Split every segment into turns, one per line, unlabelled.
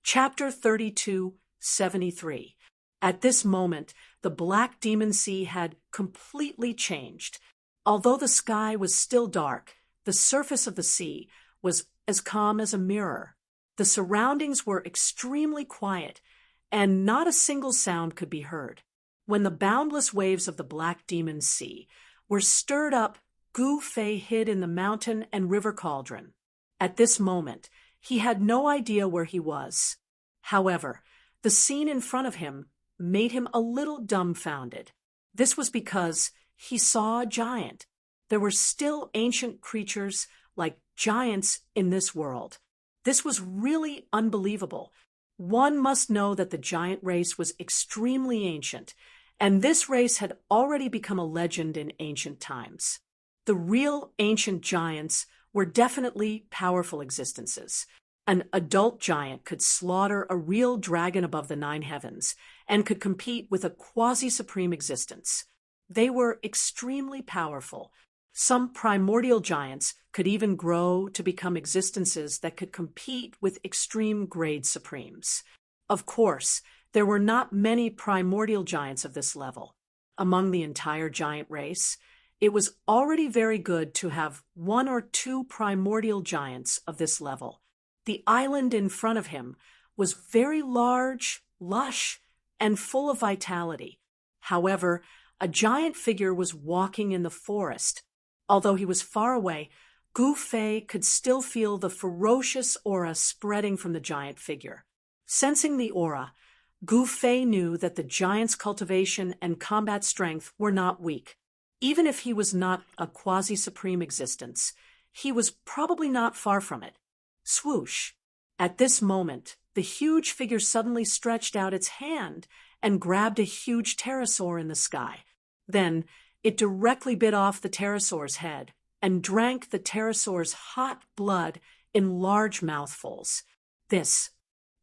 Chapter 32:73. At this moment, the black demon sea had completely changed. Although the sky was still dark, the surface of the sea was as calm as a mirror. The surroundings were extremely quiet, and not a single sound could be heard. When the boundless waves of the black demon sea were stirred up, Gu Fei hid in the mountain and river cauldron. At this moment, he had no idea where he was. However, the scene in front of him made him a little dumbfounded. This was because he saw a giant. There were still ancient creatures like giants in this world. This was really unbelievable. One must know that the giant race was extremely ancient, and this race had already become a legend in ancient times. The real ancient giants were definitely powerful existences. An adult giant could slaughter a real dragon above the 9 heavens and could compete with a quasi-supreme existence. They were extremely powerful. Some primordial giants could even grow to become existences that could compete with extreme grade supremes. Of course, there were not many primordial giants of this level. Among the entire giant race, it was already very good to have 1 or 2 primordial giants of this level. The island in front of him was very large, lush, and full of vitality. However, a giant figure was walking in the forest. Although he was far away, Gu Fei could still feel the ferocious aura spreading from the giant figure. Sensing the aura, Gu Fei knew that the giant's cultivation and combat strength were not weak. Even if he was not a quasi-supreme existence, he was probably not far from it. Swoosh! At this moment, the huge figure suddenly stretched out its hand and grabbed a huge pterosaur in the sky. Then, it directly bit off the pterosaur's head and drank the pterosaur's hot blood in large mouthfuls.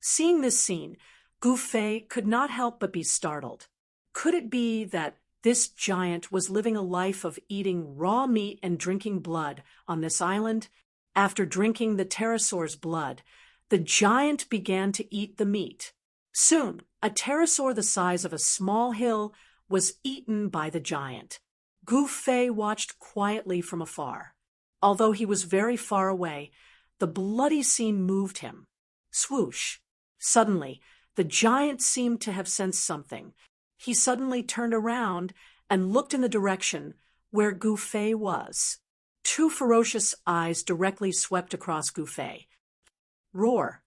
Seeing this scene, Gu Fei could not help but be startled. Could it be that this giant was living a life of eating raw meat and drinking blood on this island? After drinking the pterosaur's blood, the giant began to eat the meat. Soon, a pterosaur the size of a small hill was eaten by the giant. Gu Fei watched quietly from afar. Although he was very far away, the bloody scene moved him. Swoosh! Suddenly, the giant seemed to have sensed something. He suddenly turned around and looked in the direction where Gu Fei was. 2 ferocious eyes directly swept across Gu Fei. Roar!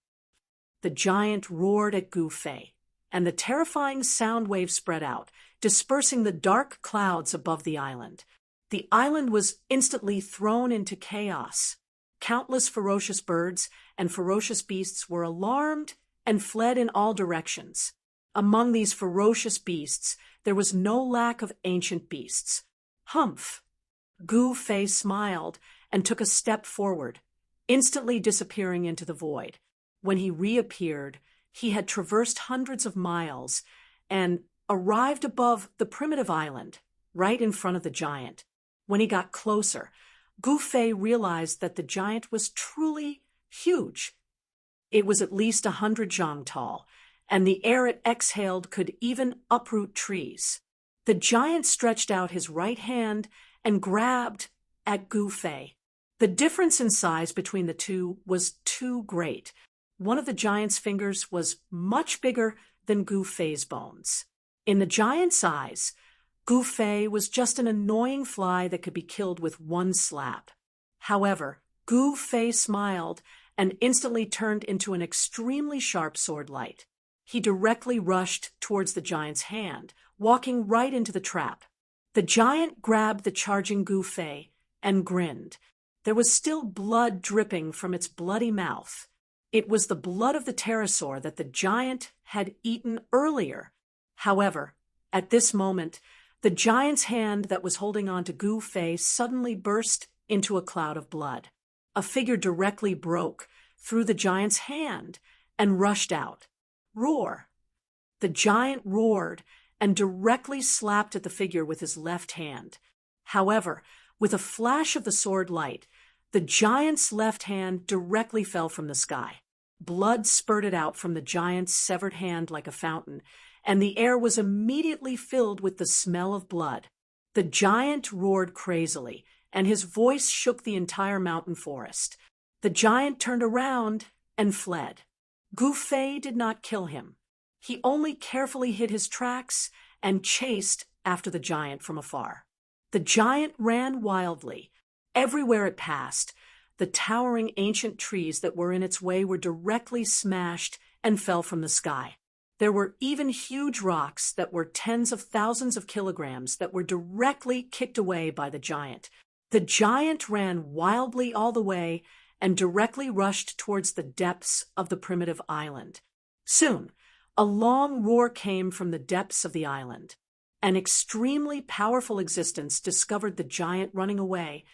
The giant roared at Gu Fei, and the terrifying sound wave spread out, dispersing the dark clouds above the island. The island was instantly thrown into chaos. Countless ferocious birds and ferocious beasts were alarmed and fled in all directions. Among these ferocious beasts, there was no lack of ancient beasts. Humph! Gu Fei smiled and took a step forward, instantly disappearing into the void. When he reappeared, he had traversed hundreds of miles and arrived above the primitive island, right in front of the giant. When he got closer, Gu Fei realized that the giant was truly huge. It was at least 100 zhang tall, and the air it exhaled could even uproot trees. The giant stretched out his right hand and grabbed at Gu Fei. The difference in size between the two was too great. One of the giant's fingers was much bigger than Gu Fei's bones. In the giant's eyes, Gu Fei was just an annoying fly that could be killed with 1 slap. However, Gu Fei smiled and instantly turned into an extremely sharp sword light. He directly rushed towards the giant's hand, walking right into the trap. The giant grabbed the charging Gu Fei and grinned. There was still blood dripping from its bloody mouth. It was the blood of the pterosaur that the giant had eaten earlier. However, at this moment, the giant's hand that was holding on to Gu Fei suddenly burst into a cloud of blood. A figure directly broke through the giant's hand and rushed out. Roar! The giant roared and directly slapped at the figure with his left hand. However, with a flash of the sword light, the giant's left hand directly fell from the sky. Blood spurted out from the giant's severed hand like a fountain, and the air was immediately filled with the smell of blood. The giant roared crazily, and his voice shook the entire mountain forest. The giant turned around and fled. Gu Fei did not kill him. He only carefully hid his tracks and chased after the giant from afar. The giant ran wildly. Everywhere it passed, the towering ancient trees that were in its way were directly smashed and fell from the sky. There were even huge rocks that were tens of thousands of kilograms that were directly kicked away by the giant. The giant ran wildly all the way and directly rushed towards the depths of the primitive island. Soon, a long roar came from the depths of the island. An extremely powerful existence discovered the giant running away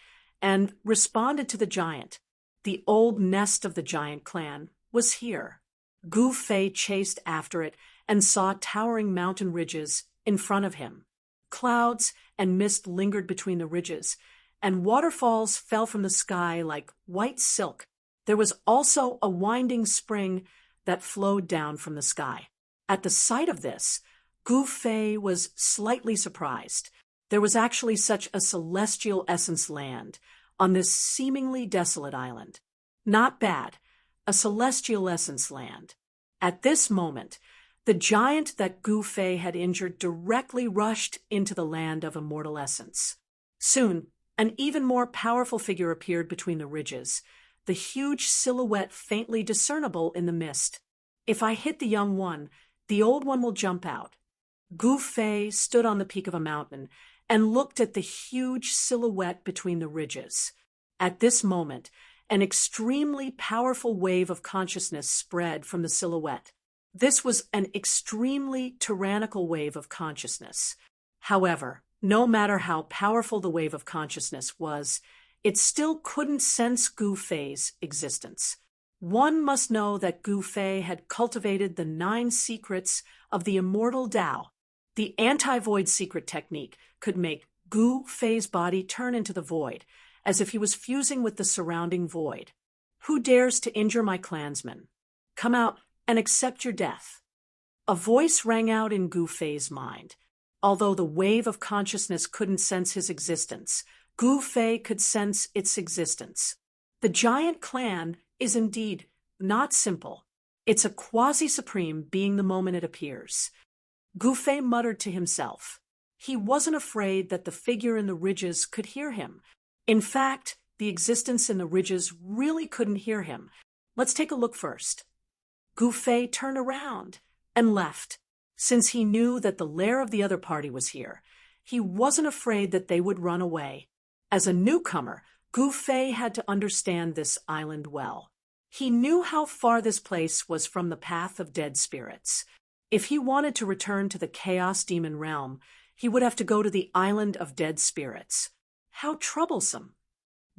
and responded to the giant. The old nest of the giant clan was here. Gu Fei chased after it and saw towering mountain ridges in front of him. Clouds and mist lingered between the ridges, and waterfalls fell from the sky like white silk. There was also a winding spring that flowed down from the sky. At the sight of this, Gu Fei was slightly surprised. There was actually such a celestial essence land on this seemingly desolate island. Not bad, a celestial essence land. At this moment, the giant that Gu Fei had injured directly rushed into the land of immortal essence. Soon, an even more powerful figure appeared between the ridges, the huge silhouette faintly discernible in the mist. If I hit the young one, the old one will jump out. Gu Fei stood on the peak of a mountain and looked at the huge silhouette between the ridges. At this moment, an extremely powerful wave of consciousness spread from the silhouette. This was an extremely tyrannical wave of consciousness. However, no matter how powerful the wave of consciousness was, it still couldn't sense Gu Fei's existence. One must know that Gu Fei had cultivated the 9 secrets of the immortal Tao. The anti-void secret technique could make Gu Fei's body turn into the void, as if he was fusing with the surrounding void. Who dares to injure my clansmen? Come out and accept your death. A voice rang out in Gu Fei's mind. Although the wave of consciousness couldn't sense his existence, Gu Fei could sense its existence. The giant clan is indeed not simple. It's a quasi-supreme being the moment it appears. Gu Fei muttered to himself. He wasn't afraid that the figure in the ridges could hear him. In fact, the existence in the ridges really couldn't hear him. Let's take a look first. Gu Fei turned around and left. Since he knew that the lair of the other party was here, he wasn't afraid that they would run away. As a newcomer, Gu Fei had to understand this island well. He knew how far this place was from the path of dead spirits. If he wanted to return to the Chaos Demon realm, he would have to go to the island of dead spirits. How troublesome.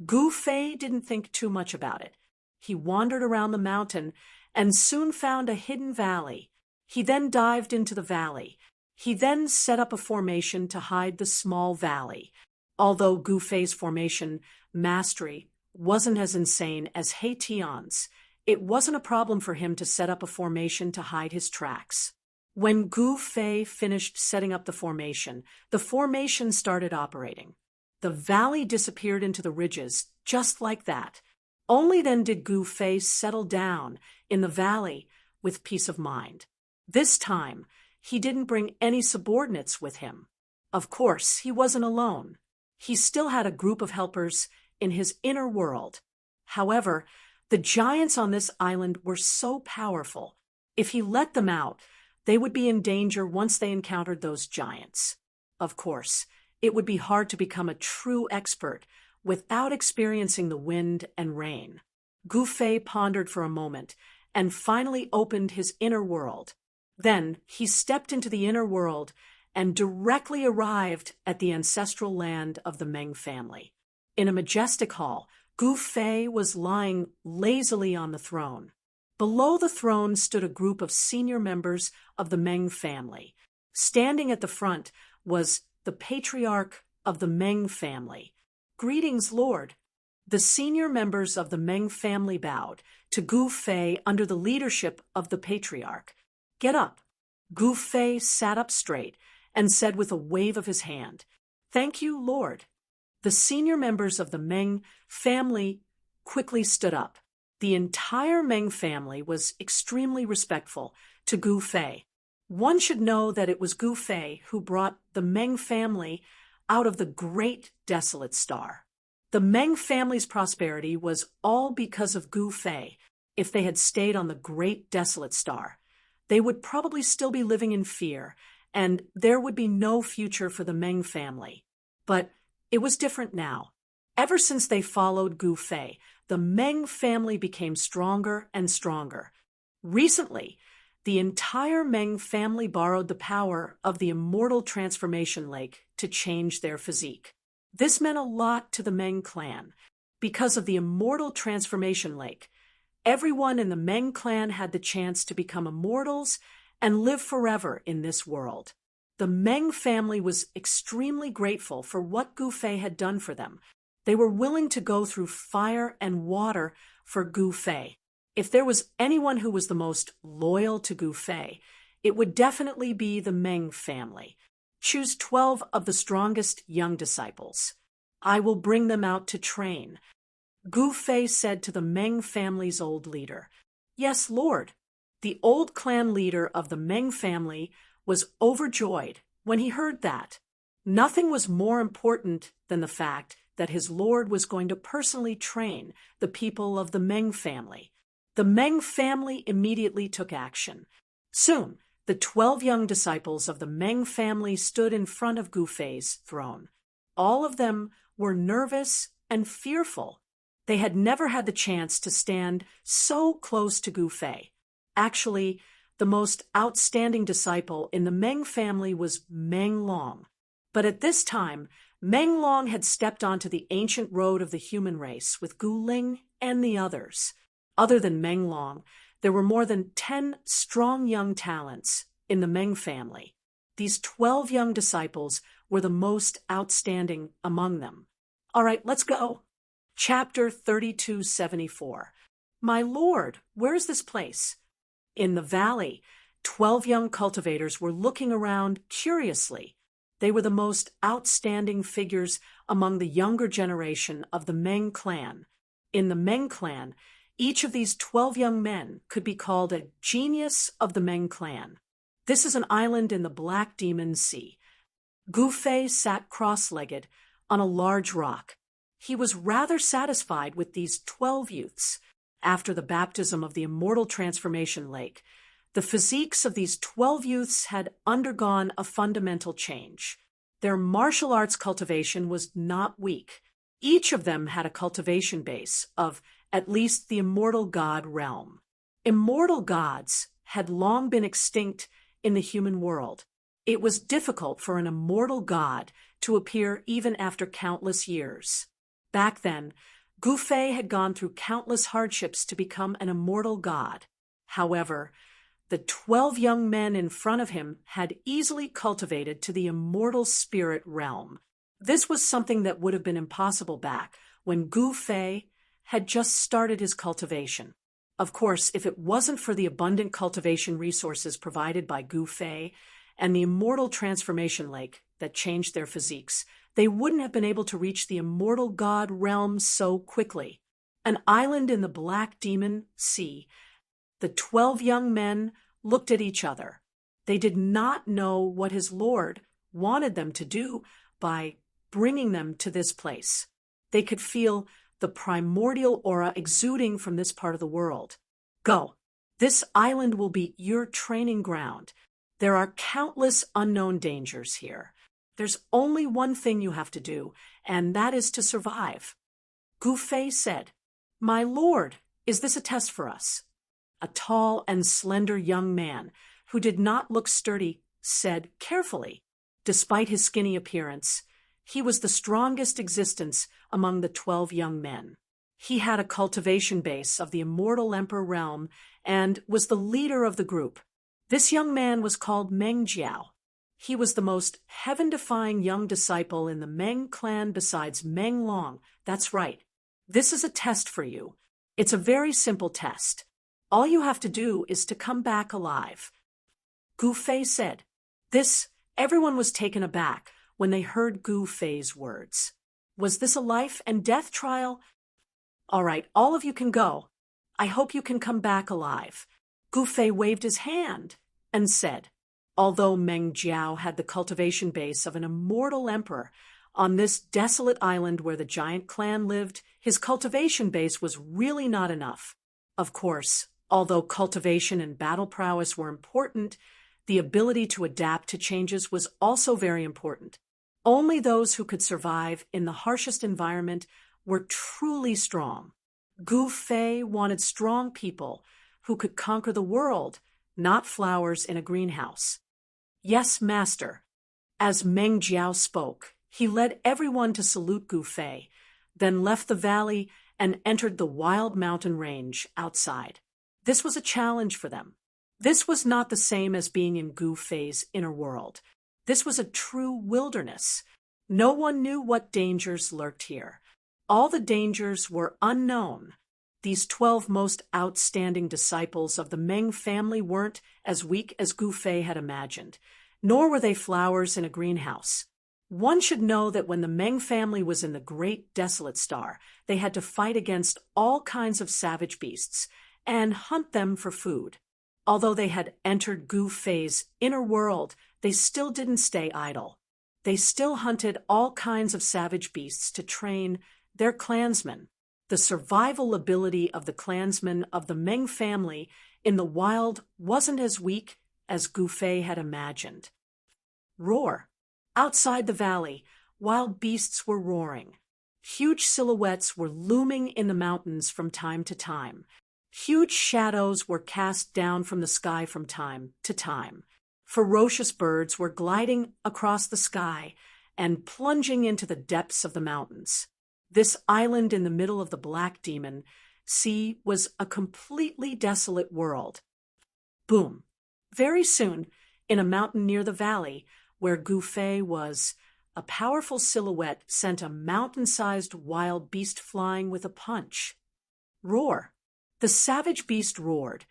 Gu Fei didn't think too much about it. He wandered around the mountain and soon found a hidden valley. He then dived into the valley. He then set up a formation to hide the small valley. Although Gu Fei's formation mastery wasn't as insane as He Tian's, it wasn't a problem for him to set up a formation to hide his tracks. When Gu Fei finished setting up the formation started operating. The valley disappeared into the ridges, just like that. Only then did Gu Fei settle down in the valley with peace of mind. This time, he didn't bring any subordinates with him. Of course, he wasn't alone. He still had a group of helpers in his inner world. However, the giants on this island were so powerful. If he let them out, they would be in danger once they encountered those giants. Of course, it would be hard to become a true expert without experiencing the wind and rain. Gu Fei pondered for a moment and finally opened his inner world. Then he stepped into the inner world and directly arrived at the ancestral land of the Meng family. In a majestic hall, Gu Fei was lying lazily on the throne. Below the throne stood a group of senior members of the Meng family. Standing at the front was the patriarch of the Meng family. "Greetings, Lord." The senior members of the Meng family bowed, to Gu Fei under the leadership of the patriarch. "Get up." Gu Fei sat up straight and said with a wave of his hand, "Thank you, Lord." The senior members of the Meng family quickly stood up. The entire Meng family was extremely respectful to Gu Fei. One should know that it was Gu Fei who brought the Meng family out of the Great Desolate Star. The Meng family's prosperity was all because of Gu Fei. If they had stayed on the Great Desolate Star, they would probably still be living in fear, and there would be no future for the Meng family. But it was different now. Ever since they followed Gu Fei, the Meng family became stronger and stronger. Recently, the entire Meng family borrowed the power of the immortal transformation lake to change their physique. This meant a lot to the Meng clan. Because of the immortal transformation lake, everyone in the Meng clan had the chance to become immortals and live forever in this world. The Meng family was extremely grateful for what Gu Fei had done for them. They were willing to go through fire and water for Gu Fei. If there was anyone who was the most loyal to Gu Fei, it would definitely be the Meng family. Choose 12 of the strongest young disciples. I will bring them out to train. Gu Fei said to the Meng family's old leader. "Yes, Lord." The old clan leader of the Meng family was overjoyed when he heard that. Nothing was more important than the fact that his lord was going to personally train the people of the Meng family. The Meng family immediately took action. Soon, the 12 young disciples of the Meng family stood in front of Gu Fei's throne. All of them were nervous and fearful. They had never had the chance to stand so close to Gu Fei. Actually, the most outstanding disciple in the Meng family was Meng Long. But at this time, Meng Long had stepped onto the ancient road of the human race with Gu Ling and the others. Other than Meng Long, there were more than 10 strong young talents in the Meng family. These 12 young disciples were the most outstanding among them. All right, let's go. Chapter 3274. My lord, where is this place? In the valley, 12 young cultivators were looking around curiously. They were the most outstanding figures among the younger generation of the Meng clan. In the Meng clan, each of these 12 young men could be called a genius of the Meng clan. This is an island in the Black Demon Sea. Gu Fei sat cross-legged on a large rock. He was rather satisfied with these 12 youths. After the baptism of the immortal transformation lake, the physiques of these 12 youths had undergone a fundamental change. Their martial arts cultivation was not weak. Each of them had a cultivation base of at least the immortal god realm. Immortal gods had long been extinct in the human world. It was difficult for an immortal god to appear even after countless years. Back then, Gu Fei had gone through countless hardships to become an immortal god. However, the 12 young men in front of him had easily cultivated to the immortal spirit realm. This was something that would have been impossible back when Gu Fei had just started his cultivation. Of course, if it wasn't for the abundant cultivation resources provided by Gu Fei and the immortal transformation lake that changed their physiques, they wouldn't have been able to reach the immortal god realm so quickly. An island in the Black Demon Sea. The 12 young men looked at each other. They did not know what his lord wanted them to do by bringing them to this place. They could feel the primordial aura exuding from this part of the world. Go. This island will be your training ground. There are countless unknown dangers here. There's only one thing you have to do, and that is to survive. Gu Fei said, My lord, is this a test for us? A tall and slender young man, who did not look sturdy, said carefully. Despite his skinny appearance, he was the strongest existence among the 12 young men. He had a cultivation base of the immortal emperor realm and was the leader of the group. This young man was called Meng Jiao. He was the most heaven-defying young disciple in the Meng clan besides Meng Long. That's right. This is a test for you. It's a very simple test. All you have to do is to come back alive. Gu Fei said. Everyone was taken aback when they heard Gu Fei's words. Was this a life and death trial? All right, all of you can go. I hope you can come back alive. Gu Fei waved his hand and said, although Meng Jiao had the cultivation base of an immortal emperor, on this desolate island where the giant clan lived, his cultivation base was really not enough. Of course, although cultivation and battle prowess were important, the ability to adapt to changes was also very important. Only those who could survive in the harshest environment were truly strong. Gu Fei wanted strong people who could conquer the world, not flowers in a greenhouse. Yes, master. As Meng Jiao spoke, he led everyone to salute Gu Fei, then left the valley and entered the wild mountain range outside. This was a challenge for them. This was not the same as being in Gu Fei's inner world. This was a true wilderness. No one knew what dangers lurked here. All the dangers were unknown. These 12 most outstanding disciples of the Meng family weren't as weak as Gu Fei had imagined, nor were they flowers in a greenhouse. One should know that when the Meng family was in the Great Desolate Star, they had to fight against all kinds of savage beasts and hunt them for food. Although they had entered Gu Fei's inner world, they still didn't stay idle. They still hunted all kinds of savage beasts to train their clansmen. The survival ability of the clansmen of the Meng family in the wild wasn't as weak as Gu Fei had imagined. Roar. Outside the valley, wild beasts were roaring. Huge silhouettes were looming in the mountains from time to time. Huge shadows were cast down from the sky from time to time. Ferocious birds were gliding across the sky and plunging into the depths of the mountains. This island in the middle of the Black Demon Sea was a completely desolate world. Boom! Very soon, in a mountain near the valley where Gu Fei was, a powerful silhouette sent a mountain-sized wild beast flying with a punch. Roar! The savage beast roared,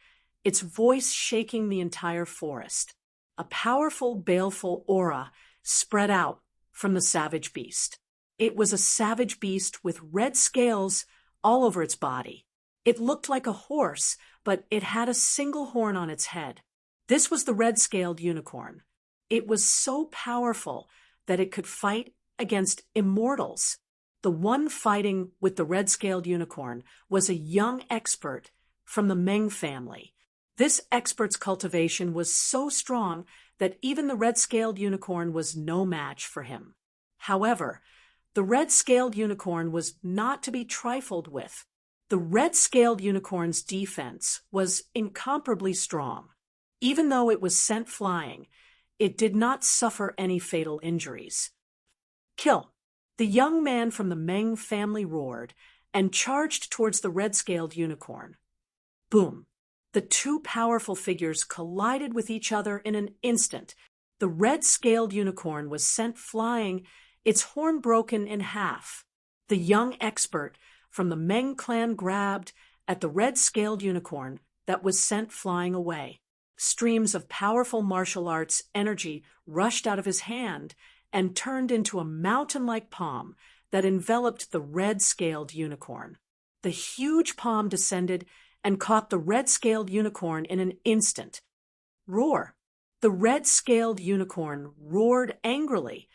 its voice shaking the entire forest. A powerful, baleful aura spread out from the savage beast. It was a savage beast with red scales all over its body. It looked like a horse, but it had a single horn on its head. This was the red-scaled unicorn. It was so powerful that it could fight against immortals. The one fighting with the red-scaled unicorn was a young expert from the Meng family. This expert's cultivation was so strong that even the red-scaled unicorn was no match for him. However, the red-scaled unicorn was not to be trifled with. The red-scaled unicorn's defense was incomparably strong. Even though it was sent flying, it did not suffer any fatal injuries. Kill! The young man from the Meng family roared and charged towards the red-scaled unicorn. Boom! The two powerful figures collided with each other in an instant. The red-scaled unicorn was sent flying, its horn broken in half. The young expert from the Meng clan grabbed at the red-scaled unicorn that was sent flying away. Streams of powerful martial arts energy rushed out of his hand and turned into a mountain-like palm that enveloped the red-scaled unicorn. The huge palm descended and caught the red-scaled unicorn in an instant. Roar! The red-scaled unicorn roared angrily,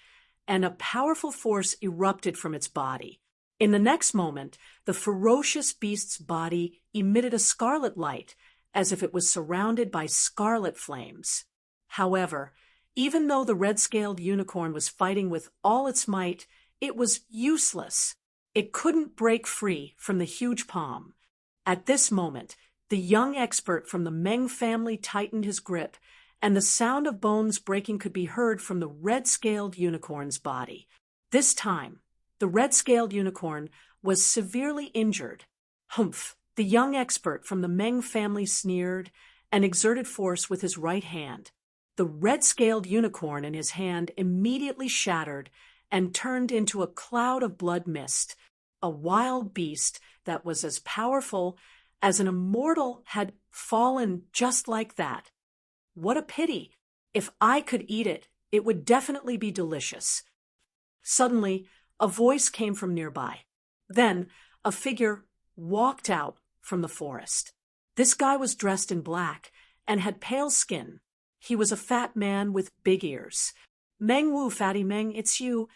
and a powerful force erupted from its body. In the next moment, the ferocious beast's body emitted a scarlet light, as if it was surrounded by scarlet flames. However, even though the red-scaled unicorn was fighting with all its might, it was useless. It couldn't break free from the huge palm. At this moment, the young expert from the Meng family tightened his grip, and the sound of bones breaking could be heard from the red-scaled unicorn's body. This time, the red-scaled unicorn was severely injured. Humph! The young expert from the Meng family sneered and exerted force with his right hand. The red-scaled unicorn in his hand immediately shattered and turned into a cloud of blood mist, a wild beast that was as powerful as an immortal had fallen just like that. What a pity! If I could eat it, it would definitely be delicious. Suddenly, a voice came from nearby. Then, a figure walked out from the forest. This guy was dressed in black and had pale skin. He was a fat man with big ears. "Meng Wu, Fatty Meng, it's you."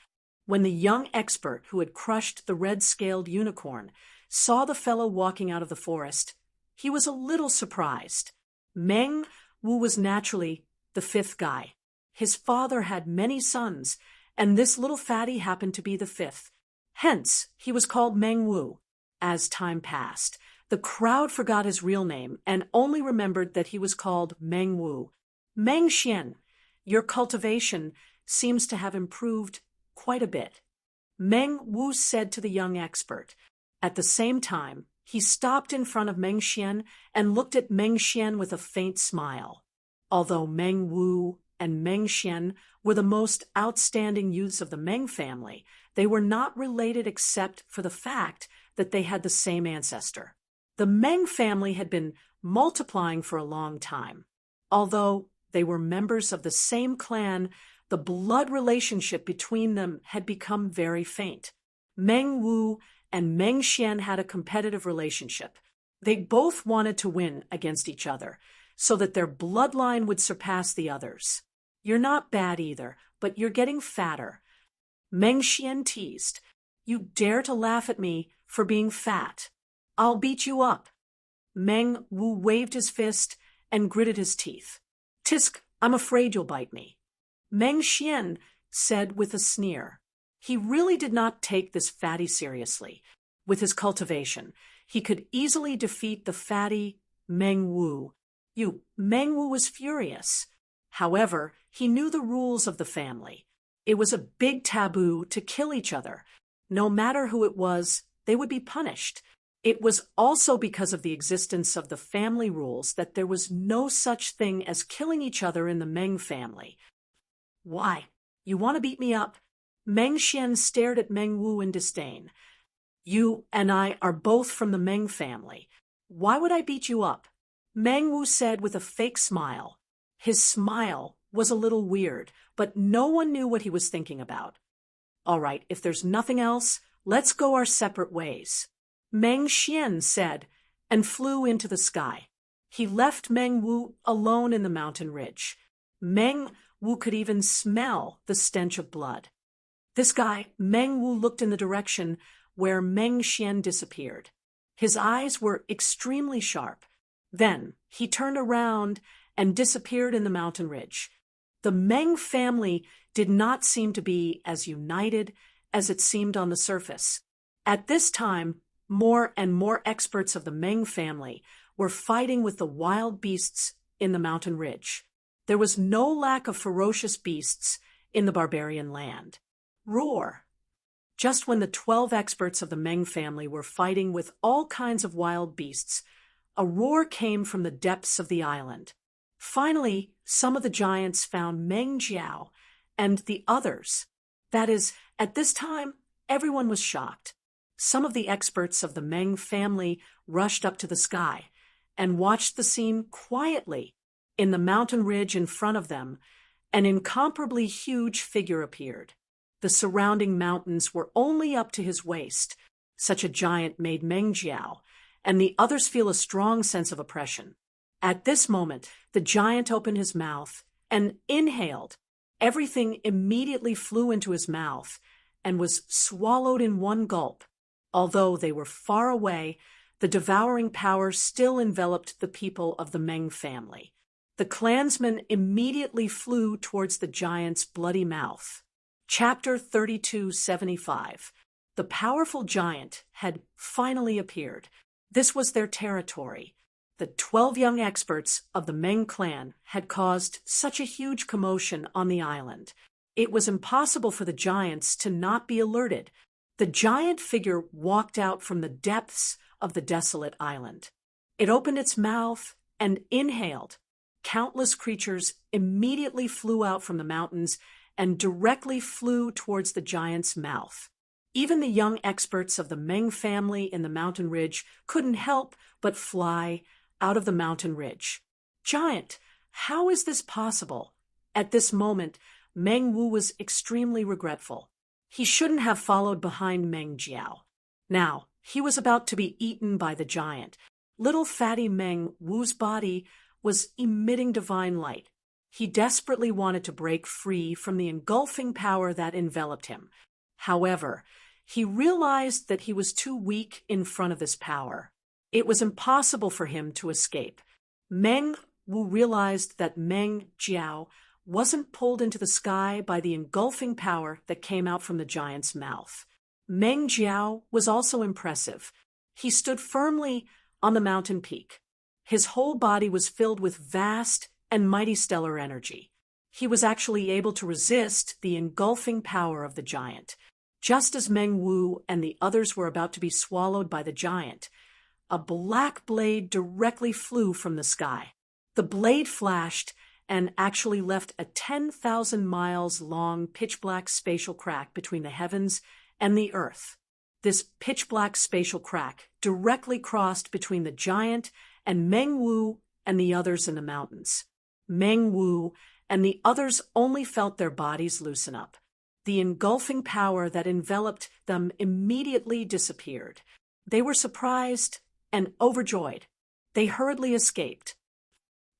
When the young expert who had crushed the red-scaled unicorn saw the fellow walking out of the forest, he was a little surprised. Meng Wu was naturally the fifth guy. His father had many sons, and this little fatty happened to be the fifth. Hence, he was called Meng Wu. As time passed, the crowd forgot his real name and only remembered that he was called Meng Wu. "Meng Xian, your cultivation seems to have improved quite a bit," Meng Wu said to the young expert. At the same time, he stopped in front of Meng Xian and looked at Meng Xian with a faint smile. Although Meng Wu and Meng Xian were the most outstanding youths of the Meng family, they were not related except for the fact that they had the same ancestor. The Meng family had been multiplying for a long time. Although they were members of the same clan, the blood relationship between them had become very faint. Meng Wu and Meng Xian had a competitive relationship. They both wanted to win against each other, so that their bloodline would surpass the others. "You're not bad either, but you're getting fatter," Meng Xian teased. "You dare to laugh at me for being fat? I'll beat you up." Meng Wu waved his fist and gritted his teeth. "Tisk, I'm afraid you'll bite me," Meng Xian said with a sneer. He really did not take this fatty seriously. With his cultivation, he could easily defeat the fatty Meng Wu. Meng Wu was furious. However, he knew the rules of the family. It was a big taboo to kill each other. No matter who it was, they would be punished. It was also because of the existence of the family rules that there was no such thing as killing each other in the Meng family. "Why, you want to beat me up?" Meng Xian stared at Meng Wu in disdain. "You and I are both from the Meng family. Why would I beat you up?" Meng Wu said with a fake smile. His smile was a little weird, but no one knew what he was thinking about. "All right, if there's nothing else, let's go our separate ways," Meng Xian said, and flew into the sky. He left Meng Wu alone in the mountain ridge. Meng Wu could even smell the stench of blood. This guy, Meng Wu, looked in the direction where Meng Xian disappeared. His eyes were extremely sharp. Then he turned around and disappeared in the mountain ridge. The Meng family did not seem to be as united as it seemed on the surface. At this time, more and more experts of the Meng family were fighting with the wild beasts in the mountain ridge. There was no lack of ferocious beasts in the barbarian land. Roar! Just when the 12 experts of the Meng family were fighting with all kinds of wild beasts, a roar came from the depths of the island. Finally, some of the giants found Meng Jiao and the others. That is, at this time, everyone was shocked. Some of the experts of the Meng family rushed up to the sky and watched the scene quietly. In the mountain ridge in front of them, an incomparably huge figure appeared. The surrounding mountains were only up to his waist. Such a giant made Meng Jiao and the others feel a strong sense of oppression. At this moment, the giant opened his mouth and inhaled. Everything immediately flew into his mouth and was swallowed in one gulp. Although they were far away, the devouring power still enveloped the people of the Meng family. The clansmen immediately flew towards the giant's bloody mouth. Chapter 3275. The powerful giant had finally appeared. This was their territory. The 12 young experts of the Meng clan had caused such a huge commotion on the island. It was impossible for the giants to not be alerted. The giant figure walked out from the depths of the desolate island. It opened its mouth and inhaled. Countless creatures immediately flew out from the mountains and directly flew towards the giant's mouth. Even the young experts of the Meng family in the mountain ridge couldn't help but fly out of the mountain ridge. Giant, how is this possible? At this moment, Meng Wu was extremely regretful. He shouldn't have followed behind Meng Jiao. Now, he was about to be eaten by the giant. Little fatty Meng Wu's body was emitting divine light. He desperately wanted to break free from the engulfing power that enveloped him. However, he realized that he was too weak in front of this power. It was impossible for him to escape. Meng Wu realized that Meng Jiao wasn't pulled into the sky by the engulfing power that came out from the giant's mouth. Meng Jiao was also impressive. He stood firmly on the mountain peak. His whole body was filled with vast and mighty stellar energy. He was actually able to resist the engulfing power of the giant. Just as Meng Wu and the others were about to be swallowed by the giant, a black blade directly flew from the sky. The blade flashed and actually left a 10,000 miles long pitch-black spatial crack between the heavens and the earth. This pitch-black spatial crack directly crossed between the giant and Meng Wu and the others in the mountains. Meng Wu and the others only felt their bodies loosen up. The engulfing power that enveloped them immediately disappeared. They were surprised and overjoyed. They hurriedly escaped.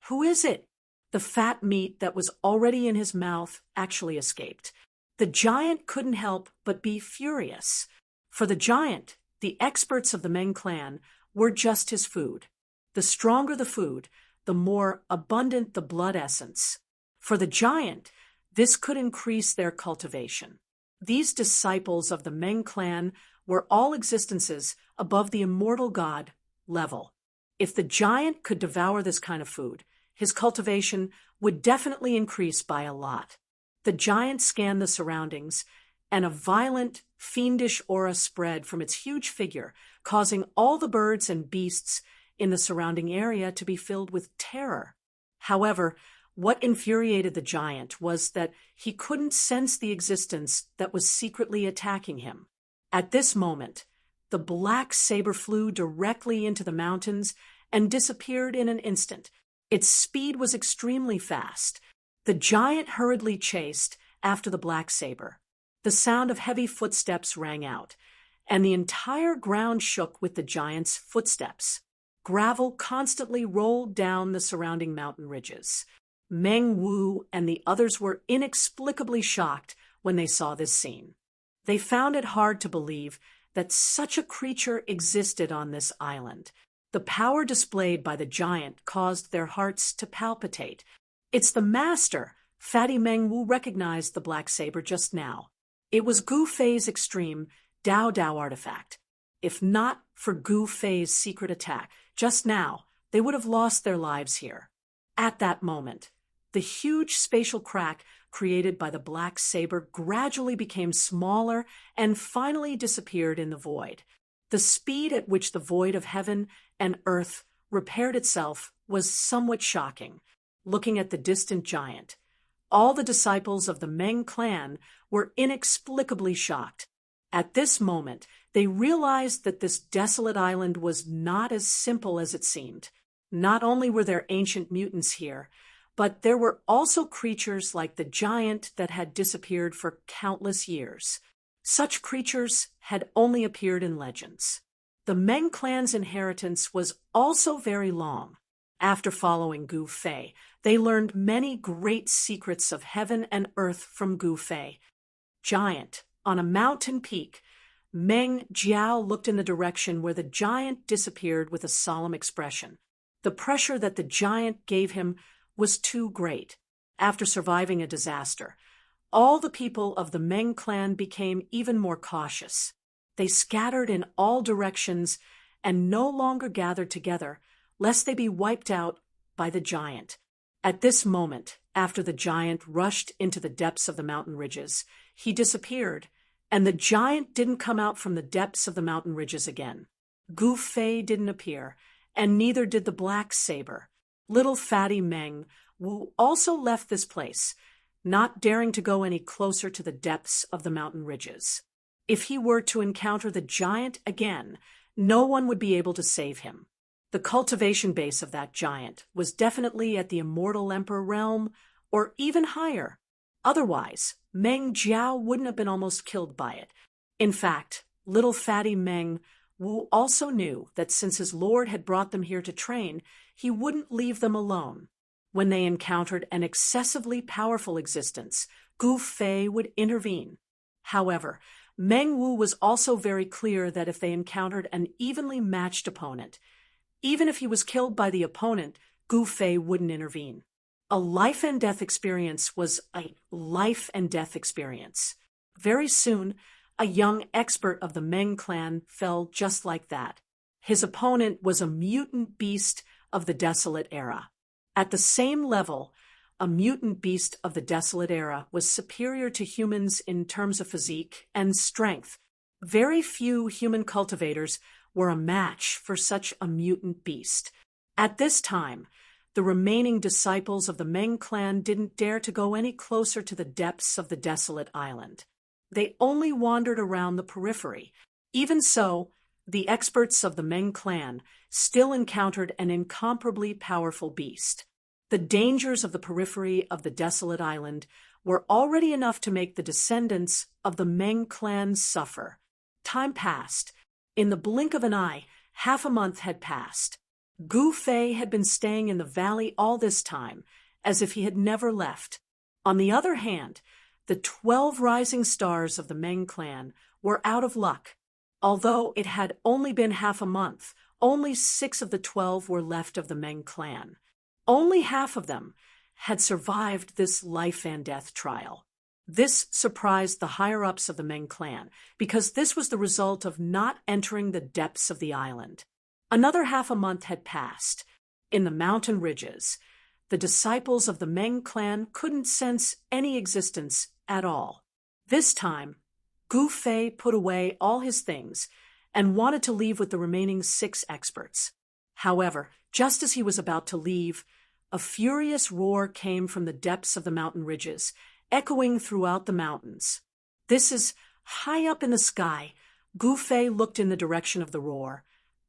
Who is it? The fat meat that was already in his mouth actually escaped. The giant couldn't help but be furious. For the giant, the experts of the Meng clan were just his food. The stronger the food, the more abundant the blood essence. For the giant, this could increase their cultivation. These disciples of the Meng clan were all existences above the immortal god level. If the giant could devour this kind of food, his cultivation would definitely increase by a lot. The giant scanned the surroundings, and a violent, fiendish aura spread from its huge figure, causing all the birds and beasts in the surrounding area to be filled with terror. However, what infuriated the giant was that he couldn't sense the existence that was secretly attacking him. At this moment, the black saber flew directly into the mountains and disappeared in an instant. Its speed was extremely fast. The giant hurriedly chased after the black saber. The sound of heavy footsteps rang out, and the entire ground shook with the giant's footsteps. Gravel constantly rolled down the surrounding mountain ridges. Meng Wu and the others were inexplicably shocked when they saw this scene. They found it hard to believe that such a creature existed on this island. The power displayed by the giant caused their hearts to palpitate. It's the master! Fatty Meng Wu recognized the black saber just now. It was Gu Fei's extreme Dao Dao artifact. If not for Gu Fei's secret attack just now, they would have lost their lives here. At that moment, the huge spatial crack created by the black saber gradually became smaller and finally disappeared in the void. The speed at which the void of heaven and earth repaired itself was somewhat shocking. Looking at the distant giant, all the disciples of the Meng clan were inexplicably shocked. At this moment, they realized that this desolate island was not as simple as it seemed. Not only were there ancient mutants here, but there were also creatures like the giant that had disappeared for countless years. Such creatures had only appeared in legends. The Meng clan's inheritance was also very long. After following Gu Fei, they learned many great secrets of heaven and earth from Gu Fei. Giant, on a mountain peak, Meng Jiao looked in the direction where the giant disappeared with a solemn expression. The pressure that the giant gave him was too great. After surviving a disaster, all the people of the Meng clan became even more cautious. They scattered in all directions and no longer gathered together, lest they be wiped out by the giant. At this moment, after the giant rushed into the depths of the mountain ridges, he disappeared, and the giant didn't come out from the depths of the mountain ridges again. Gu Fei didn't appear, and neither did the black saber. Little fatty Meng Wu also left this place, not daring to go any closer to the depths of the mountain ridges. If he were to encounter the giant again, no one would be able to save him. The cultivation base of that giant was definitely at the Immortal Emperor realm, or even higher. Otherwise, Meng Jiao wouldn't have been almost killed by it. In fact, little fatty Meng Wu also knew that since his lord had brought them here to train, he wouldn't leave them alone. When they encountered an excessively powerful existence, Gu Fei would intervene. However, Meng Wu was also very clear that if they encountered an evenly matched opponent, even if he was killed by the opponent, Gu Fei wouldn't intervene. A life-and-death experience was a life-and-death experience. Very soon, a young expert of the Meng clan fell just like that. His opponent was a mutant beast of the Desolate Era. At the same level, a mutant beast of the Desolate Era was superior to humans in terms of physique and strength. Very few human cultivators were a match for such a mutant beast. At this time, the remaining disciples of the Meng clan didn't dare to go any closer to the depths of the desolate island. They only wandered around the periphery. Even so, the experts of the Meng clan still encountered an incomparably powerful beast. The dangers of the periphery of the desolate island were already enough to make the descendants of the Meng clan suffer. Time passed. In the blink of an eye, half a month had passed. Gu Fei had been staying in the valley all this time, as if he had never left. On the other hand, the 12 rising stars of the Meng clan were out of luck. Although it had only been half a month, only 6 of the 12 were left of the Meng clan. Only half of them had survived this life-and-death trial. This surprised the higher-ups of the Meng clan, because this was the result of not entering the depths of the island. Another half a month had passed. In the mountain ridges, the disciples of the Meng clan couldn't sense any existence at all. This time, Gu Fei put away all his things and wanted to leave with the remaining 6 experts. However, just as he was about to leave, a furious roar came from the depths of the mountain ridges, echoing throughout the mountains. This is high up in the sky. Gu Fei looked in the direction of the roar,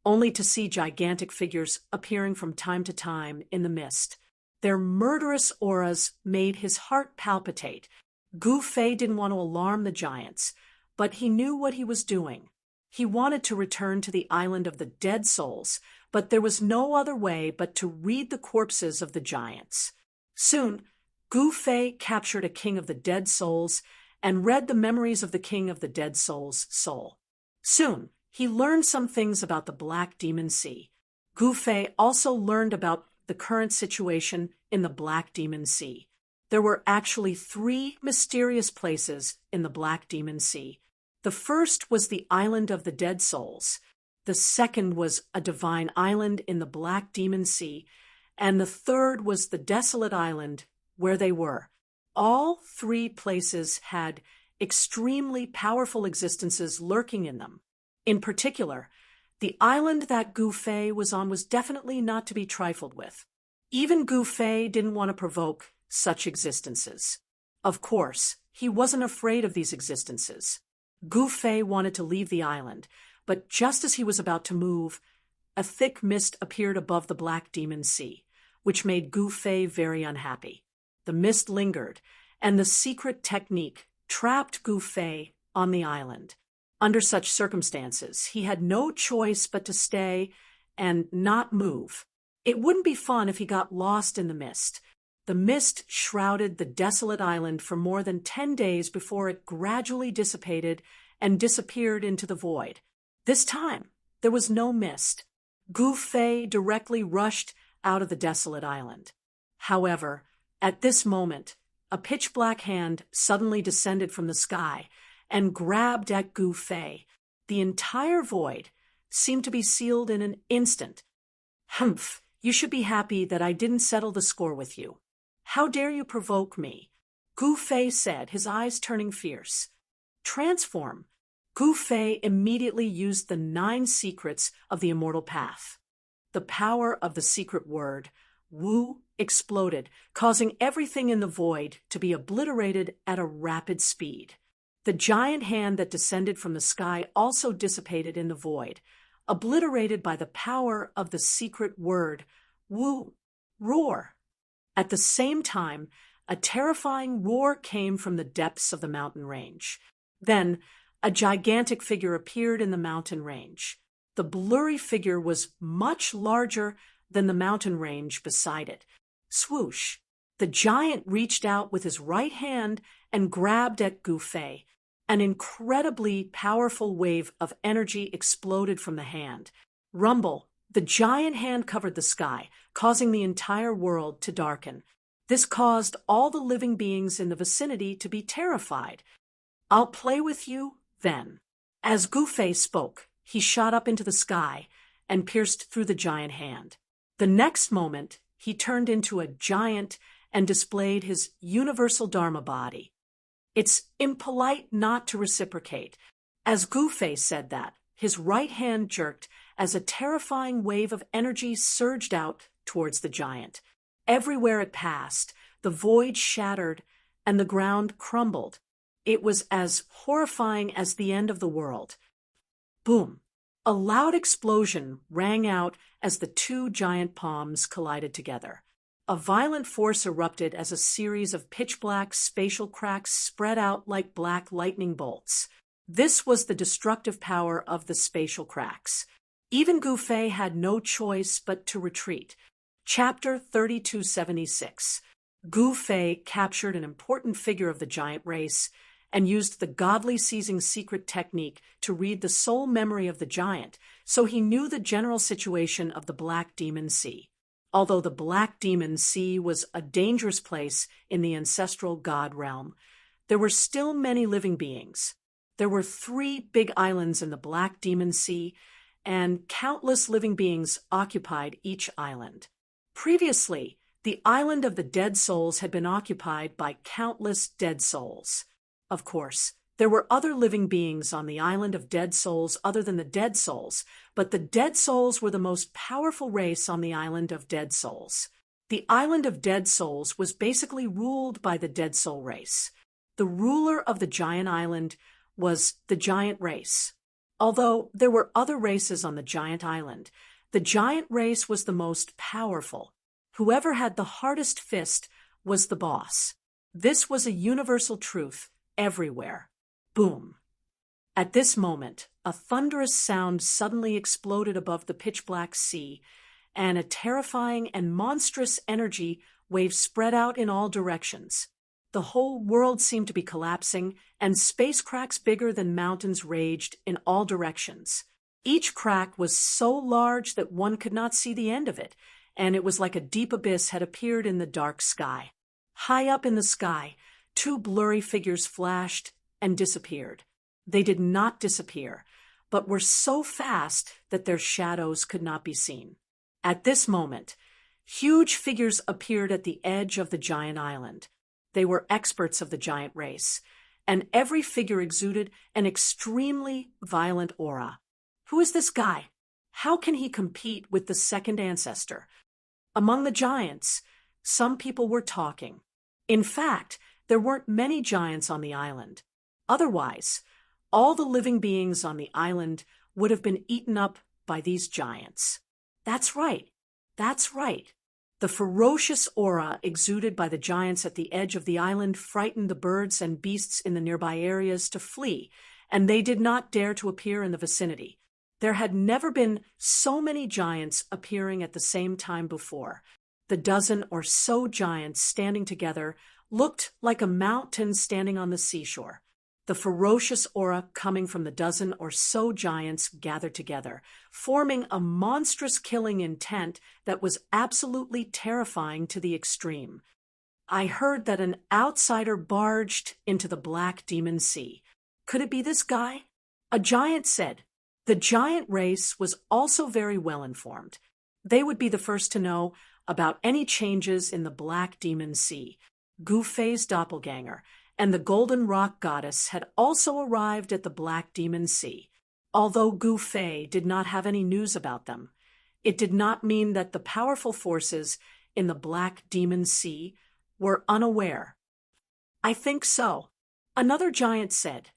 only to see gigantic figures appearing from time to time in the mist. Their murderous auras made his heart palpitate. Gu Fei didn't want to alarm the giants, but he knew what he was doing. He wanted to return to the island of the dead souls, but there was no other way but to read the corpses of the giants. Soon, Gu Fei captured a king of the dead souls and read the memories of the king of the dead souls' soul. Soon, he learned some things about the Black Demon Sea. Gu Fei also learned about the current situation in the Black Demon Sea. There were actually 3 mysterious places in the Black Demon Sea. The first was the Island of the Dead Souls. The second was a divine island in the Black Demon Sea. And the third was the desolate island where they were. All 3 places had extremely powerful existences lurking in them. In particular, the island that Gu Fei was on was definitely not to be trifled with. Even Gu Fei didn't want to provoke such existences. Of course, he wasn't afraid of these existences. Gu Fei wanted to leave the island, but just as he was about to move, a thick mist appeared above the Black Demon Sea, which made Gu Fei very unhappy. The mist lingered, and the secret technique trapped Gu Fei on the island. Under such circumstances, he had no choice but to stay and not move. It wouldn't be fun if he got lost in the mist. The mist shrouded the desolate island for more than 10 days before it gradually dissipated and disappeared into the void. This time, there was no mist. Gu Fei directly rushed out of the desolate island. However, at this moment, a pitch-black hand suddenly descended from the sky and grabbed at Gu Fei. The entire void seemed to be sealed in an instant. "Humph, you should be happy that I didn't settle the score with you. How dare you provoke me?" Gu Fei said, his eyes turning fierce. "Transform." Gu Fei immediately used the 9 secrets of the immortal path. The power of the secret word, Wu, exploded, causing everything in the void to be obliterated at a rapid speed. The giant hand that descended from the sky also dissipated in the void, obliterated by the power of the secret word, woo, roar. At the same time, a terrifying roar came from the depths of the mountain range. Then, a gigantic figure appeared in the mountain range. The blurry figure was much larger than the mountain range beside it. Swoosh! The giant reached out with his right hand and grabbed at Gufei. An incredibly powerful wave of energy exploded from the hand. Rumble! The giant hand covered the sky, causing the entire world to darken. This caused all the living beings in the vicinity to be terrified. "I'll play with you then." As Gufei spoke, he shot up into the sky and pierced through the giant hand. The next moment, he turned into a giant and displayed his universal Dharma body. It's impolite not to reciprocate. As Gufei said that, his right hand jerked as a terrifying wave of energy surged out towards the giant. Everywhere it passed, the void shattered and the ground crumbled. It was as horrifying as the end of the world. Boom! A loud explosion rang out as the two giant palms collided together. A violent force erupted as a series of pitch-black spatial cracks spread out like black lightning bolts. This was the destructive power of the spatial cracks. Even Gufei had no choice but to retreat. Chapter 3276. Gufei captured an important figure of the giant race and used the godly seizing secret technique to read the soul memory of the giant, so he knew the general situation of the Black Demon Sea. Although the Black Demon Sea was a dangerous place in the ancestral god realm, there were still many living beings. There were 3 big islands in the Black Demon Sea, and countless living beings occupied each island. Previously, the island of the dead souls had been occupied by countless dead souls. Of course, there were other living beings on the island of dead souls other than the dead souls, but the dead souls were the most powerful race on the island of dead souls. The island of dead souls was basically ruled by the dead soul race. The ruler of the giant island was the giant race. Although there were other races on the giant island, the giant race was the most powerful. Whoever had the hardest fist was the boss. This was a universal truth everywhere. Boom! At this moment, a thunderous sound suddenly exploded above the pitch-black sea, and a terrifying and monstrous energy wave spread out in all directions. The whole world seemed to be collapsing, and space cracks bigger than mountains raged in all directions. Each crack was so large that one could not see the end of it, and it was like a deep abyss had appeared in the dark sky. High up in the sky, 2 blurry figures flashed and disappeared. They did not disappear, but were so fast that their shadows could not be seen. At this moment, huge figures appeared at the edge of the giant island. They were experts of the giant race, and every figure exuded an extremely violent aura. Who is this guy? How can he compete with the second ancestor? Among the giants, some people were talking. In fact, there weren't many giants on the island. Otherwise, all the living beings on the island would have been eaten up by these giants. That's right. That's right. The ferocious aura exuded by the giants at the edge of the island frightened the birds and beasts in the nearby areas to flee, and they did not dare to appear in the vicinity. There had never been so many giants appearing at the same time before. The dozen or so giants standing together looked like a mountain standing on the seashore. The ferocious aura coming from the dozen or so giants gathered together, forming a monstrous killing intent that was absolutely terrifying to the extreme. I heard that an outsider barged into the Black Demon Sea. Could it be this guy? A giant said. The giant race was also very well informed. They would be the first to know about any changes in the Black Demon Sea. Gufei's doppelganger and the Golden Rock Goddess had also arrived at the Black Demon Sea. Although Gufei did not have any news about them, it did not mean that the powerful forces in the Black Demon Sea were unaware. I think so. Another giant said,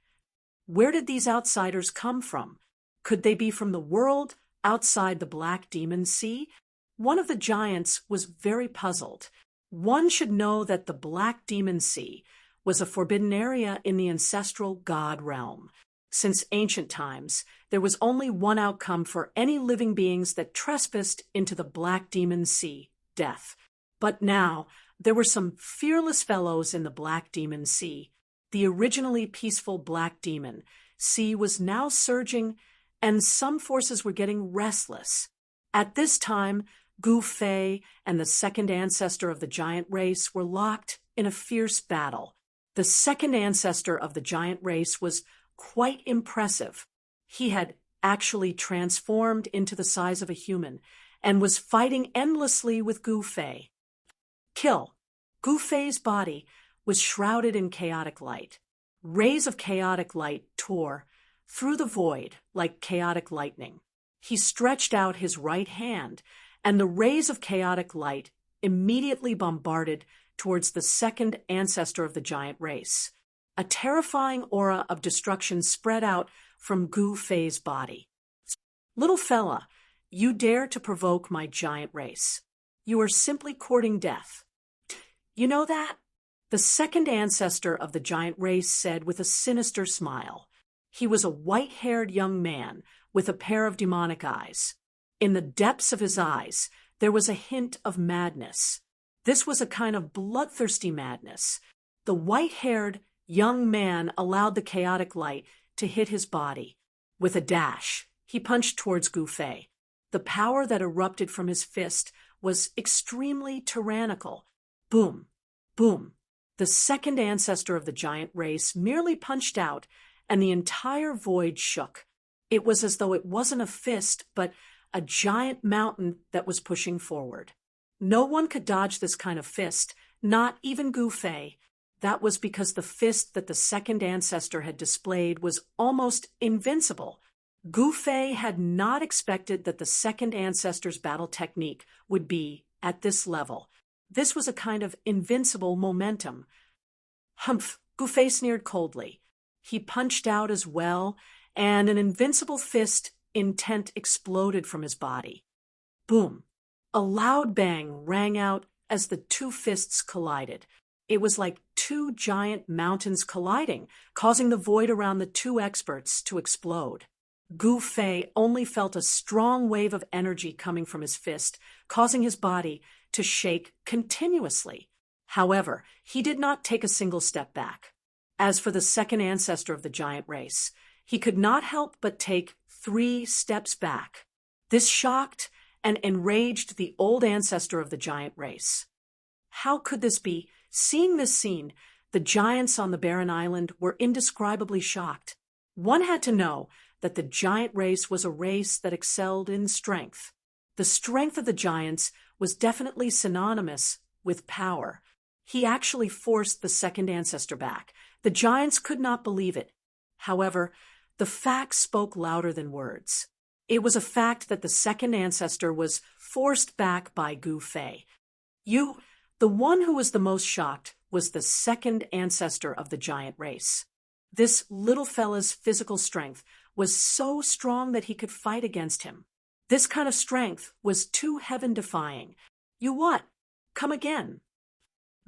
"Where did these outsiders come from? Could they be from the world outside the Black Demon Sea?" One of the giants was very puzzled. One should know that the Black Demon Sea was a forbidden area in the ancestral god realm. Since ancient times, there was only one outcome for any living beings that trespassed into the Black Demon Sea: death. But now, there were some fearless fellows in the Black Demon Sea. The originally peaceful Black Demon Sea was now surging, and some forces were getting restless. At this time, Gu Fei and the second ancestor of the giant race were locked in a fierce battle. The second ancestor of the giant race was quite impressive. He had actually transformed into the size of a human and was fighting endlessly with Gu Fei. Kill. Gu Fei's body was shrouded in chaotic light. Rays of chaotic light tore through the void like chaotic lightning. He stretched out his right hand, and the rays of chaotic light immediately bombarded towards the second ancestor of the giant race. A terrifying aura of destruction spread out from Gu Fei's body. "Little fella, you dare to provoke my giant race. You are simply courting death. You know that?" The second ancestor of the giant race said with a sinister smile. He was a white-haired young man with a pair of demonic eyes. In the depths of his eyes, there was a hint of madness. This was a kind of bloodthirsty madness. The white-haired young man allowed the chaotic light to hit his body. With a dash, he punched towards Gu Fei. The power that erupted from his fist was extremely tyrannical. Boom, boom. The second ancestor of the giant race merely punched out, and the entire void shook. It was as though it wasn't a fist, but a giant mountain that was pushing forward. No one could dodge this kind of fist, not even Gu Fei. That was because the fist that the second ancestor had displayed was almost invincible. Gu Fei had not expected that the second ancestor's battle technique would be at this level. This was a kind of invincible momentum. "Humph," Gu Fei sneered coldly. He punched out as well, and an invincible fist intent exploded from his body. Boom! A loud bang rang out as the two fists collided. It was like two giant mountains colliding, causing the void around the two experts to explode. Gu Fei only felt a strong wave of energy coming from his fist, causing his body to shake continuously. However, he did not take a single step back. As for the second ancestor of the giant race, he could not help but take 3 steps back. This shocked and enraged the old ancestor of the giant race. How could this be? Seeing this scene, the giants on the barren island were indescribably shocked. One had to know that the giant race was a race that excelled in strength. The strength of the giants was definitely synonymous with power. He actually forced the second ancestor back. The giants could not believe it. However, the facts spoke louder than words. It was a fact that the second ancestor was forced back by Gu Fei. The one who was the most shocked was the second ancestor of the giant race. This little fella's physical strength was so strong that he could fight against him. This kind of strength was too heaven-defying. "You what? Come again,"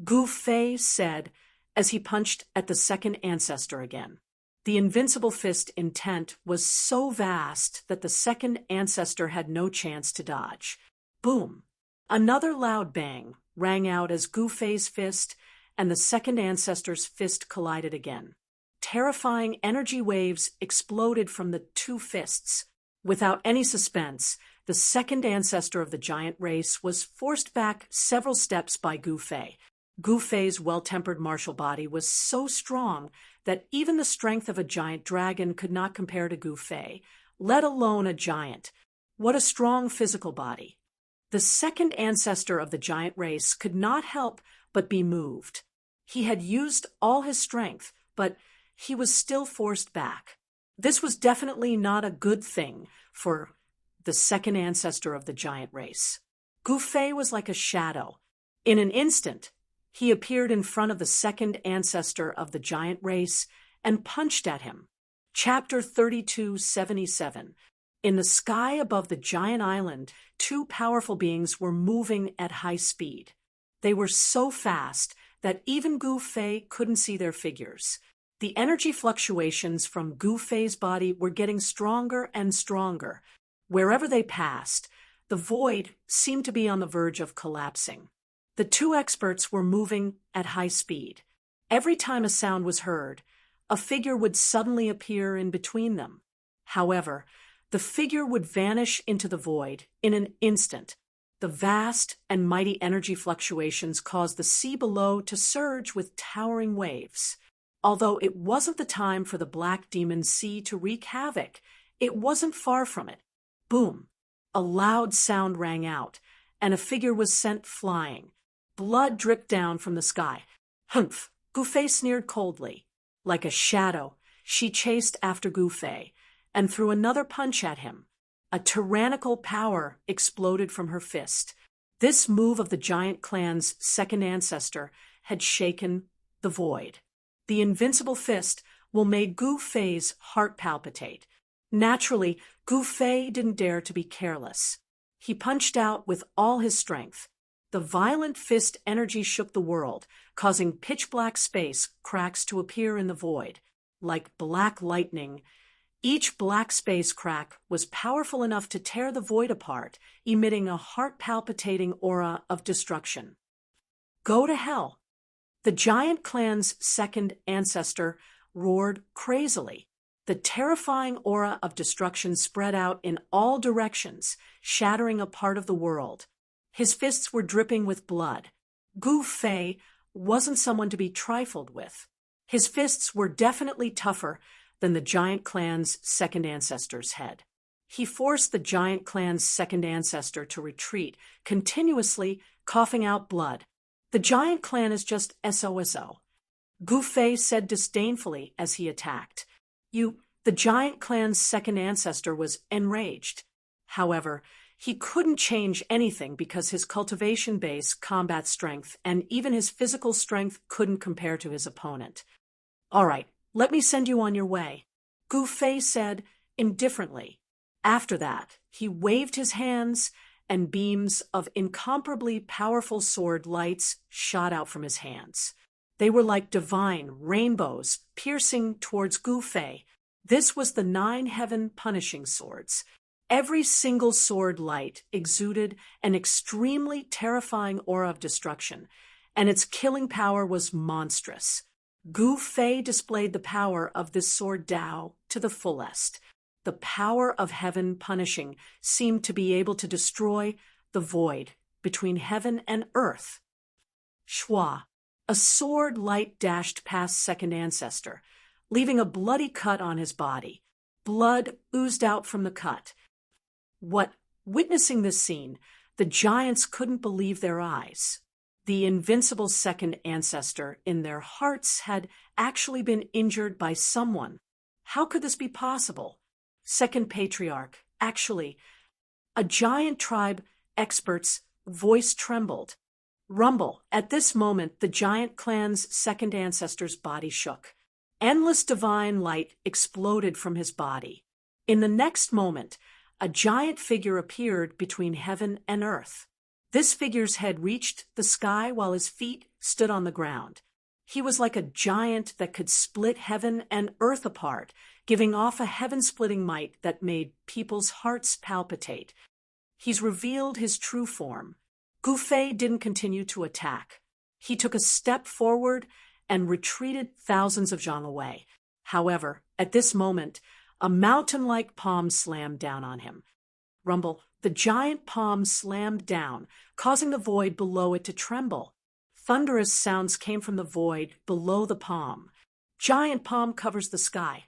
Gu Fei said as he punched at the second ancestor again. The invincible fist intent was so vast that the second ancestor had no chance to dodge. Boom! Another loud bang rang out as Gu Fei's fist and the second ancestor's fist collided again. Terrifying energy waves exploded from the two fists. Without any suspense, the second ancestor of the giant race was forced back several steps by Gu Fei. Gu Fei's well-tempered martial body was so strong that even the strength of a giant dragon could not compare to Gu Fei, let alone a giant. What a strong physical body. The second ancestor of the giant race could not help but be moved. He had used all his strength, but he was still forced back. This was definitely not a good thing for the second ancestor of the giant race. Gu Fei was like a shadow. In an instant, He appeared in front of the second ancestor of the giant race and punched at him. Chapter 3277. In the sky above the giant island, two powerful beings were moving at high speed. They were so fast that even Gu Fei couldn't see their figures. The energy fluctuations from Gu Fei's body were getting stronger and stronger. Wherever they passed, the void seemed to be on the verge of collapsing. The two experts were moving at high speed. Every time a sound was heard, a figure would suddenly appear in between them. However, the figure would vanish into the void in an instant. The vast and mighty energy fluctuations caused the sea below to surge with towering waves. Although it wasn't the time for the black demon sea to wreak havoc, it wasn't far from it. Boom! A loud sound rang out, and a figure was sent flying. Blood dripped down from the sky. Humph! Gu Fei sneered coldly. Like a shadow, she chased after Gu Fei and threw another punch at him. A tyrannical power exploded from her fist. This move of the giant clan's second ancestor had shaken the void. The invincible fist made Gu Fei's heart palpitate. Naturally, Gu Fei didn't dare to be careless. He punched out with all his strength. The violent fist energy shook the world, causing pitch-black space cracks to appear in the void. Like black lightning, each black space crack was powerful enough to tear the void apart, emitting a heart-palpitating aura of destruction. Go to hell! The giant clan's second ancestor roared crazily. The terrifying aura of destruction spread out in all directions, shattering a part of the world. His fists were dripping with blood. Gu Fei wasn't someone to be trifled with. His fists were definitely tougher than the giant clan's second ancestor's head. He forced the giant clan's second ancestor to retreat, continuously coughing out blood. The giant clan is just SOSO. Gu Fei said disdainfully as he attacked. The giant clan's second ancestor was enraged. However, he couldn't change anything because his cultivation base, combat strength, and even his physical strength couldn't compare to his opponent. All right, let me send you on your way, Gu Fei said indifferently. After that, he waved his hands, and beams of incomparably powerful sword lights shot out from his hands. They were like divine rainbows piercing towards Gu Fei. This was the 9 heaven punishing swords. Every single sword light exuded an extremely terrifying aura of destruction, and its killing power was monstrous. Gu Fei displayed the power of this sword Dao to the fullest. The power of heaven punishing seemed to be able to destroy the void between heaven and earth. Shua, a sword light dashed past second ancestor, leaving a bloody cut on his body. Blood oozed out from the cut. Witnessing this scene, the giants couldn't believe their eyes. The invincible second ancestor in their hearts had actually been injured by someone. How could this be possible? Second patriarch, actually, a giant tribe expert's voice trembled. Rumble. At this moment, the giant clan's second ancestor's body shook. Endless divine light exploded from his body. In the next moment, a giant figure appeared between heaven and earth. This figure's head reached the sky while his feet stood on the ground. He was like a giant that could split heaven and earth apart, giving off a heaven-splitting might that made people's hearts palpitate. He's revealed his true form. Gu Fei didn't continue to attack. He took a step forward and retreated thousands of zhang away. However, at this moment, a mountain-like palm slammed down on him. Rumble. The giant palm slammed down, causing the void below it to tremble. Thunderous sounds came from the void below the palm. Giant palm covers the sky.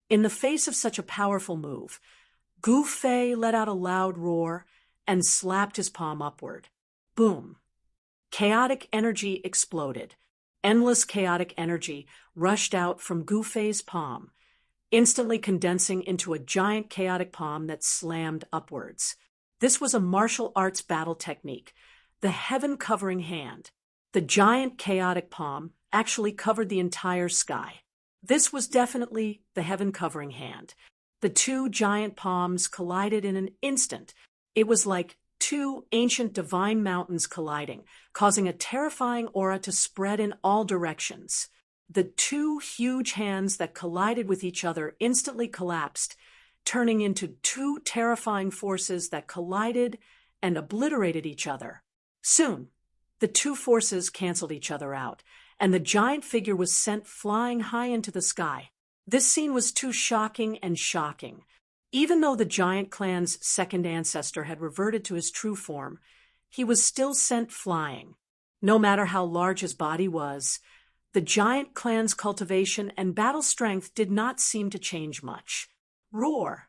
In the face of such a powerful move, Gu Fei let out a loud roar and slapped his palm upward. Boom! Chaotic energy exploded. Endless chaotic energy rushed out from Gu Fei's palm, instantly condensing into a giant chaotic palm that slammed upwards. This was a martial arts battle technique, the heaven-covering hand. The giant chaotic palm actually covered the entire sky. This was definitely the heaven-covering hand. The two giant palms collided in an instant. It was like two ancient divine mountains colliding, causing a terrifying aura to spread in all directions. The two huge hands that collided with each other instantly collapsed, turning into two terrifying forces that collided and obliterated each other. Soon, the two forces canceled each other out, and the giant figure was sent flying high into the sky. This scene was too shocking and shocking. Even though the giant clan's second ancestor had reverted to his true form, he was still sent flying. No matter how large his body was, the giant clan's cultivation and battle strength did not seem to change much. Roar!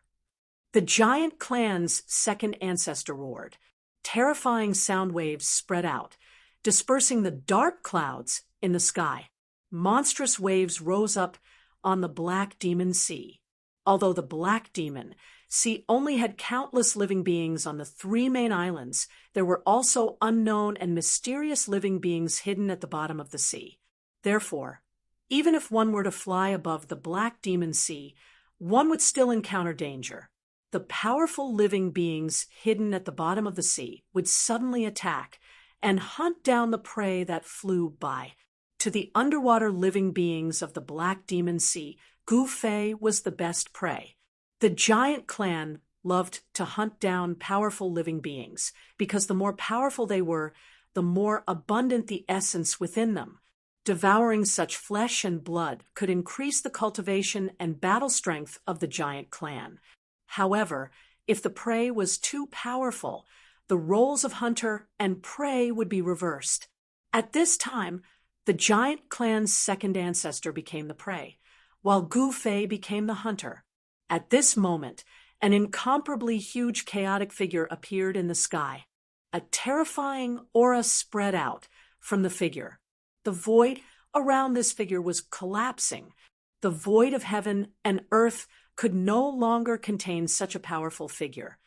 The giant clan's second ancestor roared. Terrifying sound waves spread out, dispersing the dark clouds in the sky. Monstrous waves rose up on the Black Demon Sea. Although the Black Demon Sea only had countless living beings on the three main islands, there were also unknown and mysterious living beings hidden at the bottom of the sea. Therefore, even if one were to fly above the Black Demon Sea, one would still encounter danger. The powerful living beings hidden at the bottom of the sea would suddenly attack and hunt down the prey that flew by. To the underwater living beings of the Black Demon Sea, Gu-Fei was the best prey. The giant clan loved to hunt down powerful living beings because the more powerful they were, the more abundant the essence within them. Devouring such flesh and blood could increase the cultivation and battle strength of the giant clan. However, if the prey was too powerful, the roles of hunter and prey would be reversed. At this time, the giant clan's second ancestor became the prey, while Gu-Fei became the hunter. At this moment, an incomparably huge chaotic figure appeared in the sky. A terrifying aura spread out from the figure. The void around this figure was collapsing. The void of heaven and earth could no longer contain such a powerful figure.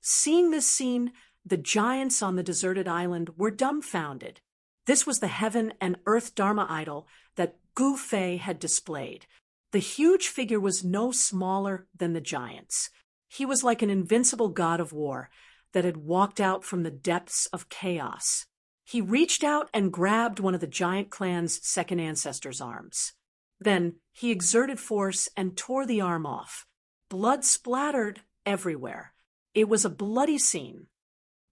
Seeing this scene, the giants on the deserted island were dumbfounded. This was the heaven and earth Dharma idol that Gu-Fei had displayed. The huge figure was no smaller than the giants. He was like an invincible god of war that had walked out from the depths of chaos. He reached out and grabbed one of the giant clan's second ancestor's arms. Then he exerted force and tore the arm off. Blood splattered everywhere. It was a bloody scene.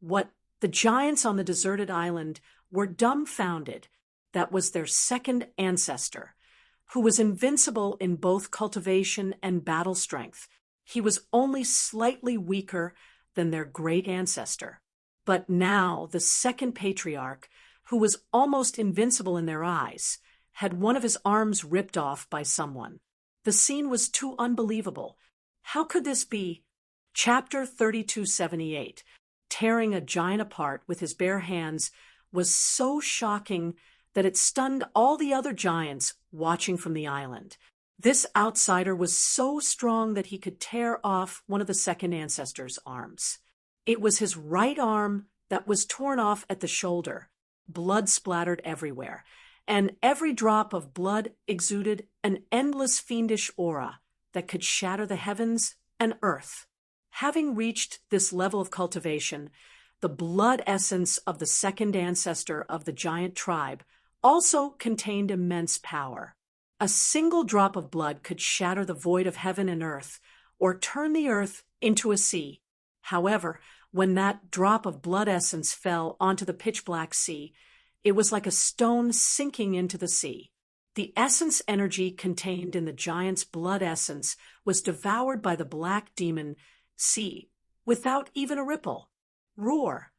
The giants on the deserted island were dumbfounded. That was their second ancestor, who was invincible in both cultivation and battle strength. He was only slightly weaker than their great ancestor. But now the second patriarch, who was almost invincible in their eyes, had one of his arms ripped off by someone. The scene was too unbelievable. How could this be? Chapter 3278, tearing a giant apart with his bare hands, was so shocking that it stunned all the other giants watching from the island. This outsider was so strong that he could tear off one of the second ancestor's arms. It was his right arm that was torn off at the shoulder. Blood splattered everywhere, and every drop of blood exuded an endless fiendish aura that could shatter the heavens and earth. Having reached this level of cultivation, the blood essence of the second ancestor of the giant tribe also contained immense power. A single drop of blood could shatter the void of heaven and earth, or turn the earth into a sea. However, when that drop of blood essence fell onto the pitch-black sea, it was like a stone sinking into the sea. The essence energy contained in the giant's blood essence was devoured by the Black Demon Sea without even a ripple. Roar!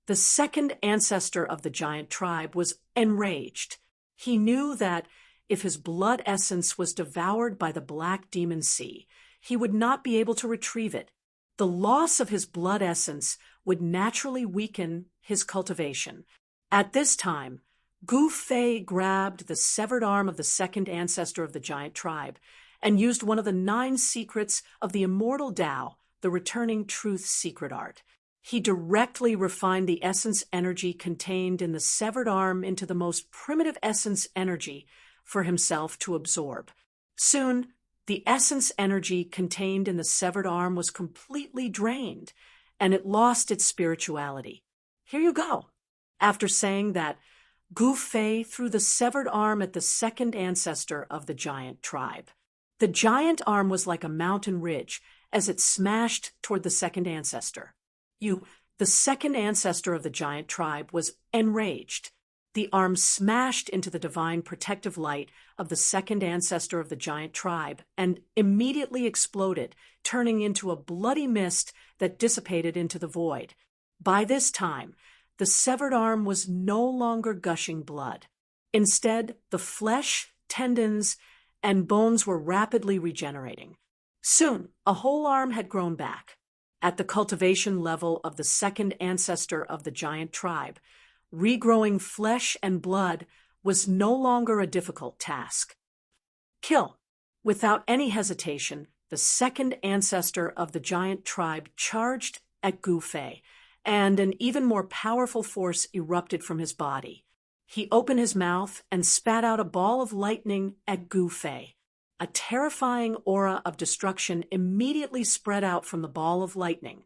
The second ancestor of the giant tribe was enraged. He knew that if his blood essence was devoured by the Black Demon Sea, he would not be able to retrieve it. The loss of his blood essence would naturally weaken his cultivation. At this time, Gu-Fei grabbed the severed arm of the second ancestor of the giant tribe and used one of the 9 secrets of the immortal Tao, the returning truth secret art. He directly refined the essence energy contained in the severed arm into the most primitive essence energy for himself to absorb. Soon, the essence energy contained in the severed arm was completely drained, and it lost its spirituality. Here you go. After saying that, Gu Fei threw the severed arm at the second ancestor of the giant tribe. The giant arm was like a mountain ridge as it smashed toward the second ancestor. The second ancestor of the giant tribe, was enraged. The arm smashed into the divine protective light of the second ancestor of the giant tribe and immediately exploded, turning into a bloody mist that dissipated into the void. By this time, the severed arm was no longer gushing blood. Instead, the flesh, tendons, and bones were rapidly regenerating. Soon, a whole arm had grown back. At the cultivation level of the second ancestor of the giant tribe, regrowing flesh and blood was no longer a difficult task. Kill. Without any hesitation, the second ancestor of the giant tribe charged at Gu Fei, and an even more powerful force erupted from his body. He opened his mouth and spat out a ball of lightning at Gu Fei. A terrifying aura of destruction immediately spread out from the ball of lightning.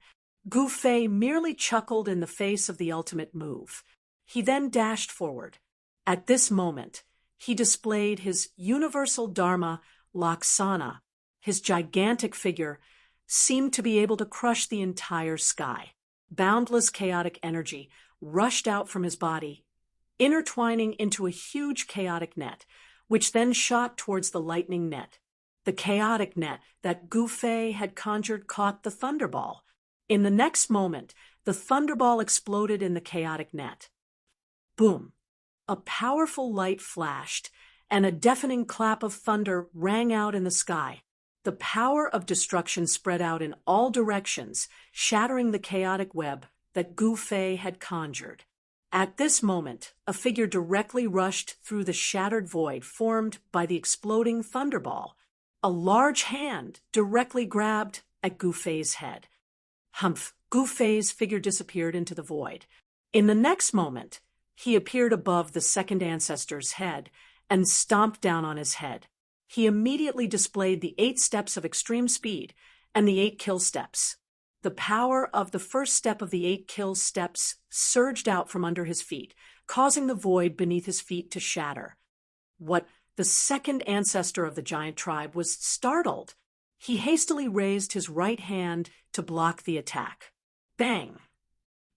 Gu Fei merely chuckled in the face of the ultimate move. He then dashed forward. At this moment, he displayed his universal Dharma Laksana. His gigantic figure seemed to be able to crush the entire sky. Boundless chaotic energy rushed out from his body, intertwining into a huge chaotic net, which then shot towards the lightning net. The chaotic net that Gu Fei had conjured caught the thunderball. In the next moment, the thunderball exploded in the chaotic net. Boom! A powerful light flashed, and a deafening clap of thunder rang out in the sky. The power of destruction spread out in all directions, shattering the chaotic web that Gu Fei had conjured. At this moment, a figure directly rushed through the shattered void formed by the exploding thunderball. A large hand directly grabbed at Gu Fei's head. Humph! Gu Fei's figure disappeared into the void. In the next moment, he appeared above the second ancestor's head and stomped down on his head. He immediately displayed the 8 steps of extreme speed and the 8 kill steps. The power of the first step of the 8 kill steps surged out from under his feet, causing the void beneath his feet to shatter. The second ancestor of the giant tribe was startled. He hastily raised his right hand to block the attack. Bang!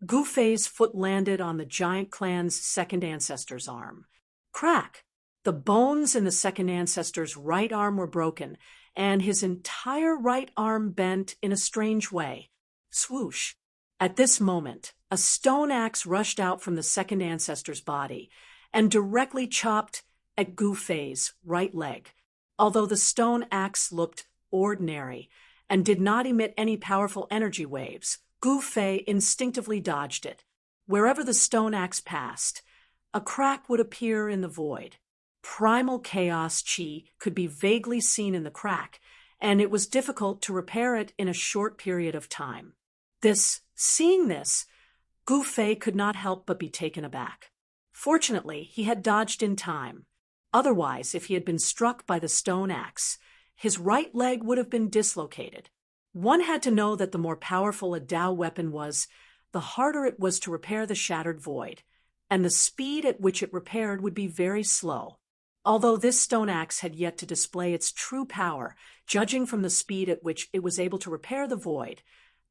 Gu Fei's foot landed on the giant clan's second ancestor's arm. Crack! The bones in the second ancestor's right arm were broken, and his entire right arm bent in a strange way. Swoosh! At this moment, a stone axe rushed out from the second ancestor's body and directly chopped at Gu Fei's right leg. Although the stone axe looked ordinary and did not emit any powerful energy waves, Gu Fei instinctively dodged it. Wherever the stone axe passed, a crack would appear in the void. Primal chaos chi could be vaguely seen in the crack, and it was difficult to repair it in a short period of time. Seeing this, Gu Fei could not help but be taken aback. Fortunately, he had dodged in time. Otherwise, if he had been struck by the stone axe, his right leg would have been dislocated. One had to know that the more powerful a Dao weapon was, the harder it was to repair the shattered void, and the speed at which it repaired would be very slow. Although this stone axe had yet to display its true power, judging from the speed at which it was able to repair the void,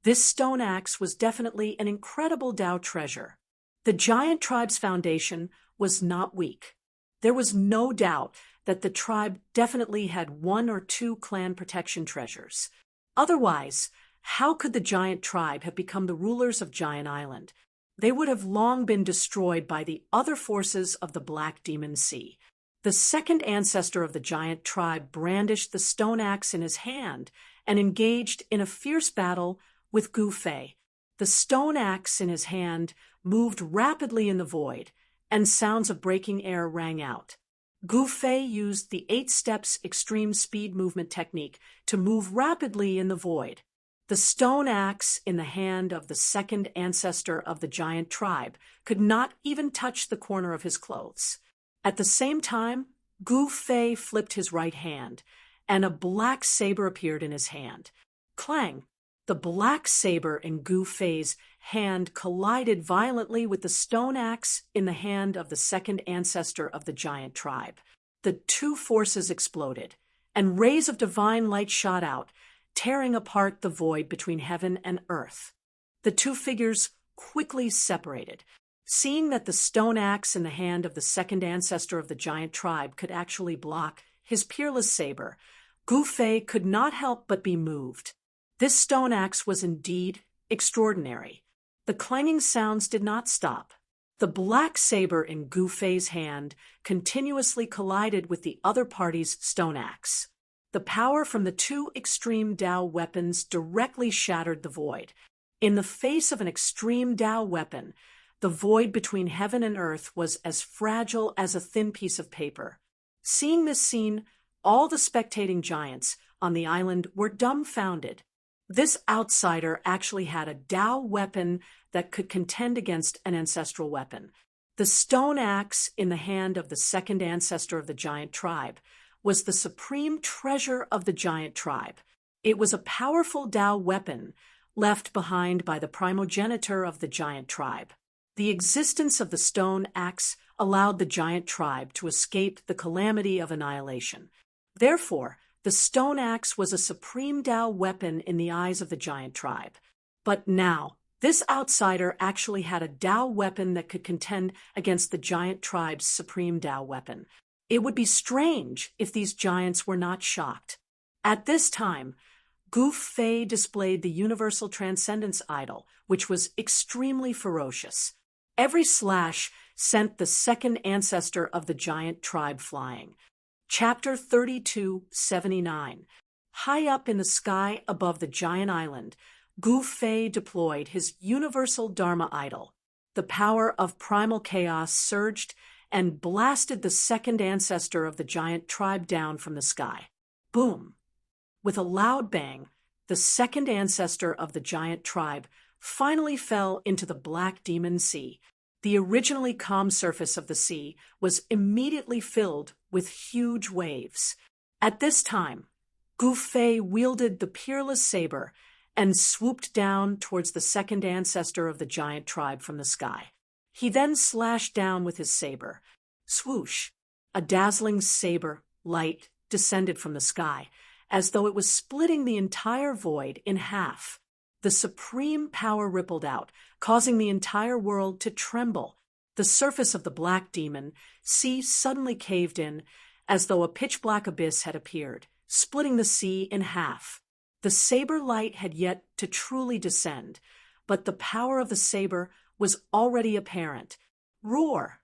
this stone axe was definitely an incredible Dao treasure. The giant tribe's foundation was not weak. There was no doubt that the tribe definitely had 1 or 2 clan protection treasures. Otherwise, how could the giant tribe have become the rulers of Giant Island? They would have long been destroyed by the other forces of the Black Demon Sea. The second ancestor of the giant tribe brandished the stone axe in his hand and engaged in a fierce battle with Gu Fei. The stone axe in his hand moved rapidly in the void, and sounds of breaking air rang out. Gu Fei used the 8 steps extreme speed movement technique to move rapidly in the void. The stone axe in the hand of the second ancestor of the giant tribe could not even touch the corner of his clothes. At the same time, Gu Fei flipped his right hand, and a black saber appeared in his hand. Clang! The black saber in Gu Fei's hand collided violently with the stone axe in the hand of the second ancestor of the giant tribe. The two forces exploded, and rays of divine light shot out, tearing apart the void between heaven and earth. The two figures quickly separated. Seeing that the stone axe in the hand of the second ancestor of the giant tribe could actually block his peerless saber, Gu Fei could not help but be moved. This stone axe was indeed extraordinary. The clanging sounds did not stop. The black saber in Gu Fei's hand continuously collided with the other party's stone axe. The power from the two extreme Dao weapons directly shattered the void. In the face of an extreme Dao weapon, the void between heaven and earth was as fragile as a thin piece of paper. Seeing this scene, all the spectating giants on the island were dumbfounded. This outsider actually had a Dao weapon that could contend against an ancestral weapon. The stone axe in the hand of the second ancestor of the giant tribe was the supreme treasure of the giant tribe. It was a powerful Dao weapon left behind by the primogenitor of the giant tribe. The existence of the stone axe allowed the giant tribe to escape the calamity of annihilation. Therefore, the stone axe was a supreme Dao weapon in the eyes of the giant tribe. But now, this outsider actually had a Dao weapon that could contend against the giant tribe's supreme Dao weapon. It would be strange if these giants were not shocked. At this time, Gu Fei displayed the universal transcendence idol, which was extremely ferocious. Every slash sent the second ancestor of the giant tribe flying. Chapter 3279. High up in the sky above the giant island, Gu Fei deployed his universal Dharma idol. The power of primal chaos surged and blasted the second ancestor of the giant tribe down from the sky. Boom! With a loud bang, the second ancestor of the giant tribe finally fell into the Black Demon Sea. The originally calm surface of the sea was immediately filled with huge waves. At this time, Gu Fei wielded the peerless saber and swooped down towards the second ancestor of the giant tribe from the sky. He then slashed down with his saber. Swoosh! A dazzling saber light descended from the sky, as though it was splitting the entire void in half. The supreme power rippled out, causing the entire world to tremble. The surface of the black demon sea suddenly caved in, as though a pitch-black abyss had appeared, splitting the sea in half. The saber light had yet to truly descend, but the power of the saber was already apparent. Roar!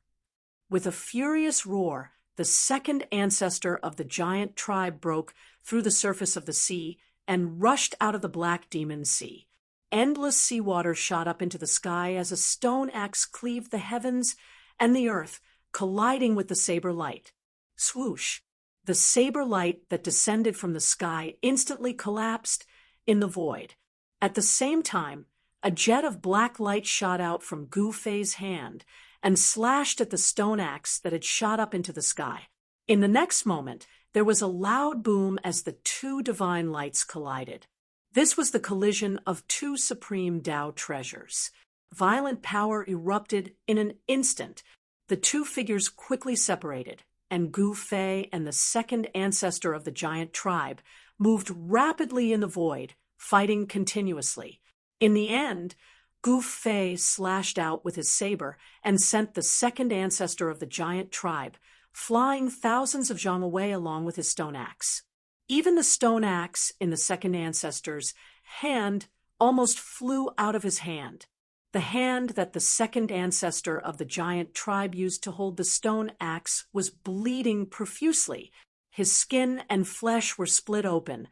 With a furious roar, the second ancestor of the giant tribe broke through the surface of the sea and rushed out of the Black Demon Sea. Endless seawater shot up into the sky as a stone axe cleaved the heavens and the earth, colliding with the saber light. Swoosh! The saber light that descended from the sky instantly collapsed in the void. At the same time, a jet of black light shot out from Gu Fei's hand and slashed at the stone axe that had shot up into the sky. In the next moment, there was a loud boom as the two divine lights collided. This was the collision of two supreme Dao treasures. Violent power erupted in an instant. The two figures quickly separated, and Gu Fei and the second ancestor of the giant tribe moved rapidly in the void, fighting continuously. In the end, Gu Fei slashed out with his saber and sent the second ancestor of the giant tribe flying thousands of zhang away along with his stone axe. Even the stone axe in the second ancestor's hand almost flew out of his hand. The hand that the second ancestor of the giant tribe used to hold the stone axe was bleeding profusely. His skin and flesh were split open,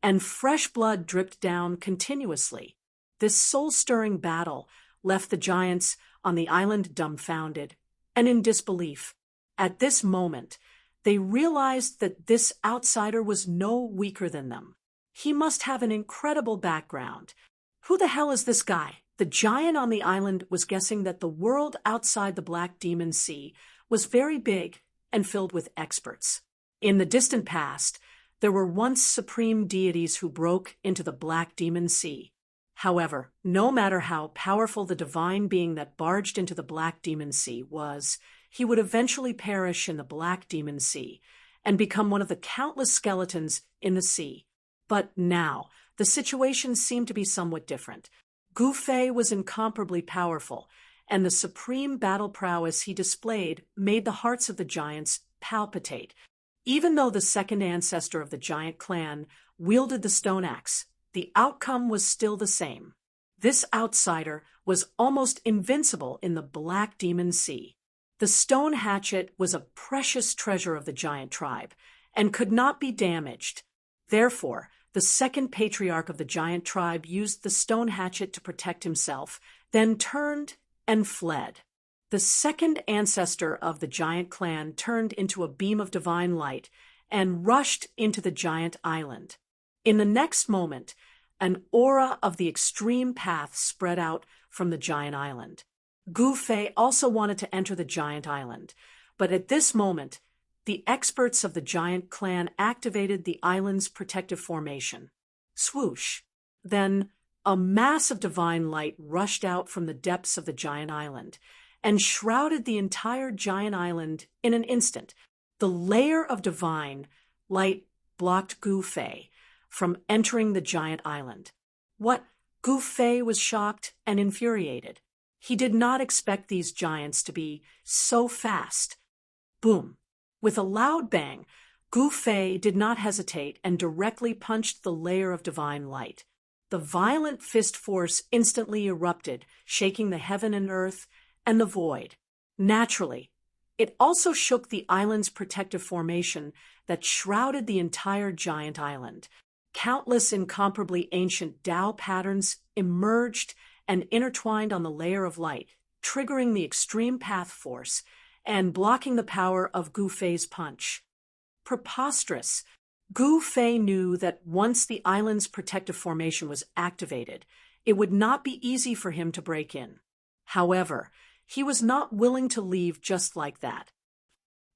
and fresh blood dripped down continuously. This soul-stirring battle left the giants on the island dumbfounded and in disbelief. At this moment, they realized that this outsider was no weaker than them. He must have an incredible background. Who the hell is this guy? The giant on the island was guessing that the world outside the Black Demon Sea was very big and filled with experts. In the distant past, there were once supreme deities who broke into the Black Demon Sea. However, no matter how powerful the divine being that barged into the Black Demon Sea was, he would eventually perish in the Black Demon Sea and become one of the countless skeletons in the sea. But now, the situation seemed to be somewhat different. Gu Fei was incomparably powerful, and the supreme battle prowess he displayed made the hearts of the giants palpitate. Even though the second ancestor of the giant clan wielded the stone axe, the outcome was still the same. This outsider was almost invincible in the Black Demon Sea. The stone hatchet was a precious treasure of the giant tribe and could not be damaged. Therefore, the second patriarch of the giant tribe used the stone hatchet to protect himself, then turned and fled. The second ancestor of the giant clan turned into a beam of divine light and rushed into the giant island. In the next moment, an aura of the extreme path spread out from the giant island. Gu Fei also wanted to enter the giant island, but at this moment, the experts of the giant clan activated the island's protective formation. Swoosh! Then, a mass of divine light rushed out from the depths of the giant island and shrouded the entire giant island in an instant. The layer of divine light blocked Gu Fei from entering the giant island. What? Gu Fei was shocked and infuriated. He did not expect these giants to be so fast. Boom! With a loud bang, Gu Fei did not hesitate and directly punched the layer of divine light. The violent fist force instantly erupted, shaking the heaven and earth and the void. Naturally, it also shook the island's protective formation that shrouded the entire giant island. Countless incomparably ancient Tao patterns emerged and intertwined on the layer of light, triggering the extreme path force and blocking the power of Gu Fei's punch. Preposterous! Gu Fei knew that once the island's protective formation was activated, it would not be easy for him to break in. However, he was not willing to leave just like that.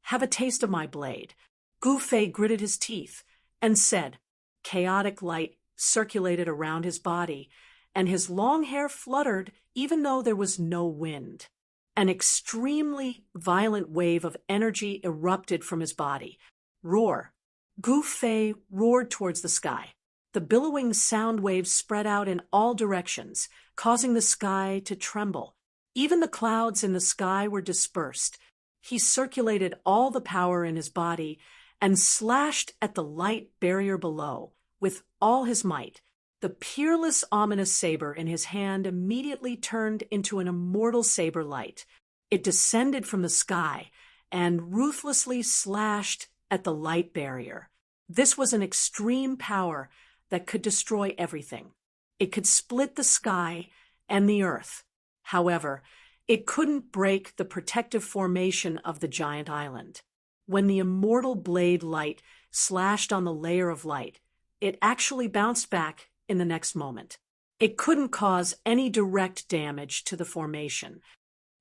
Have a taste of my blade. Gu Fei gritted his teeth and said. Chaotic light circulated around his body, and his long hair fluttered even though there was no wind. An extremely violent wave of energy erupted from his body. Roar! Gu Fei roared towards the sky. The billowing sound waves spread out in all directions, causing the sky to tremble. Even the clouds in the sky were dispersed. He circulated all the power in his body and slashed at the light barrier below with all his might. The peerless, ominous saber in his hand immediately turned into an immortal saber light. It descended from the sky and ruthlessly slashed at the light barrier. This was an extreme power that could destroy everything. It could split the sky and the earth. However, it couldn't break the protective formation of the giant island. When the immortal blade light slashed on the layer of light, it actually bounced back in the next moment. It couldn't cause any direct damage to the formation.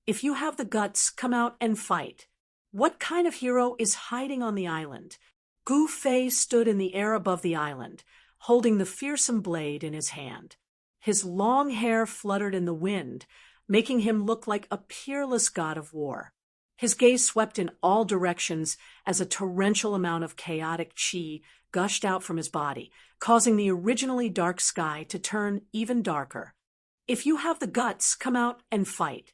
If you have the guts, come out and fight. What kind of hero is hiding on the island? Gu Fei stood in the air above the island, holding the fearsome blade in his hand. His long hair fluttered in the wind, making him look like a peerless god of war. His gaze swept in all directions as a torrential amount of chaotic chi gushed out from his body, causing the originally dark sky to turn even darker. If you have the guts, come out and fight.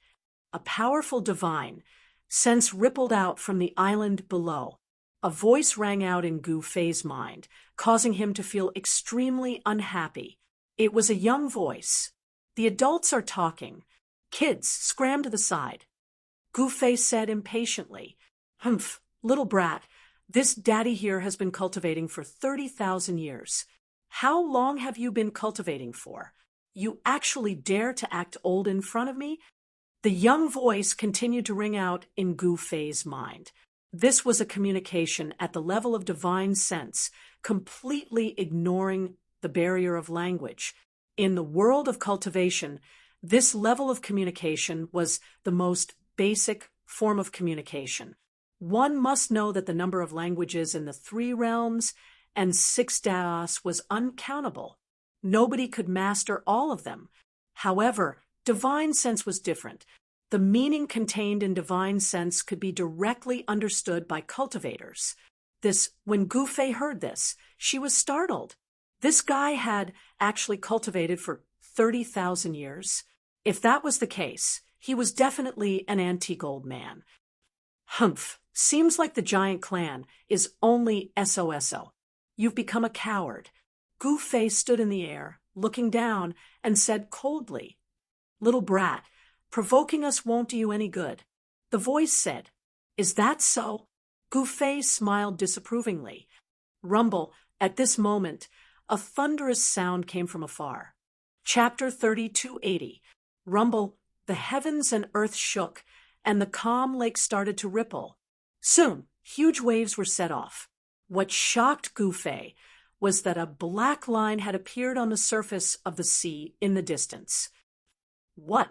A powerful divine sense rippled out from the island below. A voice rang out in Gu Fei's mind, causing him to feel extremely unhappy. It was a young voice. The adults are talking. Kids, scram to the side. Gu Fei said impatiently, Humph, little brat, this daddy here has been cultivating for 30,000 years. How long have you been cultivating for? You actually dare to act old in front of me? The young voice continued to ring out in Gu Fei's mind. This was a communication at the level of divine sense, completely ignoring the barrier of language. In the world of cultivation, this level of communication was the most basic form of communication. One must know that the number of languages in the 3 realms and 6 daos was uncountable. Nobody could master all of them. However, divine sense was different. The meaning contained in divine sense could be directly understood by cultivators. When Gu Fei heard this, she was startled. This guy had actually cultivated for 30,000 years. If that was the case, he was definitely an antique old man. Humph, seems like the giant clan is only SOSO. You've become a coward. Gu Fei stood in the air, looking down, and said coldly, "Little brat, provoking us won't do you any good." The voice said, "Is that so?" Gu Fei smiled disapprovingly. Rumble, at this moment, a thunderous sound came from afar. Chapter 3280. Rumble, the heavens and earth shook, and the calm lake started to ripple. Soon, huge waves were set off. What shocked Gu Fei was that a black line had appeared on the surface of the sea in the distance. What?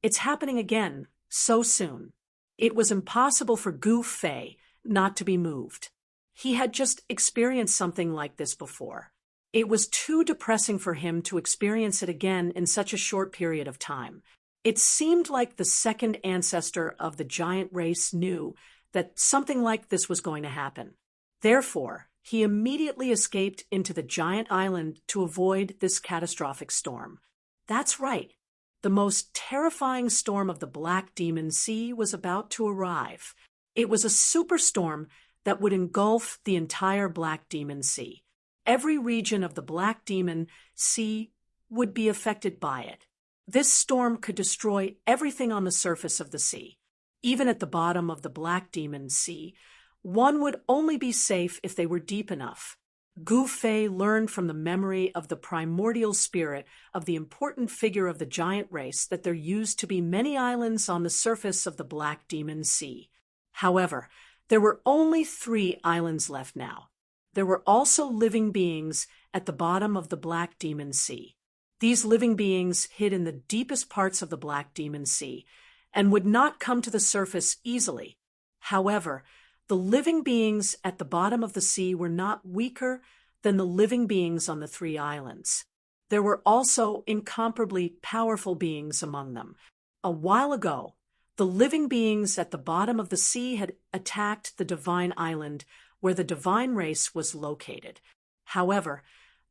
It's happening again, so soon. It was impossible for Gu Fei not to be moved. He had just experienced something like this before. It was too depressing for him to experience it again in such a short period of time. It seemed like the second ancestor of the giant race knew that something like this was going to happen. Therefore, he immediately escaped into the giant island to avoid this catastrophic storm. That's right. The most terrifying storm of the Black Demon Sea was about to arrive. It was a superstorm that would engulf the entire Black Demon Sea. Every region of the Black Demon Sea would be affected by it. This storm could destroy everything on the surface of the sea. Even at the bottom of the Black Demon Sea, one would only be safe if they were deep enough. Gu Fei learned from the memory of the primordial spirit of the important figure of the giant race that there used to be many islands on the surface of the Black Demon Sea. However, there were only 3 islands left now. There were also living beings at the bottom of the Black Demon Sea. These living beings hid in the deepest parts of the Black Demon Sea and would not come to the surface easily. However, the living beings at the bottom of the sea were not weaker than the living beings on the 3 islands. There were also incomparably powerful beings among them. A while ago, the living beings at the bottom of the sea had attacked the divine island where the divine race was located. However,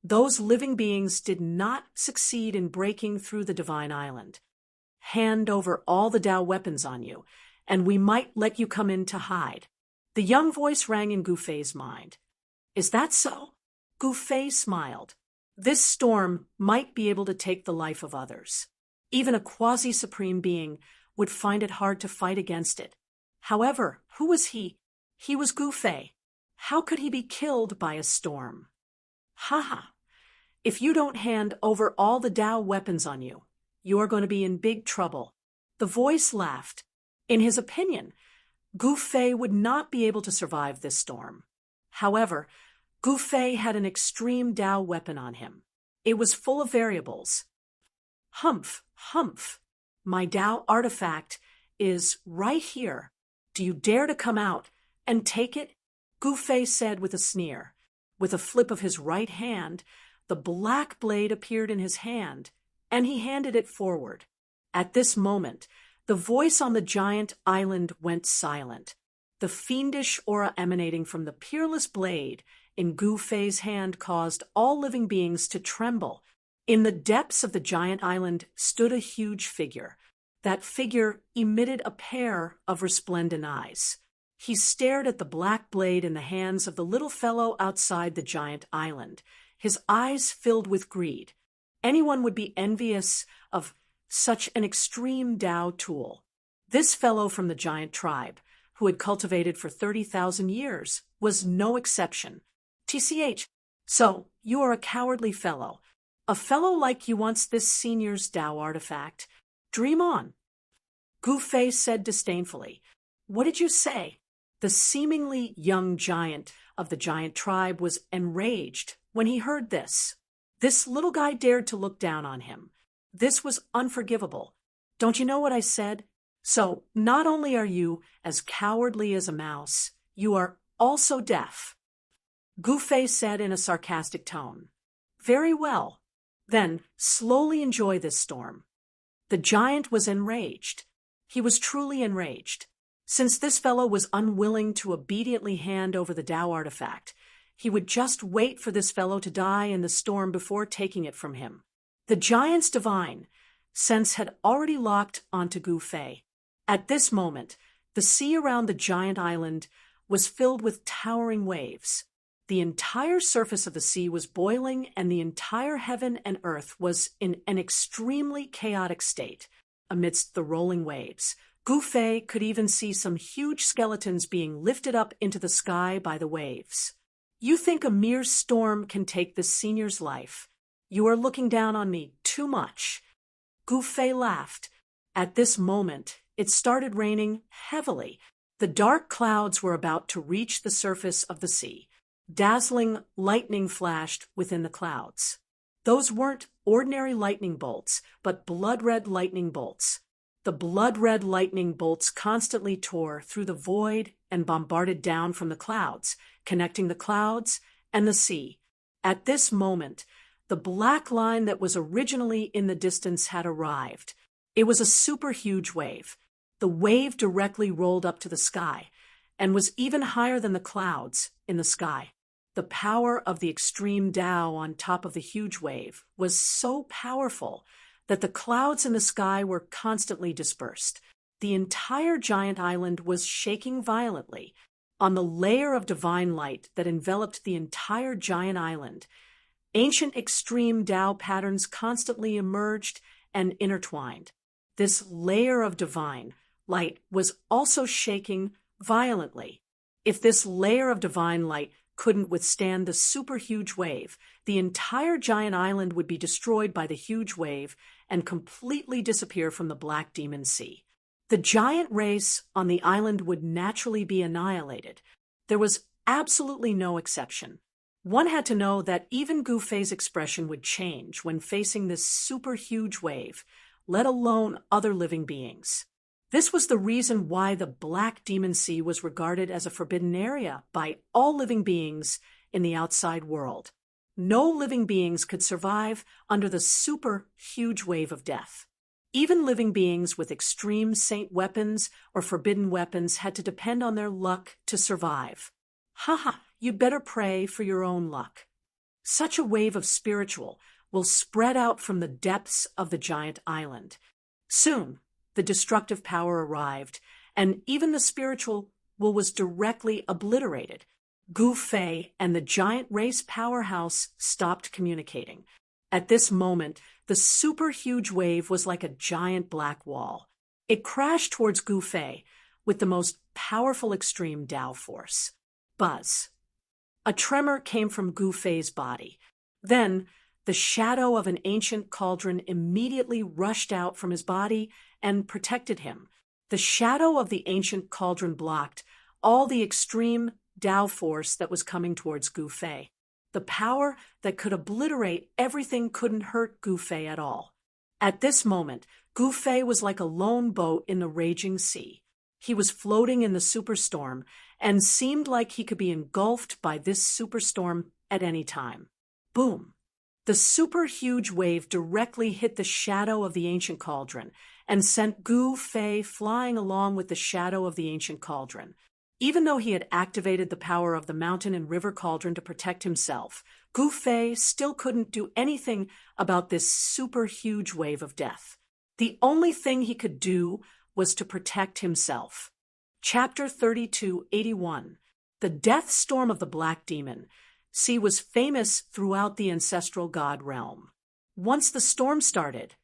those living beings did not succeed in breaking through the divine island. Hand over all the Tao weapons on you, and we might let you come in to hide. The young voice rang in Gu Fei's mind. Is that so? Gu Fei smiled. This storm might be able to take the life of others. Even a quasi-supreme being would find it hard to fight against it. However, who was he? He was Gu Fei. How could he be killed by a storm? Ha! If you don't hand over all the Tao weapons on you, you are going to be in big trouble. The voice laughed. In his opinion, Gu Fei would not be able to survive this storm. However, Gu Fei had an extreme Tao weapon on him. It was full of variables. Humph, humph. My Tao artifact is right here. Do you dare to come out and take it? Gu Fei said with a sneer. With a flip of his right hand, the black blade appeared in his hand, and he handed it forward. At this moment, the voice on the giant island went silent. The fiendish aura emanating from the peerless blade in Gu Fei's hand caused all living beings to tremble. In the depths of the giant island stood a huge figure. That figure emitted a pair of resplendent eyes. He stared at the black blade in the hands of the little fellow outside the giant island. His eyes filled with greed. Anyone would be envious of such an extreme Tao tool. This fellow from the giant tribe, who had cultivated for 30,000 years, was no exception. TCH, so you are a cowardly fellow. A fellow like you wants this senior's Tao artifact. Dream on. Gu Fei said disdainfully. What did you say? The seemingly young giant of the giant tribe was enraged when he heard this. This little guy dared to look down on him. This was unforgivable. Don't you know what I said? So, not only are you as cowardly as a mouse, you are also deaf. Gu-fei said in a sarcastic tone. Very well. Then, slowly enjoy this storm. The giant was enraged. He was truly enraged. Since this fellow was unwilling to obediently hand over the Tao artifact, he would just wait for this fellow to die in the storm before taking it from him. The giant's divine sense had already locked onto Gu-fei. At this moment, the sea around the giant island was filled with towering waves. The entire surface of the sea was boiling, and the entire heaven and earth was in an extremely chaotic state amidst the rolling waves. Gu-fei could even see some huge skeletons being lifted up into the sky by the waves. You think a mere storm can take this senior's life? You are looking down on me too much. Gu-fei laughed. At this moment, it started raining heavily. The dark clouds were about to reach the surface of the sea. Dazzling lightning flashed within the clouds. Those weren't ordinary lightning bolts, but blood-red lightning bolts. The blood-red lightning bolts constantly tore through the void and bombarded down from the clouds, connecting the clouds and the sea. At this moment, the black line that was originally in the distance had arrived. It was a super huge wave. The wave directly rolled up to the sky and was even higher than the clouds in the sky. The power of the extreme Tao on top of the huge wave was so powerful that the clouds in the sky were constantly dispersed. The entire giant island was shaking violently. On the layer of divine light that enveloped the entire giant island, ancient extreme Tao patterns constantly emerged and intertwined. This layer of divine light was also shaking violently. If this layer of divine light couldn't withstand the super huge wave, the entire giant island would be destroyed by the huge wave and completely disappear from the Black Demon Sea. The giant race on the island would naturally be annihilated. There was absolutely no exception. One had to know that even Gu-fei's expression would change when facing this super huge wave, let alone other living beings. This was the reason why the Black Demon Sea was regarded as a forbidden area by all living beings in the outside world. No living beings could survive under the super huge wave of death. Even living beings with extreme saint weapons or forbidden weapons had to depend on their luck to survive. Haha, you'd better pray for your own luck. Such a wave of spiritual will spread out from the depths of the giant island. Soon, the destructive power arrived, and even the spiritual was directly obliterated. Gu-fei and the giant race powerhouse stopped communicating. At this moment, the super huge wave was like a giant black wall. It crashed towards Gu-fei with the most powerful extreme Tao force. Buzz. A tremor came from Gu-fei's body. Then, the shadow of an ancient cauldron immediately rushed out from his body and protected him. The shadow of the ancient cauldron blocked all the extreme Tao force that was coming towards Gu-fei. The power that could obliterate everything couldn't hurt Gu-fei at all. At this moment, Gu-fei was like a lone boat in the raging sea. He was floating in the superstorm and seemed like he could be engulfed by this superstorm at any time. Boom! The super huge wave directly hit the shadow of the ancient cauldron and sent Gu-fei flying along with the shadow of the ancient cauldron. Even though he had activated the power of the mountain and river cauldron to protect himself, Gu-fei still couldn't do anything about this super huge wave of death. The only thing he could do was to protect himself. Chapter 3281. The Death Storm of the Black Demon Sea was famous throughout the ancestral god realm. Once the storm started,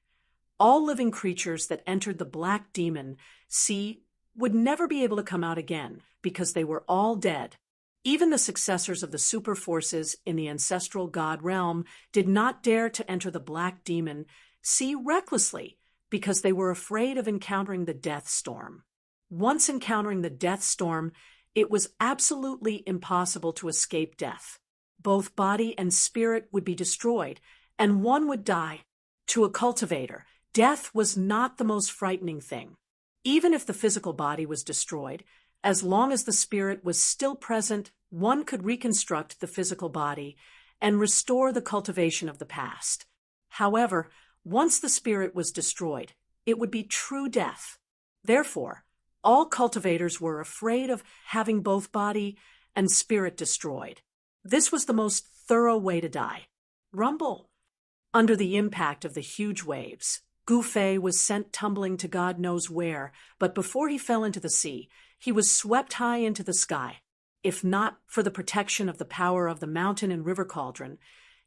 all living creatures that entered the Black Demon Sea would never be able to come out again because they were all dead. Even the successors of the super forces in the ancestral god realm did not dare to enter the Black Demon Sea recklessly because they were afraid of encountering the death storm. Once encountering the death storm, it was absolutely impossible to escape death. Both body and spirit would be destroyed, and one would die. To a cultivator, death was not the most frightening thing. Even if the physical body was destroyed, as long as the spirit was still present, one could reconstruct the physical body and restore the cultivation of the past. However, once the spirit was destroyed, it would be true death. Therefore, all cultivators were afraid of having both body and spirit destroyed. This was the most thorough way to die. Rumble. Under the impact of the huge waves, Gu Fei was sent tumbling to God knows where, but before he fell into the sea, he was swept high into the sky. If not for the protection of the power of the mountain and river cauldron,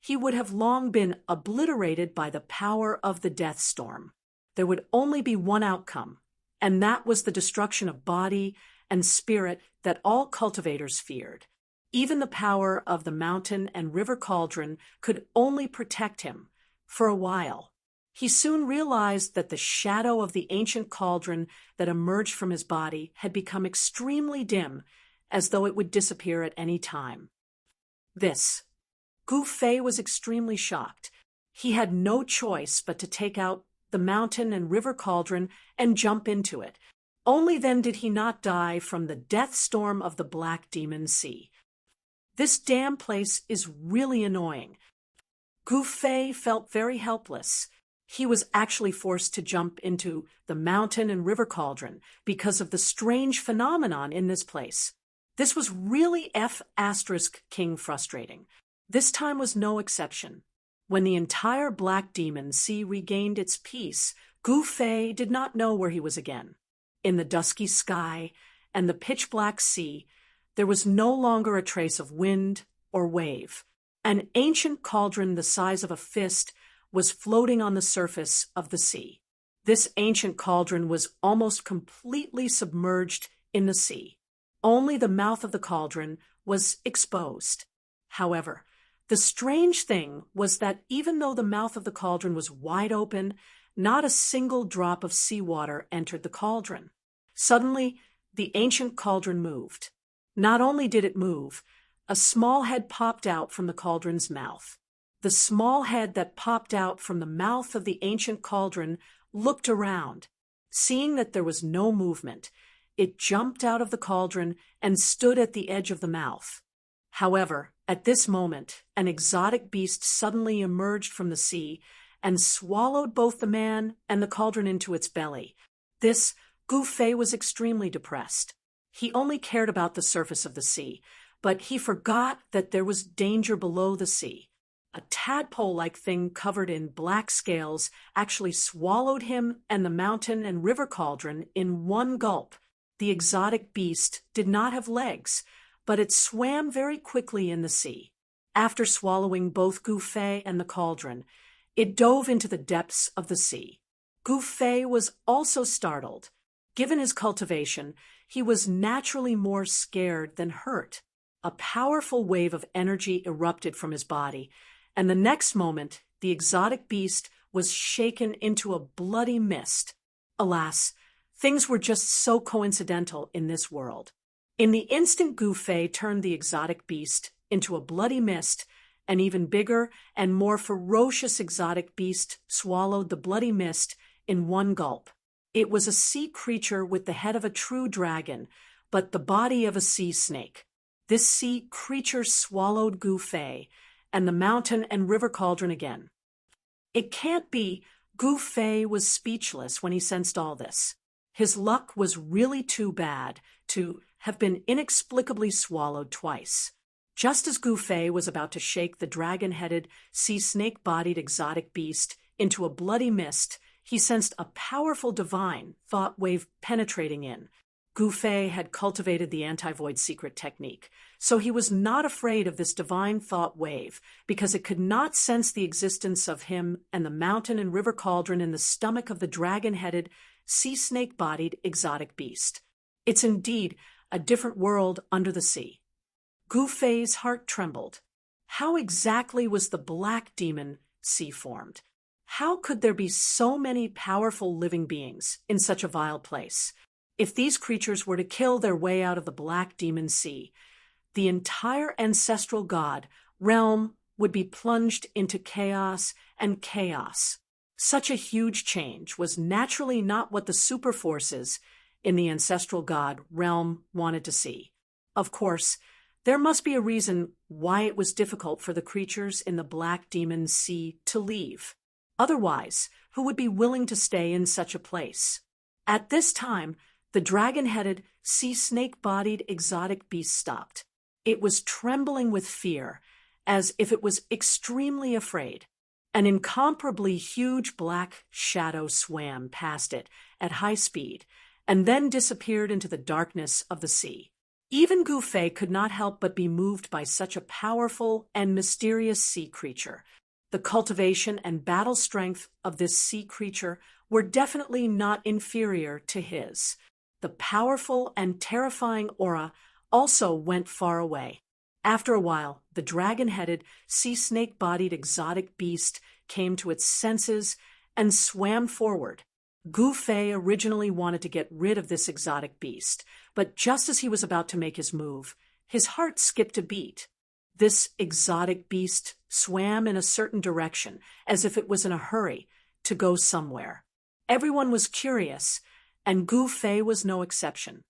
he would have long been obliterated by the power of the death storm. There would only be one outcome, and that was the destruction of body and spirit that all cultivators feared. Even the power of the mountain and river cauldron could only protect him for a while. He soon realized that the shadow of the ancient cauldron that emerged from his body had become extremely dim, as though it would disappear at any time. Gu Fei was extremely shocked. He had no choice but to take out the mountain and river cauldron and jump into it. Only then did he not die from the death storm of the Black Demon Sea. This damn place is really annoying. Gu Fei felt very helpless. He was actually forced to jump into the mountain and river cauldron because of the strange phenomenon in this place. This was really F*King frustrating. This time was no exception. When the entire Black Demon Sea regained its peace, Gu Fei did not know where he was again. In the dusky sky and the pitch-black sea, there was no longer a trace of wind or wave. An ancient cauldron the size of a fist was floating on the surface of the sea. This ancient cauldron was almost completely submerged in the sea. Only the mouth of the cauldron was exposed. However, the strange thing was that even though the mouth of the cauldron was wide open, not a single drop of seawater entered the cauldron. Suddenly, the ancient cauldron moved. Not only did it move, a small head popped out from the cauldron's mouth. The small head that popped out from the mouth of the ancient cauldron looked around. Seeing that there was no movement, it jumped out of the cauldron and stood at the edge of the mouth. However, at this moment, an exotic beast suddenly emerged from the sea and swallowed both the man and the cauldron into its belly. Gu Fei was extremely depressed. He only cared about the surface of the sea, but he forgot that there was danger below the sea. A tadpole-like thing covered in black scales actually swallowed him and the mountain and river cauldron in one gulp. The exotic beast did not have legs, but it swam very quickly in the sea. After swallowing both Gu Fei and the cauldron, it dove into the depths of the sea. Gu Fei was also startled. Given his cultivation, he was naturally more scared than hurt. A powerful wave of energy erupted from his body, and the next moment, the exotic beast was shaken into a bloody mist. Alas, things were just so coincidental in this world. In the instant Gu Fei turned the exotic beast into a bloody mist, an even bigger and more ferocious exotic beast swallowed the bloody mist in one gulp. It was a sea creature with the head of a true dragon, but the body of a sea snake. This sea creature swallowed Gu Fei and the mountain and river cauldron again. It can't be. Gu Fei was speechless when he sensed all this. His luck was really too bad to have been inexplicably swallowed twice. Just as Gu Fei was about to shake the dragon-headed, sea snake-bodied exotic beast into a bloody mist, he sensed a powerful divine thought wave penetrating in. Gu Fei had cultivated the anti-void secret technique, so he was not afraid of this divine thought wave because it could not sense the existence of him and the mountain and river cauldron in the stomach of the dragon-headed, sea snake-bodied exotic beast. It's indeed a different world under the sea. Gu Fei's heart trembled. How exactly was the Black Demon Sea formed? How could there be so many powerful living beings in such a vile place? If these creatures were to kill their way out of the Black Demon Sea, the entire ancestral god, realm, would be plunged into chaos and chaos. Such a huge change was naturally not what the super forces in the ancestral god realm wanted to see. Of course, there must be a reason why it was difficult for the creatures in the Black Demon Sea to leave. Otherwise, who would be willing to stay in such a place? At this time, the dragon-headed, sea-snake-bodied exotic beast stopped. It was trembling with fear, as if it was extremely afraid. An incomparably huge black shadow swam past it at high speed, and then disappeared into the darkness of the sea. Even Gu Fei could not help but be moved by such a powerful and mysterious sea creature. The cultivation and battle strength of this sea creature were definitely not inferior to his. The powerful and terrifying aura also went far away. After a while, the dragon-headed, sea-snake-bodied exotic beast came to its senses and swam forward. Gu Fei originally wanted to get rid of this exotic beast, but just as he was about to make his move, his heart skipped a beat. This exotic beast swam in a certain direction, as if it was in a hurry to go somewhere. Everyone was curious, and Gu Fei was no exception.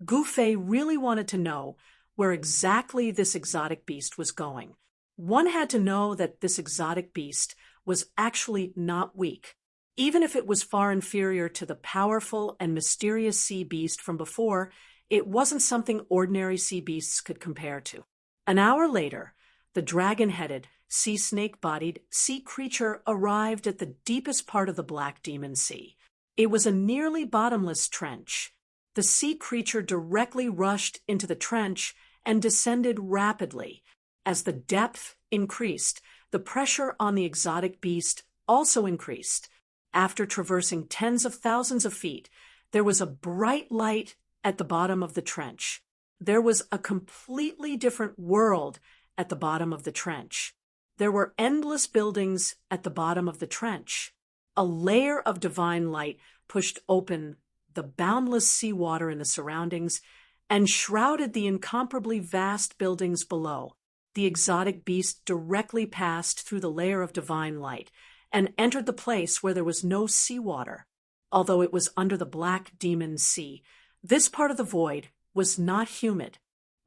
Gu Fei really wanted to know where exactly this exotic beast was going. One had to know that this exotic beast was actually not weak. Even if it was far inferior to the powerful and mysterious sea beast from before, it wasn't something ordinary sea beasts could compare to. An hour later, the dragon-headed, sea-snake-bodied sea creature arrived at the deepest part of the Black Demon Sea. It was a nearly bottomless trench. The sea creature directly rushed into the trench and descended rapidly. As the depth increased, the pressure on the exotic beast also increased. After traversing tens of thousands of feet, there was a bright light at the bottom of the trench. There was a completely different world at the bottom of the trench. There were endless buildings at the bottom of the trench. A layer of divine light pushed open the boundless seawater in the surroundings and shrouded the incomparably vast buildings below. The exotic beast directly passed through the layer of divine light and entered the place where there was no seawater. Although it was under the Black Demon Sea, this part of the void was not humid.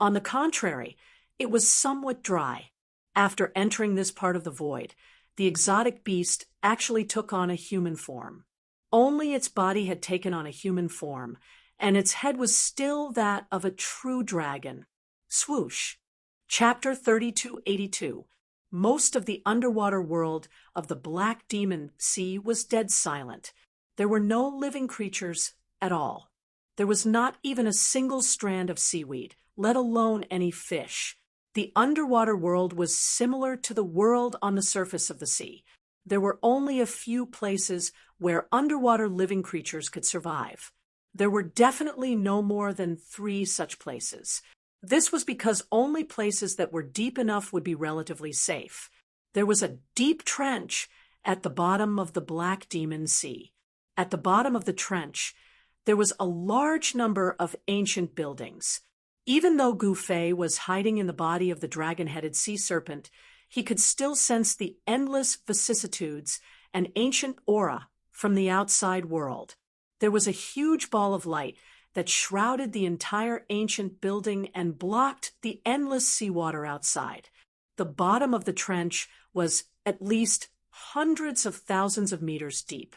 On the contrary, it was somewhat dry. After entering this part of the void, the exotic beast actually took on a human form. Only its body had taken on a human form, and its head was still that of a true dragon. Swoosh. Chapter 3282. Most of the underwater world of the Black Demon Sea was dead silent. There were no living creatures at all. There was not even a single strand of seaweed, let alone any fish. The underwater world was similar to the world on the surface of the sea. There were only a few places where underwater living creatures could survive. There were definitely no more than 3 such places. This was because only places that were deep enough would be relatively safe. There was a deep trench at the bottom of the Black Demon Sea. At the bottom of the trench, there was a large number of ancient buildings. Even though Gu Fei was hiding in the body of the dragon-headed sea serpent, he could still sense the endless vicissitudes and ancient aura from the outside world. There was a huge ball of light that shrouded the entire ancient building and blocked the endless seawater outside. The bottom of the trench was at least hundreds of thousands of meters deep.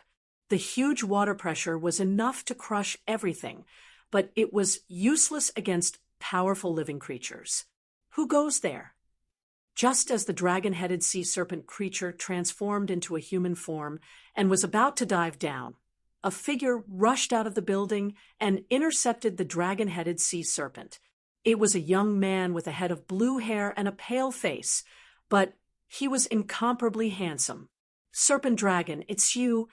The huge water pressure was enough to crush everything, but it was useless against powerful living creatures. Who goes there? Just as the dragon-headed sea serpent creature transformed into a human form and was about to dive down, a figure rushed out of the building and intercepted the dragon-headed sea serpent. It was a young man with a head of blue hair and a pale face, but he was incomparably handsome. "Serpent Dragon, it's you."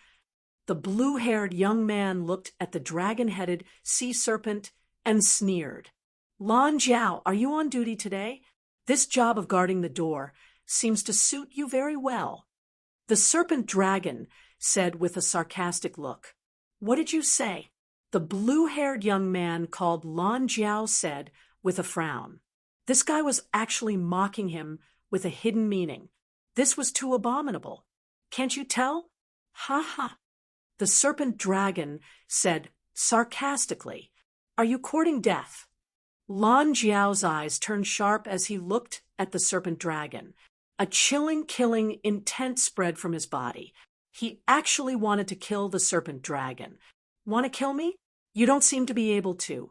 The blue-haired young man looked at the dragon-headed sea serpent and sneered. "Lan Jiao, are you on duty today? This job of guarding the door seems to suit you very well." The serpent dragon said with a sarcastic look. "What did you say?" The blue-haired young man called Lan Jiao said with a frown. This guy was actually mocking him with a hidden meaning. This was too abominable. Can't you tell? Ha ha. The serpent dragon said sarcastically, "Are you courting death?" Lan Jiao's eyes turned sharp as he looked at the serpent dragon. A chilling, killing intent spread from his body. He actually wanted to kill the serpent dragon. "Want to kill me? You don't seem to be able to."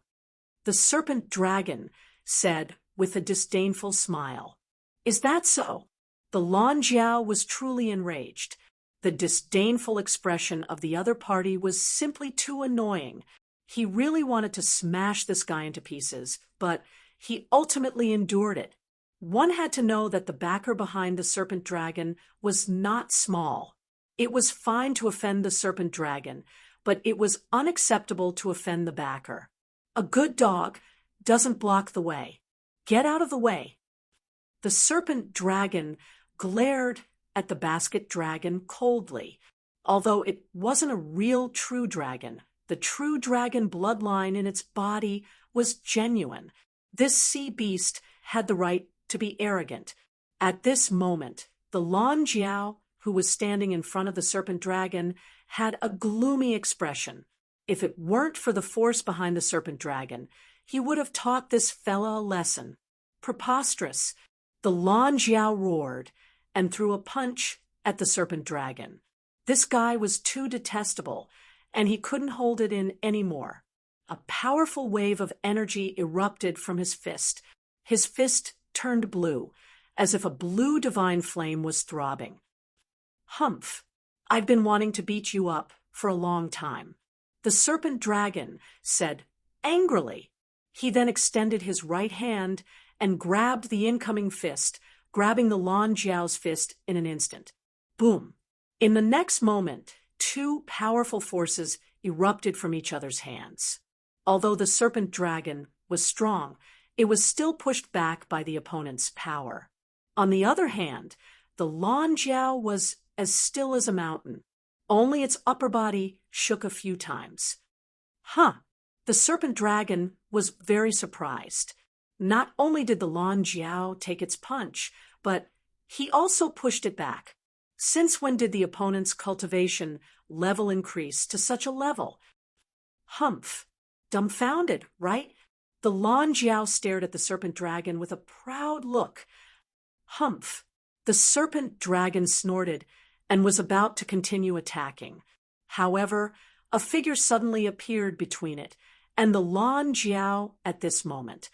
The serpent dragon said with a disdainful smile. "Is that so?" The Lan Jiao was truly enraged. The disdainful expression of the other party was simply too annoying. He really wanted to smash this guy into pieces, but he ultimately endured it. One had to know that the backer behind the serpent dragon was not small. It was fine to offend the serpent dragon, but it was unacceptable to offend the backer. A good dog doesn't block the way. Get out of the way. The serpent dragon glared at the basket dragon coldly. Although it wasn't a real true dragon, the true dragon bloodline in its body was genuine. This sea beast had the right to be arrogant. At this moment, the Lan Jiao, who was standing in front of the serpent dragon, had a gloomy expression. If it weren't for the force behind the serpent dragon, he would have taught this fella a lesson. Preposterous. The Lan Jiao roared and threw a punch at the serpent dragon. This guy was too detestable, and he couldn't hold it in anymore. A powerful wave of energy erupted from his fist. His fist turned blue, as if a blue divine flame was throbbing. "Humph, I've been wanting to beat you up for a long time," the serpent dragon said angrily. He then extended his right hand and grabbed the incoming fist, grabbing the Lan Jiao's fist in an instant. Boom! In the next moment, two powerful forces erupted from each other's hands. Although the serpent dragon was strong, it was still pushed back by the opponent's power. On the other hand, the Lan Jiao was as still as a mountain. Only its upper body shook a few times. The serpent dragon was very surprised. Not only did the Lan Jiao take its punch, but he also pushed it back. Since when did the opponent's cultivation level increase to such a level? Humph. Dumbfounded, right? The Lan Jiao stared at the serpent dragon with a proud look. Humph. The serpent dragon snorted and was about to continue attacking. However, a figure suddenly appeared between it and the Lan Jiao at this moment.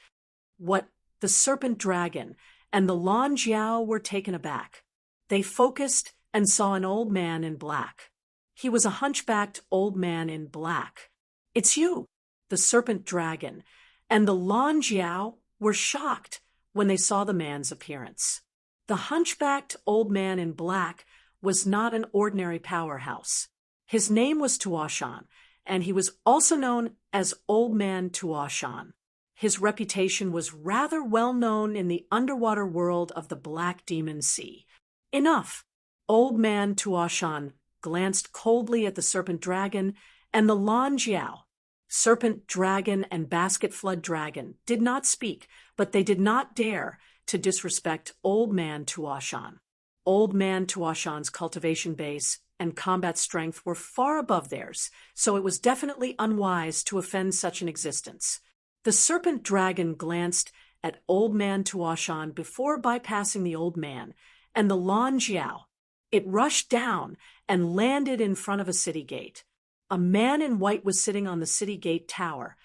The serpent dragon and the Lan Jiao were taken aback. They focused and saw an old man in black. He was a hunchbacked old man in black. "It's you," the serpent dragon and the Lan Jiao were shocked when they saw the man's appearance. The hunchbacked old man in black was not an ordinary powerhouse. His name was Tuoshan, and he was also known as Old Man Tuoshan. His reputation was rather well known in the underwater world of the Black Demon Sea. Enough! Old Man Tuoshan glanced coldly at the serpent dragon and the Lan Jiao. Serpent dragon and basket flood dragon did not speak, but they did not dare to disrespect Old Man Tuoshan. Old Man Tuoshan's cultivation base and combat strength were far above theirs, so it was definitely unwise to offend such an existence. The serpent dragon glanced at Old Man Tuoshan before bypassing the old man and the Lan Jiao. It rushed down and landed in front of a city gate. A man in white was sitting on the city gate tower,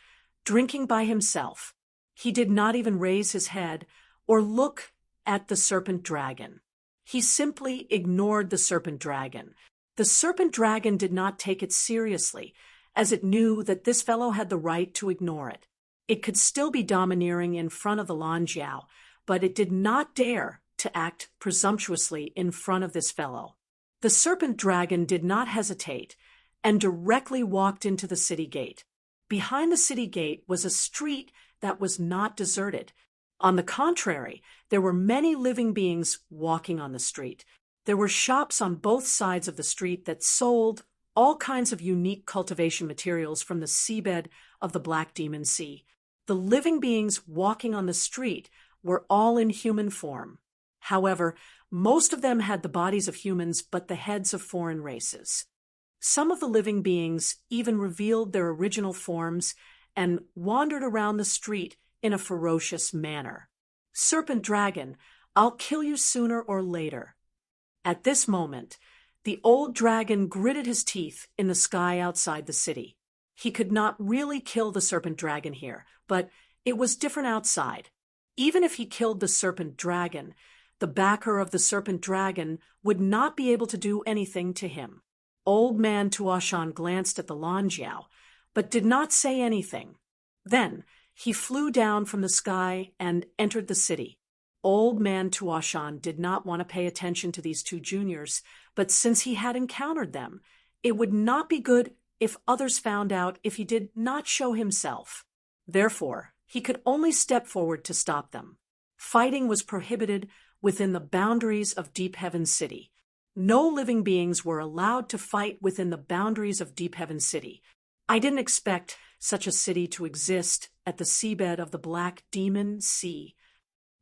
drinking by himself. He did not even raise his head or look at the serpent dragon. He simply ignored the serpent dragon. The serpent dragon did not take it seriously, as it knew that this fellow had the right to ignore it. It could still be domineering in front of the Lan Jiao, but it did not dare to act presumptuously in front of this fellow. The serpent dragon did not hesitate and directly walked into the city gate. Behind the city gate was a street that was not deserted. On the contrary, there were many living beings walking on the street. There were shops on both sides of the street that sold all kinds of unique cultivation materials from the seabed of the Black Demon Sea. The living beings walking on the street were all in human form. However, most of them had the bodies of humans but the heads of foreign races. Some of the living beings even revealed their original forms and wandered around the street in a ferocious manner. "Serpent dragon, I'll kill you sooner or later." At this moment, the old dragon gritted his teeth in the sky outside the city. He could not really kill the serpent dragon here, but it was different outside. Even if he killed the serpent dragon, the backer of the serpent dragon would not be able to do anything to him. Old man Tuashan glanced at the Lanjiao, but did not say anything. Then he flew down from the sky and entered the city. Old man Tuashan did not want to pay attention to these two juniors, but since he had encountered them, it would not be good if others found out if he did not show himself. Therefore, he could only step forward to stop them. Fighting was prohibited within the boundaries of Deep Heaven City. No living beings were allowed to fight within the boundaries of Deep Heaven City. I didn't expect such a city to exist at the seabed of the Black Demon Sea.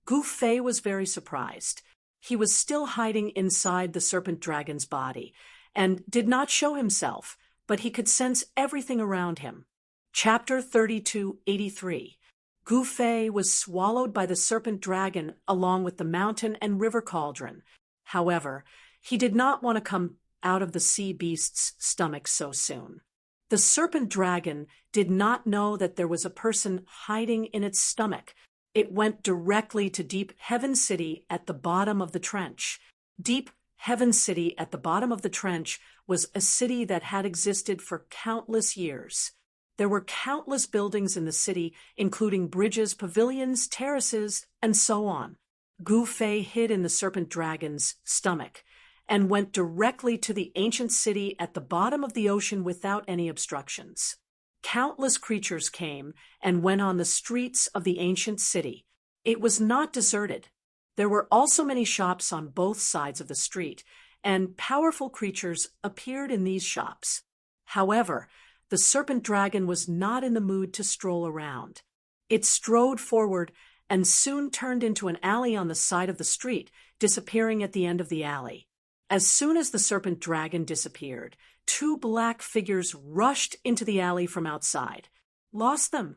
Gu Fei was very surprised. He was still hiding inside the serpent dragon's body and did not show himself, but he could sense everything around him. Chapter 3283. Gu Fei was swallowed by the serpent dragon along with the mountain and river cauldron. However, he did not want to come out of the sea beast's stomach so soon. The serpent dragon did not know that there was a person hiding in its stomach. It went directly to Deep Heaven City at the bottom of the trench. Deep Heaven City at the bottom of the trench was a city that had existed for countless years. There were countless buildings in the city, including bridges, pavilions, terraces, and so on. Gu Fei hid in the serpent dragon's stomach and went directly to the ancient city at the bottom of the ocean without any obstructions. Countless creatures came and went on the streets of the ancient city. It was not deserted. There were also many shops on both sides of the street, and powerful creatures appeared in these shops. However, the serpent dragon was not in the mood to stroll around. It strode forward and soon turned into an alley on the side of the street, disappearing at the end of the alley. As soon as the serpent dragon disappeared, two black figures rushed into the alley from outside. "Lost them."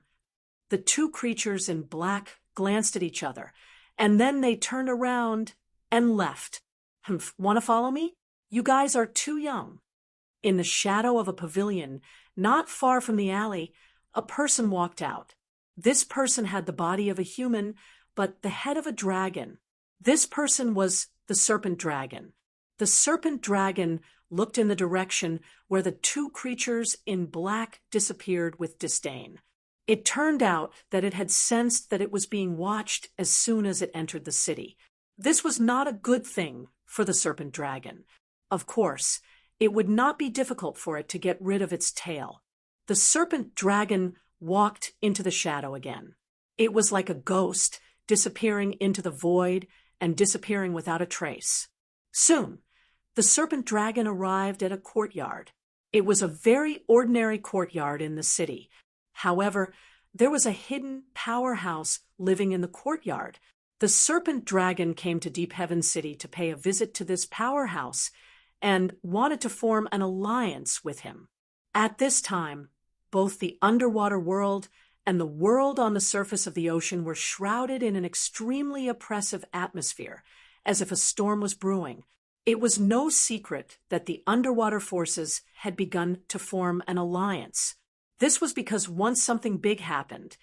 The two creatures in black glanced at each other, and then they turned around and left. "Want to follow me? You guys are too young." In the shadow of a pavilion, not far from the alley, a person walked out. This person had the body of a human, but the head of a dragon. This person was the serpent dragon. The serpent dragon looked in the direction where the two creatures in black disappeared with disdain. It turned out that it had sensed that it was being watched as soon as it entered the city. This was not a good thing for the serpent dragon. Of course, it would not be difficult for it to get rid of its tail. The serpent dragon walked into the shadow again. It was like a ghost, disappearing into the void and disappearing without a trace. Soon, the serpent dragon arrived at a courtyard. It was a very ordinary courtyard in the city. However, there was a hidden powerhouse living in the courtyard. The serpent dragon came to Deep Heaven City to pay a visit to this powerhouse and wanted to form an alliance with him. At this time, both the underwater world and the world on the surface of the ocean were shrouded in an extremely oppressive atmosphere, as if a storm was brewing. It was no secret that the underwater forces had begun to form an alliance. This was because once something big happened,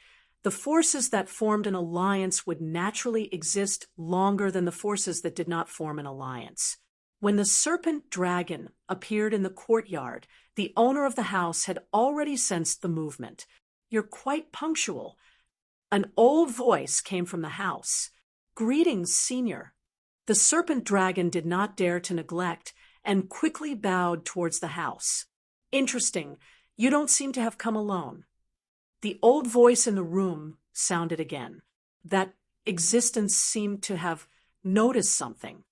the forces that formed an alliance would naturally exist longer than the forces that did not form an alliance. When the serpent dragon appeared in the courtyard, the owner of the house had already sensed the movement. "You're quite punctual." An old voice came from the house. "Greetings, senior." The serpent dragon did not dare to neglect and quickly bowed towards the house. "Interesting. You don't seem to have come alone." The old voice in the room sounded again. That existence seemed to have noticed something.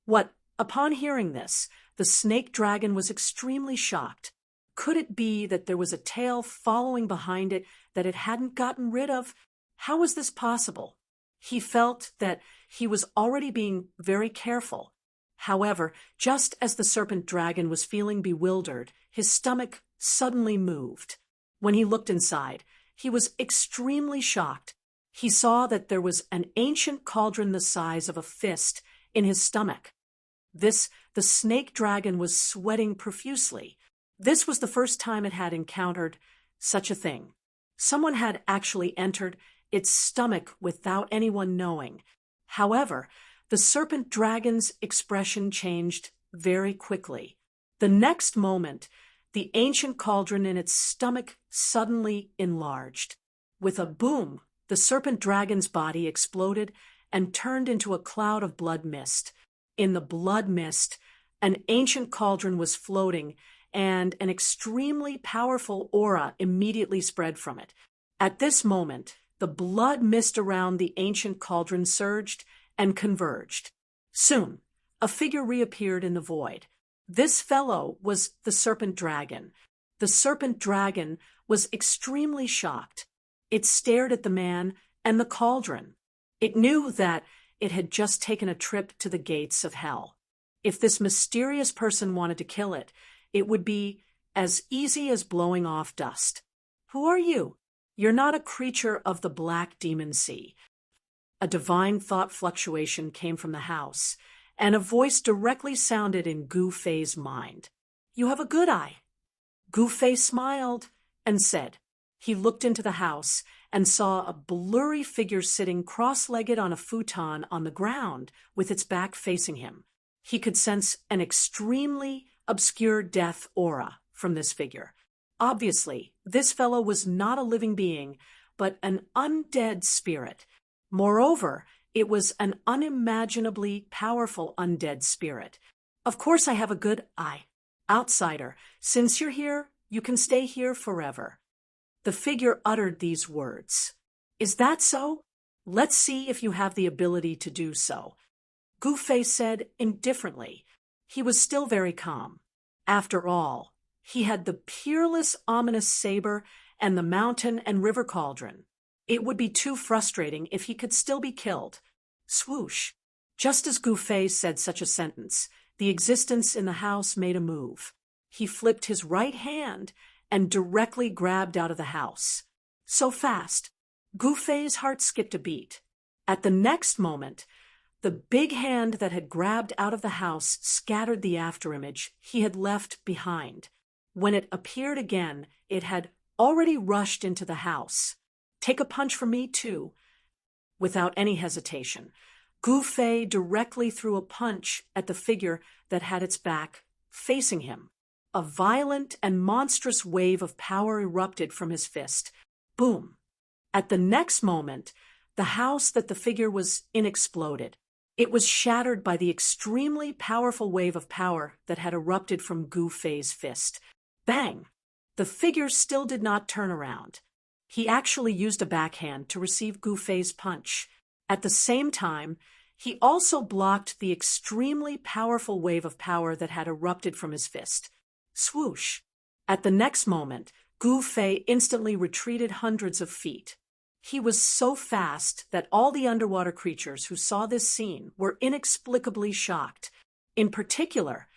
What? Upon hearing this, the snake dragon was extremely shocked. Could it be that there was a tail following behind it that it hadn't gotten rid of? How was this possible? He felt that he was already being very careful. However, just as the serpent dragon was feeling bewildered, his stomach suddenly moved. When he looked inside, he was extremely shocked. He saw that there was an ancient cauldron the size of a fist in his stomach. The snake dragon was sweating profusely. This was the first time it had encountered such a thing. Someone had actually entered its stomach without anyone knowing. However, the serpent dragon's expression changed very quickly. The next moment, the ancient cauldron in its stomach suddenly enlarged. With a boom, the serpent dragon's body exploded and turned into a cloud of blood mist. In the blood mist, an ancient cauldron was floating, and an extremely powerful aura immediately spread from it. At this moment, the blood mist around the ancient cauldron surged and converged. Soon, a figure reappeared in the void. This fellow was the serpent dragon. The serpent dragon was extremely shocked. It stared at the man and the cauldron. It knew that it had just taken a trip to the gates of hell. If this mysterious person wanted to kill it, it would be as easy as blowing off dust. Who are you? You're not a creature of the black demon sea. A divine thought fluctuation came from the house, and a voice directly sounded in Gu Fei's mind. You have a good eye. Gu Fei smiled and said. He looked into the house and saw a blurry figure sitting cross-legged on a futon on the ground with its back facing him. He could sense an extremely obscure death aura from this figure. Obviously, this fellow was not a living being, but an undead spirit. Moreover, it was an unimaginably powerful undead spirit. Of course I have a good eye. Outsider, since you're here, you can stay here forever. The figure uttered these words. Is that so? Let's see if you have the ability to do so. Gu Fei said indifferently. He was still very calm. After all, he had the peerless ominous saber and the mountain and river cauldron. It would be too frustrating if he could still be killed. Swoosh! Just as Gu Fei said such a sentence, the existence in the house made a move. He flipped his right hand and directly grabbed out of the house. So fast, Gu Fei's heart skipped a beat. At the next moment, the big hand that had grabbed out of the house scattered the afterimage he had left behind. When it appeared again, it had already rushed into the house. Take a punch from me, too. Without any hesitation, Gu Fei directly threw a punch at the figure that had its back facing him. A violent and monstrous wave of power erupted from his fist. Boom! At the next moment, the house that the figure was in exploded. It was shattered by the extremely powerful wave of power that had erupted from Gu Fei's fist. Bang! The figure still did not turn around. He actually used a backhand to receive Gu Fei's punch. At the same time, he also blocked the extremely powerful wave of power that had erupted from his fist. Swoosh! At the next moment, Gu Fei instantly retreated hundreds of feet. He was so fast that all the underwater creatures who saw this scene were inexplicably shocked. In particular,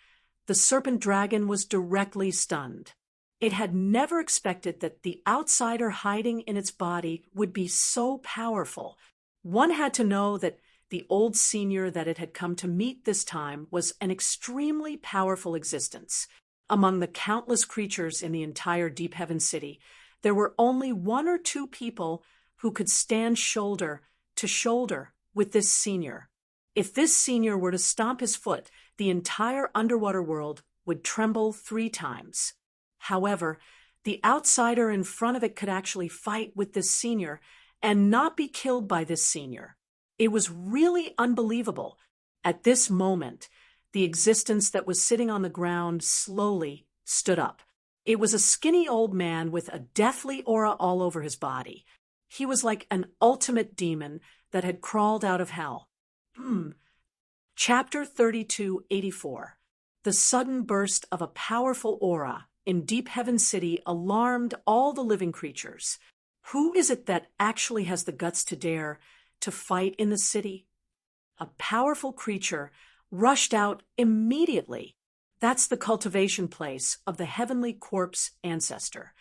the serpent dragon was directly stunned. It had never expected that the outsider hiding in its body would be so powerful. One had to know that the old senior that it had come to meet this time was an extremely powerful existence. Among the countless creatures in the entire Deep Heaven City, there were only one or two people who could stand shoulder to shoulder with this senior. If this senior were to stomp his foot, the entire underwater world would tremble 3 times. However, the outsider in front of it could actually fight with this senior and not be killed by this senior. It was really unbelievable. At this moment, the existence that was sitting on the ground slowly stood up. It was a skinny old man with a deathly aura all over his body. He was like an ultimate demon that had crawled out of hell. Chapter 3284. The sudden burst of a powerful aura in Deep Heaven City alarmed all the living creatures. Who is it that actually has the guts to dare to fight in the city? A powerful creature rushed out immediately. That's the cultivation place of the heavenly corpse ancestor.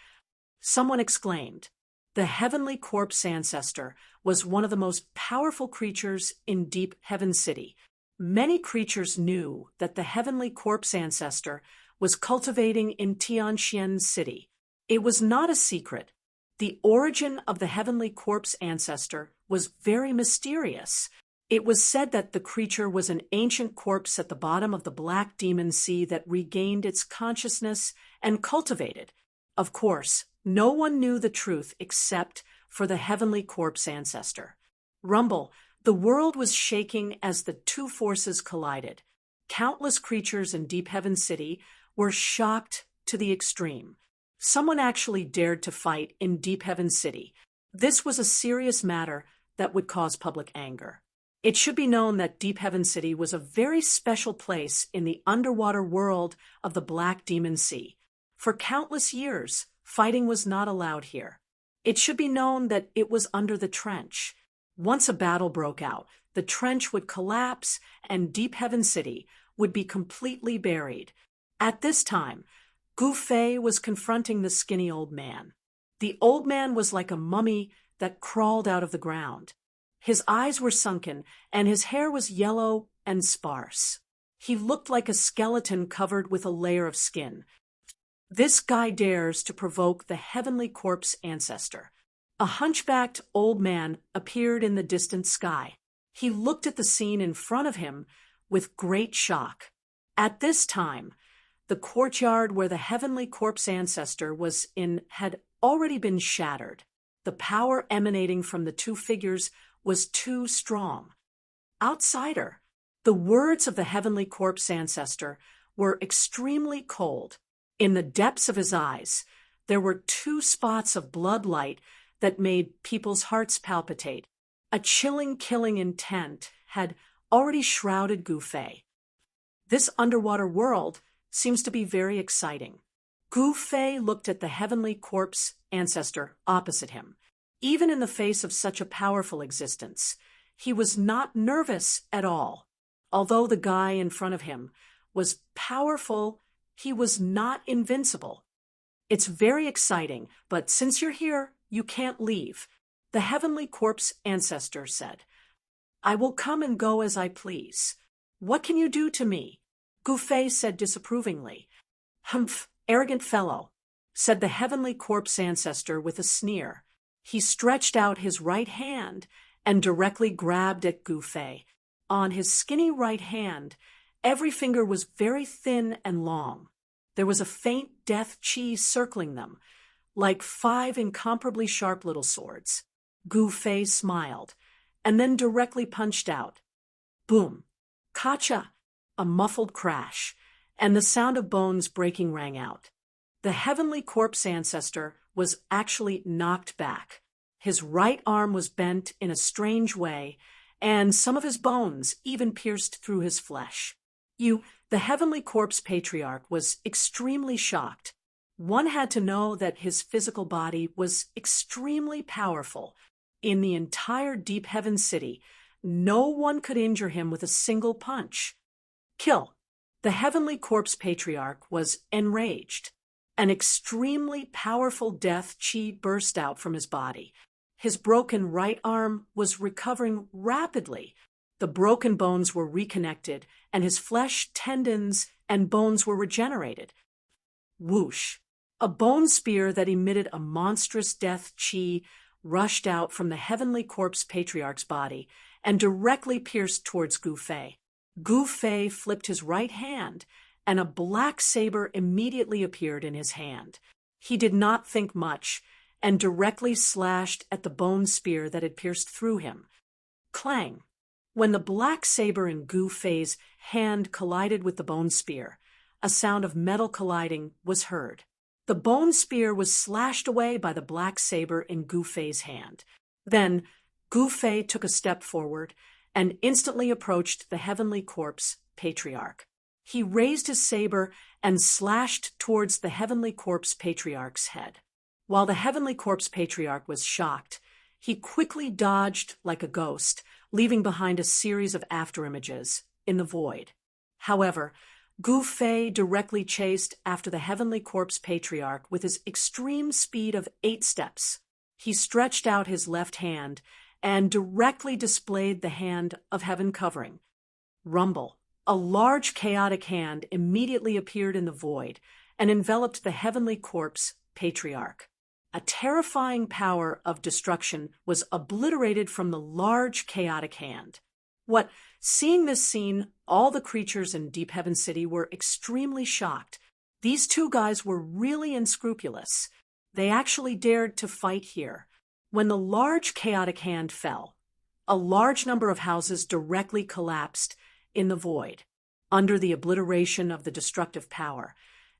Someone exclaimed. The heavenly corpse ancestor was one of the most powerful creatures in Deep Heaven City. Many creatures knew that the heavenly corpse ancestor was cultivating in Tianxian City. It was not a secret. The origin of the heavenly corpse ancestor was very mysterious. It was said that the creature was an ancient corpse at the bottom of the Black Demon Sea that regained its consciousness and cultivated. Of course, no one knew the truth except for the heavenly corpse ancestor. Rumble, the world was shaking as the two forces collided. Countless creatures in Deep Heaven City were shocked to the extreme. Someone actually dared to fight in Deep Heaven City. This was a serious matter that would cause public anger. It should be known that Deep Heaven City was a very special place in the underwater world of the Black Demon Sea. For countless years, fighting was not allowed here. It should be known that it was under the trench. Once a battle broke out, the trench would collapse and Deep Heaven City would be completely buried. At this time, Gu Fei was confronting the skinny old man. The old man was like a mummy that crawled out of the ground. His eyes were sunken, and his hair was yellow and sparse. He looked like a skeleton covered with a layer of skin. This guy dares to provoke the heavenly corpse ancestor. A hunchbacked old man appeared in the distant sky. He looked at the scene in front of him with great shock. At this time, the courtyard where the heavenly corpse ancestor was in had already been shattered. The power emanating from the two figures was too strong. Outsider, the words of the heavenly corpse ancestor were extremely cold. In the depths of his eyes, there were two spots of blood light that made people's hearts palpitate. A chilling, killing intent had already shrouded Gu Fei. This underwater world seems to be very exciting. Gu Fei looked at the heavenly corpse ancestor opposite him. Even in the face of such a powerful existence, he was not nervous at all. Although the guy in front of him was powerful, he was not invincible. It's very exciting, but since you're here, you can't leave, the heavenly corpse ancestor said. I will come and go as I please. What can you do to me? Gu Fei said disapprovingly. Humph, arrogant fellow, said the heavenly corpse ancestor with a sneer. He stretched out his right hand and directly grabbed at Gu Fei. On his skinny right hand, every finger was very thin and long. There was a faint death chi circling them, like 5 incomparably sharp little swords. Gu Fei smiled, and then directly punched out. Boom! Kacha! A muffled crash, and the sound of bones breaking rang out. The heavenly corpse ancestor was actually knocked back. His right arm was bent in a strange way, and some of his bones even pierced through his flesh. The heavenly corpse patriarch was extremely shocked. One had to know that his physical body was extremely powerful. In the entire Deep Heaven City, no one could injure him with a single punch. Kill. The heavenly corpse patriarch was enraged. An extremely powerful death chi burst out from his body. His broken right arm was recovering rapidly. The broken bones were reconnected, and his flesh, tendons, and bones were regenerated. Whoosh! A bone spear that emitted a monstrous death chi rushed out from the heavenly corpse patriarch's body and directly pierced towards Gu Fei. Gu Fei flipped his right hand, and a black saber immediately appeared in his hand. He did not think much, and directly slashed at the bone spear that had pierced through him. Clang! When the black saber in Gu Fei's hand collided with the bone spear, a sound of metal colliding was heard. The bone spear was slashed away by the black saber in Gu Fei's hand. Then Gu Fei took a step forward and instantly approached the heavenly corpse patriarch. He raised his saber and slashed towards the heavenly corpse patriarch's head. While the heavenly corpse patriarch was shocked, He quickly dodged like a ghost, leaving behind a series of afterimages in the void. However, Gu Fei directly chased after the Heavenly Corpse Patriarch with his extreme speed of 8 steps. He stretched out his left hand and directly displayed the hand of Heaven Covering. Rumble. A large chaotic hand immediately appeared in the void and enveloped the Heavenly Corpse Patriarch. A terrifying power of destruction was obliterated from the large chaotic hand. Seeing this scene, all the creatures in Deep Heaven City were extremely shocked. These two guys were really unscrupulous. They actually dared to fight here. When the large chaotic hand fell, a large number of houses directly collapsed in the void. Under the obliteration of the destructive power,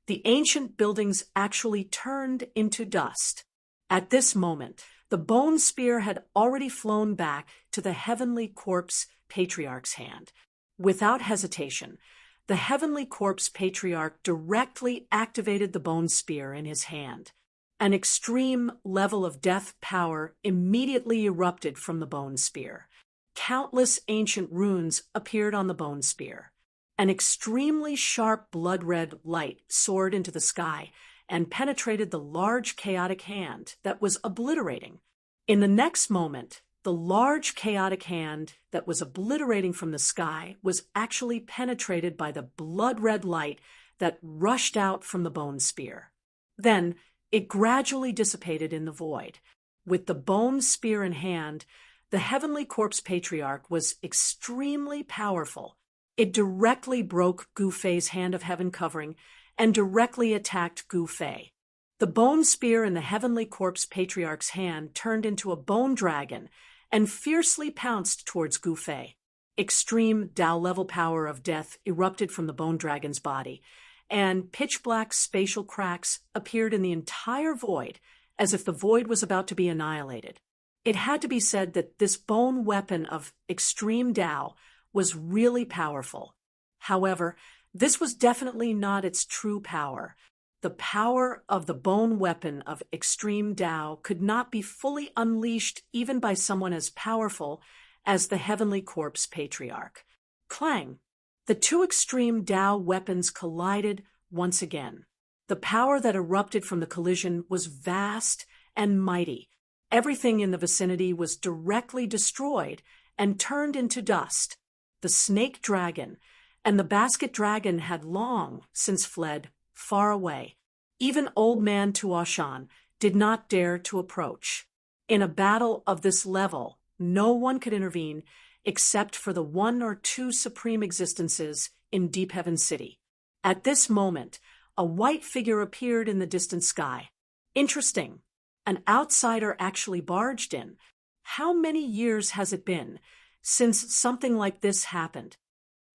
the ancient buildings actually turned into dust. At this moment, the bone spear had already flown back to the Heavenly Corpse Patriarch's hand. Without hesitation, the Heavenly Corpse Patriarch directly activated the bone spear in his hand. An extreme level of death power immediately erupted from the bone spear. Countless ancient runes appeared on the bone spear. An extremely sharp blood-red light soared into the sky and penetrated the large chaotic hand that was obliterating. In the next moment, the large chaotic hand that was obliterating from the sky was actually penetrated by the blood-red light that rushed out from the bone spear. Then, it gradually dissipated in the void. With the bone spear in hand, the Heavenly Corpse Patriarch was extremely powerful. It directly broke Gu Fei's hand of Heaven Covering and directly attacked Gu Fei. The bone spear in the Heavenly Corpse Patriarch's hand turned into a bone dragon and fiercely pounced towards Gu Fei. Extreme Tao-level power of death erupted from the bone dragon's body, and pitch-black spatial cracks appeared in the entire void, as if the void was about to be annihilated. It had to be said that this bone weapon of extreme Tao was really powerful. However, this was definitely not its true power. The power of the bone weapon of extreme Tao could not be fully unleashed even by someone as powerful as the Heavenly Corpse Patriarch. Clang! The two extreme Tao weapons collided once again. The power that erupted from the collision was vast and mighty. Everything in the vicinity was directly destroyed and turned into dust. The snake dragon and the basket dragon had long since fled far away. Even Old Man Tuoshan did not dare to approach. In a battle of this level, no one could intervene except for the 1 or 2 supreme existences in Deep Heaven City. At this moment, a white figure appeared in the distant sky. Interesting. An outsider actually barged in. How many years has it been since something like this happened?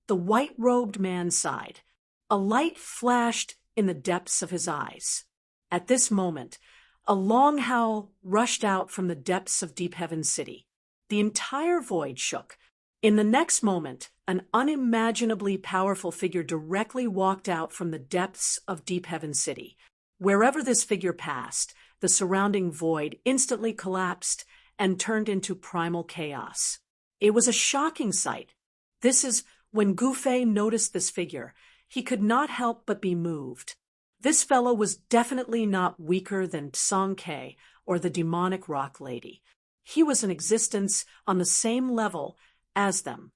The white-robed man sighed. A light flashed in the depths of his eyes. At this moment, a long howl rushed out from the depths of Deep Heaven City. The entire void shook. In the next moment, an unimaginably powerful figure directly walked out from the depths of Deep Heaven City. Wherever this figure passed, the surrounding void instantly collapsed and turned into primal chaos. It was a shocking sight. This is when Gu Fei noticed this figure. He could not help but be moved. This fellow was definitely not weaker than Song Ke or the demonic rock lady. He was an existence on the same level as them.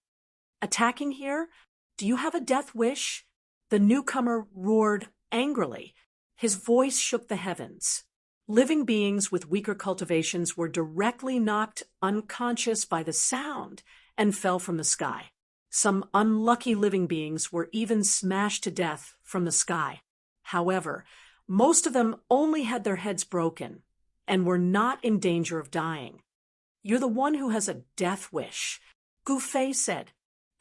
Attacking here? Do you have a death wish? The newcomer roared angrily. His voice shook the heavens. Living beings with weaker cultivations were directly knocked unconscious by the sound and fell from the sky. Some unlucky living beings were even smashed to death from the sky. However, most of them only had their heads broken and were not in danger of dying. "You're the one who has a death wish," Gu Fei said.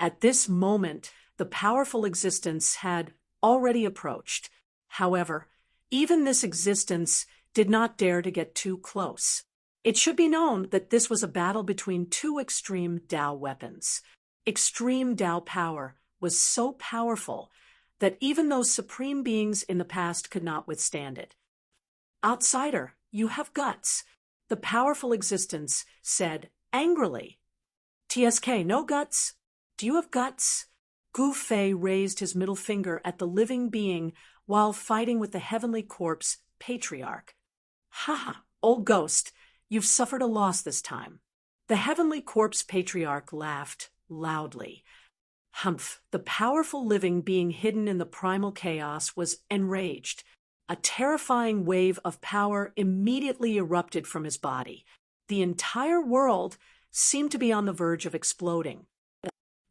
At this moment, the powerful existence had already approached. However, even this existence did not dare to get too close. It should be known that this was a battle between 2 extreme Tao weapons. Extreme Tao power was so powerful that even those supreme beings in the past could not withstand it. "Outsider, you have guts. The powerful existence said angrily, "TSK, no guts? Do you have guts?" Gu Fei raised his middle finger at the living being while fighting with the heavenly corpse patriarch. "Ha ha, old ghost, you've suffered a loss this time." The heavenly corpse patriarch laughed loudly. Humph, the powerful living being hidden in the primal chaos was enraged. A terrifying wave of power immediately erupted from his body. The entire world seemed to be on the verge of exploding.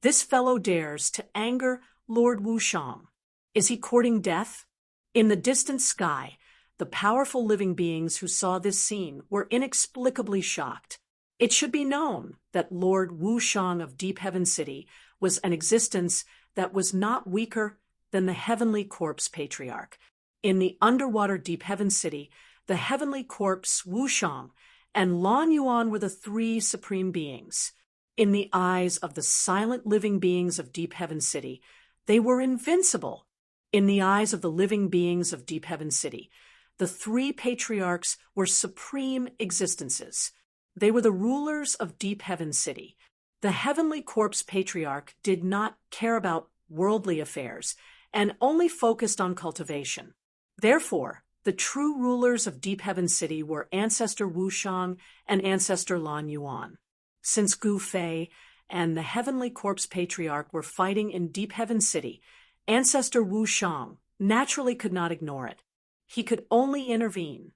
This fellow dares to anger Lord Wushang. Is he courting death? In the distant sky, the powerful living beings who saw this scene were inexplicably shocked. It should be known that Lord Wushang of Deep Heaven City was an existence that was not weaker than the heavenly corpse patriarch. In the underwater Deep Heaven City, the heavenly corpse Wushang and Lan Yuan were the three supreme beings. In the eyes of the silent living beings of Deep Heaven City, they were invincible. In the eyes of the living beings of Deep Heaven City, the three patriarchs were supreme existences. They were the rulers of Deep Heaven City. The heavenly corpse patriarch did not care about worldly affairs and only focused on cultivation. Therefore, the true rulers of Deep Heaven City were Ancestor Wushang and Ancestor Lan Yuan. Since Gu Fei and the heavenly corpse patriarch were fighting in Deep Heaven City, Ancestor Wushang naturally could not ignore it. He could only intervene.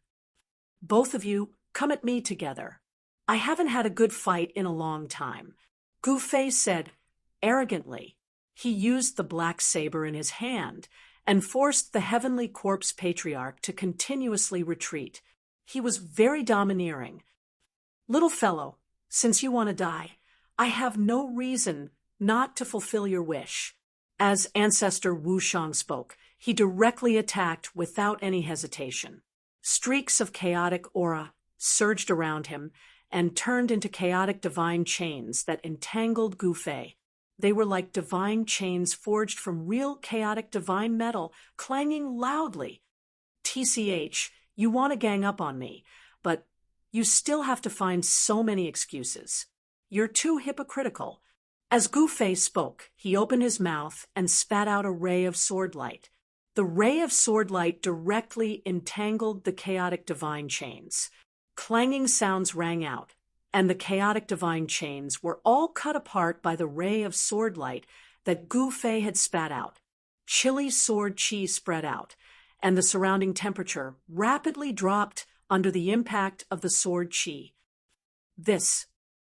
"Both of you, come at me together. I haven't had a good fight in a long time," Gu Fei said arrogantly. He used the black saber in his hand and forced the heavenly corpse patriarch to continuously retreat. He was very domineering. "Little fellow, since you want to die, I have no reason not to fulfill your wish." As Ancestor Wushang spoke, he directly attacked without any hesitation. Streaks of chaotic aura surged around him and turned into chaotic divine chains that entangled Gu Fei. They were like divine chains forged from real chaotic divine metal, clanging loudly. "TCH, you want to gang up on me, but you still have to find so many excuses. You're too hypocritical." As Gu Fei spoke, he opened his mouth and spat out a ray of sword light. The ray of sword light directly entangled the chaotic divine chains. Clanging sounds rang out, and the chaotic divine chains were all cut apart by the ray of sword light that Gu Fei had spat out. Chilly sword chi spread out, and the surrounding temperature rapidly dropped under the impact of the sword chi. This,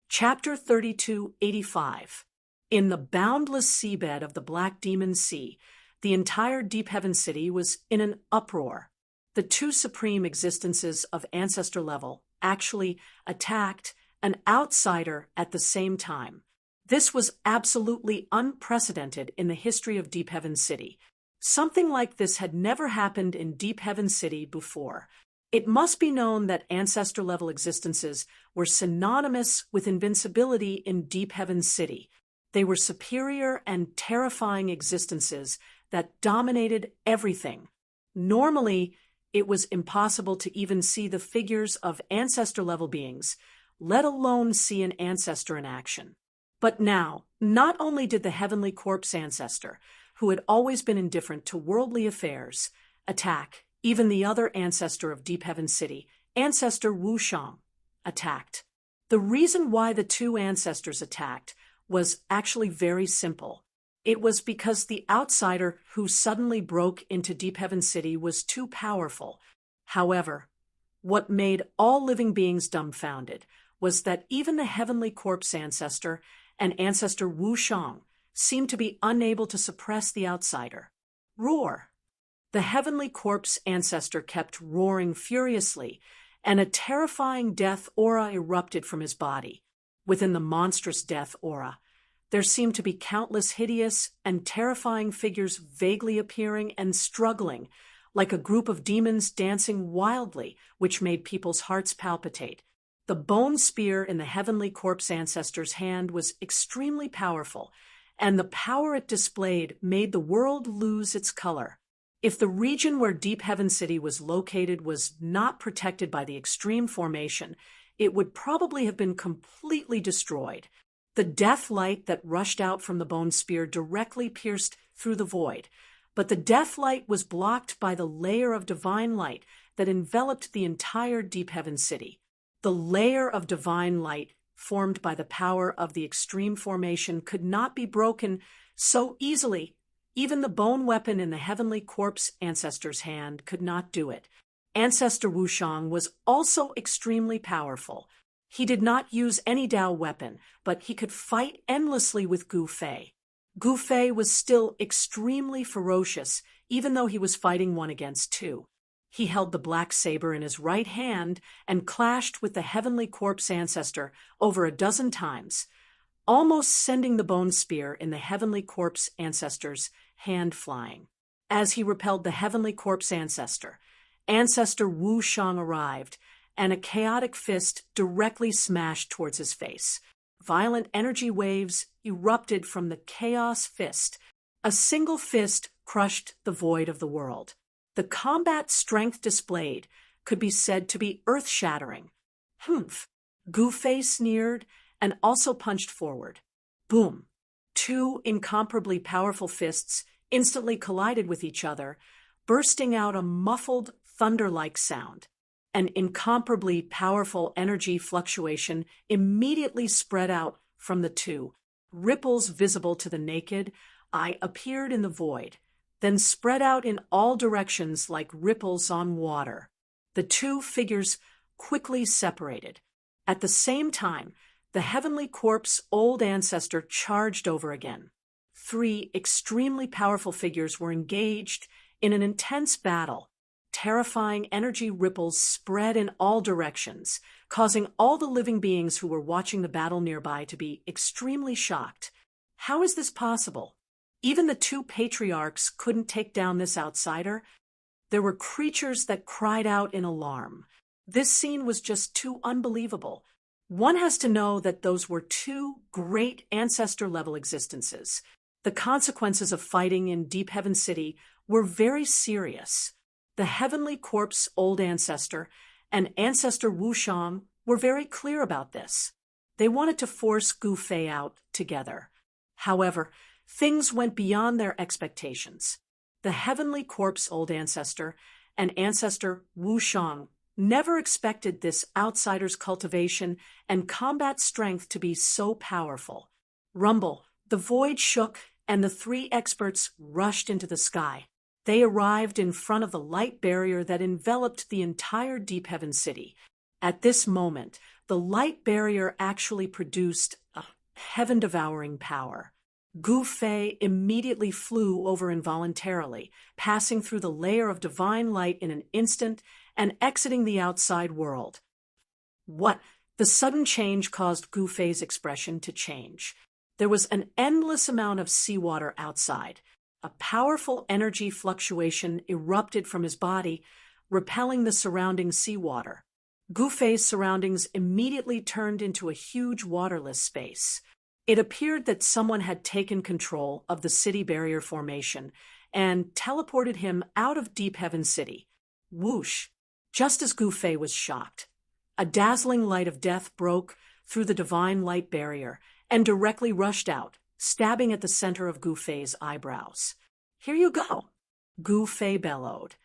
Chapter 3285. In the boundless seabed of the Black Demon Sea, the entire Deep Heaven City was in an uproar. The two supreme existences of ancestor level actually attacked an outsider at the same time. This was absolutely unprecedented in the history of Deep Heaven City. Something like this had never happened in Deep Heaven City before. It must be known that ancestor-level existences were synonymous with invincibility in Deep Heaven City. They were superior and terrifying existences that dominated everything. Normally, it was impossible to even see the figures of ancestor-level beings, let alone see an ancestor in action. But now, not only did the heavenly corpse ancestor, who had always been indifferent to worldly affairs, attack, even the other ancestor of Deep Heaven City, Ancestor Wushang, attacked. The reason why the two ancestors attacked was actually very simple. It was because the outsider who suddenly broke into Deep Heaven City was too powerful. However, what made all living beings dumbfounded was that even the heavenly corpse ancestor and Ancestor Wushang seemed to be unable to suppress the outsider. Roar! The heavenly corpse ancestor kept roaring furiously, and a terrifying death aura erupted from his body. Within the monstrous death aura, there seemed to be countless hideous and terrifying figures vaguely appearing and struggling, like a group of demons dancing wildly, which made people's hearts palpitate. The bone spear in the heavenly corpse ancestor's hand was extremely powerful, and the power it displayed made the world lose its color. If the region where Deep Heaven City was located was not protected by the extreme formation, it would probably have been completely destroyed. The death light that rushed out from the bone spear directly pierced through the void, but the death light was blocked by the layer of divine light that enveloped the entire Deep Heaven City. The layer of divine light formed by the power of the extreme formation could not be broken so easily. Even the bone weapon in the heavenly corpse ancestor's hand could not do it. Ancestor Wushang was also extremely powerful. He did not use any Dao weapon, but he could fight endlessly with Gu Fei. Gu Fei was still extremely ferocious, even though he was fighting 1 against 2. He held the black saber in his right hand and clashed with the heavenly corpse ancestor over a dozen times, almost sending the bone spear in the heavenly corpse ancestor's hand flying. As he repelled the heavenly corpse ancestor, Ancestor Wu Shang arrived, and a chaotic fist directly smashed towards his face. Violent energy waves erupted from the chaos fist. A single fist crushed the void of the world. The combat strength displayed could be said to be earth-shattering. Humph! Gu Fei sneered and also punched forward. Boom! 2 incomparably powerful fists instantly collided with each other, bursting out a muffled, thunder-like sound. An incomparably powerful energy fluctuation immediately spread out from the 2. Ripples visible to the naked eye appeared in the void, then spread out in all directions like ripples on water. The 2 figures quickly separated. At the same time, the heavenly corpse old ancestor charged over again. 3 extremely powerful figures were engaged in an intense battle. Terrifying energy ripples spread in all directions, causing all the living beings who were watching the battle nearby to be extremely shocked. How is this possible? Even the 2 patriarchs couldn't take down this outsider. There were creatures that cried out in alarm. This scene was just too unbelievable. One has to know that those were 2 great ancestor-level existences. The consequences of fighting in Deep Heaven City were very serious. The heavenly corpse old ancestor and Ancestor Wushang were very clear about this. They wanted to force Gu Fei out together. However, things went beyond their expectations. The heavenly corpse old ancestor and Ancestor Wushang never expected this outsider's cultivation and combat strength to be so powerful. Rumble, the void shook, and the 3 experts rushed into the sky. They arrived in front of the light barrier that enveloped the entire Deep Heaven City. At this moment, the light barrier actually produced a heaven-devouring power. Gu Fei immediately flew over involuntarily, passing through the layer of divine light in an instant and exiting the outside world. What? The sudden change caused Gu Fei's expression to change. There was an endless amount of seawater outside. A powerful energy fluctuation erupted from his body, repelling the surrounding seawater. Gu Fei's surroundings immediately turned into a huge waterless space. It appeared that someone had taken control of the city barrier formation and teleported him out of Deep Heaven City. Whoosh! Just as Gu Fei was shocked, a dazzling light of death broke through the divine light barrier and directly rushed out, stabbing at the center of Gu Fei's eyebrows. "Here you go," Gu Fei bellowed,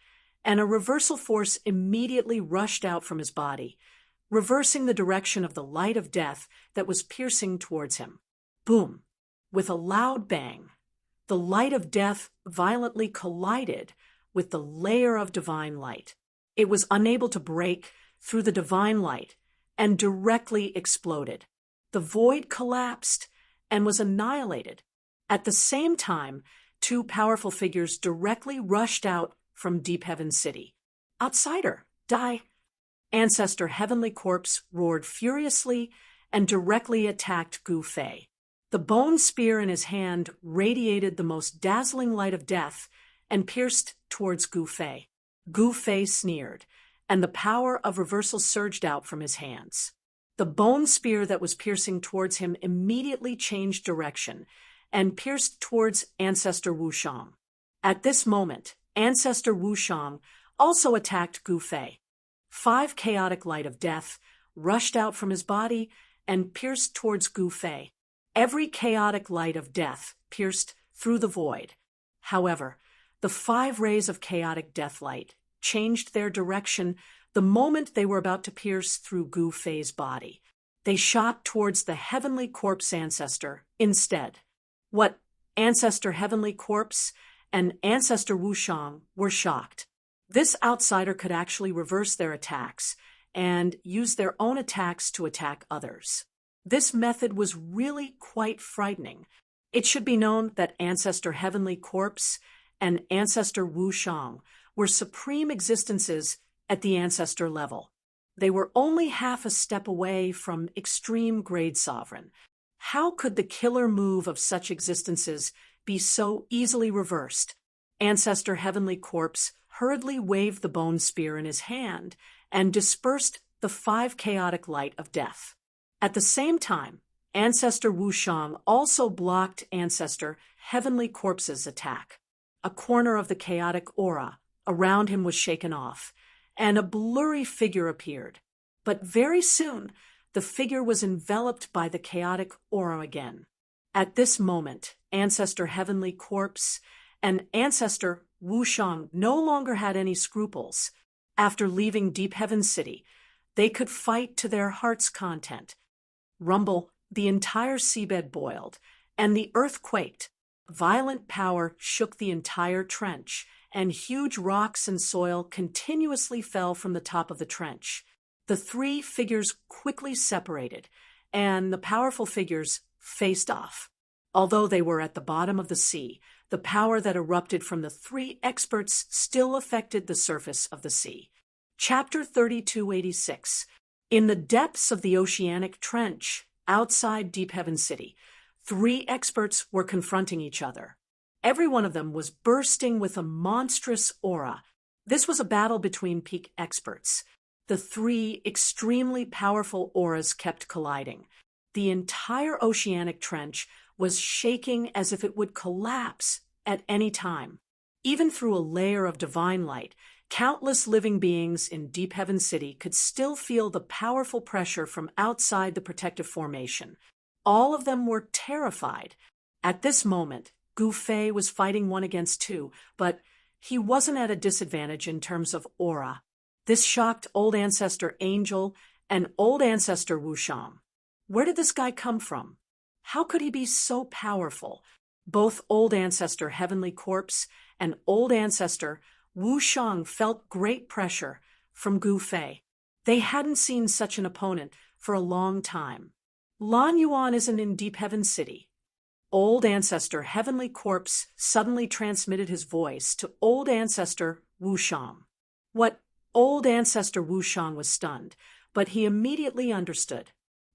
and a reversal force immediately rushed out from his body, reversing the direction of the light of death that was piercing towards him. Boom! With a loud bang, the light of death violently collided with the layer of divine light. It was unable to break through the divine light and directly exploded. The void collapsed and was annihilated. At the same time, 2 powerful figures directly rushed out from Deep Heaven City. "Outsider, die!" Ancestor Heavenly Corpse roared furiously and directly attacked Gu Fei. The bone spear in his hand radiated the most dazzling light of death and pierced towards Gu Fei. Gu Fei sneered, and the power of reversal surged out from his hands. The bone spear that was piercing towards him immediately changed direction and pierced towards Ancestor Wushang. At this moment, Ancestor Wushang also attacked Gu Fei. 5 chaotic light of death rushed out from his body and pierced towards Gu Fei. Every chaotic light of death pierced through the void. However, the 5 rays of chaotic death light changed their direction the moment they were about to pierce through Gu Fei's body. They shot towards the Heavenly Corpse ancestor instead. What Ancestor Heavenly Corpse and Ancestor Wushang were shocked. This outsider could actually reverse their attacks and use their own attacks to attack others. This method was really quite frightening. It should be known that Ancestor Heavenly Corpse and Ancestor Wushang were supreme existences at the ancestor level. They were only half a step away from extreme grade sovereign. How could the killer move of such existences be so easily reversed? Ancestor Heavenly Corpse hurriedly waved the bone spear in his hand and dispersed the 5 chaotic light of death. At the same time, Ancestor Wushang also blocked Ancestor Heavenly Corpse's attack. A corner of the chaotic aura around him was shaken off, and a blurry figure appeared. But very soon, the figure was enveloped by the chaotic aura again. At this moment, Ancestor Heavenly Corpse and Ancestor Wushang no longer had any scruples. After leaving Deep Heaven City, they could fight to their heart's content. Rumble, the entire seabed boiled, and the earth quaked. Violent power shook the entire trench, and huge rocks and soil continuously fell from the top of the trench. The 3 figures quickly separated, and the powerful figures faced off. Although they were at the bottom of the sea, the power that erupted from the 3 experts still affected the surface of the sea. Chapter 3286. In the depths of the oceanic trench, outside Deep Heaven City, 3 experts were confronting each other. Every one of them was bursting with a monstrous aura. This was a battle between peak experts. The 3 extremely powerful auras kept colliding. The entire oceanic trench was shaking as if it would collapse at any time. Even through a layer of divine light, countless living beings in Deep Heaven City could still feel the powerful pressure from outside the protective formation. All of them were terrified. At this moment, Gu Fei was fighting 1 against 2, but he wasn't at a disadvantage in terms of aura. This shocked Old Ancestor Angel and Old Ancestor Wushang. Where did this guy come from? How could he be so powerful? Both Old Ancestor Heavenly Corpse and Old Ancestor Wushang felt great pressure from Gu Fei. They hadn't seen such an opponent for a long time. Lan Yuan isn't in Deep Heaven City. Old Ancestor Heavenly Corpse suddenly transmitted his voice to Old Ancestor Wushang. What Old Ancestor Wushang was stunned, but he immediately understood.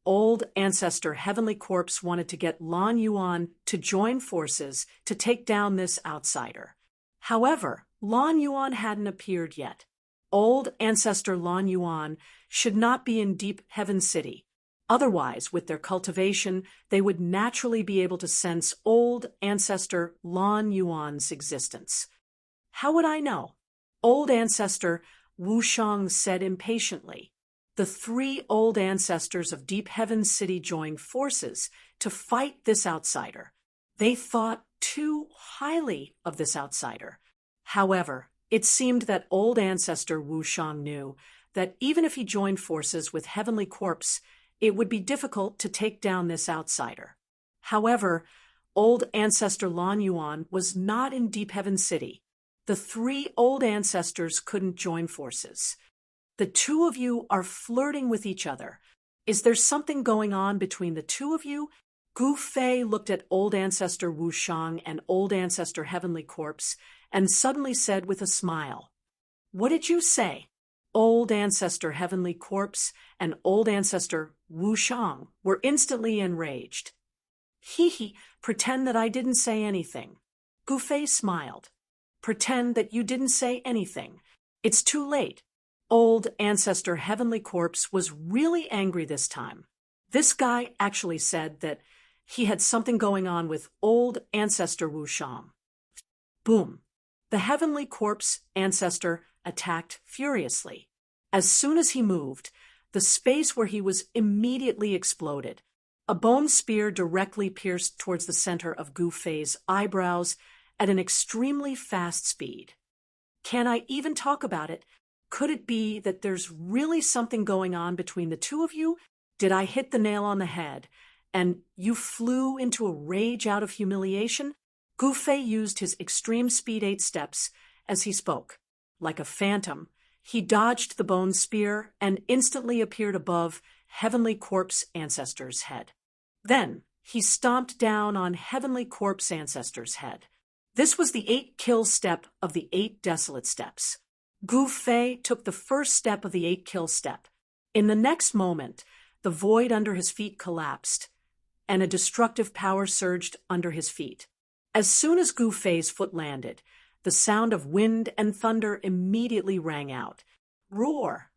Old Ancestor Heavenly Corpse wanted to get Lan Yuan to join forces to take down this outsider. However, Lan Yuan hadn't appeared yet. Old Ancestor Lan Yuan should not be in Deep Heaven City. Otherwise, with their cultivation, they would naturally be able to sense Old Ancestor Lan Yuan's existence. How would I know? Old Ancestor Wushang said impatiently. The 3 old ancestors of Deep Heaven City joined forces to fight this outsider. They thought too highly of this outsider. However, it seemed that Old Ancestor Wushang knew that even if he joined forces with Heavenly Corpse, it would be difficult to take down this outsider. However, Old Ancestor Lan Yuan was not in Deep Heaven City. The 3 old ancestors couldn't join forces. The 2 of you are flirting with each other. Is there something going on between the 2 of you? Gu Fei looked at Old Ancestor Wushang and Old Ancestor Heavenly Corpse and suddenly said with a smile, "What did you say?" Old Ancestor Heavenly Corpse and Old Ancestor Wushang were instantly enraged. "Hee, pretend that I didn't say anything." Gu Fei smiled. "Pretend that you didn't say anything. It's too late." Old Ancestor Heavenly Corpse was really angry this time. This guy actually said that he had something going on with Old Ancestor Wushang. Boom. The Heavenly Corpse ancestor attacked furiously. As soon as he moved, the space where he was immediately exploded. A bone spear directly pierced towards the center of Gu Fei's eyebrows at an extremely fast speed. Can I even talk about it? Could it be that there's really something going on between the two of you? Did I hit the nail on the head, and you flew into a rage out of humiliation? Gu Fei used his extreme speed 8 steps as he spoke. Like a phantom, he dodged the bone spear and instantly appeared above Heavenly Corpse Ancestor's head. Then he stomped down on Heavenly Corpse Ancestor's head. This was the 8-kill step of the 8 desolate steps. Gu Fei took the first step of the 8-kill step. In the next moment, the void under his feet collapsed, and a destructive power surged under his feet. As soon as Gu Fei's foot landed, the sound of wind and thunder immediately rang out. Roar!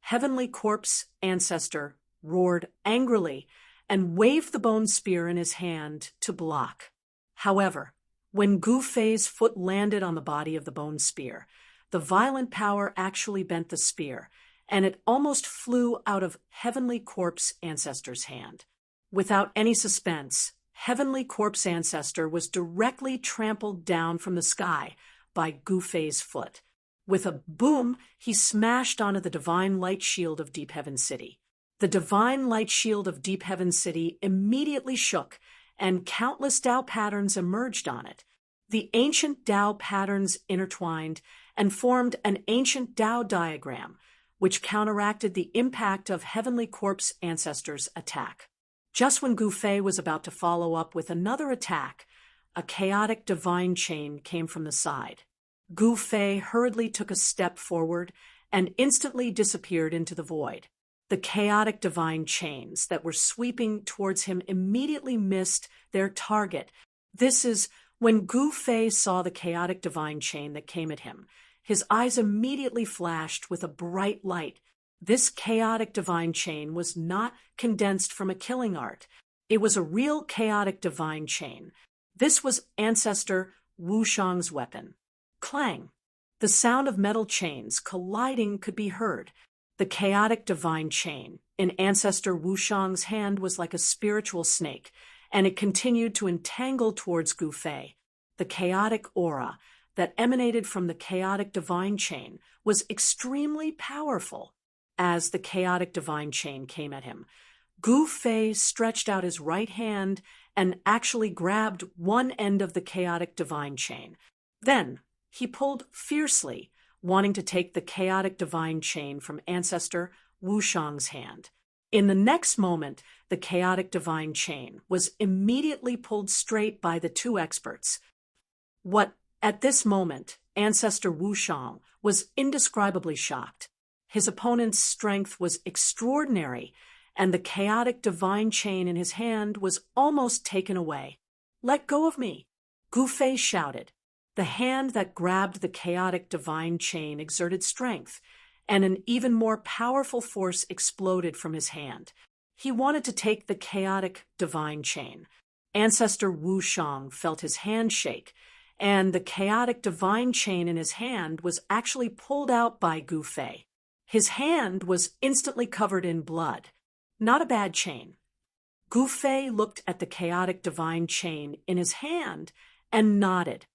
Heavenly Corpse Ancestor roared angrily and waved the bone spear in his hand to block. However, when Gu Fei's foot landed on the body of the bone spear, the violent power actually bent the spear, and it almost flew out of Heavenly Corpse Ancestor's hand. Without any suspense, Heavenly Corpse Ancestor was directly trampled down from the sky by Gu Fei's foot. With a boom, he smashed onto the divine light shield of Deep Heaven City. The divine light shield of Deep Heaven City immediately shook, and countless Tao patterns emerged on it. The ancient Tao patterns intertwined and formed an ancient Tao diagram, which counteracted the impact of Heavenly Corpse Ancestor's attack. Just when Gu Fei was about to follow up with another attack, a chaotic divine chain came from the side. Gu Fei hurriedly took a step forward and instantly disappeared into the void. The chaotic divine chains that were sweeping towards him immediately missed their target. This is when Gu Fei saw the chaotic divine chain that came at him. His eyes immediately flashed with a bright light. This chaotic divine chain was not condensed from a killing art. It was a real chaotic divine chain. This was Ancestor Wu Shang's weapon. Clang! The sound of metal chains colliding could be heard. The chaotic divine chain in Ancestor Wu Shang's hand was like a spiritual snake, and it continued to entangle towards Gu Fei. The chaotic aura that emanated from the chaotic divine chain was extremely powerful. As the chaotic divine chain came at him, Gu Fei stretched out his right hand and actually grabbed one end of the chaotic divine chain. Then he pulled fiercely, wanting to take the chaotic divine chain from Ancestor Wu Shang's hand. In the next moment, the chaotic divine chain was immediately pulled straight by the two experts. At this moment, Ancestor Wu Shang was indescribably shocked. His opponent's strength was extraordinary, and the chaotic divine chain in his hand was almost taken away. "Let go of me!" Gu Fei shouted. The hand that grabbed the chaotic divine chain exerted strength, and an even more powerful force exploded from his hand. He wanted to take the chaotic divine chain. Ancestor Wu Shang felt his hand shake, and the chaotic divine chain in his hand was actually pulled out by Gu Fei. His hand was instantly covered in blood. Not a bad chain. Gu Fei looked at the chaotic divine chain in his hand and nodded.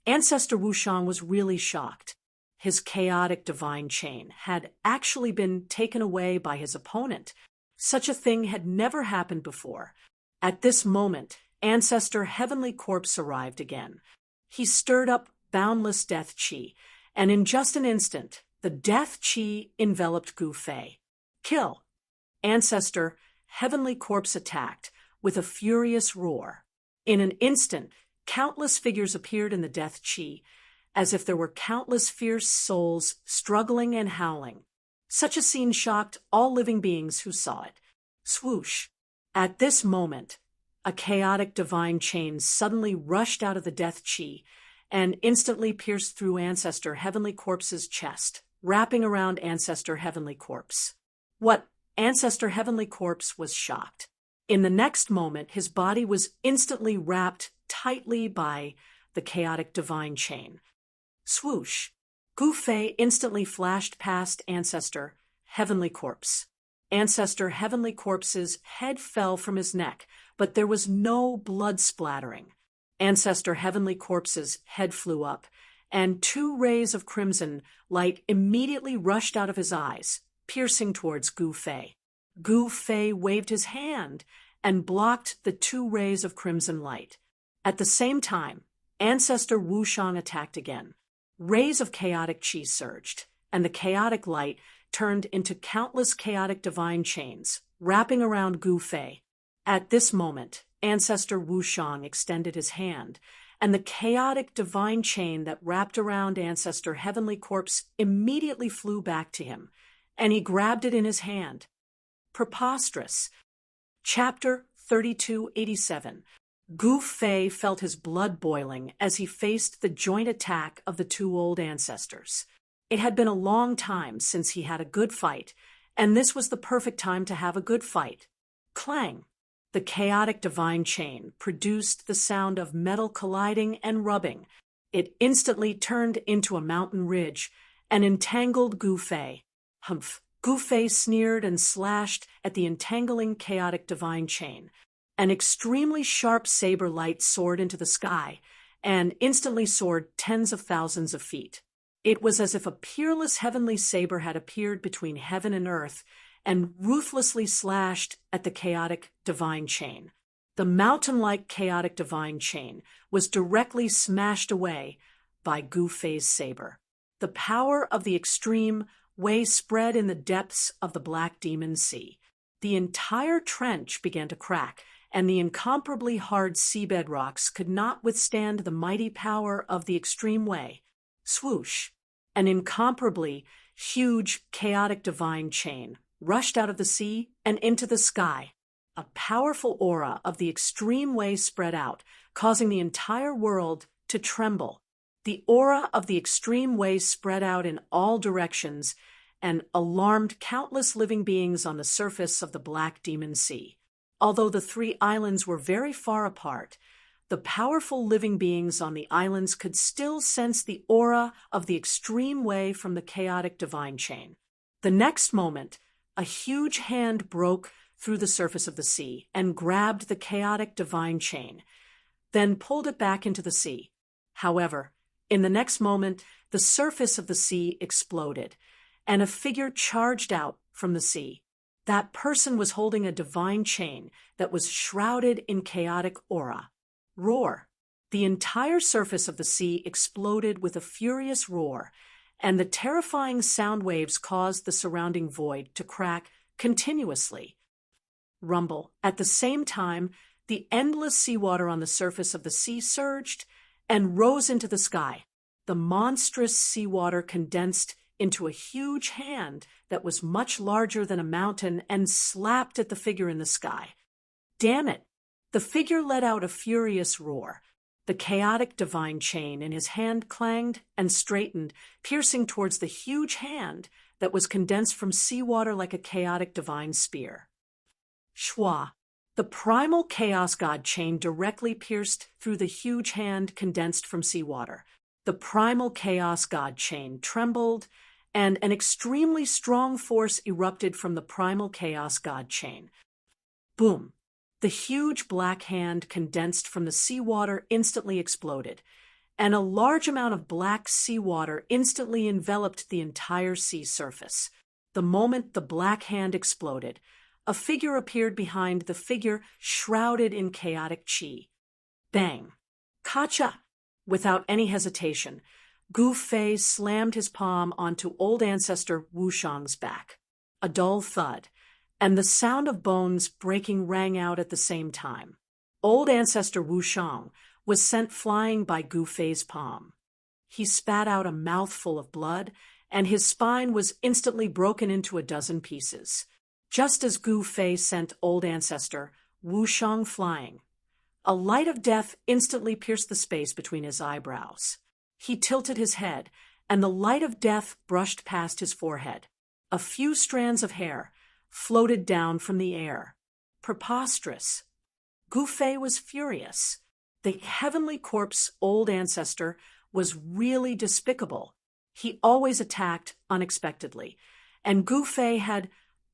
Ancestor Wu Shang was really shocked. His chaotic divine chain had actually been taken away by his opponent. Such a thing had never happened before. At this moment, Ancestor Heavenly Corpse arrived again. He stirred up boundless death chi, and in just an instant, the death chi enveloped Gu Fei. Kill! Ancestor Heavenly Corpse attacked with a furious roar. In an instant, countless figures appeared in the death chi, as if there were countless fierce souls struggling and howling. Such a scene shocked all living beings who saw it. Swoosh! At this moment, a chaotic divine chain suddenly rushed out of the death chi and instantly pierced through Ancestor Heavenly Corpse's chest, wrapping around Ancestor Heavenly Corpse. Ancestor Heavenly Corpse was shocked. In the next moment, his body was instantly wrapped tightly by the chaotic divine chain. Swoosh! Gu Fei instantly flashed past Ancestor Heavenly Corpse. Ancestor Heavenly Corpse's head fell from his neck, but there was no blood splattering. Ancestor Heavenly Corpse's head flew up, and 2 rays of crimson light immediately rushed out of his eyes, piercing towards Gu Fei. Gu Fei waved his hand and blocked the 2 rays of crimson light. At the same time, Ancestor Wu Shang attacked again. Rays of chaotic qi surged, and the chaotic light turned into countless chaotic divine chains, wrapping around Gu Fei. At this moment, Ancestor Wu Shang extended his hand, and the chaotic divine chain that wrapped around Ancestor Heavenly Corpse immediately flew back to him, and he grabbed it in his hand. Preposterous. Chapter 3287. Gu Fei felt his blood boiling as he faced the joint attack of the 2 old ancestors. It had been a long time since he had a good fight, and this was the perfect time to have a good fight. Clang! The chaotic divine chain produced the sound of metal colliding and rubbing. It instantly turned into a mountain ridge and entangled Gu Fei. Humph! Gu Fei sneered and slashed at the entangling chaotic divine chain. An extremely sharp saber light soared into the sky and instantly soared tens of thousands of feet. It was as if a peerless heavenly saber had appeared between heaven and earth and ruthlessly slashed at the chaotic divine chain. The mountain-like chaotic divine chain was directly smashed away by Gu Fei's saber. The power of the extreme way spread in the depths of the Black Demon Sea. The entire trench began to crack, and the incomparably hard seabed rocks could not withstand the mighty power of the extreme way. Swoosh! An incomparably huge, chaotic divine chain rushed out of the sea and into the sky. A powerful aura of the extreme way spread out, causing the entire world to tremble. The aura of the extreme way spread out in all directions and alarmed countless living beings on the surface of the Black Demon Sea. Although the 3 islands were very far apart, the powerful living beings on the islands could still sense the aura of the extreme way from the chaotic divine chain. The next moment, a huge hand broke through the surface of the sea and grabbed the chaotic divine chain, then pulled it back into the sea. However, in the next moment, the surface of the sea exploded, and a figure charged out from the sea. That person was holding a divine chain that was shrouded in chaotic aura. Roar! The entire surface of the sea exploded with a furious roar, and the terrifying sound waves caused the surrounding void to crack continuously. Rumble. At the same time, the endless seawater on the surface of the sea surged and rose into the sky. The monstrous seawater condensed into a huge hand that was much larger than a mountain and slapped at the figure in the sky. Damn it! The figure let out a furious roar. The chaotic divine chain in his hand clanged and straightened, piercing towards the huge hand that was condensed from seawater like a chaotic divine spear. Shwa! The primal chaos god chain directly pierced through the huge hand condensed from seawater. The primal chaos god chain trembled, and an extremely strong force erupted from the primal chaos god chain. Boom! The huge black hand condensed from the seawater instantly exploded, and a large amount of black seawater instantly enveloped the entire sea surface. The moment the black hand exploded, a figure appeared behind the figure shrouded in chaotic qi. Bang! Kacha! Without any hesitation, Gu Fei slammed his palm onto old ancestor Wu Shang's back. A dull thud, and the sound of bones breaking rang out at the same time. Old ancestor Wu Shang was sent flying by Gu Fei's palm. He spat out a mouthful of blood, and his spine was instantly broken into a dozen pieces. Just as Gu Fei sent old ancestor Wu Shang flying, a light of death instantly pierced the space between his eyebrows. He tilted his head, and the light of death brushed past his forehead. A few strands of hair floated down from the air. Preposterous. Gu Fei was furious. The heavenly corpse old ancestor was really despicable. He always attacked unexpectedly, and Gu Fei had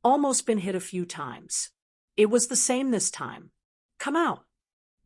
almost been hit a few times. It was the same this time. "Come out."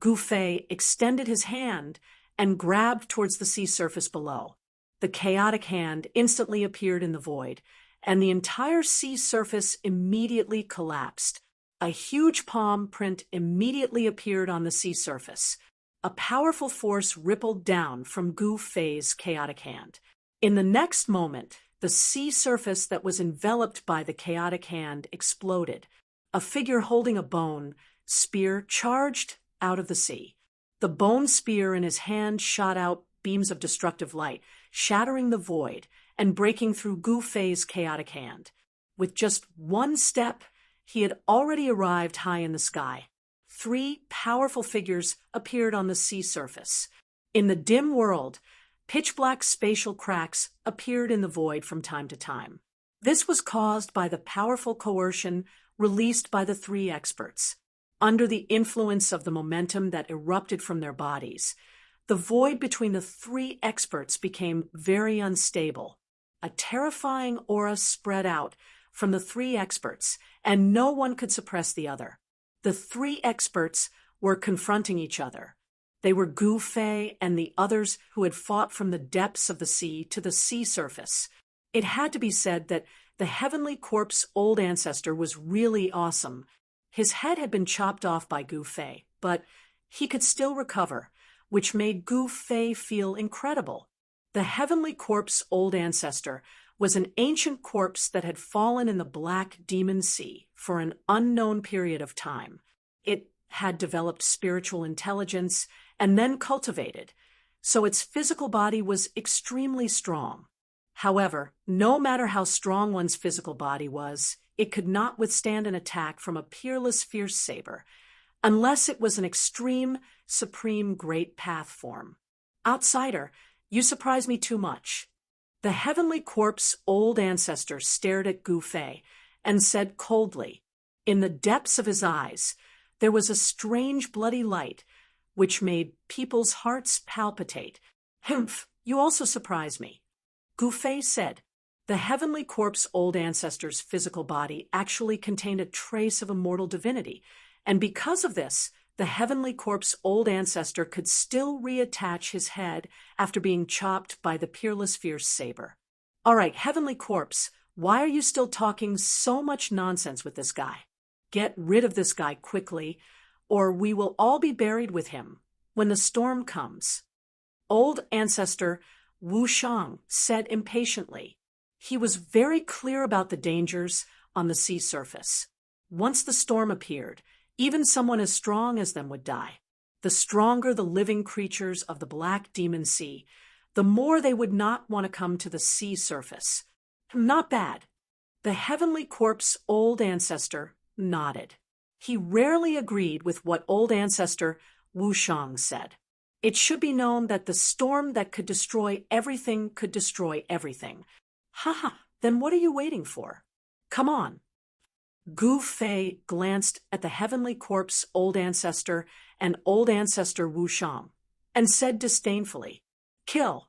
Gu Fei extended his hand and grabbed towards the sea surface below. The chaotic hand instantly appeared in the void, and the entire sea surface immediately collapsed. A huge palm print immediately appeared on the sea surface. A powerful force rippled down from Gu Fei's chaotic hand. In the next moment, the sea surface that was enveloped by the chaotic hand exploded. A figure holding a bone spear charged out of the sea. The bone spear in his hand shot out beams of destructive light, shattering the void and breaking through Gu Fei's chaotic hand. With just one step, he had already arrived high in the sky. 3 powerful figures appeared on the sea surface. In the dim world, pitch-black spatial cracks appeared in the void from time to time. This was caused by the powerful coercion released by the 3 experts. Under the influence of the momentum that erupted from their bodies, the void between the 3 experts became very unstable. A terrifying aura spread out from the 3 experts, and no one could suppress the other. The 3 experts were confronting each other. They were Gu Fei and the others who had fought from the depths of the sea to the sea surface. It had to be said that the Heavenly Corp's old ancestor was really awesome. His head had been chopped off by Gu Fei, but he could still recover, which made Gu Fei feel incredible. The Heavenly Corp's old ancestor was an ancient corpse that had fallen in the Black Demon Sea for an unknown period of time. It had developed spiritual intelligence and then cultivated, so its physical body was extremely strong. However, no matter how strong one's physical body was, it could not withstand an attack from a peerless fierce saber, unless it was an extreme, supreme great path form. "Outsider, you surprise me too much." The Heavenly Corp's old ancestor stared at Gu Fei and said coldly. In the depths of his eyes, there was a strange bloody light which made people's hearts palpitate. "Humph, you also surprise me." Gu Fei said. The Heavenly Corp's old ancestor's physical body actually contained a trace of immortal divinity, and because of this, the Heavenly Corp's old ancestor could still reattach his head after being chopped by the peerless fierce saber. "All right, Heavenly Corpse, why are you still talking so much nonsense with this guy? Get rid of this guy quickly, or we will all be buried with him when the storm comes." Old ancestor Wu Shang said impatiently. He was very clear about the dangers on the sea surface. Once the storm appeared, even someone as strong as them would die. The stronger the living creatures of the Black Demon Sea, the more they would not want to come to the sea surface. Not bad. The Heavenly Corp's old ancestor nodded. He rarely agreed with what old ancestor Wu Shang said. It should be known that the storm that could destroy everything could destroy everything. Haha, then what are you waiting for? Come on. Gu Fei glanced at the Heavenly Corp's old ancestor and old ancestor Wu Shang, and said disdainfully, "Kill."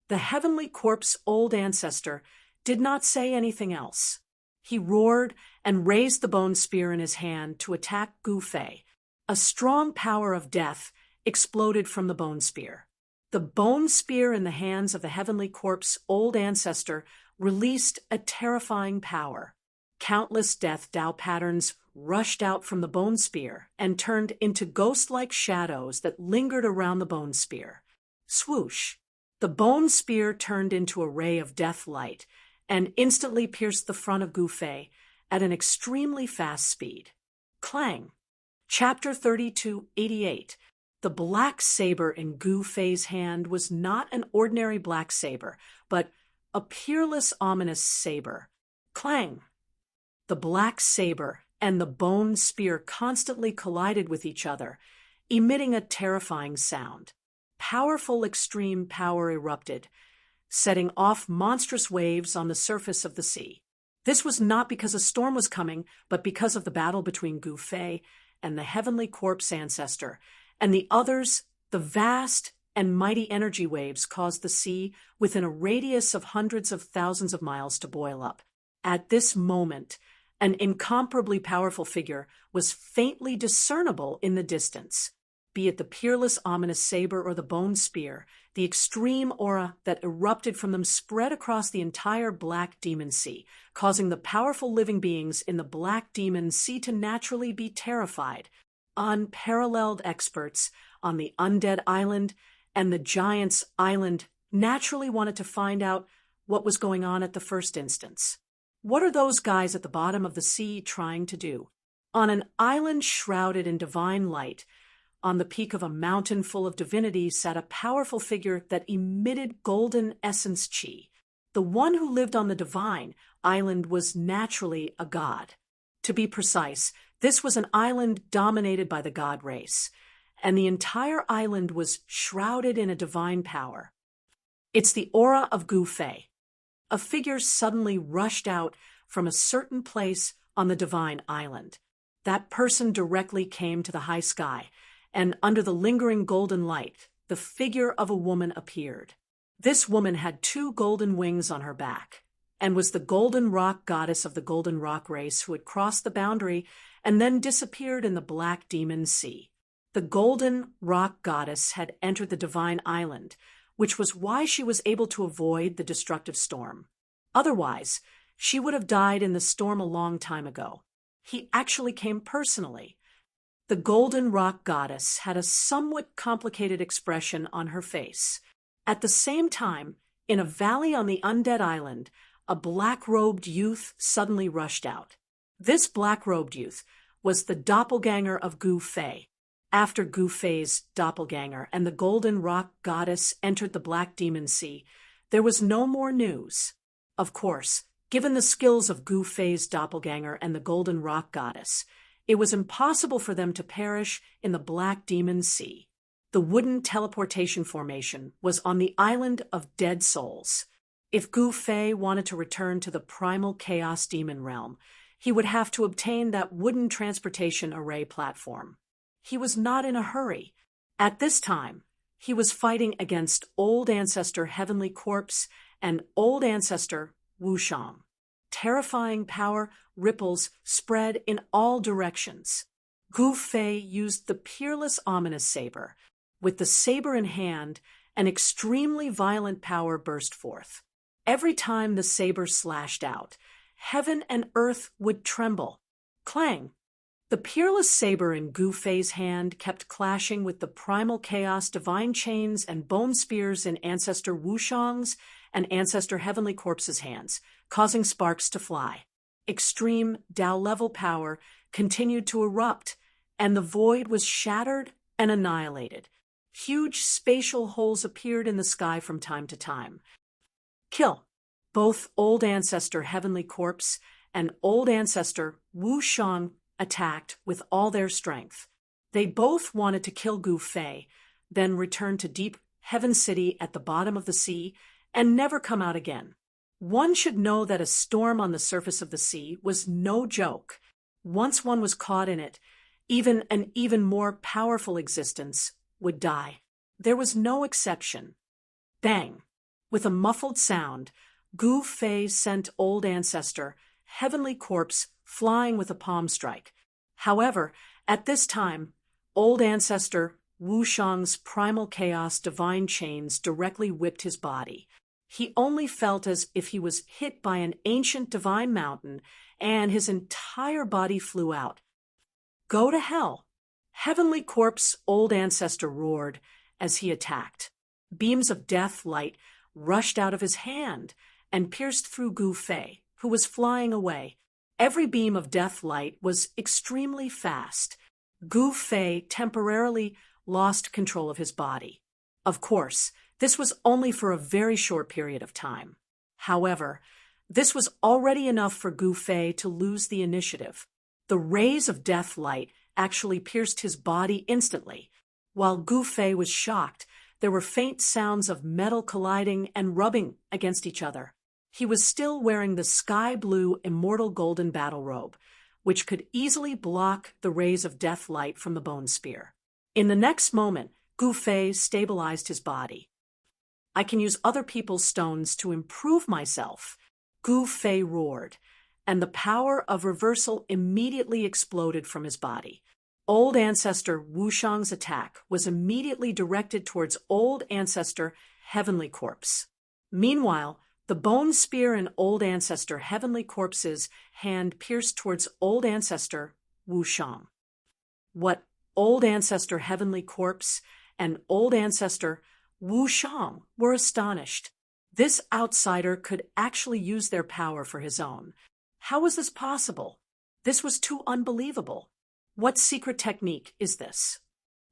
The Heavenly Corp's old ancestor did not say anything else. He roared and raised the bone spear in his hand to attack Gu Fei. A strong power of death exploded from the bone spear. The bone spear in the hands of the Heavenly Corp's old ancestor released a terrifying power. Countless death Dao patterns rushed out from the bone spear and turned into ghost-like shadows that lingered around the bone spear. Swoosh! The bone spear turned into a ray of death light and instantly pierced the front of Gu Fei at an extremely fast speed. Clang! Chapter 3288. The black saber in Gu Fei's hand was not an ordinary black saber, but a peerless, ominous saber. Clang! The black saber and the bone spear constantly collided with each other, emitting a terrifying sound. Powerful extreme power erupted, setting off monstrous waves on the surface of the sea. This was not because a storm was coming, but because of the battle between Gu Fei and the Heavenly Corpse ancestor, and the others. The vast and mighty energy waves caused the sea within a radius of hundreds of thousands of miles to boil up. At this moment, an incomparably powerful figure was faintly discernible in the distance. Be it the peerless ominous saber or the bone spear, the extreme aura that erupted from them spread across the entire Black Demon Sea, causing the powerful living beings in the Black Demon Sea to naturally be terrified. Unparalleled experts on the Undead Island and the Giants Island naturally wanted to find out what was going on at the first instance. What are those guys at the bottom of the sea trying to do? On an island shrouded in divine light, on the peak of a mountain full of divinity, sat a powerful figure that emitted golden essence chi. The one who lived on the divine island was naturally a god. To be precise, this was an island dominated by the god race, and the entire island was shrouded in a divine power. It's the aura of Gu Fei. A figure suddenly rushed out from a certain place on the divine island. That person directly came to the high sky, and under the lingering golden light, the figure of a woman appeared. This woman had 2 golden wings on her back, and was the golden rock goddess of the golden rock race who had crossed the boundary and then disappeared in the Black Demon Sea. The golden rock goddess had entered the divine island, which was why she was able to avoid the destructive storm. Otherwise, she would have died in the storm a long time ago. He actually came personally. The golden rock goddess had a somewhat complicated expression on her face. At the same time, in a valley on the Undead Island, a black-robed youth suddenly rushed out. This black-robed youth was the doppelganger of Gu Fei. After Gu Fei's doppelganger and the golden rock goddess entered the Black Demon Sea, there was no more news. Of course, given the skills of Gu Fei's doppelganger and the golden rock goddess, it was impossible for them to perish in the Black Demon Sea. The wooden teleportation formation was on the island of dead souls. If Gu Fei wanted to return to the primal chaos demon realm, he would have to obtain that wooden transportation array platform. He was not in a hurry. At this time, he was fighting against Old Ancestor Heavenly Corpse and Old Ancestor Wushang. Terrifying power ripples spread in all directions. Gu Fei used the peerless ominous saber. With the saber in hand, an extremely violent power burst forth. Every time the saber slashed out, heaven and earth would tremble. Clang! The peerless saber in Gu Fei's hand kept clashing with the primal chaos divine chains and bone spears in Ancestor Wushang's and Ancestor Heavenly Corpse's hands, causing sparks to fly. Extreme Tao-level power continued to erupt, and the void was shattered and annihilated. Huge spatial holes appeared in the sky from time to time. Kill! Both Old Ancestor Heavenly Corpse and Old Ancestor Wushang attacked with all their strength. They both wanted to kill Gu Fei, then return to Deep Heaven City at the bottom of the sea and never come out again. One should know that a storm on the surface of the sea was no joke. Once one was caught in it, even an even more powerful existence would die. There was no exception. Bang! With a muffled sound, Gu Fei sent Old Ancestor Heavenly Corpse flying with a palm strike. However, at this time, Old Ancestor Wushang's primal chaos divine chains directly whipped his body. He only felt as if he was hit by an ancient divine mountain, and his entire body flew out. Go to hell! Heavenly Corpse Old Ancestor roared as he attacked. Beams of death light rushed out of his hand and pierced through Gu Fei, who was flying away. Every beam of death light was extremely fast. Gu Fei temporarily lost control of his body. Of course, this was only for a very short period of time. However, this was already enough for Gu Fei to lose the initiative. The rays of death light actually pierced his body instantly. While Gu Fei was shocked, there were faint sounds of metal colliding and rubbing against each other. He was still wearing the sky-blue immortal golden battle robe, which could easily block the rays of death light from the bone spear. In the next moment, Gu Fei stabilized his body. I can use other people's stones to improve myself. Gu Fei roared, and the power of reversal immediately exploded from his body. Old Ancestor Wu Shang's attack was immediately directed towards Old Ancestor Heavenly Corpse. Meanwhile, the bone spear in Old Ancestor Heavenly Corpse's hand pierced towards Old Ancestor Wu Shang. What Old Ancestor Heavenly Corpse and Old Ancestor Wu Shang were astonished. This outsider could actually use their power for his own. How was this possible? This was too unbelievable. What secret technique is this?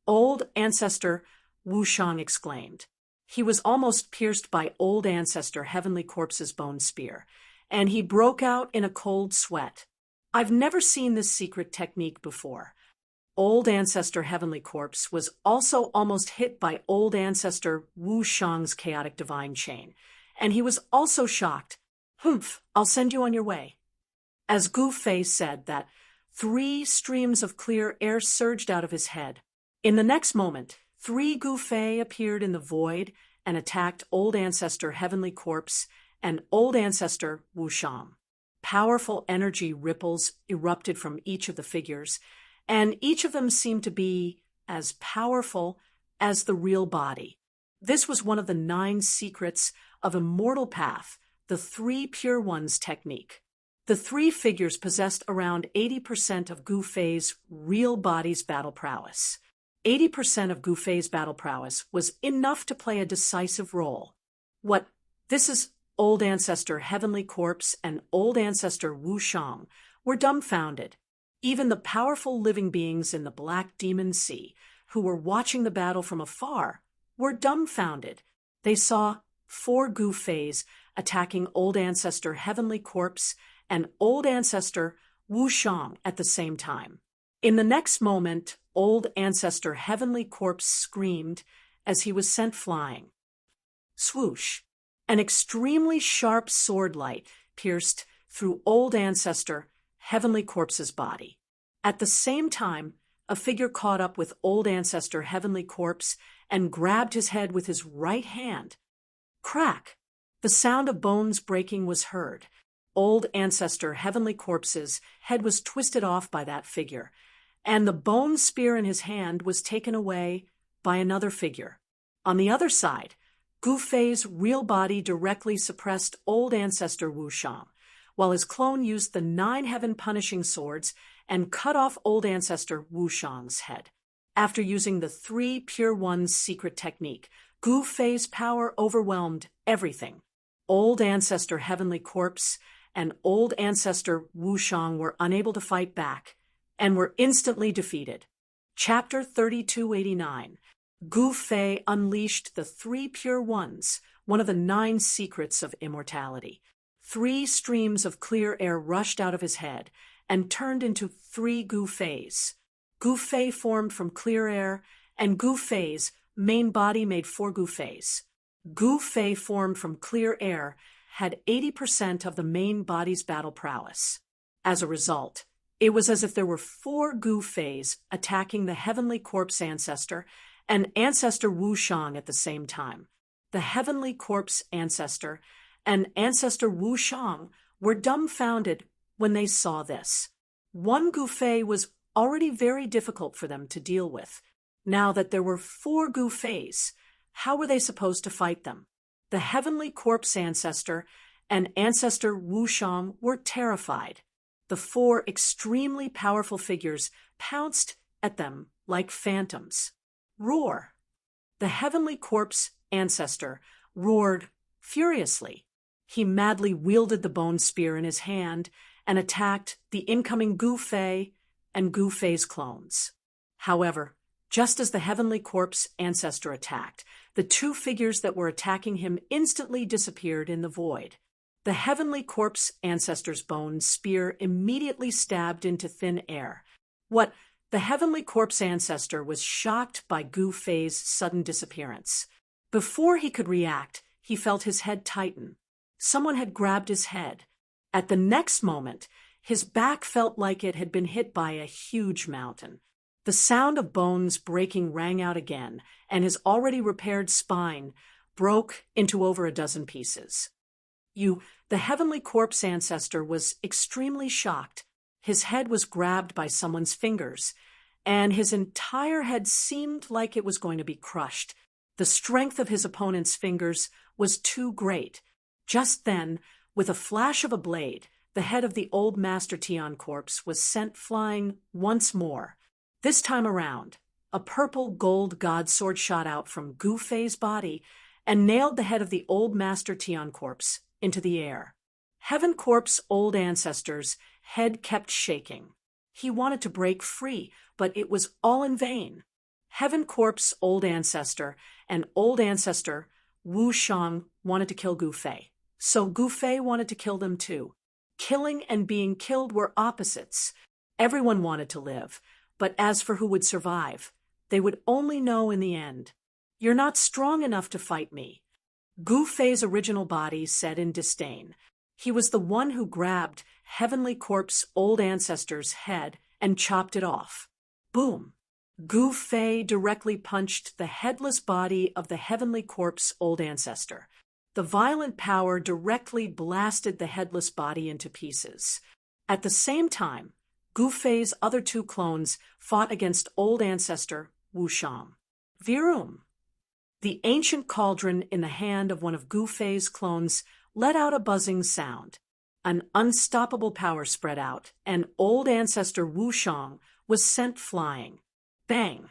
Old Ancestor Wu Shang exclaimed. He was almost pierced by Old Ancestor Heavenly Corpse's bone spear, and he broke out in a cold sweat. I've never seen this secret technique before. Old Ancestor Heavenly Corpse was also almost hit by Old Ancestor Wu Shang's chaotic divine chain, and he was also shocked. Humph, I'll send you on your way. As Gu Fei said that, 3 streams of clear air surged out of his head. In the next moment, 3 Gu Fei appeared in the void and attacked Old Ancestor Heavenly Corpse and Old Ancestor Wu Shang. Powerful energy ripples erupted from each of the figures, and each of them seemed to be as powerful as the real body. This was one of the 9 secrets of Immortal Path, the 3 Pure Ones technique. The 3 figures possessed around 80% of Gu Fei's real body's battle prowess. 80% of Gu Fei's battle prowess was enough to play a decisive role. This is Old Ancestor Heavenly Corpse and Old Ancestor Wu Shang were dumbfounded. Even the powerful living beings in the Black Demon Sea, who were watching the battle from afar, were dumbfounded. They saw 4 Gu Feis attacking Old Ancestor Heavenly Corpse and Old Ancestor Wu Shang at the same time. In the next moment, Old Ancestor Heavenly Corpse screamed as he was sent flying. Swoosh! An extremely sharp sword light pierced through Old Ancestor Heavenly Corpse's body. At the same time, a figure caught up with Old Ancestor Heavenly Corpse and grabbed his head with his right hand. Crack! The sound of bones breaking was heard. Old Ancestor Heavenly Corpse's head was twisted off by that figure, and the bone spear in his hand was taken away by another figure. On the other side, Gu Fei's real body directly suppressed Old Ancestor Wu Shang, while his clone used the 9 heaven-punishing swords and cut off Old Ancestor Wu Shang's head. After using the 3 Pure Ones secret technique, Gu Fei's power overwhelmed everything. Old Ancestor Heavenly Corpse and Old Ancestor Wu Shang were unable to fight back and were instantly defeated. Chapter 3289. Gu Fei unleashed the 3 Pure Ones, one of the 9 secrets of immortality. 3 streams of clear air rushed out of his head and turned into 3 Gu Feis. Gu Fei formed from clear air, and Gu Fei's main body made 4 Gu Feis. Gu Fei formed from clear air had 80% of the main body's battle prowess. As a result, it was as if there were 4 Gu Feis attacking the Heavenly Corpse Ancestor and Ancestor Wu Shang at the same time. The Heavenly Corpse Ancestor and Ancestor Wu Shang were dumbfounded when they saw this. 1 Gu Fei was already very difficult for them to deal with. Now that there were 4 Gu Feis, how were they supposed to fight them? The Heavenly Corpse Ancestor and Ancestor Wu Shang were terrified. The 4 extremely powerful figures pounced at them like phantoms. Roar! The Heavenly Corpse Ancestor roared furiously. He madly wielded the bone spear in his hand and attacked the incoming Gu Fei and Gu Fei's clones. However, just as the Heavenly Corpse Ancestor attacked, the 2 figures that were attacking him instantly disappeared in the void. The Heavenly Corpse Ancestor's bone spear immediately stabbed into thin air. The Heavenly Corpse Ancestor was shocked by Gu Fei's sudden disappearance. Before he could react, he felt his head tighten. Someone had grabbed his head. At the next moment, his back felt like it had been hit by a huge mountain. The sound of bones breaking rang out again, and his already repaired spine broke into over a dozen pieces. The heavenly corpse ancestor was extremely shocked. His head was grabbed by someone's fingers, and his entire head seemed like it was going to be crushed. The strength of his opponent's fingers was too great. Just then, with a flash of a blade, the head of the old Master Tian corpse was sent flying once more. This time around, a purple gold god sword shot out from Gu Fei's body and nailed the head of the old Master Tian corpse into the air. Heaven Corp's old ancestor's head kept shaking. He wanted to break free, but it was all in vain. Heaven Corp's old ancestor and old ancestor Wu Shang wanted to kill Gu Fei, so Gu Fei wanted to kill them too. Killing and being killed were opposites. Everyone wanted to live, but as for who would survive, they would only know in the end. "You're not strong enough to fight me," Gu Fei's original body said in disdain. He was the one who grabbed Heavenly Corp's old ancestor's head and chopped it off. Boom! Gu Fei directly punched the headless body of the Heavenly Corp's old ancestor. The violent power directly blasted the headless body into pieces. At the same time, Gu Fei's other two clones fought against old ancestor Wu Shang. Virum! The ancient cauldron in the hand of one of Gu Fei's clones let out a buzzing sound. An unstoppable power spread out, and old ancestor Wu Shang was sent flying. Bang!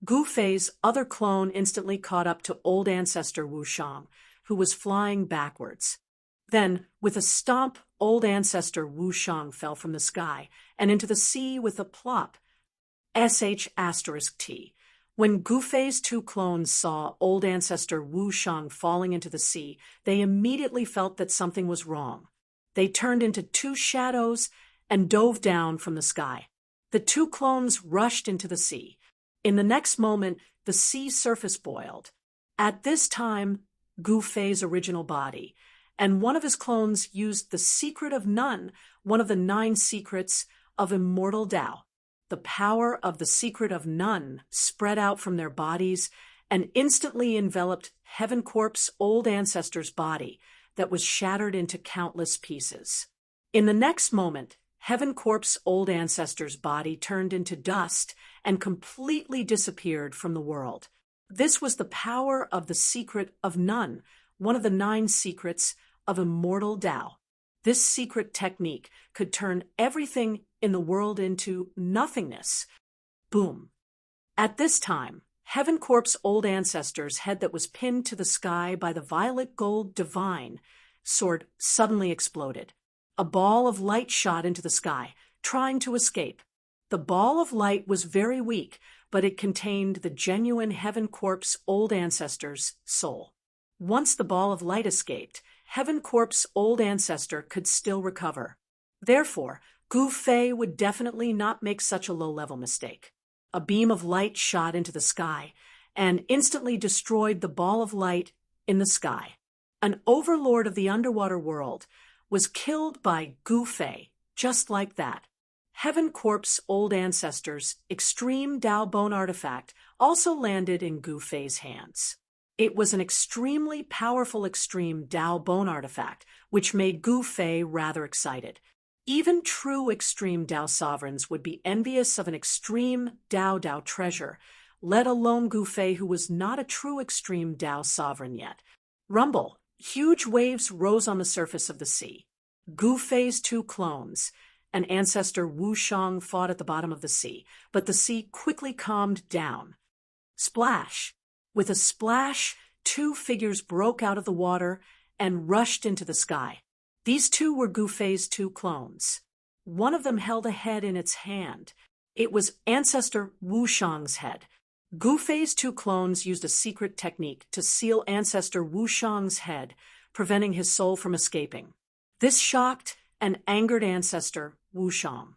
Gu Fei's other clone instantly caught up to old ancestor Wu Shang, who was flying backwards. Then, with a stomp, old ancestor Wu Shang fell from the sky and into the sea with a plop. **T. When Gu Fei's two clones saw old ancestor Wu Shang falling into the sea, they immediately felt that something was wrong. They turned into two shadows and dove down from the sky. The two clones rushed into the sea. In the next moment, the sea surface boiled. At this time, Gu Fei's original body, and one of his clones used the secret of none, one of the 9 secrets of immortal Tao. The power of the secret of none spread out from their bodies and instantly enveloped Heaven Corp's old ancestor's body that was shattered into countless pieces. In the next moment, Heaven Corp's old ancestor's body turned into dust and completely disappeared from the world. This was the power of the secret of none, one of the 9 secrets of immortal Tao. This secret technique could turn everything in the world into nothingness. Boom! At this time, Heaven Corp's old ancestor's head that was pinned to the sky by the violet gold divine sword suddenly exploded. A ball of light shot into the sky, trying to escape. The ball of light was very weak, but it contained the genuine Heaven Corp's old ancestor's soul. Once the ball of light escaped, Heaven Corp's old ancestor could still recover. Therefore, Gu Fei would definitely not make such a low-level mistake. A beam of light shot into the sky and instantly destroyed the ball of light in the sky. An overlord of the underwater world was killed by Gu Fei, just like that. Heaven Corp's old ancestor's extreme Tao bone artifact also landed in Gu Fei's hands. It was an extremely powerful extreme Tao bone artifact, which made Gu Fei rather excited. Even true extreme Tao sovereigns would be envious of an extreme Tao treasure, let alone Gu Fei, who was not a true extreme Tao sovereign yet. Rumble! Huge waves rose on the surface of the sea. Gu Fei's two clones, and ancestor Wu Shang, fought at the bottom of the sea, but the sea quickly calmed down. Splash! With a splash, 2 figures broke out of the water and rushed into the sky. These 2 were Gu Fei's 2 clones. One of them held a head in its hand. It was ancestor Wu Shang's head. Gu Fei's 2 clones used a secret technique to seal ancestor Wu Shang's head, preventing his soul from escaping. This shocked and angered ancestor Wu Shang.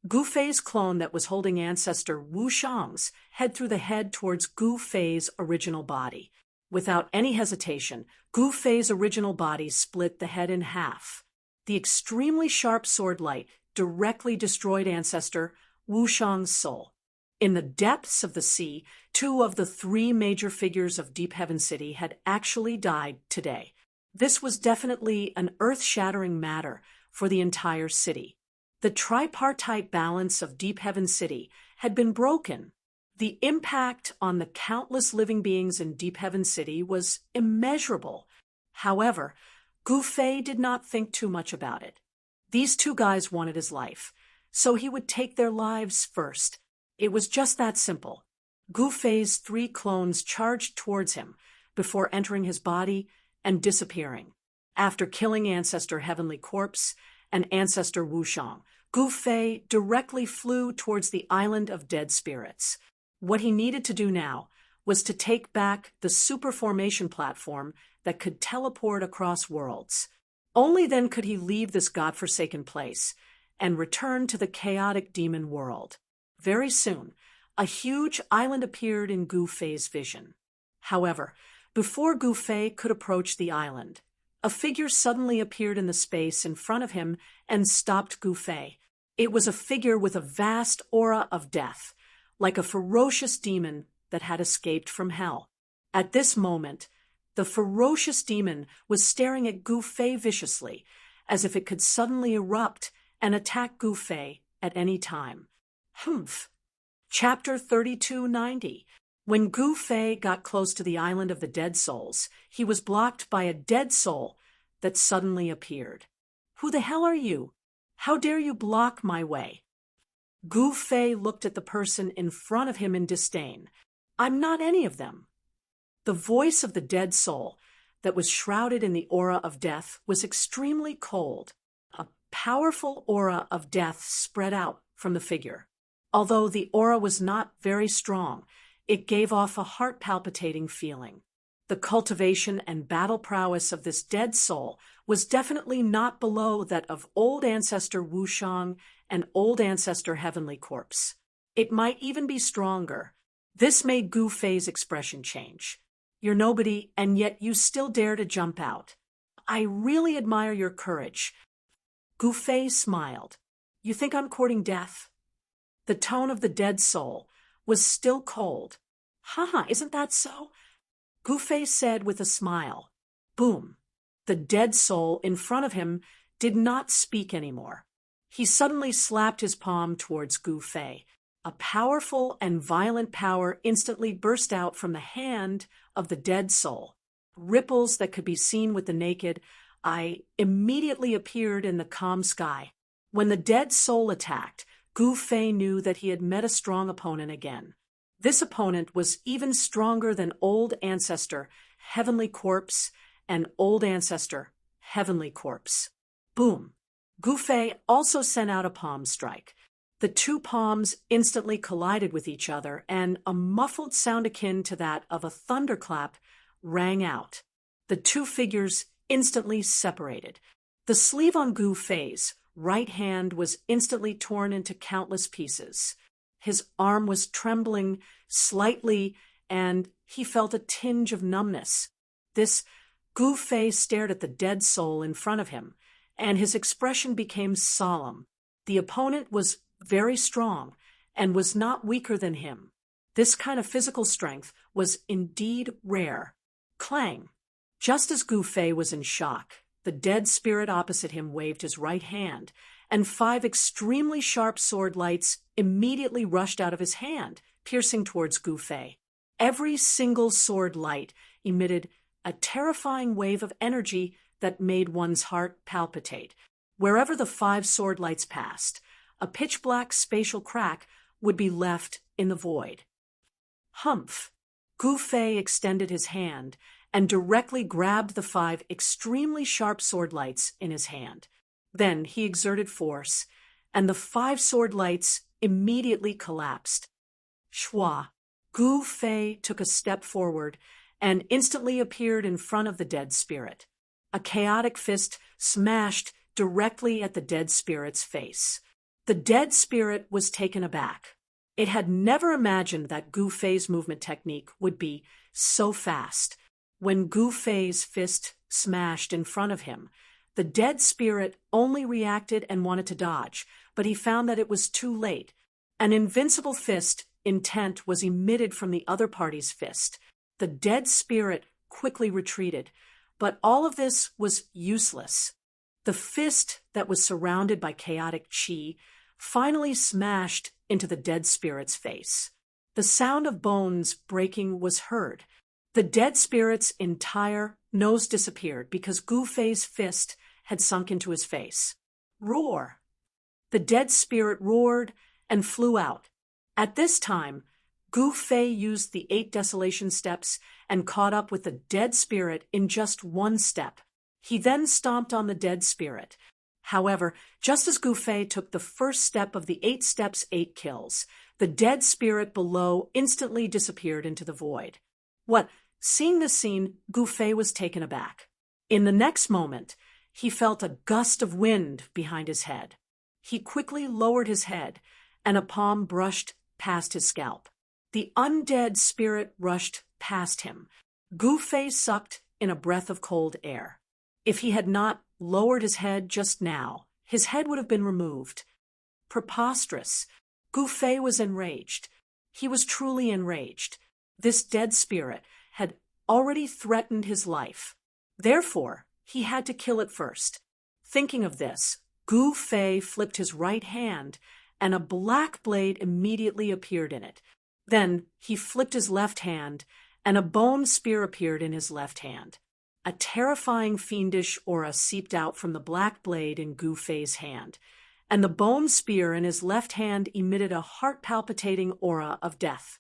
Gu Fei's clone that was holding ancestor Wu Shang's head through the head towards Gu Fei's original body. Without any hesitation, Gu Fei's original body split the head in half. The extremely sharp sword light directly destroyed ancestor Wu Shang's soul. In the depths of the sea, 2 of the 3 major figures of Deep Heaven City had actually died today. This was definitely an earth-shattering matter for the entire city. The tripartite balance of Deep Heaven City had been broken. The impact on the countless living beings in Deep Heaven City was immeasurable. However, Gu Fei did not think too much about it. These two guys wanted his life, so he would take their lives first. It was just that simple. Gu Fei's 3 clones charged towards him before entering his body and disappearing. After killing Ancestor Heavenly Corpse and Ancestor Wushang, Gu Fei directly flew towards the Island of Dead Spirits. What he needed to do now was to take back the superformation platform that could teleport across worlds. Only then could he leave this godforsaken place and return to the chaotic demon world. Very soon, a huge island appeared in Gu Fei's vision. However, before Gu Fei could approach the island, a figure suddenly appeared in the space in front of him and stopped Gu Fei. It was a figure with a vast aura of death, like a ferocious demon that had escaped from hell. At this moment, the ferocious demon was staring at Gu Fei viciously, as if it could suddenly erupt and attack Gu Fei at any time. Chapter 3290. When Gu Fei got close to the island of the dead souls, he was blocked by a dead soul that suddenly appeared. "Who the hell are you? How dare you block my way?" Gu Fei looked at the person in front of him in disdain. "I'm not any of them." The voice of the dead soul that was shrouded in the aura of death was extremely cold. A powerful aura of death spread out from the figure. Although the aura was not very strong, it gave off a heart-palpitating feeling. The cultivation and battle prowess of this dead soul was definitely not below that of Old Ancestor Wushang and Old Ancestor Heavenly Corpse. It might even be stronger. This made Gu Fei's expression change. "You're nobody, and yet you still dare to jump out. I really admire your courage." Gu Fei smiled. "You think I'm courting death?" The tone of the dead soul was still cold. "Haha, isn't that so?" Gu Fei said with a smile. Boom. The dead soul in front of him did not speak anymore. He suddenly slapped his palm towards Gu Fei. A powerful and violent power instantly burst out from the hand of the dead soul. Ripples that could be seen with the naked eye immediately appeared in the calm sky. When the dead soul attacked, Gu Fei knew that he had met a strong opponent again. This opponent was even stronger than Old Ancestor Heavenly Corpse and Old Ancestor Heavenly Corpse. Boom! Gu Fei also sent out a palm strike. The 2 palms instantly collided with each other, and a muffled sound akin to that of a thunderclap rang out. The 2 figures instantly separated. The sleeve on Gu Fei's right hand was instantly torn into countless pieces. His arm was trembling slightly, and he felt a tinge of numbness. Gu Fei stared at the dead soul in front of him, and his expression became solemn. The opponent was very strong and was not weaker than him. This kind of physical strength was indeed rare. Clang! Just as Gu Fei was in shock, the dead spirit opposite him waved his right hand, and 5 extremely sharp sword lights immediately rushed out of his hand, piercing towards Gu Fei. Every single sword light emitted a terrifying wave of energy that made one's heart palpitate. Wherever the 5 sword lights passed, a pitch-black spatial crack would be left in the void. Humph! Gu Fei extended his hand and directly grabbed the 5 extremely sharp sword lights in his hand. Then he exerted force, and the 5 sword lights immediately collapsed. Shwa! Gu Fei took a step forward and instantly appeared in front of the dead spirit. A chaotic fist smashed directly at the dead spirit's face. The dead spirit was taken aback. It had never imagined that Gu Fei's movement technique would be so fast. When Gu Fei's fist smashed in front of him, the dead spirit only reacted and wanted to dodge, but he found that it was too late. An invincible fist intent was emitted from the other party's fist. The dead spirit quickly retreated, But all of this was useless. The fist that was surrounded by chaotic chi finally smashed into the dead spirit's face. The sound of bones breaking was heard. The dead spirit's entire nose disappeared because Gu Fei's fist had sunk into his face. Roar! The dead spirit roared and flew out. At this time, Gu Fei used the 8 desolation steps and caught up with the dead spirit in just 1 step. He then stomped on the dead spirit. However, just as Gu Fei took the first step of the 8 steps, 8 kills, the dead spirit below instantly disappeared into the void. Seeing this scene, Gu Fei was taken aback. In the next moment, he felt a gust of wind behind his head. He quickly lowered his head, and a palm brushed past his scalp. The undead spirit rushed past him. Gu Fei sucked in a breath of cold air. If he had not lowered his head just now, his head would have been removed. Preposterous. Gu Fei was enraged. He was truly enraged. This dead spirit had already threatened his life. Therefore, he had to kill it first. Thinking of this, Gu Fei flipped his right hand, and a black blade immediately appeared in it. Then he flipped his left hand, and a bone spear appeared in his left hand. A terrifying fiendish aura seeped out from the black blade in Gu Fei's hand, and the bone spear in his left hand emitted a heart-palpitating aura of death.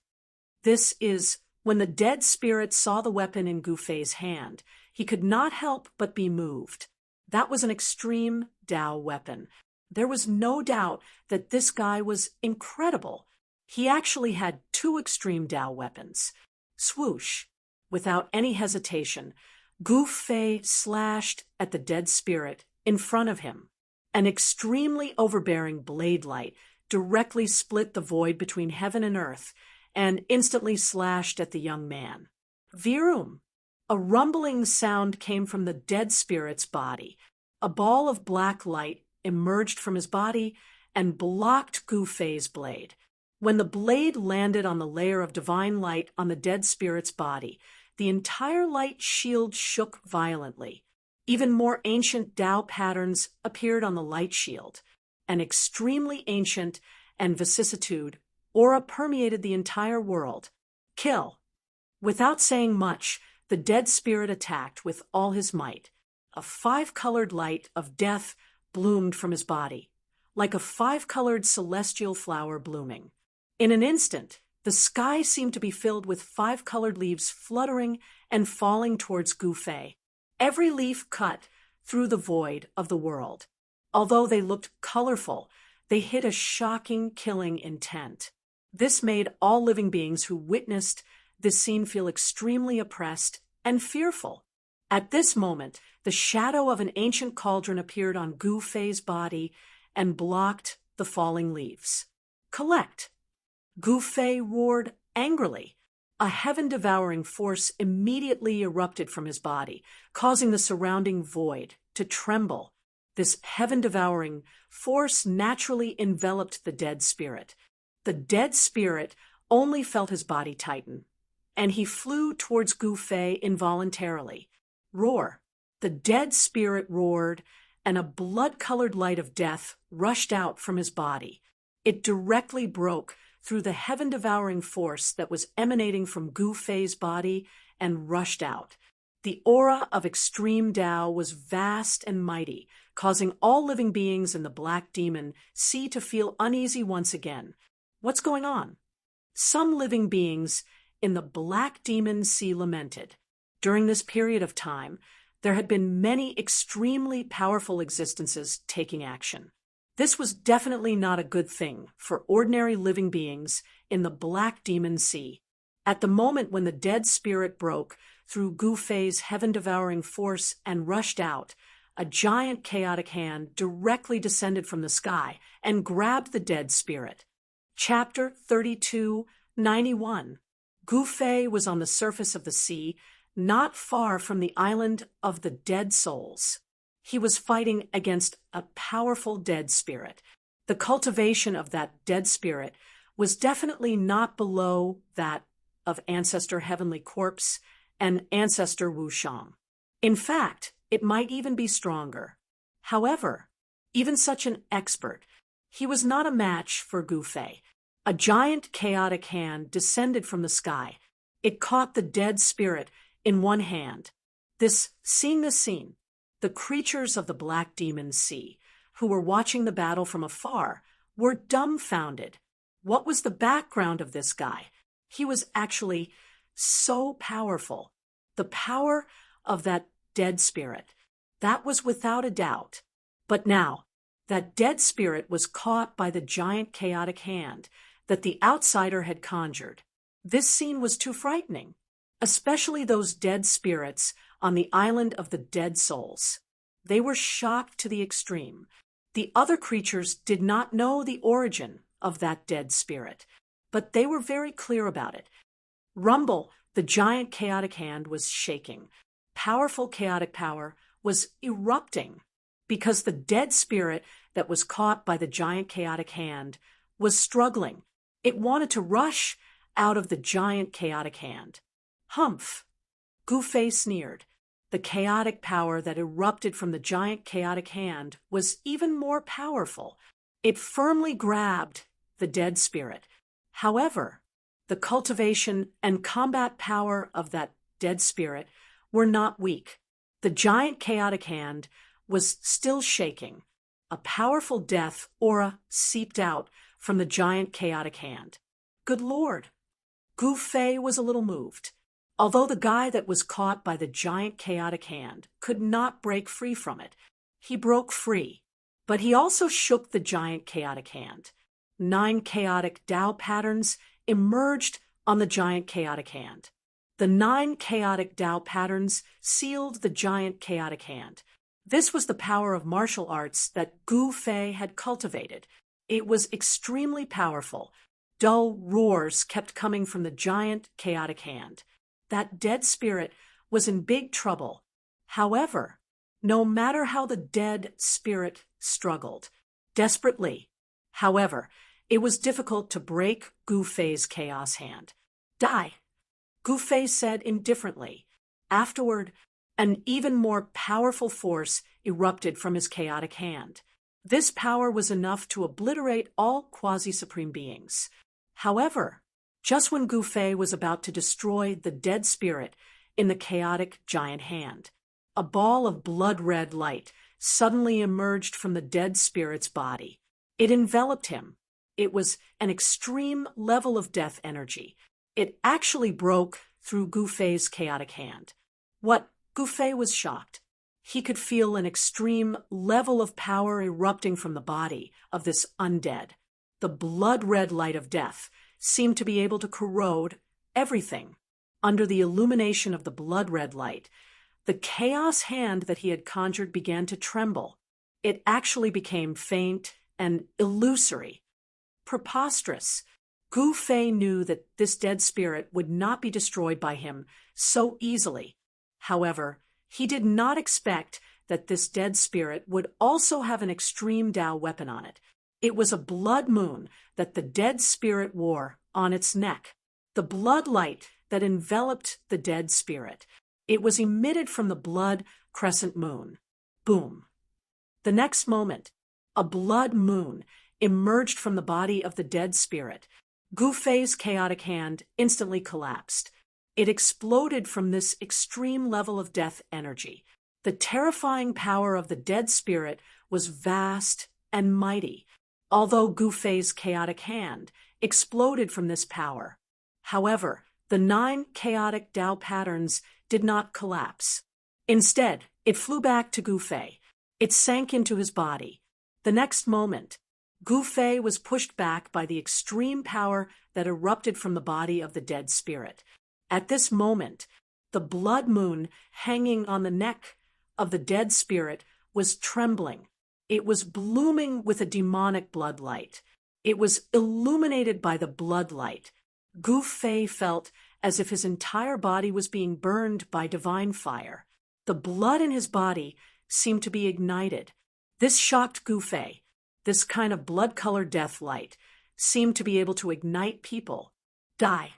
This is when the dead spirit saw the weapon in Gu Fei's hand. He could not help but be moved. That was an extreme Dao weapon. There was no doubt that this guy was incredible. He actually had 2 extreme Dao weapons. Swoosh! Without any hesitation, Gu Fei slashed at the dead spirit in front of him. An extremely overbearing blade light directly split the void between heaven and earth and instantly slashed at the young man. Virum! A rumbling sound came from the dead spirit's body. A ball of black light emerged from his body and blocked Gu Fei's blade. When the blade landed on the layer of divine light on the dead spirit's body, the entire light shield shook violently. Even more ancient Dao patterns appeared on the light shield. An extremely ancient and vicissitude aura permeated the entire world. Kill! Without saying much, the dead spirit attacked with all his might. A 5-colored light of death bloomed from his body, like a 5-colored celestial flower blooming. In an instant, the sky seemed to be filled with 5-colored leaves fluttering and falling towards Gu Fei. Every leaf cut through the void of the world. Although they looked colorful, they hid a shocking, killing intent. This made all living beings who witnessed this scene feel extremely oppressed and fearful. At this moment, the shadow of an ancient cauldron appeared on Gu Fei's body and blocked the falling leaves. Collect! Gu Fei roared angrily. A heaven-devouring force immediately erupted from his body, causing the surrounding void to tremble. This heaven-devouring force naturally enveloped the dead spirit. The dead spirit only felt his body tighten, and he flew towards Gu Fei involuntarily. Roar! The dead spirit roared, and a blood-colored light of death rushed out from his body. It directly broke through the heaven-devouring force that was emanating from Gu Fei's body and rushed out. The aura of extreme Dao was vast and mighty, causing all living beings in the Black Demon Sea to feel uneasy once again. What's going on? Some living beings in the Black Demon Sea lamented. During this period of time, there had been many extremely powerful existences taking action. This was definitely not a good thing for ordinary living beings in the Black Demon Sea. At the moment when the dead spirit broke through Gu Fei's heaven-devouring force and rushed out, a giant chaotic hand directly descended from the sky and grabbed the dead spirit. Chapter 3291. Gu Fei was on the surface of the sea, not far from the island of the dead souls. He was fighting against a powerful dead spirit. The cultivation of that dead spirit was definitely not below that of Ancestor Heavenly Corpse and Ancestor Wushang. In fact, it might even be stronger. However, even such an expert, he was not a match for Gu Fei. A giant chaotic hand descended from the sky. It caught the dead spirit in one hand. Seeing this scene, the creatures of the Black Demon Sea, who were watching the battle from afar, were dumbfounded. What was the background of this guy? He was actually so powerful. The power of that dead spirit, that was without a doubt. But now, that dead spirit was caught by the giant chaotic hand that the outsider had conjured. This scene was too frightening, especially those dead spirits on the island of the dead souls. They were shocked to the extreme. The other creatures did not know the origin of that dead spirit, but they were very clear about it. Rumble, the giant chaotic hand, was shaking. Powerful chaotic power was erupting because the dead spirit that was caught by the giant chaotic hand was struggling. It wanted to rush out of the giant chaotic hand. Humph! Gu Fei sneered. The chaotic power that erupted from the giant chaotic hand was even more powerful. It firmly grabbed the dead spirit. However, the cultivation and combat power of that dead spirit were not weak. The giant chaotic hand was still shaking. A powerful death aura seeped out from the giant chaotic hand. Good Lord! Gu Fei was a little moved. Although the guy that was caught by the giant chaotic hand could not break free from it, he broke free. But he also shook the giant chaotic hand. 9 chaotic Tao patterns emerged on the giant chaotic hand. The 9 chaotic Tao patterns sealed the giant chaotic hand. This was the power of martial arts that Gu Fei had cultivated. It was extremely powerful. Dull roars kept coming from the giant chaotic hand. That dead spirit was in big trouble. However, no matter how the dead spirit struggled, desperately, however, it was difficult to break Gu Fei's chaos hand. Die, Gu Fei said indifferently. Afterward, an even more powerful force erupted from his chaotic hand. This power was enough to obliterate all quasi-supreme beings. However, just when Gu Fei was about to destroy the dead spirit in the chaotic giant hand, a ball of blood-red light suddenly emerged from the dead spirit's body. It enveloped him. It was an extreme level of death energy. It actually broke through Gu Fei's chaotic hand. Gu Fei was shocked. He could feel an extreme level of power erupting from the body of this undead. The blood-red light of death seemed to be able to corrode everything. Under the illumination of the blood-red light, the chaos hand that he had conjured began to tremble. It actually became faint and illusory. Preposterous. Gu Fei knew that this dead spirit would not be destroyed by him so easily. However, he did not expect that this dead spirit would also have an extreme Tao weapon on it. It was a blood moon that the dead spirit wore on its neck. The blood light that enveloped the dead spirit. It was emitted from the blood crescent moon. Boom. The next moment, a blood moon emerged from the body of the dead spirit. Gu Fei's chaotic hand instantly collapsed. It exploded from this extreme level of death energy. The terrifying power of the dead spirit was vast and mighty, although Gu Fei's chaotic hand exploded from this power. However, the 9 chaotic Tao patterns did not collapse. Instead, it flew back to Gu Fei. It sank into his body. The next moment, Gu Fei was pushed back by the extreme power that erupted from the body of the dead spirit. At this moment, the blood moon hanging on the neck of the dead spirit was trembling. It was blooming with a demonic blood light. It was illuminated by the blood light. Gu Fei felt as if his entire body was being burned by divine fire. The blood in his body seemed to be ignited. This shocked Gu Fei. This kind of blood-colored death light seemed to be able to ignite people. Die.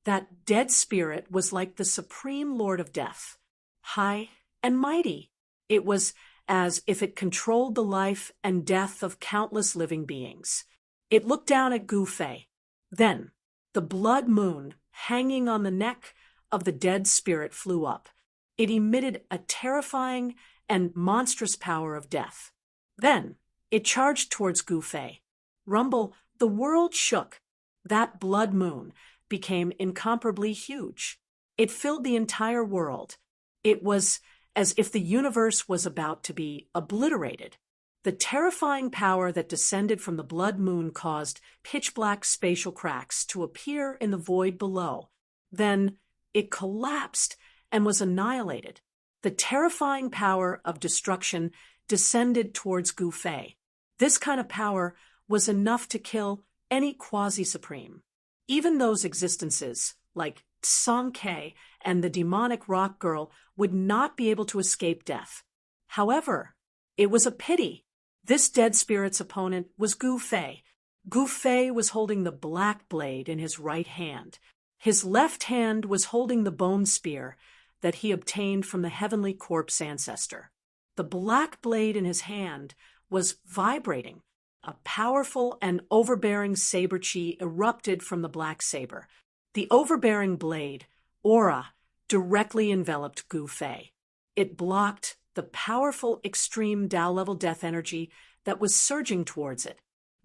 That dead spirit was like the supreme lord of death. High and mighty. It was as if it controlled the life and death of countless living beings. It looked down at Gu Fei. Then, the blood moon, hanging on the neck of the dead spirit, flew up. It emitted a terrifying and monstrous power of death. Then, it charged towards Gu Fei. Rumble, the world shook. That blood moon became incomparably huge. It filled the entire world. It was as if the universe was about to be obliterated. The terrifying power that descended from the blood moon caused pitch-black spatial cracks to appear in the void below. Then it collapsed and was annihilated. The terrifying power of destruction descended towards Gu Fei. This kind of power was enough to kill any quasi-supreme. Even those existences, like Song Ke and the demonic rock girl, would not be able to escape death. However, it was a pity. This dead spirit's opponent was Gu Fei. Gu Fei was holding the black blade in his right hand. His left hand was holding the bone spear that he obtained from the heavenly corpse ancestor. The black blade in his hand was vibrating. A powerful and overbearing saber chi erupted from the black saber. The overbearing blade, aura, directly enveloped Gu Fei. It blocked the powerful extreme Tao-level death energy that was surging towards it.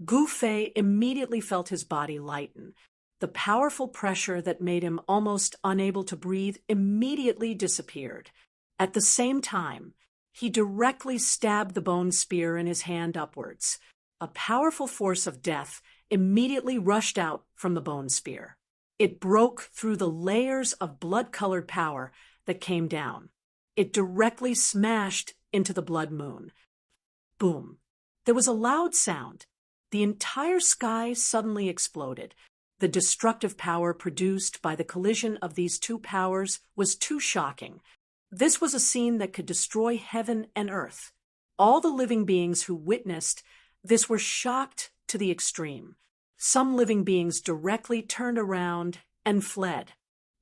Gu Fei immediately felt his body lighten. The powerful pressure that made him almost unable to breathe immediately disappeared. At the same time, he directly stabbed the bone spear in his hand upwards. A powerful force of death immediately rushed out from the bone spear. It broke through the layers of blood-colored power that came down. It directly smashed into the blood moon. Boom. There was a loud sound. The entire sky suddenly exploded. The destructive power produced by the collision of these two powers was too shocking. This was a scene that could destroy heaven and earth. All the living beings who witnessed this were shocked to the extreme. Some living beings directly turned around and fled.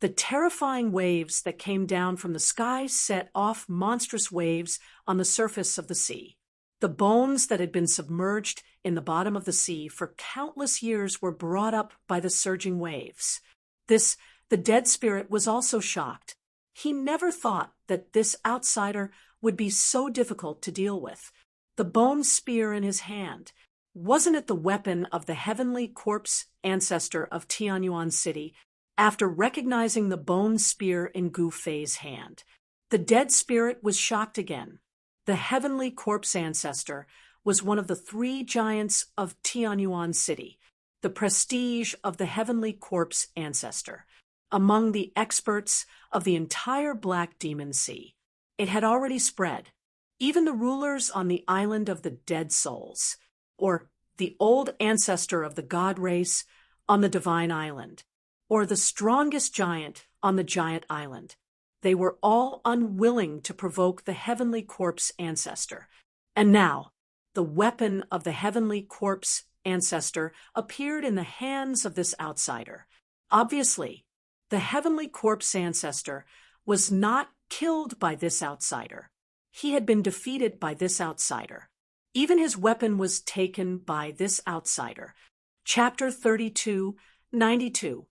The terrifying waves that came down from the sky set off monstrous waves on the surface of the sea. The bones that had been submerged in the bottom of the sea for countless years were brought up by the surging waves. The dead spirit was also shocked. He never thought that this outsider would be so difficult to deal with. The bone spear in his hand, wasn't it the weapon of the heavenly corpse ancestor of Tianyuan City? After recognizing the bone spear in Gu Fei's hand, the dead spirit was shocked again. The heavenly corpse ancestor was one of the three giants of Tianyuan City, the prestige of the heavenly corpse ancestor, among the experts of the entire Black Demon Sea. It had already spread. Even the rulers on the island of the dead souls, or the old ancestor of the god race on the divine island, or the strongest giant on the giant island, they were all unwilling to provoke the heavenly corpse ancestor. And now, the weapon of the heavenly corpse ancestor appeared in the hands of this outsider. Obviously, the heavenly corpse ancestor was not killed by this outsider. He had been defeated by this outsider. Even his weapon was taken by this outsider. Chapter 32, 92.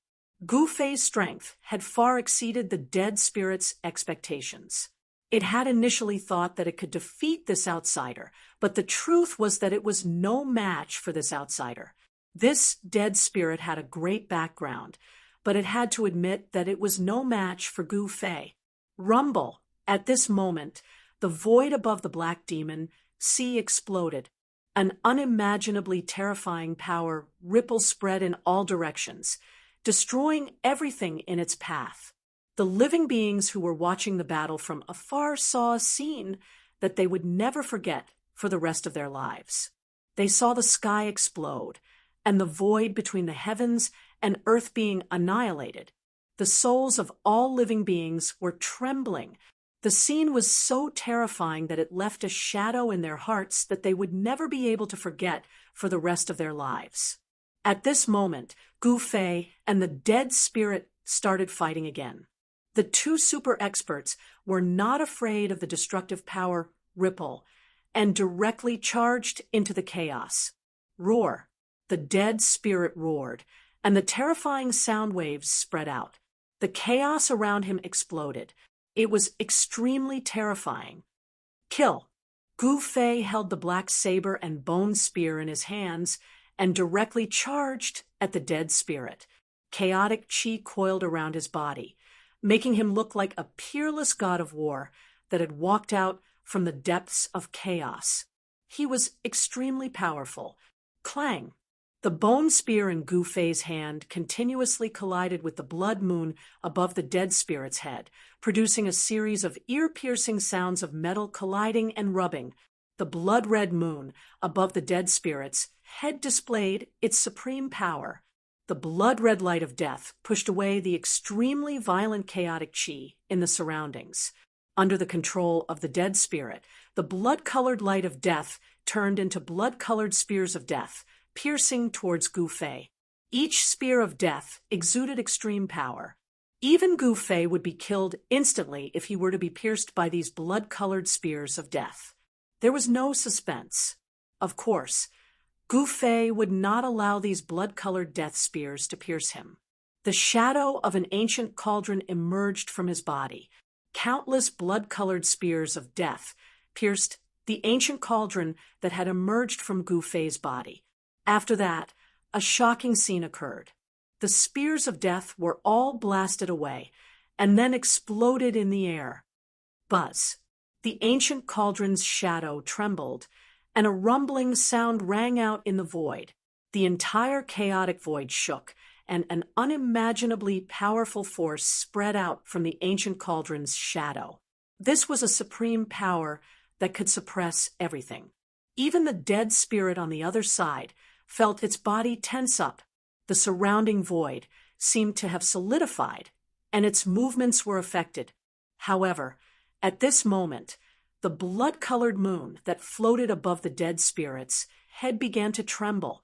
Gu Fei's strength had far exceeded the dead spirit's expectations. It had initially thought that it could defeat this outsider, but the truth was that it was no match for this outsider. This dead spirit had a great background, but it had to admit that it was no match for Gu Fei. Rumble. At this moment, the void above the black demon sea exploded. An unimaginably terrifying power ripple spread in all directions, destroying everything in its path. The living beings who were watching the battle from afar saw a scene that they would never forget for the rest of their lives. They saw the sky explode, and the void between the heavens and earth being annihilated. The souls of all living beings were trembling. The scene was so terrifying that it left a shadow in their hearts that they would never be able to forget for the rest of their lives. At this moment, Gu Fei and the dead spirit started fighting again. The two super experts were not afraid of the destructive power Ripple and directly charged into the chaos. Roar! The dead spirit roared, and the terrifying sound waves spread out. The chaos around him exploded. It was extremely terrifying. Kill! Gu Fei held the black saber and bone spear in his hands and directly charged at the dead spirit. Chaotic chi coiled around his body, making him look like a peerless god of war that had walked out from the depths of chaos. He was extremely powerful. Clang! The bone spear in Gu Fei's hand continuously collided with the blood moon above the dead spirit's head, producing a series of ear-piercing sounds of metal colliding and rubbing. The blood-red moon above the dead spirit's head displayed its supreme power. The blood-red light of death pushed away the extremely violent chaotic chi in the surroundings. Under the control of the dead spirit, the blood-colored light of death turned into blood-colored spears of death, piercing towards Gu Fei. Each spear of death exuded extreme power. Even Gu Fei would be killed instantly if he were to be pierced by these blood-colored spears of death. There was no suspense. Of course, Gu Fei would not allow these blood-colored death spears to pierce him. The shadow of an ancient cauldron emerged from his body. Countless blood-colored spears of death pierced the ancient cauldron that had emerged from Gu Fei's body. After that, a shocking scene occurred. The spears of death were all blasted away and then exploded in the air. Buzz! The ancient cauldron's shadow trembled, and a rumbling sound rang out in the void. The entire chaotic void shook, and an unimaginably powerful force spread out from the ancient cauldron's shadow. This was a supreme power that could suppress everything. Even the dead spirit on the other side felt its body tense up. The surrounding void seemed to have solidified, and its movements were affected. However, at this moment, the blood-colored moon that floated above the dead spirit's head began to tremble.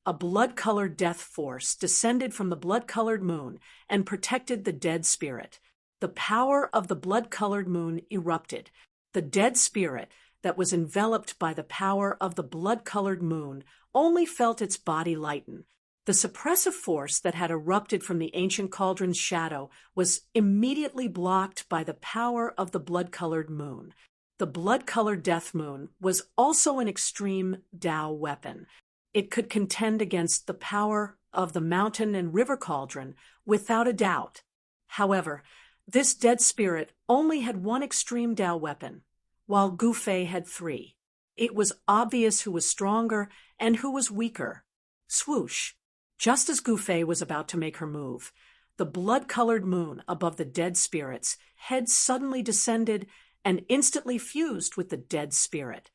A blood-colored death force descended from the blood-colored moon and protected the dead spirit. The power of the blood-colored moon erupted. The dead spirit that was enveloped by the power of the blood-colored moon only felt its body lighten. The suppressive force that had erupted from the ancient cauldron's shadow was immediately blocked by the power of the blood-colored moon. The blood-colored death moon was also an extreme Tao weapon. It could contend against the power of the mountain and river cauldron without a doubt. However, this dead spirit only had one extreme Tao weapon, while Gu Fei had three. It was obvious who was stronger and who was weaker. Swoosh! Just as Gu Fei was about to make her move, the blood-colored moon above the dead spirit's head suddenly descended and instantly fused with the dead spirit.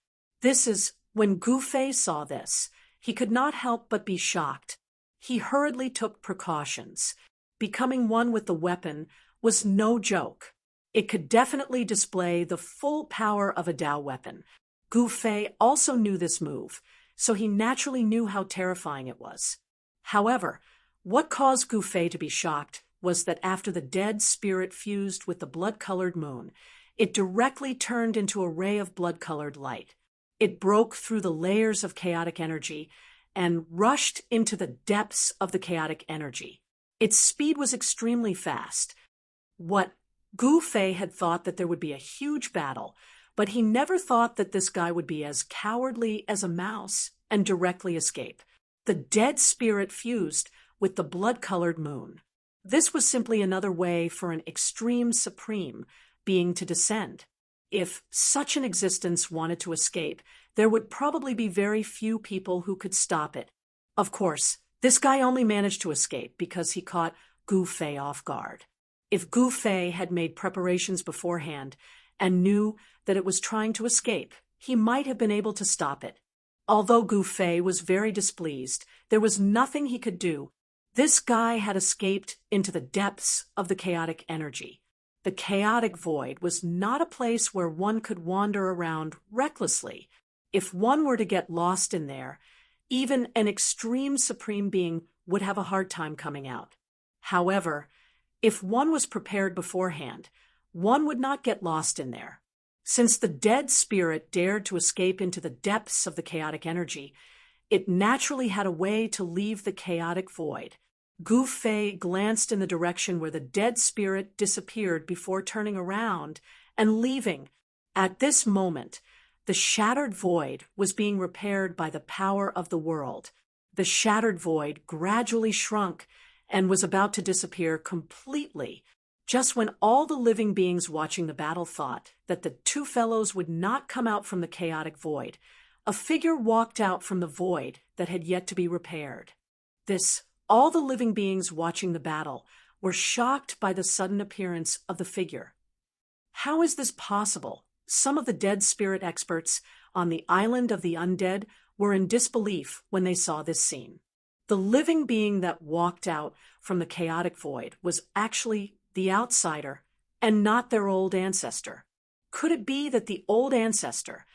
When Gu Fei saw this, he could not help but be shocked. He hurriedly took precautions. Becoming one with the weapon was no joke. It could definitely display the full power of a Tao weapon. Gu Fei also knew this move, so he naturally knew how terrifying it was. However, what caused Gu Fei to be shocked was that after the dead spirit fused with the blood-colored moon, it directly turned into a ray of blood-colored light. It broke through the layers of chaotic energy and rushed into the depths of the chaotic energy. Its speed was extremely fast. What Gu Fei had thought that there would be a huge battle, but he never thought that this guy would be as cowardly as a mouse and directly escape. The dead spirit fused with the blood-colored moon. This was simply another way for an extreme supreme being to descend. If such an existence wanted to escape, there would probably be very few people who could stop it. Of course, this guy only managed to escape because he caught Gu Fei off guard. If Gu Fei had made preparations beforehand and knew that it was trying to escape, he might have been able to stop it. Although Gu Fei was very displeased, there was nothing he could do. This guy had escaped into the depths of the chaotic energy. The chaotic void was not a place where one could wander around recklessly. If one were to get lost in there, even an extreme supreme being would have a hard time coming out. However, If one was prepared beforehand, one would not get lost in there. Since the dead spirit dared to escape into the depths of the chaotic energy, it naturally had a way to leave the chaotic void. Gu Fei glanced in the direction where the dead spirit disappeared before turning around and leaving. At this moment, the shattered void was being repaired by the power of the world. The shattered void gradually shrunk and was about to disappear completely, just when all the living beings watching the battle thought that the two fellows would not come out from the chaotic void. A figure walked out from the void that had yet to be repaired. All the living beings watching the battle were shocked by the sudden appearance of the figure. How is this possible? Some of the dead spirit experts on the island of the undead were in disbelief when they saw this scene. The living being that walked out from the chaotic void was actually the outsider and not their old ancestor. Could it be that the old ancestor,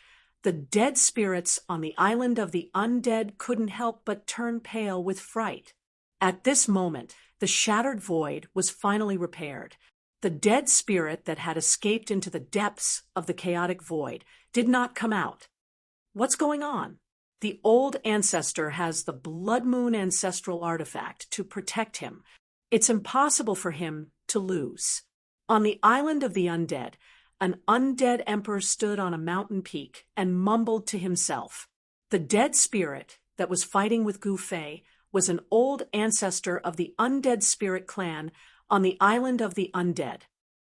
the dead spirits on the island of the undead, couldn't help but turn pale with fright? At this moment, the shattered void was finally repaired. The dead spirit that had escaped into the depths of the chaotic void did not come out. What's going on? The old ancestor has the Blood Moon ancestral artifact to protect him. It's impossible for him to lose. On the island of the undead, an undead emperor stood on a mountain peak and mumbled to himself. The dead spirit that was fighting with Gu Fei was an old ancestor of the undead spirit clan on the island of the undead.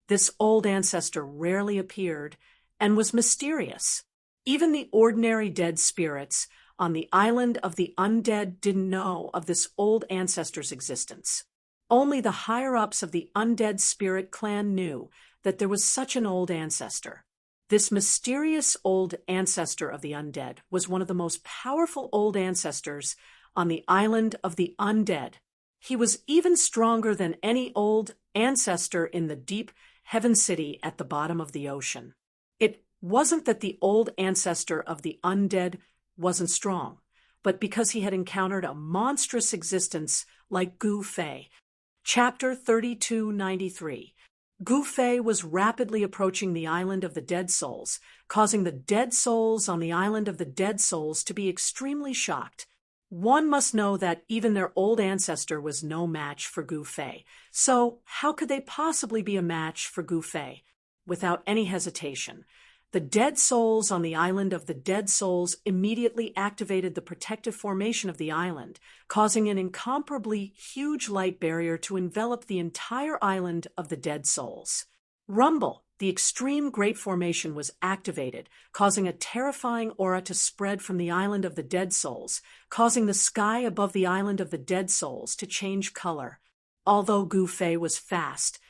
This old ancestor rarely appeared and was mysterious. Even the ordinary dead spirits on the island of the undead didn't know of this old ancestor's existence. Only the higher-ups of the undead spirit clan knew that there was such an old ancestor. This mysterious old ancestor of the undead was one of the most powerful old ancestors on the island of the undead. He was even stronger than any old ancestor in the deep heaven city at the bottom of the ocean. It wasn't that the old ancestor of the undead wasn't strong, but because he had encountered a monstrous existence like Gu Fei. Chapter 3293. Gu Fei was rapidly approaching the island of the dead souls, causing the dead souls on the island of the dead souls to be extremely shocked. One must know that even their old ancestor was no match for Gu Fei, so how could they possibly be a match for Gu Fei? Without any hesitation, the dead souls on the island of the dead souls immediately activated the protective formation of the island, causing an incomparably huge light barrier to envelop the entire island of the dead souls. Rumble, the extreme great formation, was activated, causing a terrifying aura to spread from the island of the dead souls, causing the sky above the island of the dead souls to change color. Although Gu Fei was fast,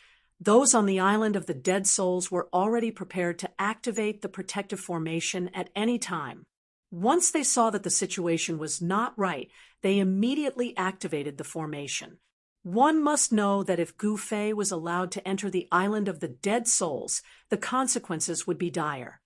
those on the island of the dead souls were already prepared to activate the protective formation at any time. Once they saw that the situation was not right, they immediately activated the formation. One must know that if Gu Fei was allowed to enter the island of the dead souls, the consequences would be dire.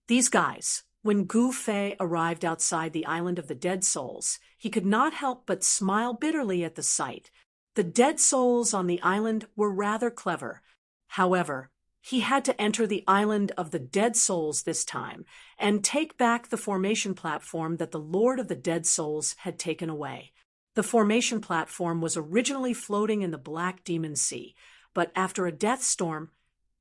These guys, when Gu Fei arrived outside the island of the dead souls, he could not help but smile bitterly at the sight. The dead souls on the island were rather clever. However, he had to enter the island of the dead souls this time and take back the formation platform that the Lord of the Dead Souls had taken away. The formation platform was originally floating in the Black Demon Sea, but after a death storm,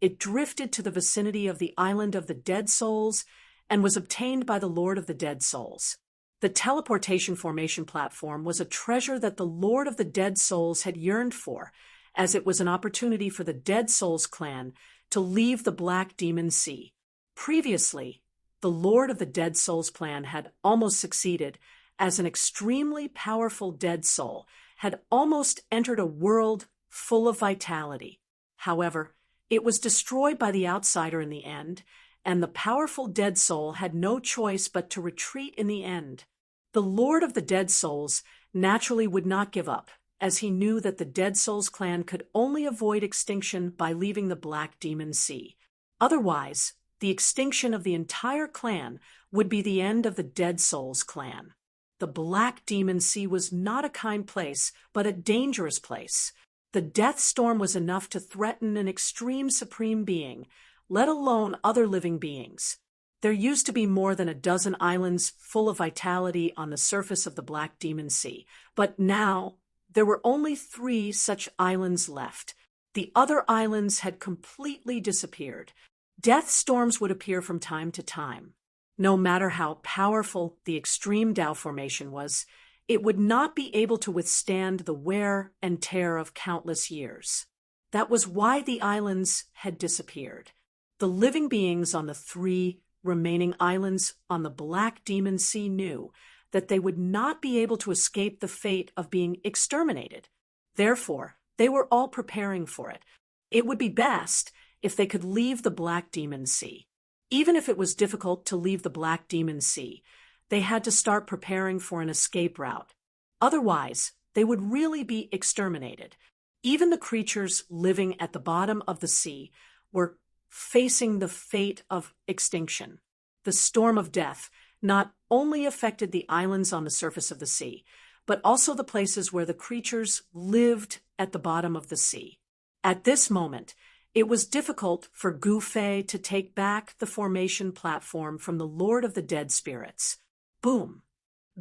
it drifted to the vicinity of the island of the dead souls and was obtained by the Lord of the Dead Souls. The teleportation formation platform was a treasure that the Lord of the Dead Souls had yearned for, as it was an opportunity for the Dead Souls clan to leave the Black Demon Sea. Previously, the Lord of the Dead Souls clan had almost succeeded, as an extremely powerful dead soul had almost entered a world full of vitality. However, it was destroyed by the outsider in the end, and the powerful dead soul had no choice but to retreat in the end. The Lord of the Dead Souls naturally would not give up, as he knew that the Dead Souls clan could only avoid extinction by leaving the Black Demon Sea. Otherwise, the extinction of the entire clan would be the end of the Dead Souls clan. The Black Demon Sea was not a kind place, but a dangerous place. The death storm was enough to threaten an extreme supreme being, let alone other living beings. There used to be more than a dozen islands full of vitality on the surface of the Black Demon Sea, but now there were only 3 such islands left. The other islands had completely disappeared. Death storms would appear from time to time. No matter how powerful the extreme Tao formation was, it would not be able to withstand the wear and tear of countless years. That was why the islands had disappeared. The living beings on the 3 remaining islands on the Black Demon Sea knew that they would not be able to escape the fate of being exterminated. Therefore, they were all preparing for it. It would be best if they could leave the Black Demon Sea. Even if it was difficult to leave the Black Demon Sea, they had to start preparing for an escape route. Otherwise, they would really be exterminated. Even the creatures living at the bottom of the sea were facing the fate of extinction. The storm of death not only affected the islands on the surface of the sea, but also the places where the creatures lived at the bottom of the sea. At this moment, it was difficult for Gu Fei to take back the formation platform from the Lord of the Dead Spirits. Boom!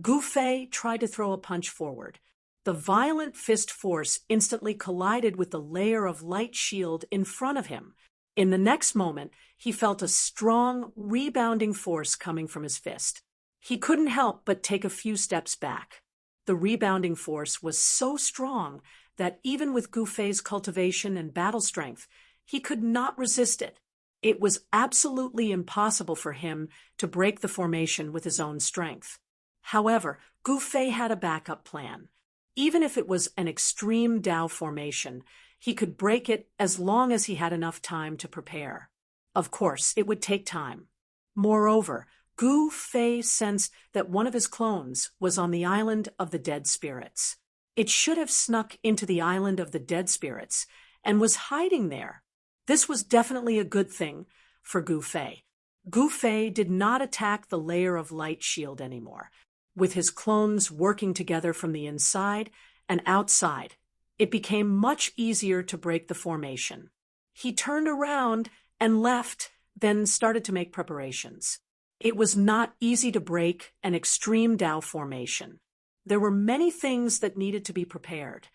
Gu Fei tried to throw a punch forward. The violent fist force instantly collided with the layer of light shield in front of him. In the next moment, he felt a strong, rebounding force coming from his fist. He couldn't help but take a few steps back. The rebounding force was so strong that even with Gu Fei's cultivation and battle strength, he could not resist it. It was absolutely impossible for him to break the formation with his own strength. However, Gu Fei had a backup plan. Even if it was an extreme Tao formation, he could break it as long as he had enough time to prepare. Of course, it would take time. Moreover, Gu Fei sensed that one of his clones was on the island of the dead spirits. It should have snuck into the island of the dead spirits and was hiding there. This was definitely a good thing for Gu Fei. Gu Fei did not attack the layer of light shield anymore. With his clones working together from the inside and outside, it became much easier to break the formation. He turned around and left, then started to make preparations. It was not easy to break an extreme Tao formation. There were many things that needed to be prepared.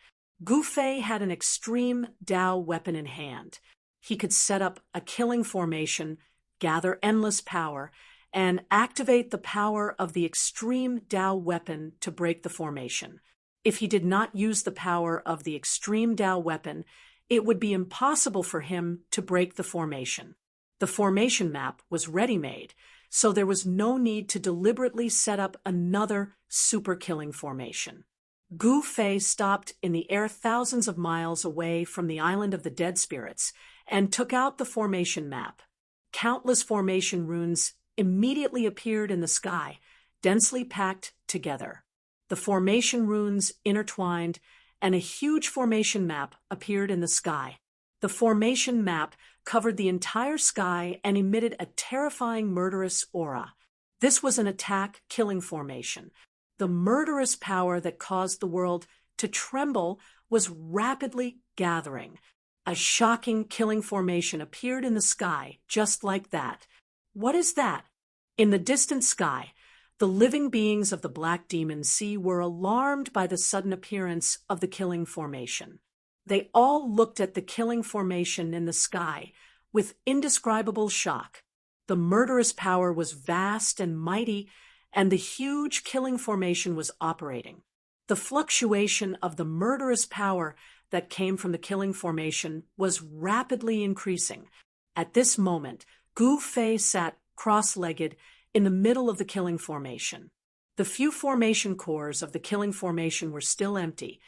Gu Fei had an extreme Tao weapon in hand. He could set up a killing formation, gather endless power, and activate the power of the extreme Tao weapon to break the formation. If he did not use the power of the extreme Tao weapon, it would be impossible for him to break the formation. The formation map was ready-made, so there was no need to deliberately set up another super killing formation. Gu Fei stopped in the air thousands of miles away from the island of the dead spirits and took out the formation map. Countless formation runes immediately appeared in the sky, densely packed together. The formation runes intertwined, and a huge formation map appeared in the sky. The formation map covered the entire sky and emitted a terrifying murderous aura. This was an attack-killing formation. The murderous power that caused the world to tremble was rapidly gathering. A shocking killing formation appeared in the sky, just like that. What is that? In the distant sky, the living beings of the Black Demon Sea were alarmed by the sudden appearance of the killing formation. They all looked at the killing formation in the sky with indescribable shock. The murderous power was vast and mighty, and the huge killing formation was operating. The fluctuation of the murderous power that came from the killing formation was rapidly increasing. At this moment, Gu Fei sat cross-legged in the middle of the killing formation. The few formation cores of the killing formation were still empty,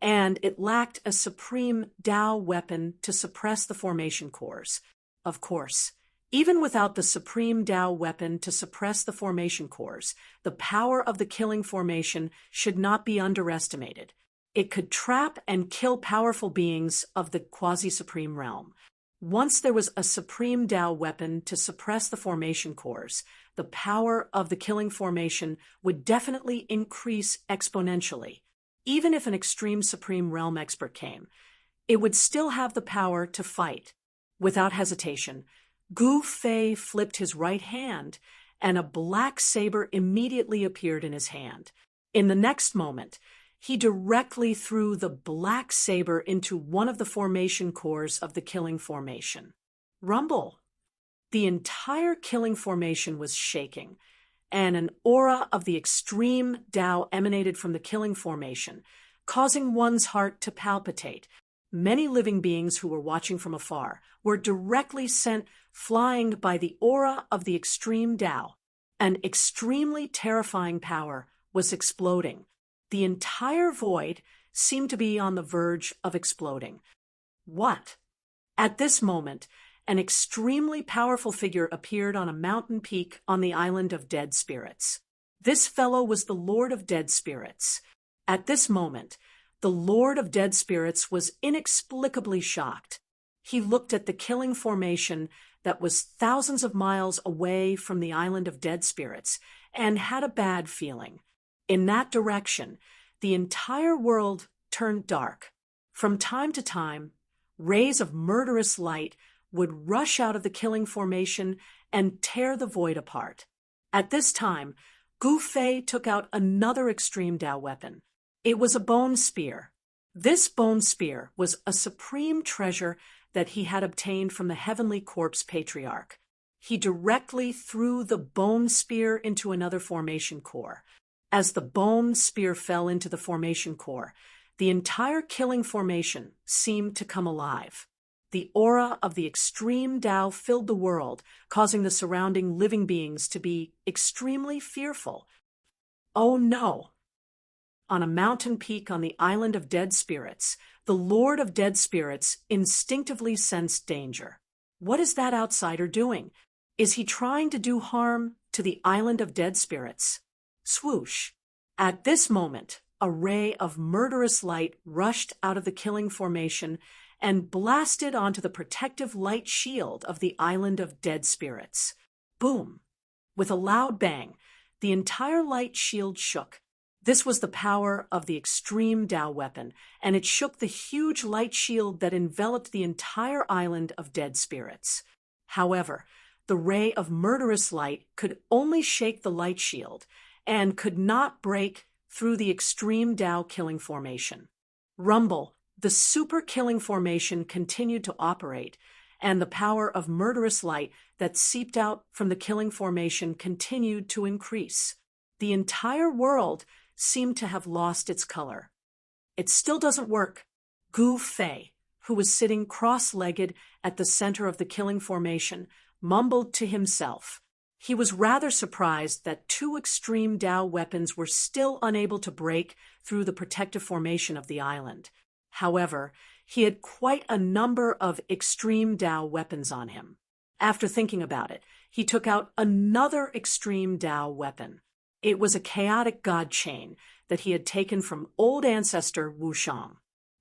and it lacked a supreme Tao weapon to suppress the formation cores. Of course, even without the supreme Tao weapon to suppress the formation cores, the power of the killing formation should not be underestimated. It could trap and kill powerful beings of the quasi-supreme realm. Once there was a supreme Tao weapon to suppress the formation cores, the power of the killing formation would definitely increase exponentially. Even if an extreme supreme realm expert came, it would still have the power to fight. Without hesitation, Gu Fei flipped his right hand, and a black saber immediately appeared in his hand. In the next moment, he directly threw the black saber into one of the formation cores of the killing formation. Rumble! The entire killing formation was shaking, and an aura of the extreme Tao emanated from the killing formation, causing one's heart to palpitate. Many living beings who were watching from afar were directly sent flying by the aura of the extreme Tao. An extremely terrifying power was exploding. The entire void seemed to be on the verge of exploding. What? At this moment, an extremely powerful figure appeared on a mountain peak on the island of dead spirits. This fellow was the Lord of Dead Spirits. At this moment, the Lord of Dead Spirits was inexplicably shocked. He looked at the killing formation that was thousands of miles away from the island of dead spirits and had a bad feeling. In that direction, the entire world turned dark. From time to time, rays of murderous light would rush out of the killing formation and tear the void apart. At this time, Gu Fei took out another extreme Tao weapon. It was a bone spear. This bone spear was a supreme treasure that he had obtained from the Heavenly Corpse Patriarch. He directly threw the bone spear into another formation core. As the bone spear fell into the formation core, the entire killing formation seemed to come alive. The aura of the extreme Tao filled the world, causing the surrounding living beings to be extremely fearful. Oh no! On a mountain peak on the island of dead spirits, the Lord of Dead Spirits instinctively sensed danger. What is that outsider doing? Is he trying to do harm to the island of dead spirits? Swoosh! At this moment, a ray of murderous light rushed out of the killing formation and blasted onto the protective light shield of the island of dead spirits. Boom! With a loud bang, the entire light shield shook. This was the power of the extreme Tao weapon, and it shook the huge light shield that enveloped the entire island of dead spirits. However, the ray of murderous light could only shake the light shield and could not break through the extreme Tao killing formation. Rumble! The super killing formation continued to operate, and the power of murderous light that seeped out from the killing formation continued to increase. The entire world seemed to have lost its color. It still doesn't work. Gu Fei, who was sitting cross-legged at the center of the killing formation, mumbled to himself. He was rather surprised that two extreme Tao weapons were still unable to break through the protective formation of the island. However, he had quite a number of extreme Tao weapons on him. After thinking about it, he took out another extreme Tao weapon. It was a chaotic god chain that he had taken from old ancestor Wu Shang.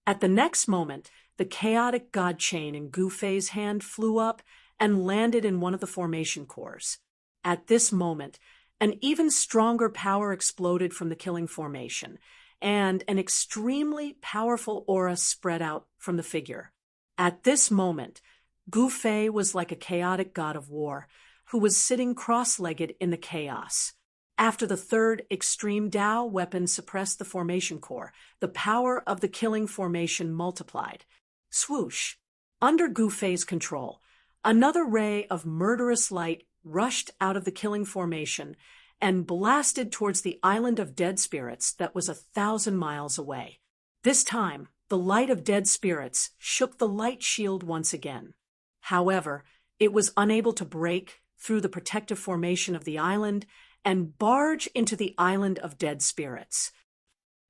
At the next moment, the chaotic god chain in Gu Fei's hand flew up and landed in one of the formation cores. At this moment, an even stronger power exploded from the killing formation, and an extremely powerful aura spread out from the figure. At this moment, Gu Fei was like a chaotic god of war, who was sitting cross-legged in the chaos. After the third extreme Tao weapon suppressed the formation core, the power of the killing formation multiplied. Swoosh! Under Gu Fei's control, another ray of murderous light rushed out of the killing formation and blasted towards the island of dead spirits that was 1,000 miles away. This time, the light of dead spirits shook the light shield once again. However, it was unable to break through the protective formation of the island and barge into the island of dead spirits.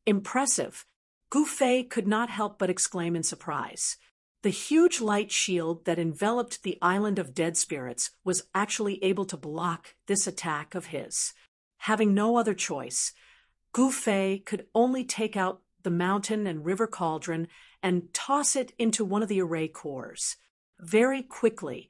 Impressive! Gu Fei could not help but exclaim in surprise. The huge light shield that enveloped the island of dead spirits was actually able to block this attack of his. Having no other choice, Gu Fei could only take out the mountain and river cauldron and toss it into one of the array cores. Very quickly,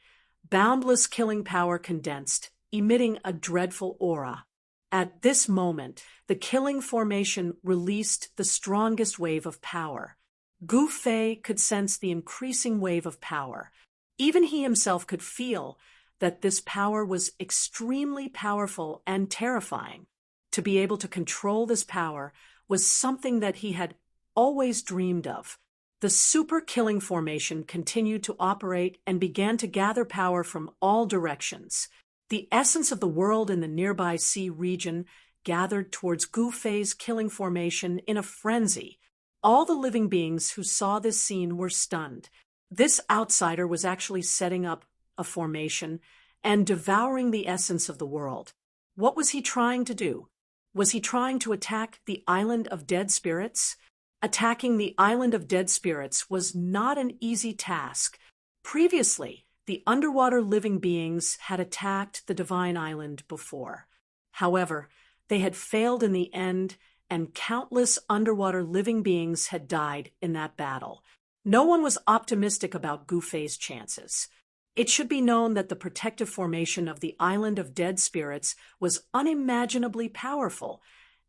boundless killing power condensed, emitting a dreadful aura. At this moment, the killing formation released the strongest wave of power. Gu Fei could sense the increasing wave of power. Even he himself could feel that this power was extremely powerful and terrifying. To be able to control this power was something that he had always dreamed of. The super killing formation continued to operate and began to gather power from all directions. The essence of the world in the nearby sea region gathered towards Gu Fei's killing formation in a frenzy. All the living beings who saw this scene were stunned. This outsider was actually setting up a formation and devouring the essence of the world. What was he trying to do? Was he trying to attack the island of dead spirits? Attacking the island of dead spirits was not an easy task. Previously, the underwater living beings had attacked the divine island before. However, they had failed in the end, and countless underwater living beings had died in that battle. No one was optimistic about Gu Fei's chances. It should be known that the protective formation of the island of dead spirits was unimaginably powerful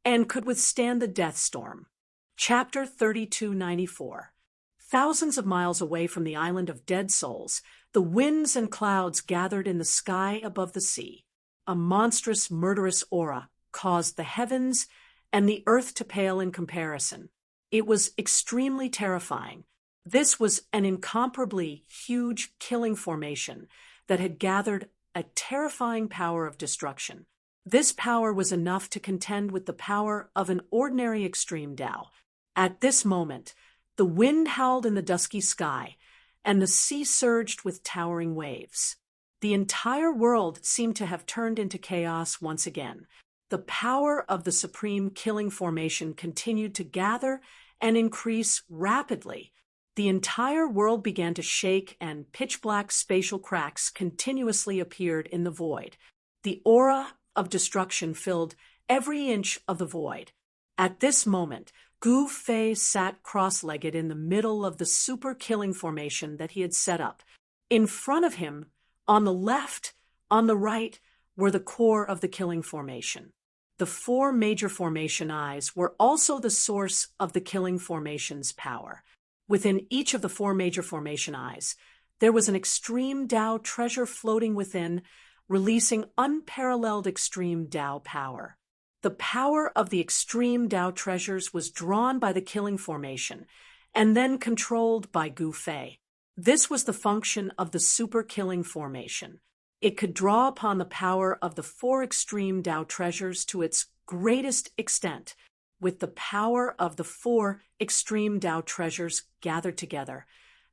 and could withstand the death storm. Chapter 3294. Thousands of miles away from the island of dead souls, the winds and clouds gathered in the sky above the sea. A monstrous, murderous aura caused the heavens and the earth to pale in comparison. It was extremely terrifying. This was an incomparably huge killing formation that had gathered a terrifying power of destruction. This power was enough to contend with the power of an ordinary extreme Tao. At this moment, the wind howled in the dusky sky, and the sea surged with towering waves. The entire world seemed to have turned into chaos once again. The power of the supreme killing formation continued to gather and increase rapidly. The entire world began to shake, and pitch-black spatial cracks continuously appeared in the void. The aura of destruction filled every inch of the void. At this moment, Gu Fei sat cross-legged in the middle of the super killing formation that he had set up. In front of him, on the left, on the right, were the core of the killing formation. The four major formation eyes were also the source of the killing formation's power. Within each of the four major formation eyes, there was an extreme Tao treasure floating within, releasing unparalleled extreme Tao power. The power of the extreme Tao treasures was drawn by the killing formation and then controlled by Gu Fei. This was the function of the super killing formation. It could draw upon the power of the four extreme Tao treasures to its greatest extent. With the power of the four extreme Tao treasures gathered together,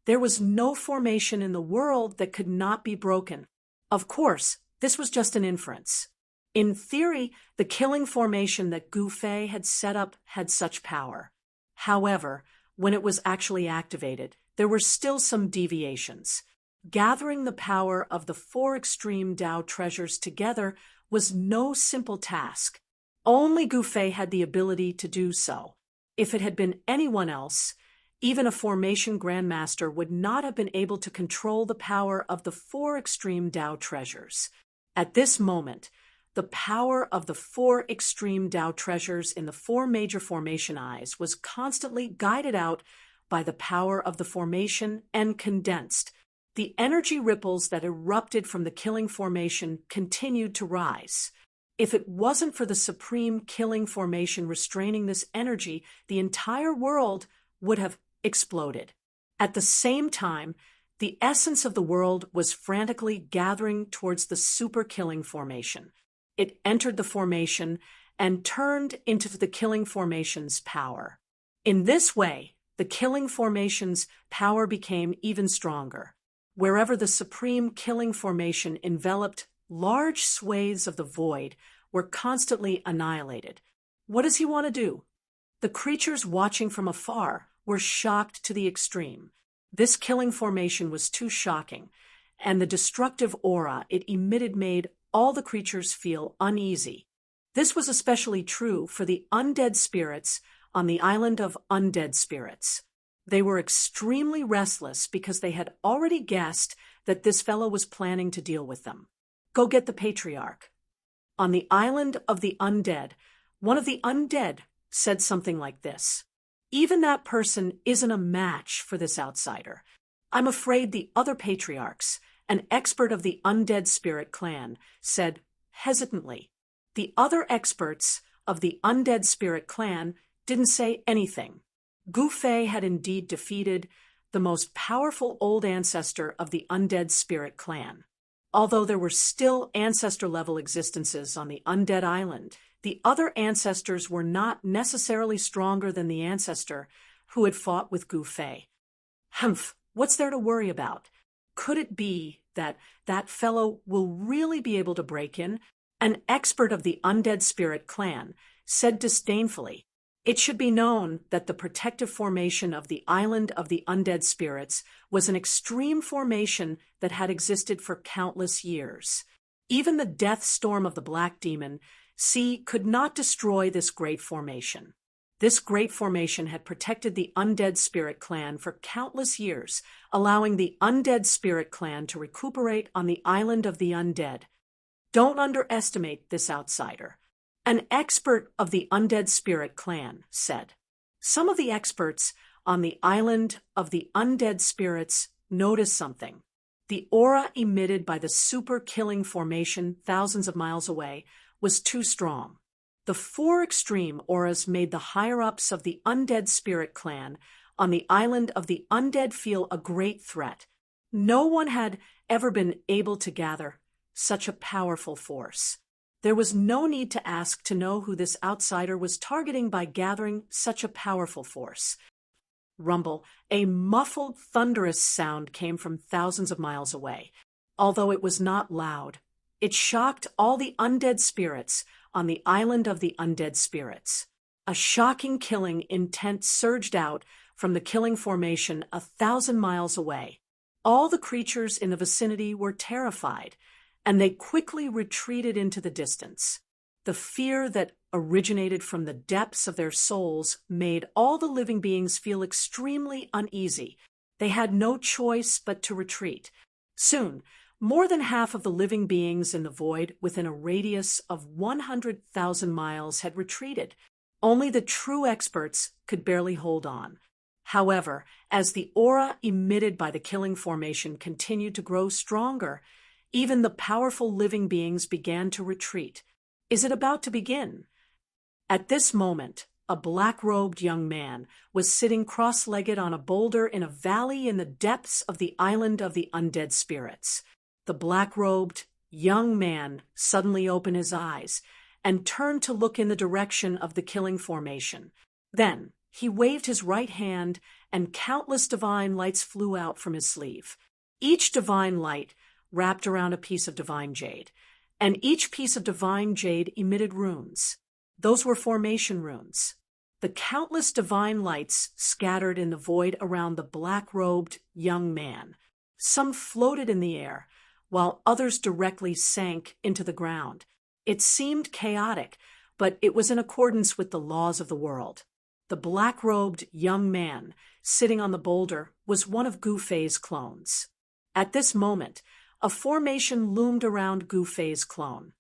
there was no formation in the world that could not be broken. Of course, this was just an inference. In theory, the killing formation that Gu Fei had set up had such power. However, when it was actually activated, there were still some deviations. Gathering the power of the four extreme Tao treasures together was no simple task. Only Gu Fei had the ability to do so. If it had been anyone else, even a formation grandmaster would not have been able to control the power of the four extreme Tao treasures. At this moment, the power of the four extreme Tao treasures in the four major formation eyes was constantly guided out by the power of the formation and condensed. The energy ripples that erupted from the killing formation continued to rise. If it wasn't for the supreme killing formation restraining this energy, the entire world would have exploded. At the same time, the essence of the world was frantically gathering towards the super killing formation. It entered the formation and turned into the killing formation's power. In this way, the killing formation's power became even stronger. Wherever the supreme killing formation enveloped, large swathes of the void were constantly annihilated. What does he want to do? The creatures watching from afar were shocked to the extreme. This killing formation was too shocking, and the destructive aura it emitted made all the creatures feel uneasy. This was especially true for the undead spirits on the island of undead spirits. They were extremely restless because they had already guessed that this fellow was planning to deal with them. Go get the patriarch. On the island of the undead, one of the undead said something like this. Even that person isn't a match for this outsider. I'm afraid the other patriarchs, an expert of the undead spirit clan, said hesitantly. The other experts of the undead spirit clan didn't say anything. Gu Fei had indeed defeated the most powerful old ancestor of the undead spirit clan. Although there were still ancestor-level existences on the undead island, the other ancestors were not necessarily stronger than the ancestor who had fought with Gu Fei. Humph, what's there to worry about? Could it be that that fellow will really be able to break in? An expert of the undead spirit clan said disdainfully, "It should be known that the protective formation of the island of the undead spirits was an extreme formation that had existed for countless years. Even the death storm of the Black Demon Sea could not destroy this great formation. This great formation had protected the undead spirit clan for countless years, allowing the undead spirit clan to recuperate on the island of the undead. Don't underestimate this outsider," an expert of the undead spirit clan said. Some of the experts on the island of the undead spirits noticed something. The aura emitted by the super-killing formation thousands of miles away was too strong. The four extreme auras made the higher-ups of the undead spirit clan on the island of the undead feel a great threat. No one had ever been able to gather such a powerful force. There was no need to ask to know who this outsider was targeting by gathering such a powerful force. Rumble, a muffled, thunderous sound came from thousands of miles away. Although it was not loud, it shocked all the undead spirits on the island of the undead spirits. A shocking killing intent surged out from the killing formation 1,000 miles away. All the creatures in the vicinity were terrified, and they quickly retreated into the distance. The fear that originated from the depths of their souls made all the living beings feel extremely uneasy. They had no choice but to retreat. Soon, more than half of the living beings in the void within a radius of 100,000 miles had retreated. Only the true experts could barely hold on. However, as the aura emitted by the killing formation continued to grow stronger, even the powerful living beings began to retreat. Is it about to begin? At this moment, a black-robed young man was sitting cross-legged on a boulder in a valley in the depths of the island of the undead spirits. The black-robed young man suddenly opened his eyes and turned to look in the direction of the killing formation. Then he waved his right hand, and countless divine lights flew out from his sleeve. Each divine light wrapped around a piece of divine jade, and each piece of divine jade emitted runes. Those were formation runes. The countless divine lights scattered in the void around the black-robed young man. Some floated in the air, while others directly sank into the ground. It seemed chaotic, but it was in accordance with the laws of the world. The black-robed young man sitting on the boulder was one of Gu Fei's clones. At this moment, a formation loomed around Gu Fei's clone.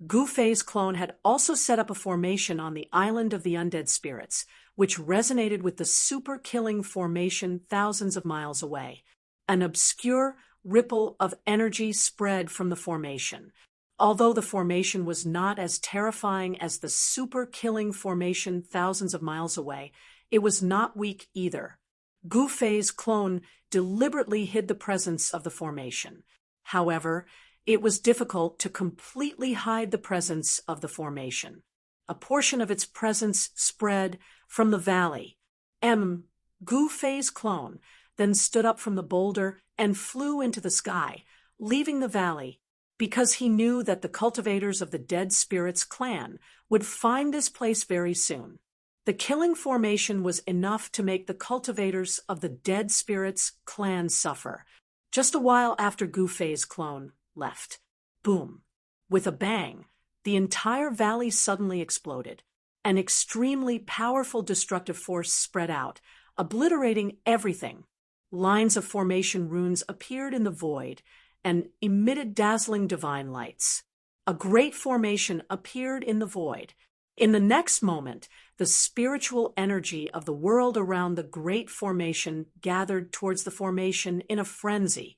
Gu Fei's clone had also set up a formation on the island of the undead spirits, which resonated with the super-killing formation thousands of miles away. An obscure ripple of energy spread from the formation. Although the formation was not as terrifying as the super-killing formation thousands of miles away, it was not weak either. Gu Fei's clone deliberately hid the presence of the formation. However, it was difficult to completely hide the presence of the formation. A portion of its presence spread from the valley. Gu Fei's clone then stood up from the boulder and flew into the sky, leaving the valley, because he knew that the cultivators of the Dead Spirits clan would find this place very soon. The killing formation was enough to make the cultivators of the Dead Spirits clan suffer. Just a while after Gu Fei's clone left. Boom! With a bang, the entire valley suddenly exploded. An extremely powerful destructive force spread out, obliterating everything. Lines of formation runes appeared in the void and emitted dazzling divine lights. A great formation appeared in the void. In the next moment, the spiritual energy of the world around the great formation gathered towards the formation in a frenzy.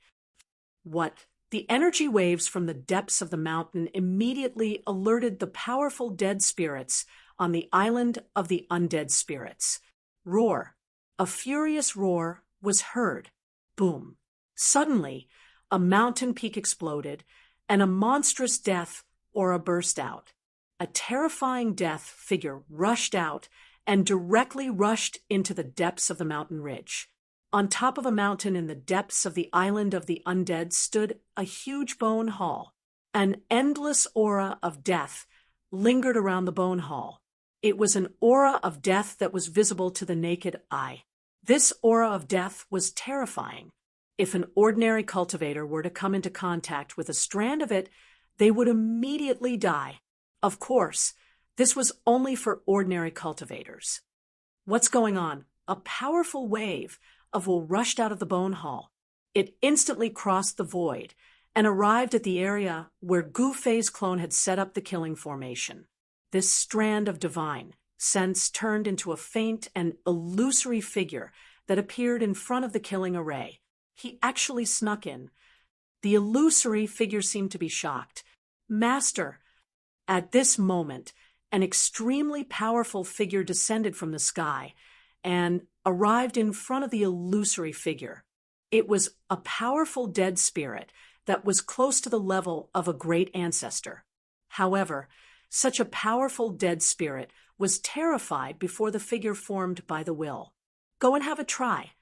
What? The energy waves from the depths of the mountain immediately alerted the powerful dead spirits on the island of the undead spirits. Roar. A furious roar was heard. Boom. Suddenly, a mountain peak exploded, and a monstrous death aura burst out. A terrifying death figure rushed out and directly rushed into the depths of the mountain ridge. On top of a mountain in the depths of the island of the undead stood a huge bone hall. An endless aura of death lingered around the bone hall. It was an aura of death that was visible to the naked eye. This aura of death was terrifying. If an ordinary cultivator were to come into contact with a strand of it, they would immediately die. Of course, this was only for ordinary cultivators. What's going on? A powerful wave of wool rushed out of the bone hall. It instantly crossed the void and arrived at the area where Gu Fei's clone had set up the killing formation. This strand of divine sense turned into a faint and illusory figure that appeared in front of the killing array. He actually snuck in. The illusory figure seemed to be shocked. Master! At this moment, an extremely powerful figure descended from the sky and arrived in front of the illusory figure. It was a powerful dead spirit that was close to the level of a great ancestor. However, such a powerful dead spirit was terrified before the figure formed by the will. Go and have a try.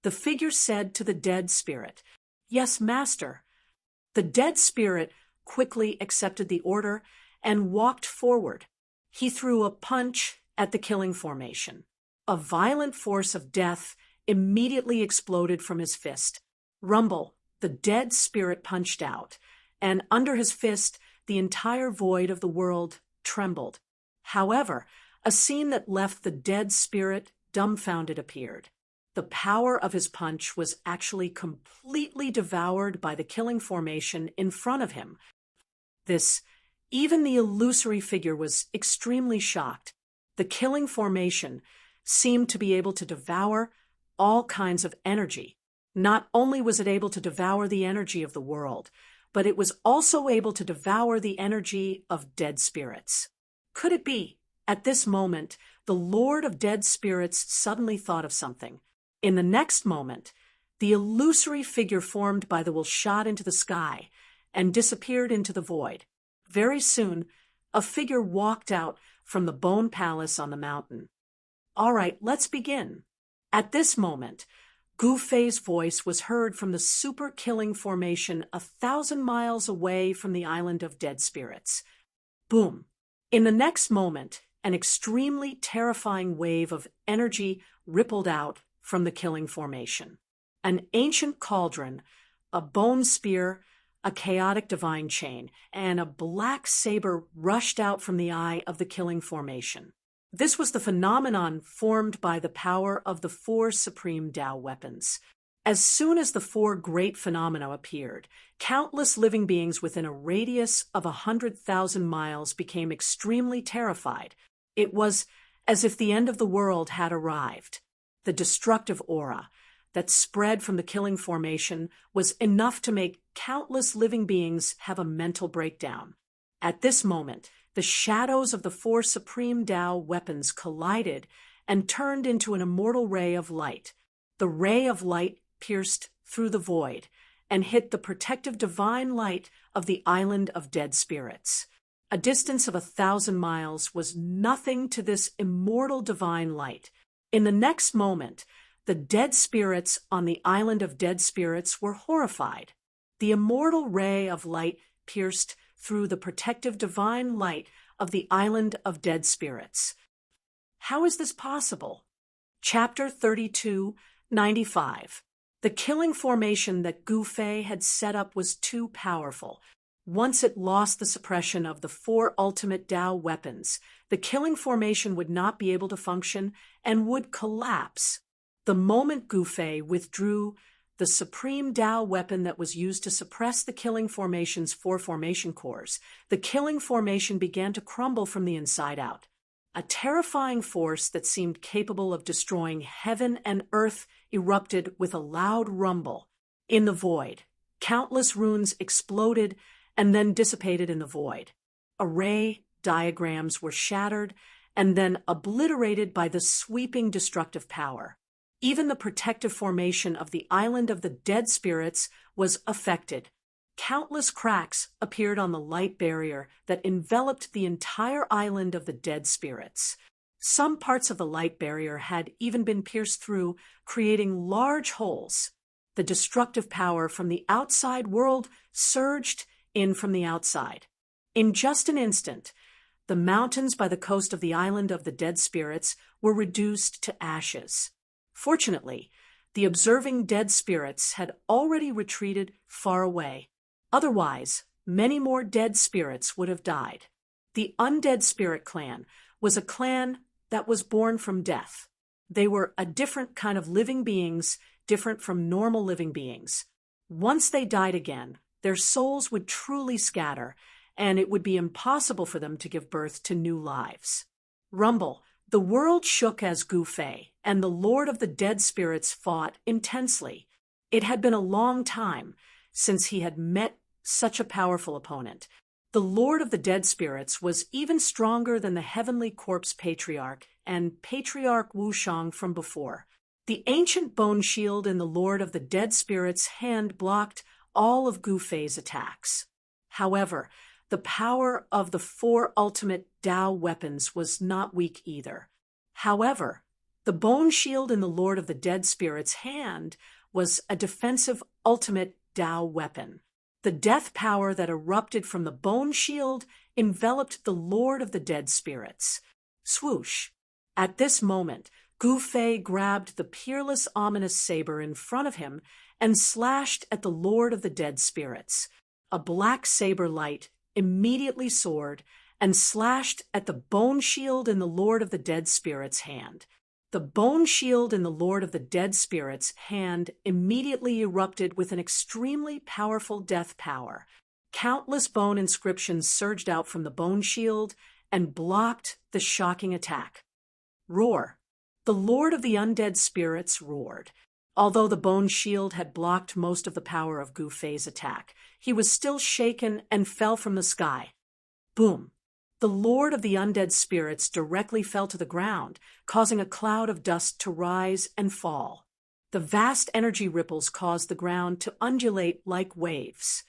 The figure said to the dead spirit, "Yes, master." The dead spirit quickly accepted the order and walked forward. He threw a punch at the killing formation. A violent force of death immediately exploded from his fist. Rumble, the dead spirit punched out, and under his fist, the entire void of the world trembled. However, a scene that left the dead spirit dumbfounded appeared. The power of his punch was actually completely devoured by the killing formation in front of him. Even the illusory figure was extremely shocked. The killing formation seemed to be able to devour all kinds of energy. Not only was it able to devour the energy of the world, but it was also able to devour the energy of dead spirits. Could it be? At this moment, the Lord of Dead Spirits suddenly thought of something. In the next moment, the illusory figure formed by the will shot into the sky and disappeared into the void. Very soon, a figure walked out from the bone palace on the mountain. All right, let's begin. At this moment, Gu Fei's voice was heard from the super-killing formation 1,000 miles away from the island of dead spirits. Boom. In the next moment, an extremely terrifying wave of energy rippled out from the killing formation. An ancient cauldron, a bone spear, a chaotic divine chain, and a black saber rushed out from the eye of the killing formation. This was the phenomenon formed by the power of the 4 supreme Tao weapons. As soon as the 4 great phenomena appeared, countless living beings within a radius of 100,000 miles became extremely terrified. It was as if the end of the world had arrived. The destructive aura that spread from the killing formation was enough to make countless living beings have a mental breakdown. At this moment, the shadows of the 4 supreme Tao weapons collided and turned into an immortal ray of light. The ray of light pierced through the void and hit the protective divine light of the island of dead spirits. A distance of 1,000 miles was nothing to this immortal divine light. In the next moment, the dead spirits on the island of dead spirits were horrified. The immortal ray of light pierced through the protective divine light of the island of dead spirits. How is this possible? Chapter 32:95. The killing formation that Gu Fei had set up was too powerful. Once it lost the suppression of the 4 ultimate Tao weapons, the killing formation would not be able to function and would collapse. The moment Gu Fei withdrew the supreme Tao weapon that was used to suppress the killing formation's 4 formation cores, the killing formation began to crumble from the inside out. A terrifying force that seemed capable of destroying heaven and earth erupted with a loud rumble. In the void, countless runes exploded and then dissipated in the void. Array diagrams were shattered and then obliterated by the sweeping destructive power. Even the protective formation of the island of the dead spirits was affected. Countless cracks appeared on the light barrier that enveloped the entire island of the dead spirits. Some parts of the light barrier had even been pierced through, creating large holes. The destructive power from the outside world surged in from the outside. In just an instant, the mountains by the coast of the island of the dead spirits were reduced to ashes. Fortunately, the observing dead spirits had already retreated far away. Otherwise, many more dead spirits would have died. The Undead Spirit Clan was a clan that was born from death. They were a different kind of living beings, different from normal living beings. Once they died again, their souls would truly scatter, and it would be impossible for them to give birth to new lives. Rumble. The world shook as Gu-Fei and the Lord of the Dead Spirits fought intensely. It had been a long time since he had met such a powerful opponent. The Lord of the Dead Spirits was even stronger than the Heavenly Corpse Patriarch and Patriarch Wushang from before. The ancient bone shield in the Lord of the Dead Spirits' hand blocked all of Gu-Fei's attacks. However, the power of the 4 ultimate Dao weapons was not weak either. However, the bone shield in the Lord of the Dead Spirits' hand was a defensive ultimate Dao weapon. The death power that erupted from the bone shield enveloped the Lord of the Dead Spirits. Swoosh! At this moment, Gu-Fei grabbed the peerless ominous saber in front of him and slashed at the Lord of the Dead Spirits. A black saber light immediately soared and slashed at the bone shield in the Lord of the Dead Spirits' hand. The bone shield in the Lord of the Dead Spirits' hand immediately erupted with an extremely powerful death power. Countless bone inscriptions surged out from the bone shield and blocked the shocking attack. Roar. The Lord of the Undead Spirits roared. Although the bone shield had blocked most of the power of Gu-Fei's attack, he was still shaken and fell from the sky. Boom! The Lord of the Undead Spirits directly fell to the ground, causing a cloud of dust to rise and fall. The vast energy ripples caused the ground to undulate like waves.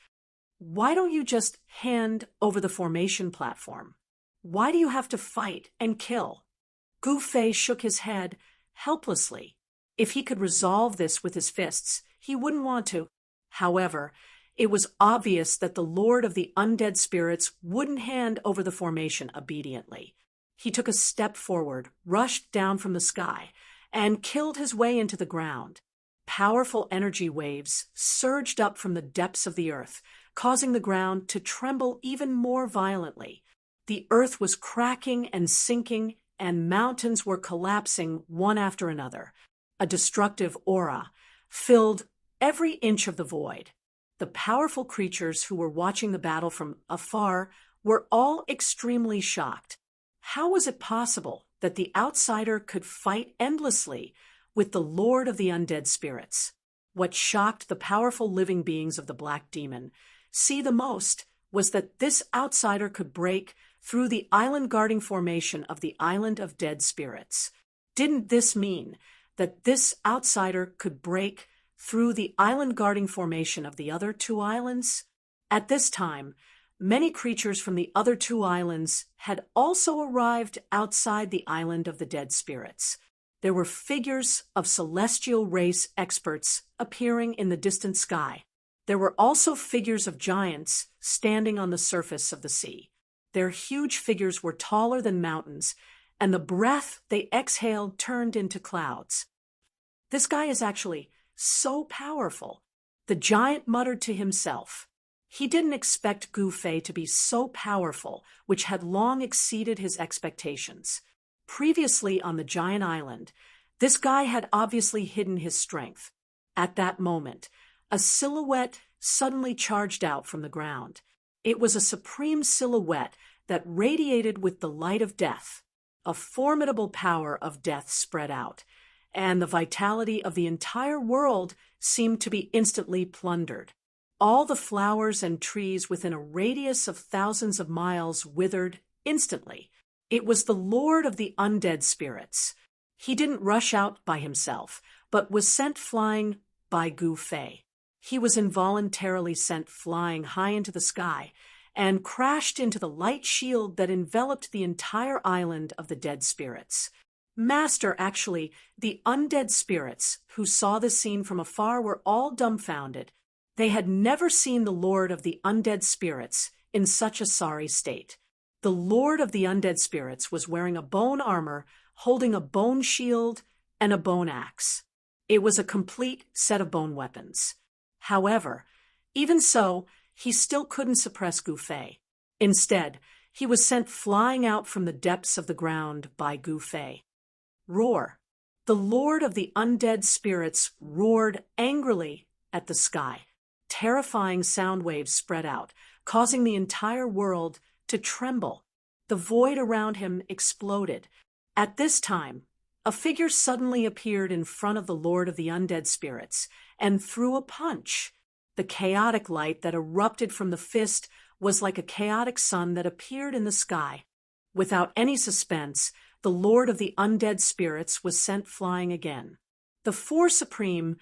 Why don't you just hand over the formation platform? Why do you have to fight and kill? Gu-Fei shook his head helplessly. If he could resolve this with his fists, he wouldn't want to. However, it was obvious that the Lord of the Undead Spirits wouldn't hand over the formation obediently. He took a step forward, rushed down from the sky, and killed his way into the ground. Powerful energy waves surged up from the depths of the earth, causing the ground to tremble even more violently. The earth was cracking and sinking, and mountains were collapsing one after another. A destructive aura filled every inch of the void. The powerful creatures who were watching the battle from afar were all extremely shocked. How was it possible that the outsider could fight endlessly with the Lord of the Undead Spirits? What shocked the powerful living beings of the Black Demon the most was that this outsider could break through the island-guarding formation of the Island of Dead Spirits. Didn't this mean that this outsider could break through the island-guarding formation of the other 2 islands? At this time, many creatures from the other 2 islands had also arrived outside the Island of the Dead Spirits. There were figures of celestial race experts appearing in the distant sky. There were also figures of giants standing on the surface of the sea. Their huge figures were taller than mountains, and the breath they exhaled turned into clouds. This guy is actually so powerful, the giant muttered to himself. He didn't expect Gu-Fei to be so powerful, which had long exceeded his expectations. Previously on the giant island, this guy had obviously hidden his strength. At that moment, a silhouette suddenly charged out from the ground. It was a supreme silhouette that radiated with the light of death. a formidable power of death spread out, and the vitality of the entire world seemed to be instantly plundered. All the flowers and trees within a radius of thousands of miles withered instantly. It was the Lord of the undead spirits. He didn't rush out by himself, but was sent flying by Gu Fei. He was involuntarily sent flying high into the sky and crashed into the light shield that enveloped the entire island of the dead spirits. Master, actually, the undead spirits who saw this scene from afar were all dumbfounded. They had never seen the Lord of the undead spirits in such a sorry state. The Lord of the undead spirits was wearing a bone armor, holding a bone shield and a bone axe. It was a complete set of bone weapons. However, even so, he still couldn't suppress Gu Fei. Instead, he was sent flying out from the depths of the ground by Gu Fei. Roar. The Lord of the undead spirits roared angrily at the sky. Terrifying sound waves spread out, causing the entire world to tremble. The void around him exploded. At this time, a figure suddenly appeared in front of the Lord of the undead spirits and threw a punch. The chaotic light that erupted from the fist was like a chaotic sun that appeared in the sky. Without any suspense, the Lord of the undead spirits was sent flying again. The four supreme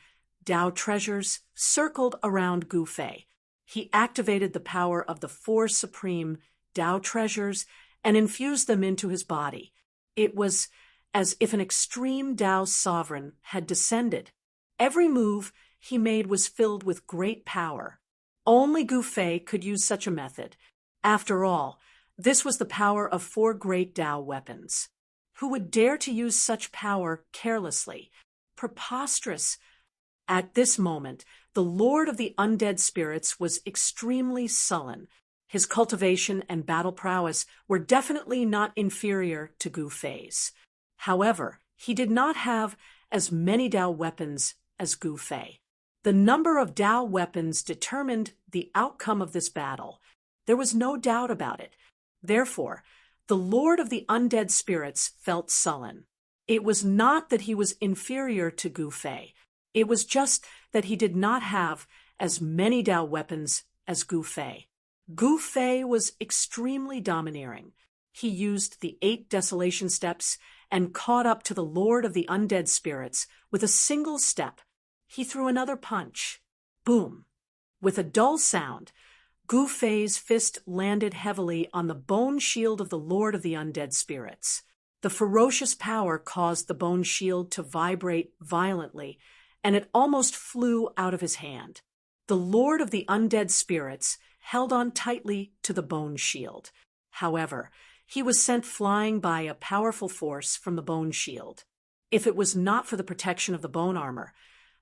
Tao treasures circled around Gu Fei. He activated the power of the four supreme Tao treasures and infused them into his body. It was as if an extreme Tao sovereign had descended. Every move he made was filled with great power. Only Gu Fei could use such a method. After all, this was the power of four great Tao weapons. Who would dare to use such power carelessly? Preposterous! At this moment, the Lord of the undead spirits was extremely sullen. His cultivation and battle prowess were definitely not inferior to Gu Fei's. However, he did not have as many Tao weapons as Gu Fei. The number of Tao weapons determined the outcome of this battle. There was no doubt about it. Therefore, the Lord of the undead spirits felt sullen. It was not that he was inferior to Gu Fei. It was just that he did not have as many Tao weapons as Gu Fei. Gu Fei was extremely domineering. He used the 8 desolation steps and caught up to the Lord of the undead spirits with a single step. He threw another punch. Boom! With a dull sound, Gu Fei's fist landed heavily on the bone shield of the Lord of the undead spirits. The ferocious power caused the bone shield to vibrate violently, and it almost flew out of his hand. The Lord of the undead spirits held on tightly to the bone shield. However, he was sent flying by a powerful force from the bone shield. If it was not for the protection of the bone armor,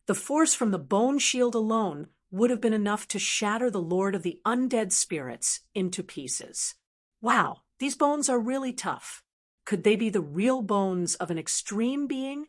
the force from the bone shield alone would have been enough to shatter the Lord of the undead spirits into pieces. Wow, these bones are really tough. Could they be the real bones of an extreme being?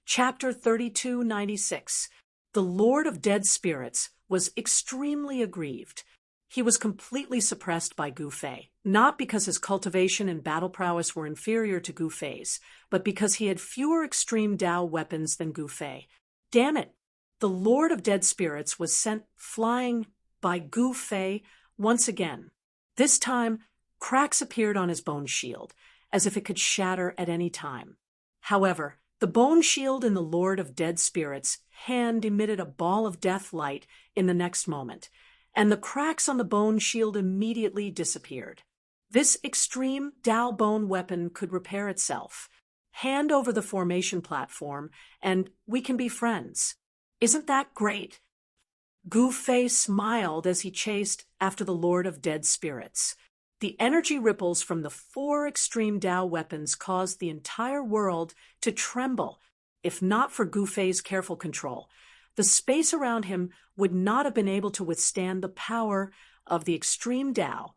Chapter 3296. The Lord of Dead Spirits was extremely aggrieved. He was completely suppressed by Gu Fei, not because his cultivation and battle prowess were inferior to Gu Fei's, but because he had fewer extreme Tao weapons than Gu Fei. Damn it! The Lord of Dead Spirits was sent flying by Gu Fei once again. This time, cracks appeared on his bone shield, as if it could shatter at any time. However, the bone shield in the Lord of Dead Spirits' hand emitted a ball of death light in the next moment, and the cracks on the bone shield immediately disappeared. This extreme Tao bone weapon could repair itself. Hand over the formation platform, and we can be friends. Isn't that great? Gu Fei smiled as he chased after the Lord of Dead Spirits. The energy ripples from the 4 extreme Tao weapons caused the entire world to tremble. If not for Gu Fei's careful control, the space around him would not have been able to withstand the power of the extreme Tao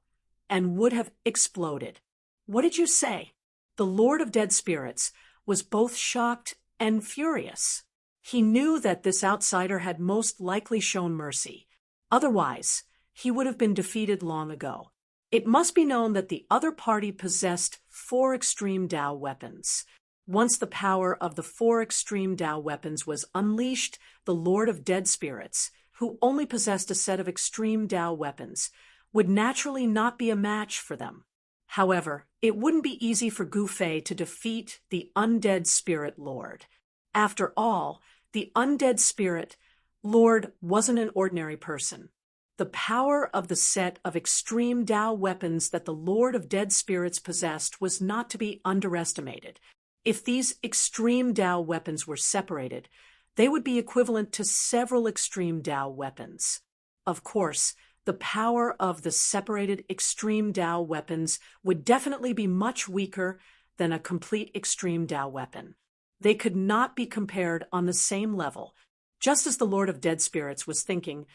and would have exploded. What did you say? The Lord of Dead Spirits was both shocked and furious. He knew that this outsider had most likely shown mercy. Otherwise, he would have been defeated long ago. It must be known that the other party possessed 4 extreme Tao weapons. Once the power of the 4 extreme Tao weapons was unleashed, the Lord of Dead Spirits, who only possessed a set of extreme Tao weapons, would naturally not be a match for them. However, it wouldn't be easy for Gu Fei to defeat the Undead Spirit Lord. After all, the Undead Spirit Lord wasn't an ordinary person. The power of the set of extreme Tao weapons that the Lord of Dead Spirits possessed was not to be underestimated. If these extreme Tao weapons were separated, they would be equivalent to several extreme Tao weapons. Of course, the power of the separated extreme Tao weapons would definitely be much weaker than a complete extreme Tao weapon. They could not be compared on the same level. Just as the Lord of Dead Spirits was thinking,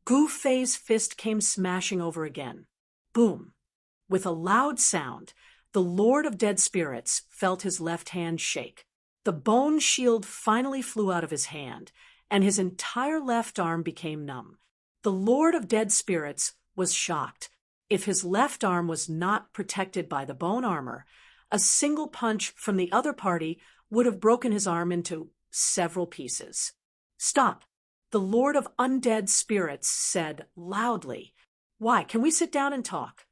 Gu Fei's fist came smashing over again. Boom! With a loud sound, the Lord of Dead Spirits felt his left hand shake. The bone shield finally flew out of his hand, and his entire left arm became numb. The Lord of Dead Spirits was shocked. If his left arm was not protected by the bone armor, a single punch from the other party would have broken his arm into several pieces. "Stop!" the Lord of Undead Spirits said loudly. "Why, can we sit down and talk?"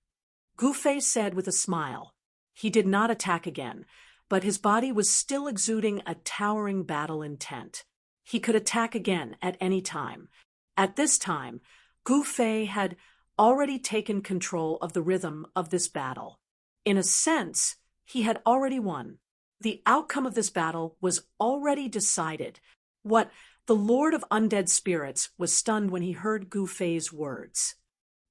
Gu Fei said with a smile. He did not attack again, but his body was still exuding a towering battle intent. He could attack again at any time. At this time, Gu Fei had already taken control of the rhythm of this battle. In a sense, he had already won. The outcome of this battle was already decided. The Lord of Undead Spirits was stunned when he heard Gu Fei's words.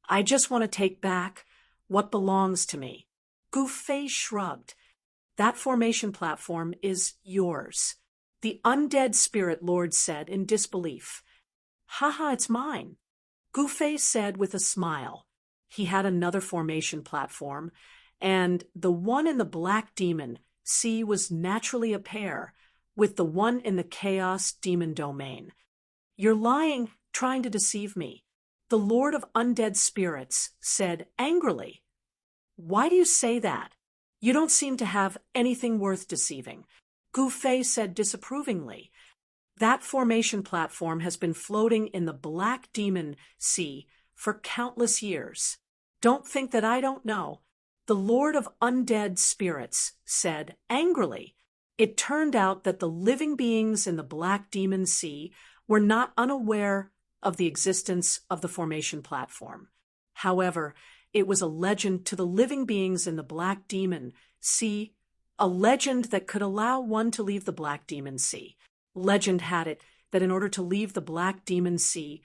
"I just want to take back what belongs to me." Gu Fei shrugged. "That formation platform is yours," the Undead Spirit Lord said in disbelief. "Haha, it's mine," Gu Fei said with a smile. He had another formation platform, and the one in the Black Demon Sea was naturally a pair with the one in the Chaos Demon domain. "You're lying, trying to deceive me," the Lord of Undead Spirits said angrily. "Why do you say that? You don't seem to have anything worth deceiving," Gu Fei said disapprovingly. "That formation platform has been floating in the Black Demon Sea for countless years. Don't think that I don't know," the Lord of Undead Spirits said angrily. It turned out that the living beings in the Black Demon Sea were not unaware of the existence of the formation platform. However, it was a legend to the living beings in the Black Demon Sea, a legend that could allow one to leave the Black Demon Sea. Legend had it that in order to leave the Black Demon Sea,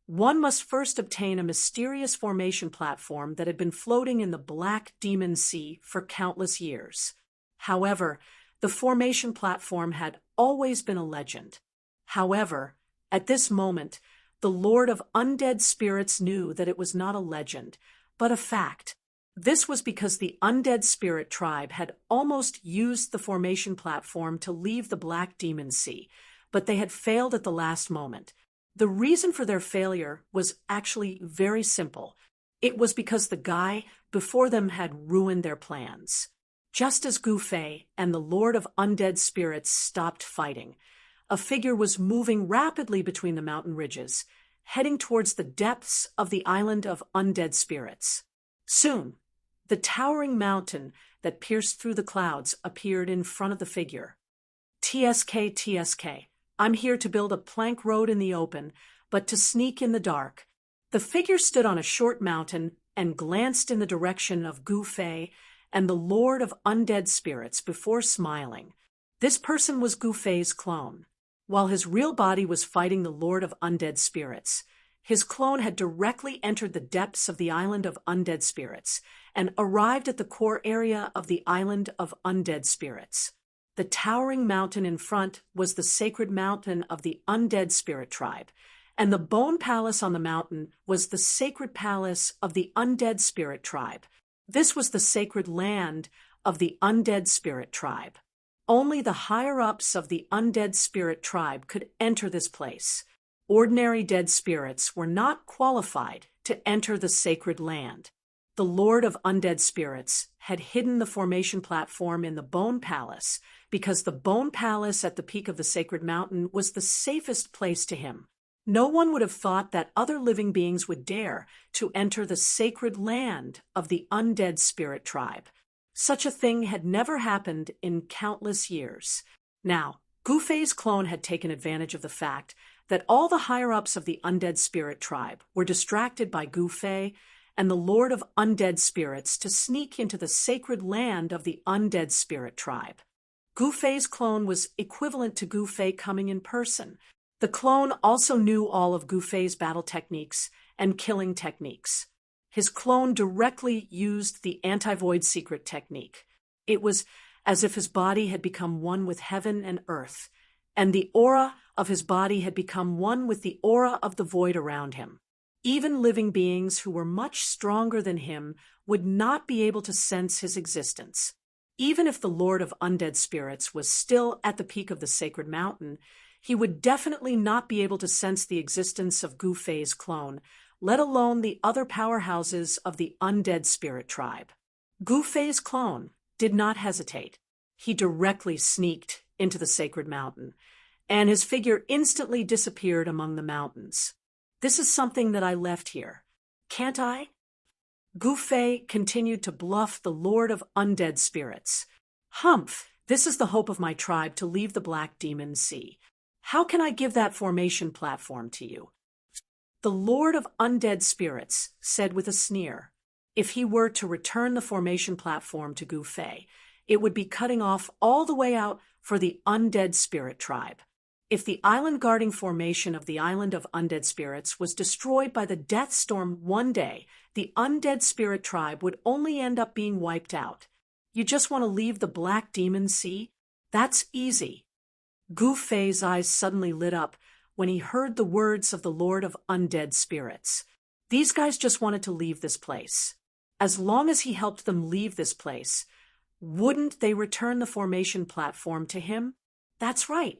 one must first obtain a mysterious formation platform that had been floating in the Black Demon Sea for countless years. However, the formation platform had always been a legend. However, at this moment, the Lord of Undead Spirits knew that it was not a legend, but a fact. This was because the Undead Spirit tribe had almost used the formation platform to leave the Black Demon Sea, but they had failed at the last moment. The reason for their failure was actually very simple. It was because the guy before them had ruined their plans. Just as Gu Fei and the Lord of Undead Spirits stopped fighting, a figure was moving rapidly between the mountain ridges, heading towards the depths of the island of Undead Spirits. Soon, the towering mountain that pierced through the clouds appeared in front of the figure. "TSK, TSK, I'm here to build a plank road in the open, but to sneak in the dark." The figure stood on a short mountain and glanced in the direction of Gu Fei and the Lord of Undead Spirits before smiling. This person was Gu Fei's clone. While his real body was fighting the Lord of Undead Spirits, his clone had directly entered the depths of the island of Undead Spirits and arrived at the core area of the island of Undead Spirits. The towering mountain in front was the sacred mountain of the Undead Spirit tribe, and the bone palace on the mountain was the sacred palace of the Undead Spirit tribe. This was the sacred land of the Undead Spirit tribe. Only the higher-ups of the Undead Spirit tribe could enter this place. Ordinary dead spirits were not qualified to enter the sacred land. The Lord of Undead Spirits had hidden the formation platform in the Bone Palace because the Bone Palace at the peak of the sacred mountain was the safest place to him. No one would have thought that other living beings would dare to enter the sacred land of the undead spirit tribe. Such a thing had never happened in countless years. Now, Gu Fei's clone had taken advantage of the fact that all the higher-ups of the undead spirit tribe were distracted by Gu Fei and the Lord of Undead Spirits to sneak into the sacred land of the undead spirit tribe. Gu Fei's clone was equivalent to Gu Fei coming in person. The clone also knew all of Gu Fei's battle techniques and killing techniques. His clone directly used the anti-void secret technique. It was as if his body had become one with heaven and earth, and the aura of his body had become one with the aura of the void around him. Even living beings who were much stronger than him would not be able to sense his existence. Even if the Lord of Undead Spirits was still at the peak of the sacred mountain, he would definitely not be able to sense the existence of Gu Fei's clone, let alone the other powerhouses of the undead spirit tribe. Gu Fei's clone did not hesitate. He directly sneaked into the sacred mountain, and his figure instantly disappeared among the mountains. This is something that I left here. Can't I? Gu Fei continued to bluff the Lord of Undead Spirits. Humph, this is the hope of my tribe to leave the Black Demon Sea. How can I give that formation platform to you? The Lord of Undead Spirits said with a sneer. If he were to return the formation platform to Gu Fei, it would be cutting off all the way out for the undead spirit tribe. If the island-guarding formation of the Island of Undead Spirits was destroyed by the death storm one day, the undead spirit tribe would only end up being wiped out. You just want to leave the Black Demon Sea? That's easy. Gu Fei's eyes suddenly lit up when he heard the words of the Lord of Undead Spirits. These guys just wanted to leave this place. As long as he helped them leave this place, wouldn't they return the formation platform to him? That's right.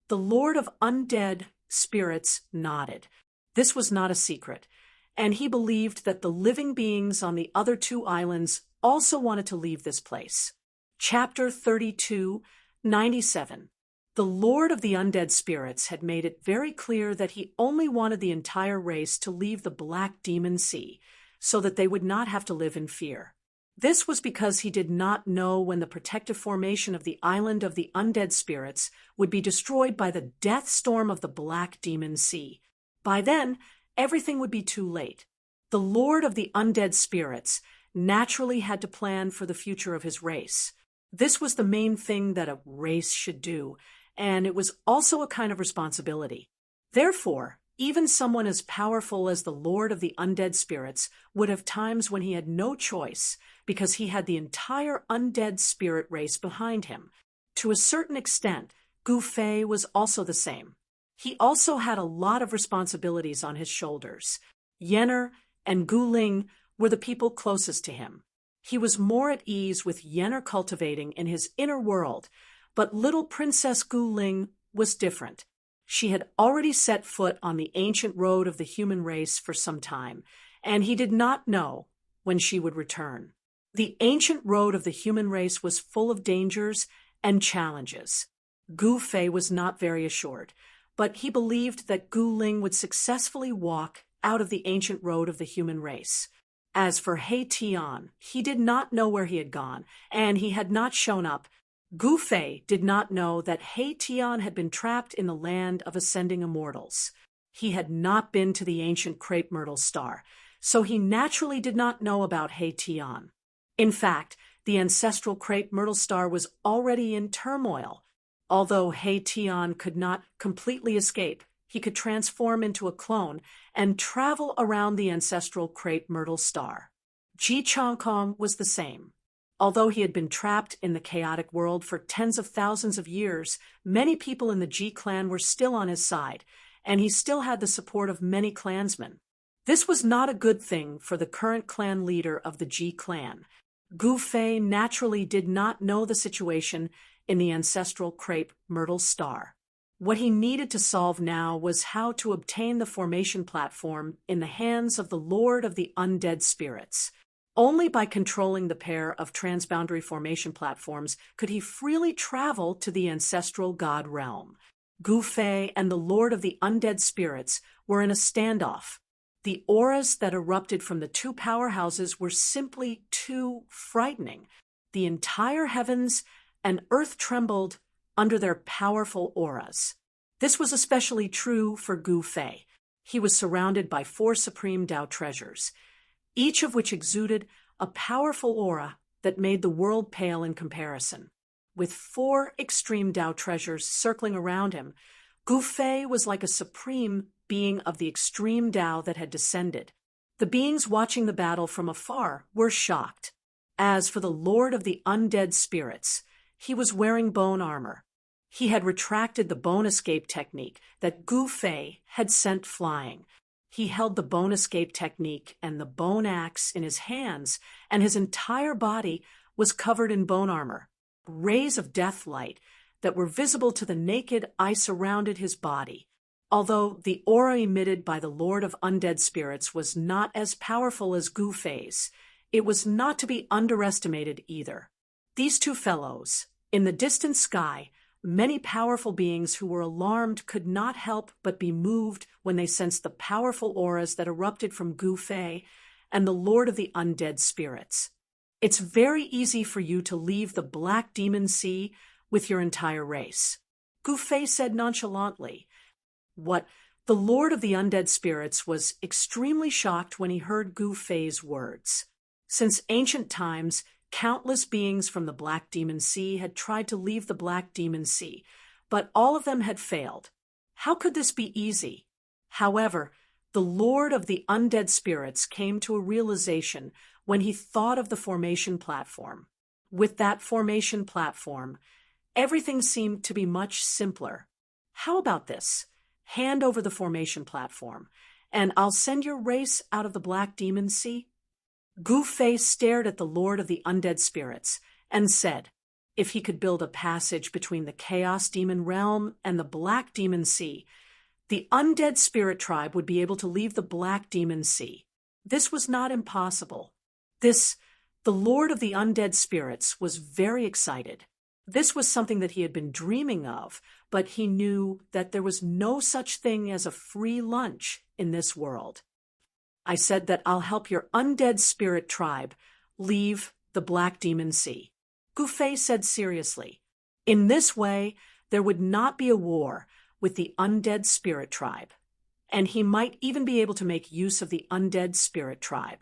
The Lord of Undead Spirits nodded. This was not a secret, and he believed that the living beings on the other two islands also wanted to leave this place. Chapter 32, 97. The Lord of the Undead Spirits had made it very clear that he only wanted the entire race to leave the Black Demon Sea, so that they would not have to live in fear. This was because he did not know when the protective formation of the Island of the Undead Spirits would be destroyed by the death storm of the Black Demon Sea. By then, everything would be too late. The Lord of the Undead Spirits naturally had to plan for the future of his race. This was the main thing that a race should do, and it was also a kind of responsibility. Therefore, even someone as powerful as the Lord of the Undead Spirits would have times when he had no choice because he had the entire undead spirit race behind him. To a certain extent, Gu Fei was also the same. He also had a lot of responsibilities on his shoulders. Yenner and Gu Ling were the people closest to him. He was more at ease with Yenner cultivating in his inner world, but little Princess Gu Ling was different. She had already set foot on the ancient road of the human race for some time, and he did not know when she would return. The ancient road of the human race was full of dangers and challenges. Gu Fei was not very assured, but he believed that Gu Ling would successfully walk out of the ancient road of the human race. As for He Tian, he did not know where he had gone, and he had not shown up. Gu Fei did not know that He Tian had been trapped in the land of ascending immortals. He had not been to the ancient crepe myrtle star, so he naturally did not know about He Tian. In fact, the ancestral crepe myrtle star was already in turmoil. Although He Tian could not completely escape, he could transform into a clone and travel around the ancestral crepe myrtle star. Ji Changkong was the same. Although he had been trapped in the chaotic world for tens of thousands of years, many people in the Ji clan were still on his side, and he still had the support of many clansmen. This was not a good thing for the current clan leader of the Ji clan. Gu Fei naturally did not know the situation in the ancestral crepe myrtle star. What he needed to solve now was how to obtain the formation platform in the hands of the Lord of the Undead Spirits. Only by controlling the pair of transboundary formation platforms could he freely travel to the ancestral god realm. Gu Fei and the Lord of the Undead Spirits were in a standoff. The auras that erupted from the two powerhouses were simply too frightening. The entire heavens and earth trembled under their powerful auras. This was especially true for Gu Fei. He was surrounded by 4 supreme Tao treasures, each of which exuded a powerful aura that made the world pale in comparison. With 4 extreme Tao treasures circling around him, Gu Fei was like a supreme being of the extreme Tao that had descended. The beings watching the battle from afar were shocked. As for the Lord of the Undead Spirits, he was wearing bone armor. He had retracted the bone escape technique that Gu Fei had sent flying. He held the bone escape technique and the bone axe in his hands, and his entire body was covered in bone armor. Rays of death light that were visible to the naked eye surrounded his body. Although the aura emitted by the Lord of Undead Spirits was not as powerful as Gu Fei's, it was not to be underestimated either. These two fellows, in the distant sky, many powerful beings who were alarmed could not help but be moved when they sensed the powerful auras that erupted from Gu Fei and the Lord of the Undead Spirits. It's very easy for you to leave the Black Demon Sea with your entire race, Gu Fei said nonchalantly. The Lord of the Undead Spirits was extremely shocked when he heard Gu Fei's words. Since ancient times, countless beings from the Black Demon Sea had tried to leave the Black Demon Sea, but all of them had failed. How could this be easy? However, the Lord of the Undead Spirits came to a realization when he thought of the formation platform. With that formation platform, everything seemed to be much simpler. How about this? Hand over the formation platform, and I'll send your race out of the Black Demon Sea. Gu Fei stared at the Lord of the Undead Spirits and said, if he could build a passage between the Chaos Demon Realm and the Black Demon Sea, the Undead Spirit Tribe would be able to leave the Black Demon Sea. This was not impossible. The Lord of the Undead Spirits was very excited. This was something that he had been dreaming of, but he knew that there was no such thing as a free lunch in this world. I said that I'll help your Undead Spirit Tribe leave the Black Demon Sea, Gu Fei said seriously. In this way, there would not be a war with the Undead Spirit Tribe, and he might even be able to make use of the Undead Spirit Tribe.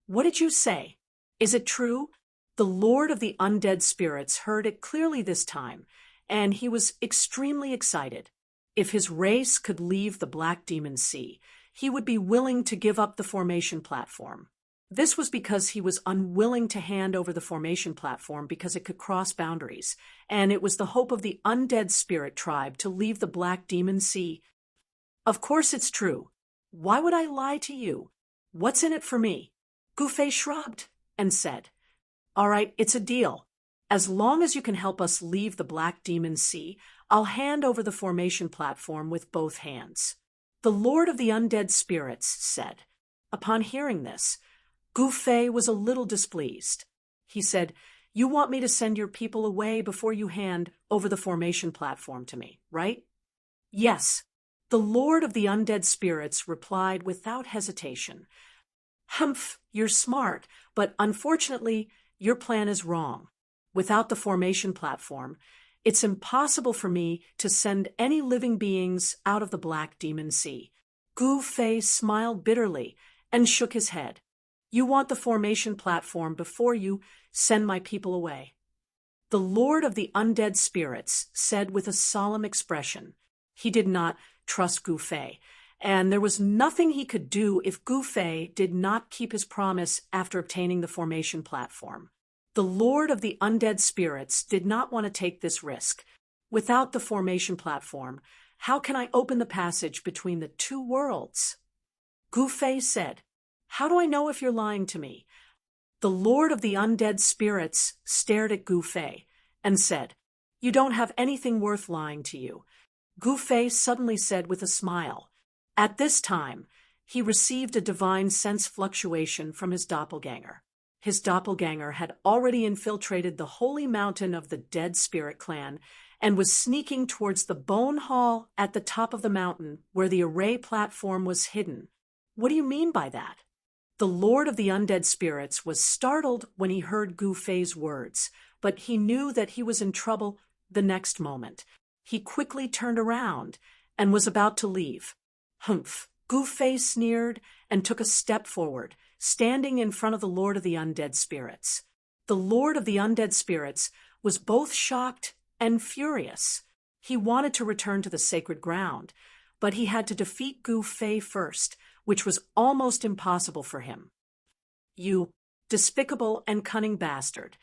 What did you say? Is it true? The Lord of the Undead Spirits heard it clearly this time, and he was extremely excited. If his race could leave the Black Demon Sea, he would be willing to give up the formation platform. This was because he was unwilling to hand over the formation platform because it could cross boundaries, and it was the hope of the Undead Spirit Tribe to leave the Black Demon Sea. Of course it's true. Why would I lie to you? What's in it for me? Gu Fei shrugged and said, all right, it's a deal. As long as you can help us leave the Black Demon Sea, I'll hand over the formation platform with both hands. The Lord of the Undead Spirits said. Upon hearing this, Gu Fei was a little displeased. He said, you want me to send your people away before you hand over the formation platform to me, right? Yes. The Lord of the Undead Spirits replied without hesitation. Humph, you're smart, but unfortunately, your plan is wrong. Without the formation platform, it's impossible for me to send any living beings out of the Black Demon Sea. Gu Fei smiled bitterly and shook his head. You want the formation platform before you send my people away. The Lord of the Undead Spirits said with a solemn expression. He did not trust Gu Fei, and there was nothing he could do if Gu Fei did not keep his promise after obtaining the formation platform. The Lord of the Undead Spirits did not want to take this risk. Without the formation platform, how can I open the passage between the two worlds? Gu Fei said, how do I know if you're lying to me? The Lord of the Undead Spirits stared at Gu Fei and said, you don't have anything worth lying to you. Gu Fei suddenly said with a smile, at this time, he received a divine sense fluctuation from his doppelganger. His doppelganger had already infiltrated the holy mountain of the Dead Spirit clan and was sneaking towards the bone hall at the top of the mountain where the array platform was hidden. What do you mean by that? The Lord of the Undead Spirits was startled when he heard Gu Fei's words, but he knew that he was in trouble the next moment. He quickly turned around and was about to leave. Humph! Gu Fei sneered and took a step forward, standing in front of the Lord of the Undead Spirits. The Lord of the Undead Spirits was both shocked and furious. He wanted to return to the sacred ground, but he had to defeat Gu Fei first, which was almost impossible for him. "You despicable and cunning bastard."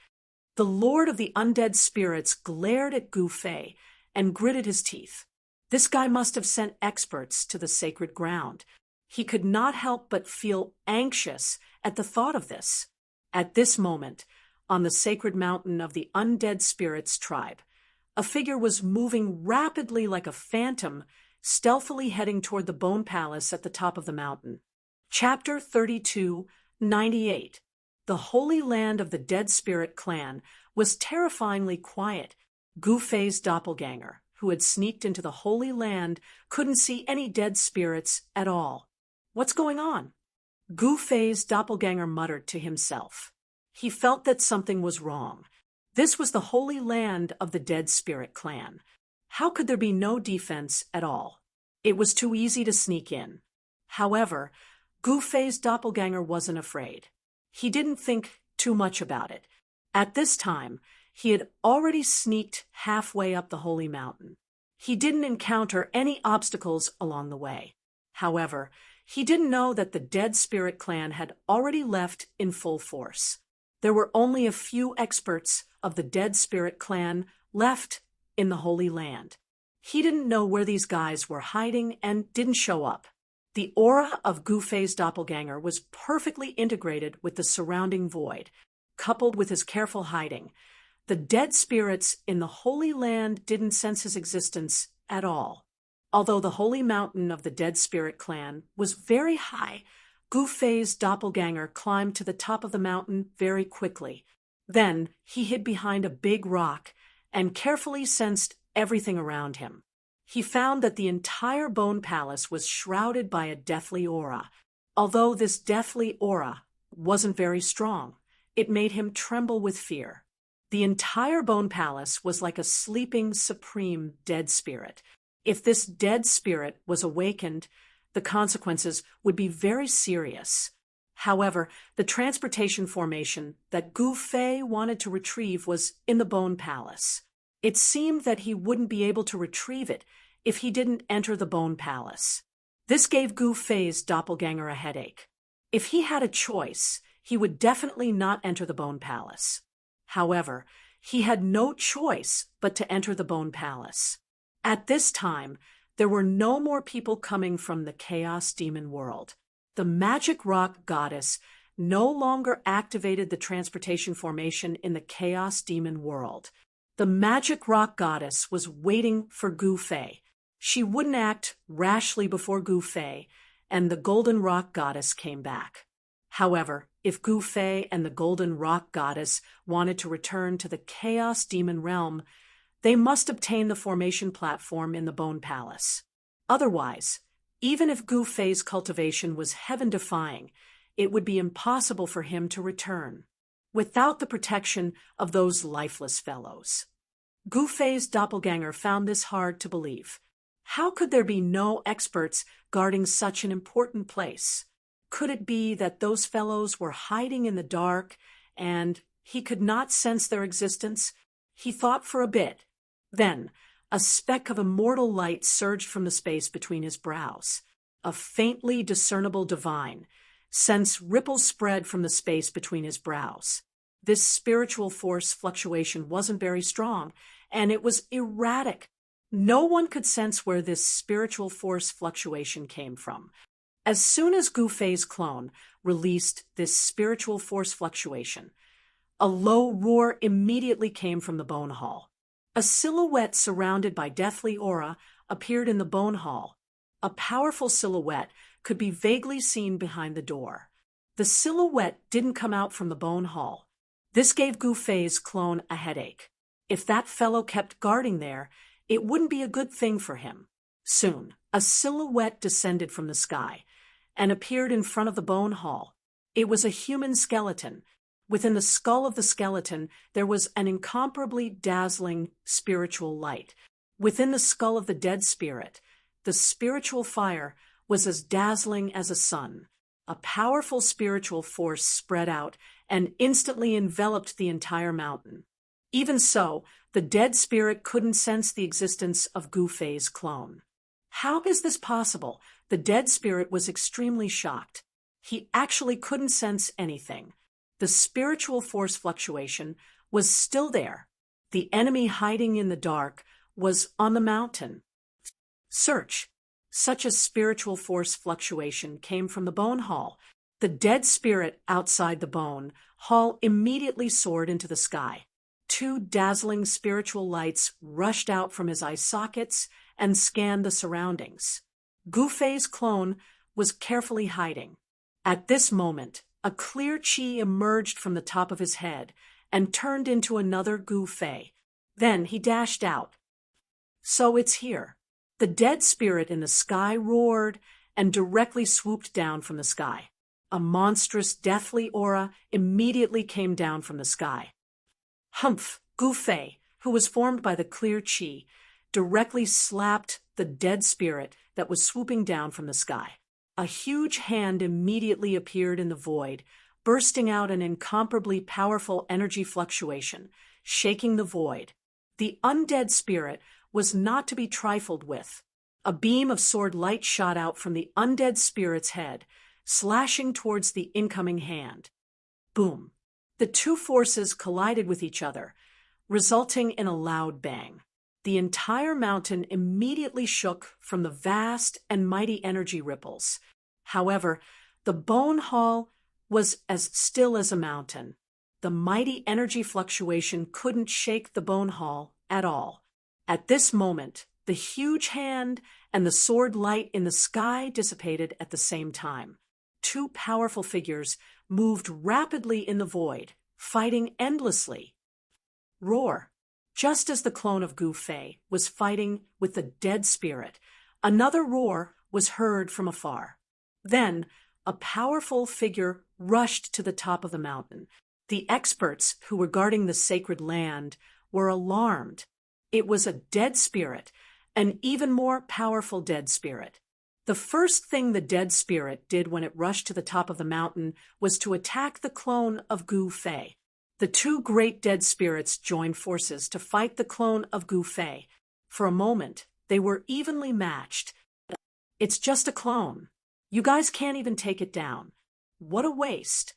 The Lord of the Undead Spirits glared at Gu Fei and gritted his teeth. This guy must have sent experts to the sacred ground. He could not help but feel anxious at the thought of this. At this moment, on the sacred mountain of the Undead Spirits tribe, a figure was moving rapidly like a phantom, stealthily heading toward the Bone Palace at the top of the mountain. Chapter 32:98. The Holy Land of the Dead Spirit clan was terrifyingly quiet. Gu Fei's doppelganger, who had sneaked into the Holy Land, couldn't see any dead spirits at all. What's going on? Gu Fei's doppelganger muttered to himself. He felt that something was wrong. This was the Holy Land of the Dead Spirit clan. How could there be no defense at all? It was too easy to sneak in. However, Gu Fei's doppelganger wasn't afraid. He didn't think too much about it. At this time, he had already sneaked halfway up the holy mountain. He didn't encounter any obstacles along the way. However, he didn't know that the Dead Spirit clan had already left in full force. There were only a few experts of the Dead Spirit clan left in the Holy Land. He didn't know where these guys were hiding and didn't show up. The aura of Gu Fei's doppelganger was perfectly integrated with the surrounding void, coupled with his careful hiding. The dead spirits in the Holy Land didn't sense his existence at all. Although the holy mountain of the Dead Spirit clan was very high, Gu Fei's doppelganger climbed to the top of the mountain very quickly. Then he hid behind a big rock and carefully sensed everything around him. He found that the entire Bone Palace was shrouded by a deathly aura. Although this deathly aura wasn't very strong, it made him tremble with fear. The entire Bone Palace was like a sleeping, supreme dead spirit. If this dead spirit was awakened, the consequences would be very serious. However, the transportation formation that Gu Fei wanted to retrieve was in the Bone Palace. It seemed that he wouldn't be able to retrieve it if he didn't enter the Bone Palace. This gave Gu Fei's doppelganger a headache. If he had a choice, he would definitely not enter the Bone Palace. However, he had no choice but to enter the Bone Palace. At this time, there were no more people coming from the Chaos Demon world. The Magic Rock Goddess no longer activated the transportation formation in the Chaos Demon world. The Magic Rock Goddess was waiting for Gu Fei. She wouldn't act rashly before Gu Fei, and the Golden Rock Goddess came back. However, if Gu Fei and the Golden Rock Goddess wanted to return to the Chaos Demon realm, they must obtain the formation platform in the Bone Palace. Otherwise, even if Gu Fei's cultivation was heaven-defying, it would be impossible for him to return without the protection of those lifeless fellows. Gu Fei's doppelganger found this hard to believe. How could there be no experts guarding such an important place? Could it be that those fellows were hiding in the dark and he could not sense their existence? He thought for a bit. Then, a speck of immortal light surged from the space between his brows. A faintly discernible divine sense ripples spread from the space between his brows. This spiritual force fluctuation wasn't very strong, and it was erratic. No one could sense where this spiritual force fluctuation came from. As soon as Gu Fei's clone released this spiritual force fluctuation, a low roar immediately came from the Bone Hall. A silhouette surrounded by deathly aura appeared in the Bone Hall. A powerful silhouette could be vaguely seen behind the door. The silhouette didn't come out from the bone hall. This gave Gu Fei's clone a headache. If that fellow kept guarding there, it wouldn't be a good thing for him. Soon, a silhouette descended from the sky and appeared in front of the bone hall. It was a human skeleton. Within the skull of the skeleton, there was an incomparably dazzling spiritual light. Within the skull of the dead spirit, the spiritual fire was as dazzling as a sun. A powerful spiritual force spread out and instantly enveloped the entire mountain. Even so, the dead spirit couldn't sense the existence of Gu Fei's clone. How is this possible? The dead spirit was extremely shocked. He actually couldn't sense anything. The spiritual force fluctuation was still there. The enemy hiding in the dark was on the mountain. Search. Such a spiritual force fluctuation came from the bone hall. The dead spirit outside the bone hall immediately soared into the sky. Two dazzling spiritual lights rushed out from his eye sockets and scanned the surroundings. Gu Fei's clone was carefully hiding. At this moment, a clear chi emerged from the top of his head and turned into another Gu Fei. Then he dashed out. So it's here. The dead spirit in the sky roared and directly swooped down from the sky. A monstrous, deathly aura immediately came down from the sky. Humph! Gu Fei, who was formed by the clear chi, directly slapped the dead spirit that was swooping down from the sky. A huge hand immediately appeared in the void, bursting out an incomparably powerful energy fluctuation, shaking the void. The undead spirit was not to be trifled with. A beam of sword light shot out from the undead spirit's head, slashing towards the incoming hand. Boom! The two forces collided with each other, resulting in a loud bang. The entire mountain immediately shook from the vast and mighty energy ripples. However, the bone hall was as still as a mountain. The mighty energy fluctuation couldn't shake the bone hall at all. At this moment, the huge hand and the sword light in the sky dissipated at the same time. Two powerful figures moved rapidly in the void, fighting endlessly. Roar! Just as the clone of Gu Fei was fighting with the dead spirit, another roar was heard from afar. Then, a powerful figure rushed to the top of the mountain. The experts who were guarding the sacred land were alarmed. It was a dead spirit, an even more powerful dead spirit. The first thing the dead spirit did when it rushed to the top of the mountain was to attack the clone of Gu Fei. The two great dead spirits joined forces to fight the clone of Gu Fei. For a moment, they were evenly matched. It's just a clone. You guys can't even take it down. What a waste.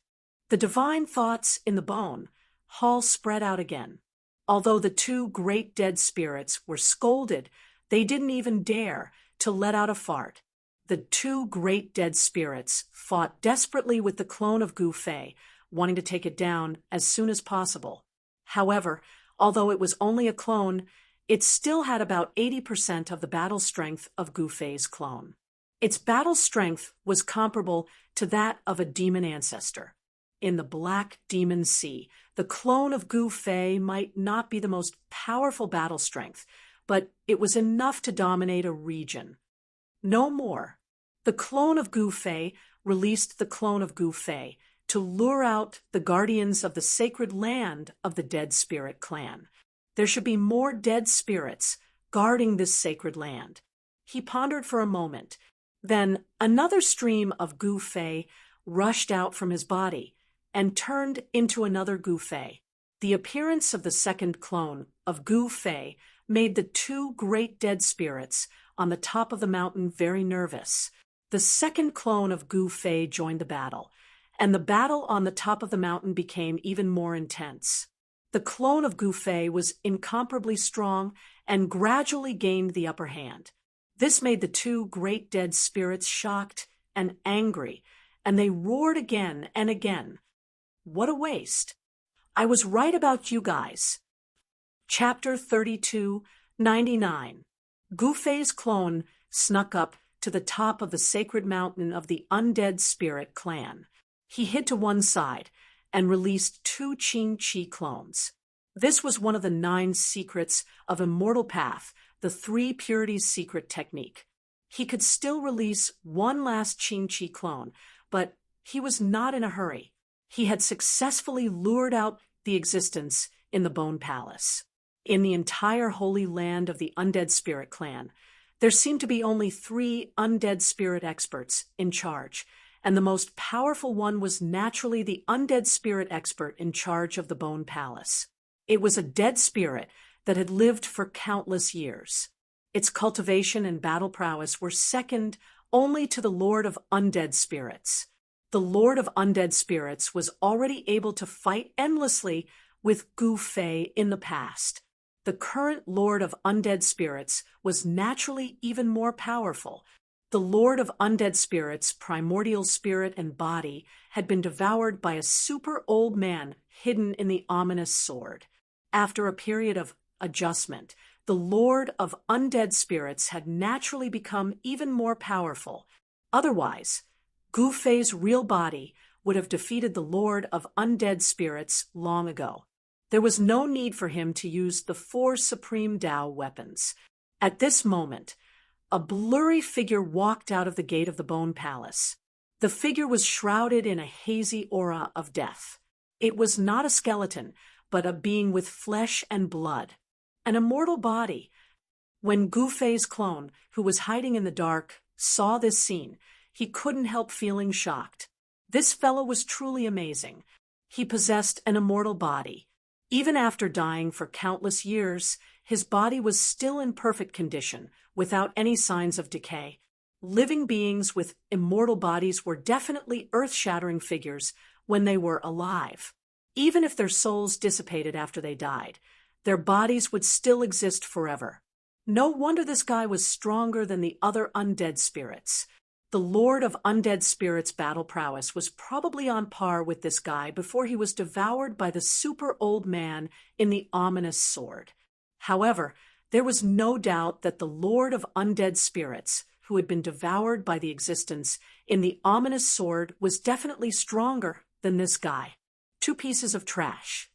The divine thoughts in the bone hall spread out again. Although the two great dead spirits were scolded, they didn't even dare to let out a fart. The two great dead spirits fought desperately with the clone of Gu Fei, wanting to take it down as soon as possible. However, although it was only a clone, it still had about 80% of the battle strength of Gu Fei's clone. Its battle strength was comparable to that of a demon ancestor. In the Black Demon Sea, the clone of Gu Fei might not be the most powerful battle strength, but it was enough to dominate a region. No more. The clone of Gu Fei released the clone of Gu Fei to lure out the guardians of the sacred land of the Dead Spirit clan. There should be more dead spirits guarding this sacred land. He pondered for a moment. Then another stream of Gu Fei rushed out from his body and turned into another Gu Fei. The appearance of the second clone of Gu Fei made the two great dead spirits on the top of the mountain very nervous. The second clone of Gu Fei joined the battle, and the battle on the top of the mountain became even more intense. The clone of Gu Fei was incomparably strong and gradually gained the upper hand. This made the two great dead spirits shocked and angry, and they roared again and again. What a waste! I was right about you guys. Chapter 32, 99. Gu Fei's clone snuck up to the top of the sacred mountain of the Undead Spirit clan. He hid to one side and released 2 Qing-Chi clones. This was one of the 9 secrets of Immortal Path, the 3 Purities secret technique. He could still release one last Qing-Chi clone, but he was not in a hurry. He had successfully lured out the existence in the Bone Palace. In the entire holy land of the Undead Spirit clan, there seemed to be only 3 undead spirit experts in charge, and the most powerful one was naturally the undead spirit expert in charge of the Bone Palace. It was a dead spirit that had lived for countless years. Its cultivation and battle prowess were second only to the Lord of Undead Spirits. The Lord of Undead Spirits was already able to fight endlessly with Gu Fei in the past. The current Lord of Undead Spirits was naturally even more powerful. The Lord of Undead Spirits' primordial spirit and body had been devoured by a super old man hidden in the ominous sword. After a period of adjustment, the Lord of Undead Spirits had naturally become even more powerful. Otherwise, Gu Fei's real body would have defeated the Lord of Undead Spirits long ago. There was no need for him to use the 4 Supreme Tao weapons. At this moment, a blurry figure walked out of the gate of the Bone Palace. The figure was shrouded in a hazy aura of death. It was not a skeleton, but a being with flesh and blood. An immortal body. When Gu Fei's clone, who was hiding in the dark, saw this scene, he couldn't help feeling shocked. This fellow was truly amazing. He possessed an immortal body. Even after dying for countless years, his body was still in perfect condition, without any signs of decay. Living beings with immortal bodies were definitely earth-shattering figures when they were alive. Even if their souls dissipated after they died, their bodies would still exist forever. No wonder this guy was stronger than the other undead spirits. The Lord of Undead Spirits' battle prowess was probably on par with this guy before he was devoured by the super old man in the ominous sword. However, there was no doubt that the Lord of Undead Spirits, who had been devoured by the existence in the ominous sword, was definitely stronger than this guy. 2 pieces of trash.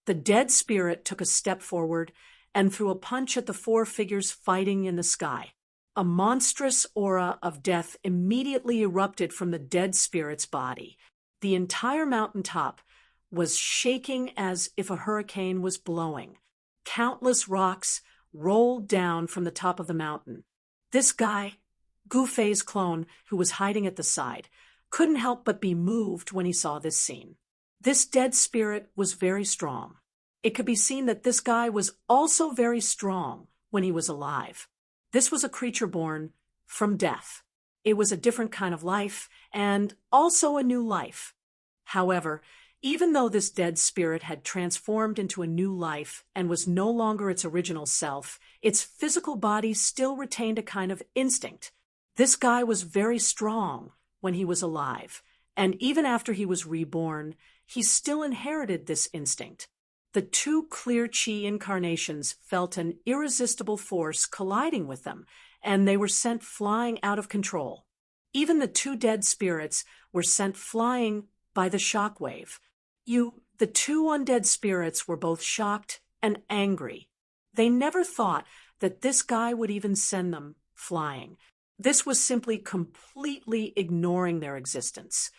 The dead spirit took a step forward and threw a punch at the 4 figures fighting in the sky. A monstrous aura of death immediately erupted from the dead spirit's body. The entire mountaintop was shaking as if a hurricane was blowing. Countless rocks rolled down from the top of the mountain. This guy, Gu Fei's clone, who was hiding at the side, couldn't help but be moved when he saw this scene. This dead spirit was very strong. It could be seen that this guy was also very strong when he was alive. This was a creature born from death. It was a different kind of life, and also a new life. However, even though this dead spirit had transformed into a new life and was no longer its original self, its physical body still retained a kind of instinct. This guy was very strong when he was alive, and even after he was reborn, he still inherited this instinct. The 2 clear Qi incarnations felt an irresistible force colliding with them, and they were sent flying out of control. Even the 2 dead spirits were sent flying by the shockwave. The 2 undead spirits were both shocked and angry. They never thought that this guy would even send them flying. This was simply completely ignoring their existence.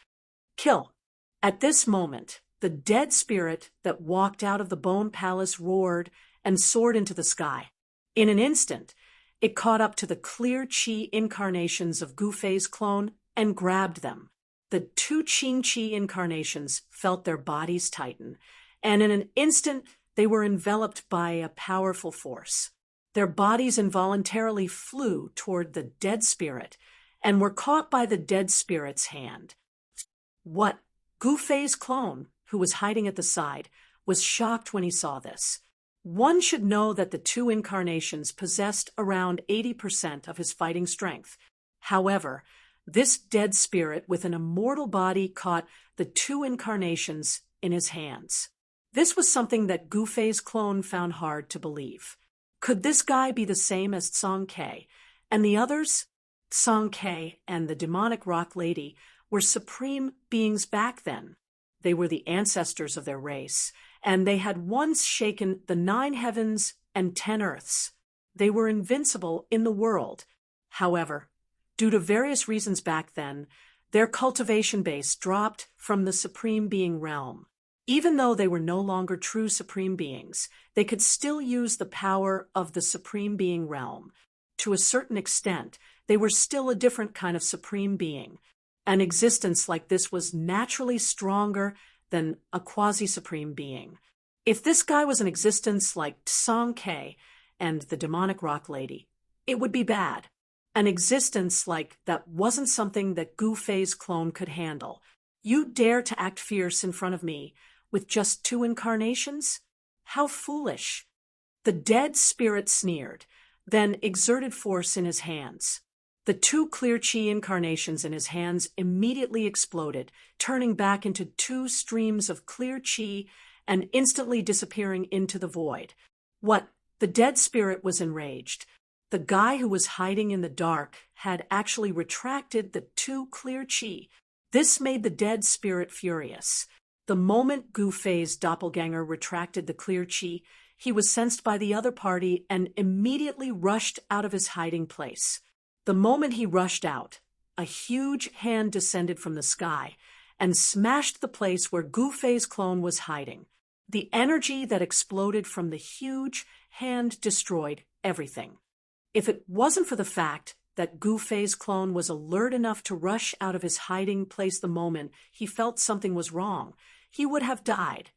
Kill. At this moment, the dead spirit that walked out of the Bone Palace roared and soared into the sky. In an instant, it caught up to the clear Qi incarnations of Gu Fei's clone and grabbed them. The 2 Qing-Chi incarnations felt their bodies tighten, and in an instant they were enveloped by a powerful force. Their bodies involuntarily flew toward the dead spirit and were caught by the dead spirit's hand. What? Gu Fei's clone, who was hiding at the side, was shocked when he saw this. One should know that the 2 incarnations possessed around 80% of his fighting strength. However, this dead spirit with an immortal body caught the 2 incarnations in his hands. This was something that Gu Fei's clone found hard to believe. Could this guy be the same as Song Ke and the others? Song-K and the demonic rock lady were supreme beings back then. They were the ancestors of their race, and they had once shaken the 9 heavens and 10 earths. They were invincible in the world. However, due to various reasons back then, their cultivation base dropped from the supreme being realm. Even though they were no longer true supreme beings, they could still use the power of the supreme being realm. To a certain extent, they were still a different kind of supreme being. An existence like this was naturally stronger than a quasi-supreme being. If this guy was an existence like Song-K and the demonic rock lady, it would be bad. An existence like that wasn't something that Gu Fei's clone could handle. You dare to act fierce in front of me with just 2 incarnations? How foolish. The dead spirit sneered, then exerted force in his hands. The 2 clear chi incarnations in his hands immediately exploded, turning back into 2 streams of clear chi and instantly disappearing into the void. What? The dead spirit was enraged. The guy who was hiding in the dark had actually retracted the 2 clear chi. This made the dead spirit furious. The moment Gu Fei's doppelganger retracted the clear chi, he was sensed by the other party and immediately rushed out of his hiding place. The moment he rushed out, a huge hand descended from the sky and smashed the place where Gu Fei's clone was hiding. The energy that exploded from the huge hand destroyed everything. If it wasn't for the fact that Gu Fei's clone was alert enough to rush out of his hiding place the moment he felt something was wrong, he would have died.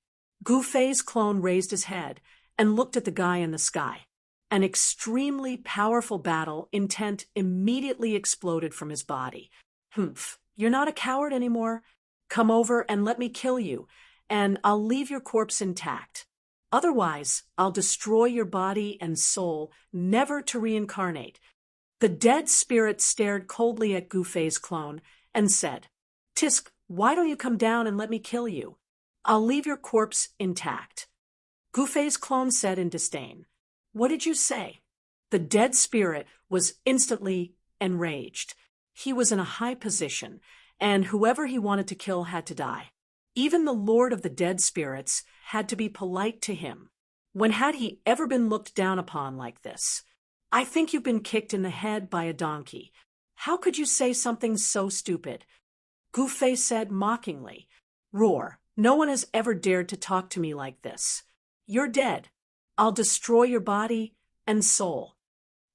Gu Fei's clone raised his head and looked at the guy in the sky. An extremely powerful battle intent immediately exploded from his body. Humph, you're not a coward anymore. Come over and let me kill you, and I'll leave your corpse intact. Otherwise, I'll destroy your body and soul, never to reincarnate. The dead spirit stared coldly at Gu Fei's clone and said, Tisk, why don't you come down and let me kill you? I'll leave your corpse intact. Gu Fei's clone said in disdain, What did you say? The dead spirit was instantly enraged. He was in a high position, and whoever he wanted to kill had to die. Even the Lord of the Dead Spirits had to be polite to him. When had he ever been looked down upon like this? I think you've been kicked in the head by a donkey. How could you say something so stupid? Gu Fei said mockingly, Roar, no one has ever dared to talk to me like this. You're dead. I'll destroy your body and soul.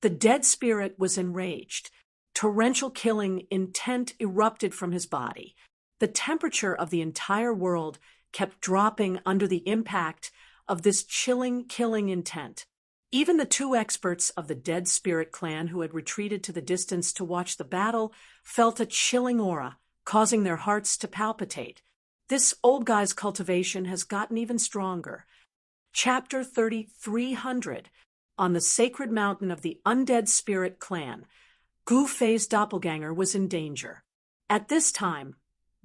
The dead spirit was enraged. Torrential killing intent erupted from his body. The temperature of the entire world kept dropping under the impact of this chilling killing intent. Even the 2 experts of the Dead Spirit clan who had retreated to the distance to watch the battle felt a chilling aura, causing their hearts to palpitate. This old guy's cultivation has gotten even stronger. Chapter 3300. On the sacred mountain of the Undead Spirit clan, Gu Fei's doppelganger was in danger. At this time,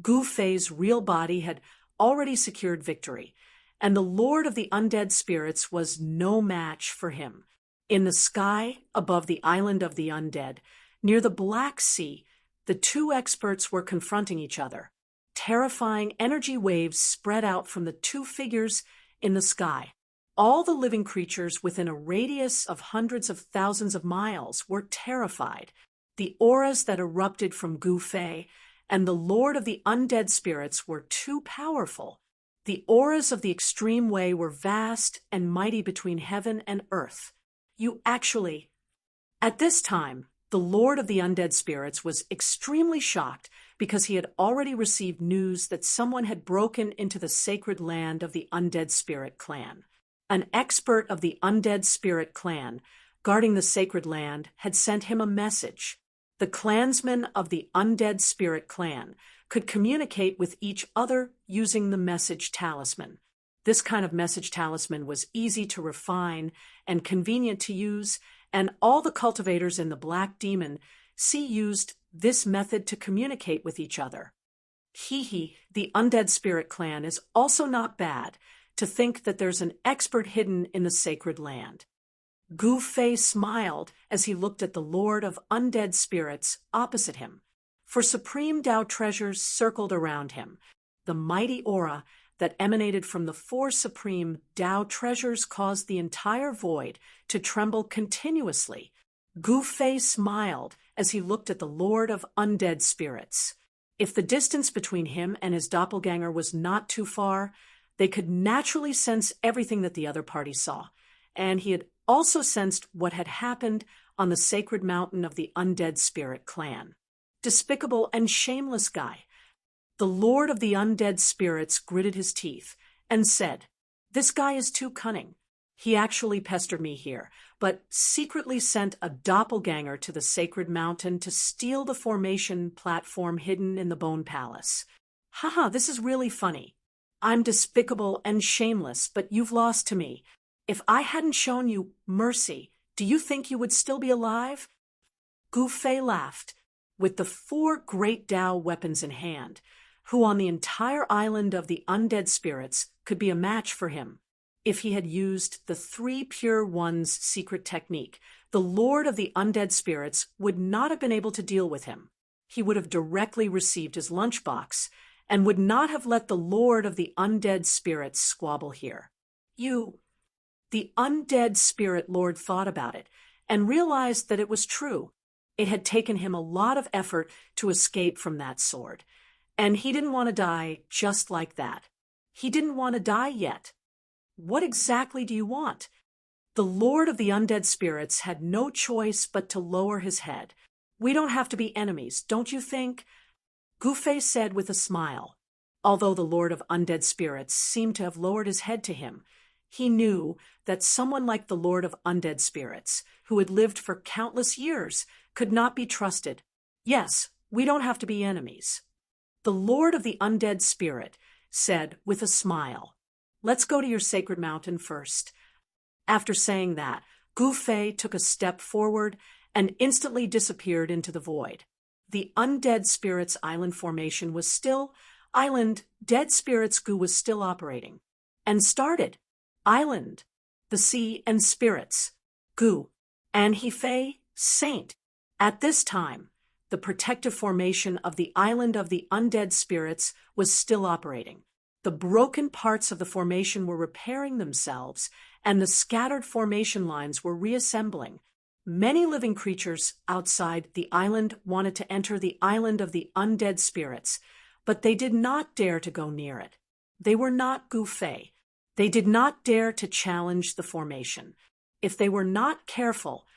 Gu Fei's real body had already secured victory, and the Lord of the Undead Spirits was no match for him. In the sky above the island of the undead, near the Black Sea, the 2 experts were confronting each other. Terrifying energy waves spread out from the 2 figures in the sky. All the living creatures within a radius of hundreds of thousands of miles were terrified. The auras that erupted from Gu Fei and the Lord of the Undead Spirits were too powerful. The auras of the extreme way were vast and mighty between heaven and earth. At this time, the Lord of the Undead Spirits was extremely shocked because he had already received news that someone had broken into the sacred land of the Undead Spirit clan. An expert of the Undead Spirit clan, guarding the sacred land, had sent him a message. The clansmen of the Undead Spirit clan could communicate with each other using the message talisman. This kind of message talisman was easy to refine and convenient to use, and all the cultivators in the Black Demon Sea used this method to communicate with each other. The Undead Spirit clan is also not bad. To think that there's an expert hidden in the sacred land. Gu Fei smiled as he looked at the Lord of Undead Spirits opposite him. For supreme Tao treasures circled around him. The mighty aura that emanated from the four supreme Tao treasures caused the entire void to tremble continuously. Gu Fei smiled as he looked at the Lord of Undead Spirits. If the distance between him and his doppelganger was not too far, they could naturally sense everything that the other party saw, and he had also sensed what had happened on the sacred mountain of the Undead Spirit clan. Despicable and shameless guy. The Lord of the Undead Spirits gritted his teeth and said, "This guy is too cunning. He actually pestered me here, but secretly sent a doppelganger to the sacred mountain to steal the formation platform hidden in the Bone Palace. Haha, this is really funny. I'm despicable and shameless, but you've lost to me. If I hadn't shown you mercy, do you think you would still be alive?" Gu Fei laughed, with the four great Tao weapons in hand. Who on the entire island of the Undead Spirits could be a match for him? If he had used the Three Pure Ones secret technique, the Lord of the Undead Spirits would not have been able to deal with him. He would have directly received his lunchbox, and would not have let the Lord of the Undead Spirits squabble here. The Undead Spirit Lord thought about it, and realized that it was true. It had taken him a lot of effort to escape from that sword. And he didn't want to die just like that. He didn't want to die yet. What exactly do you want? The Lord of the Undead Spirits had no choice but to lower his head. We don't have to be enemies, don't you think? Gu Fei said with a smile. Although the Lord of Undead Spirits seemed to have lowered his head to him, he knew that someone like the Lord of Undead Spirits, who had lived for countless years, could not be trusted. Yes, we don't have to be enemies. The Lord of the Undead Spirit said with a smile, "Let's go to your sacred mountain first." After saying that, Gu Fei took a step forward and instantly disappeared into the void. The Undead Spirits Island formation was still, Dead Spirits Gu was still operating. And started. Island, the sea and spirits, Gu, and Hefei, Saint. At this time, the protective formation of the island of the Undead Spirits was still operating. The broken parts of the formation were repairing themselves, and the scattered formation lines were reassembling. Many living creatures outside the island wanted to enter the island of the Undead Spirits, but they did not dare to go near it. They were not Gu Fei. They did not dare to challenge the formation. If they were not careful,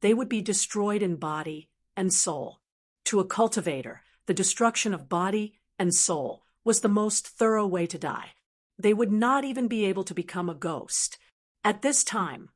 they would be destroyed in body and soul. To a cultivator, the destruction of body and soul was the most thorough way to die. They would not even be able to become a ghost. At this time,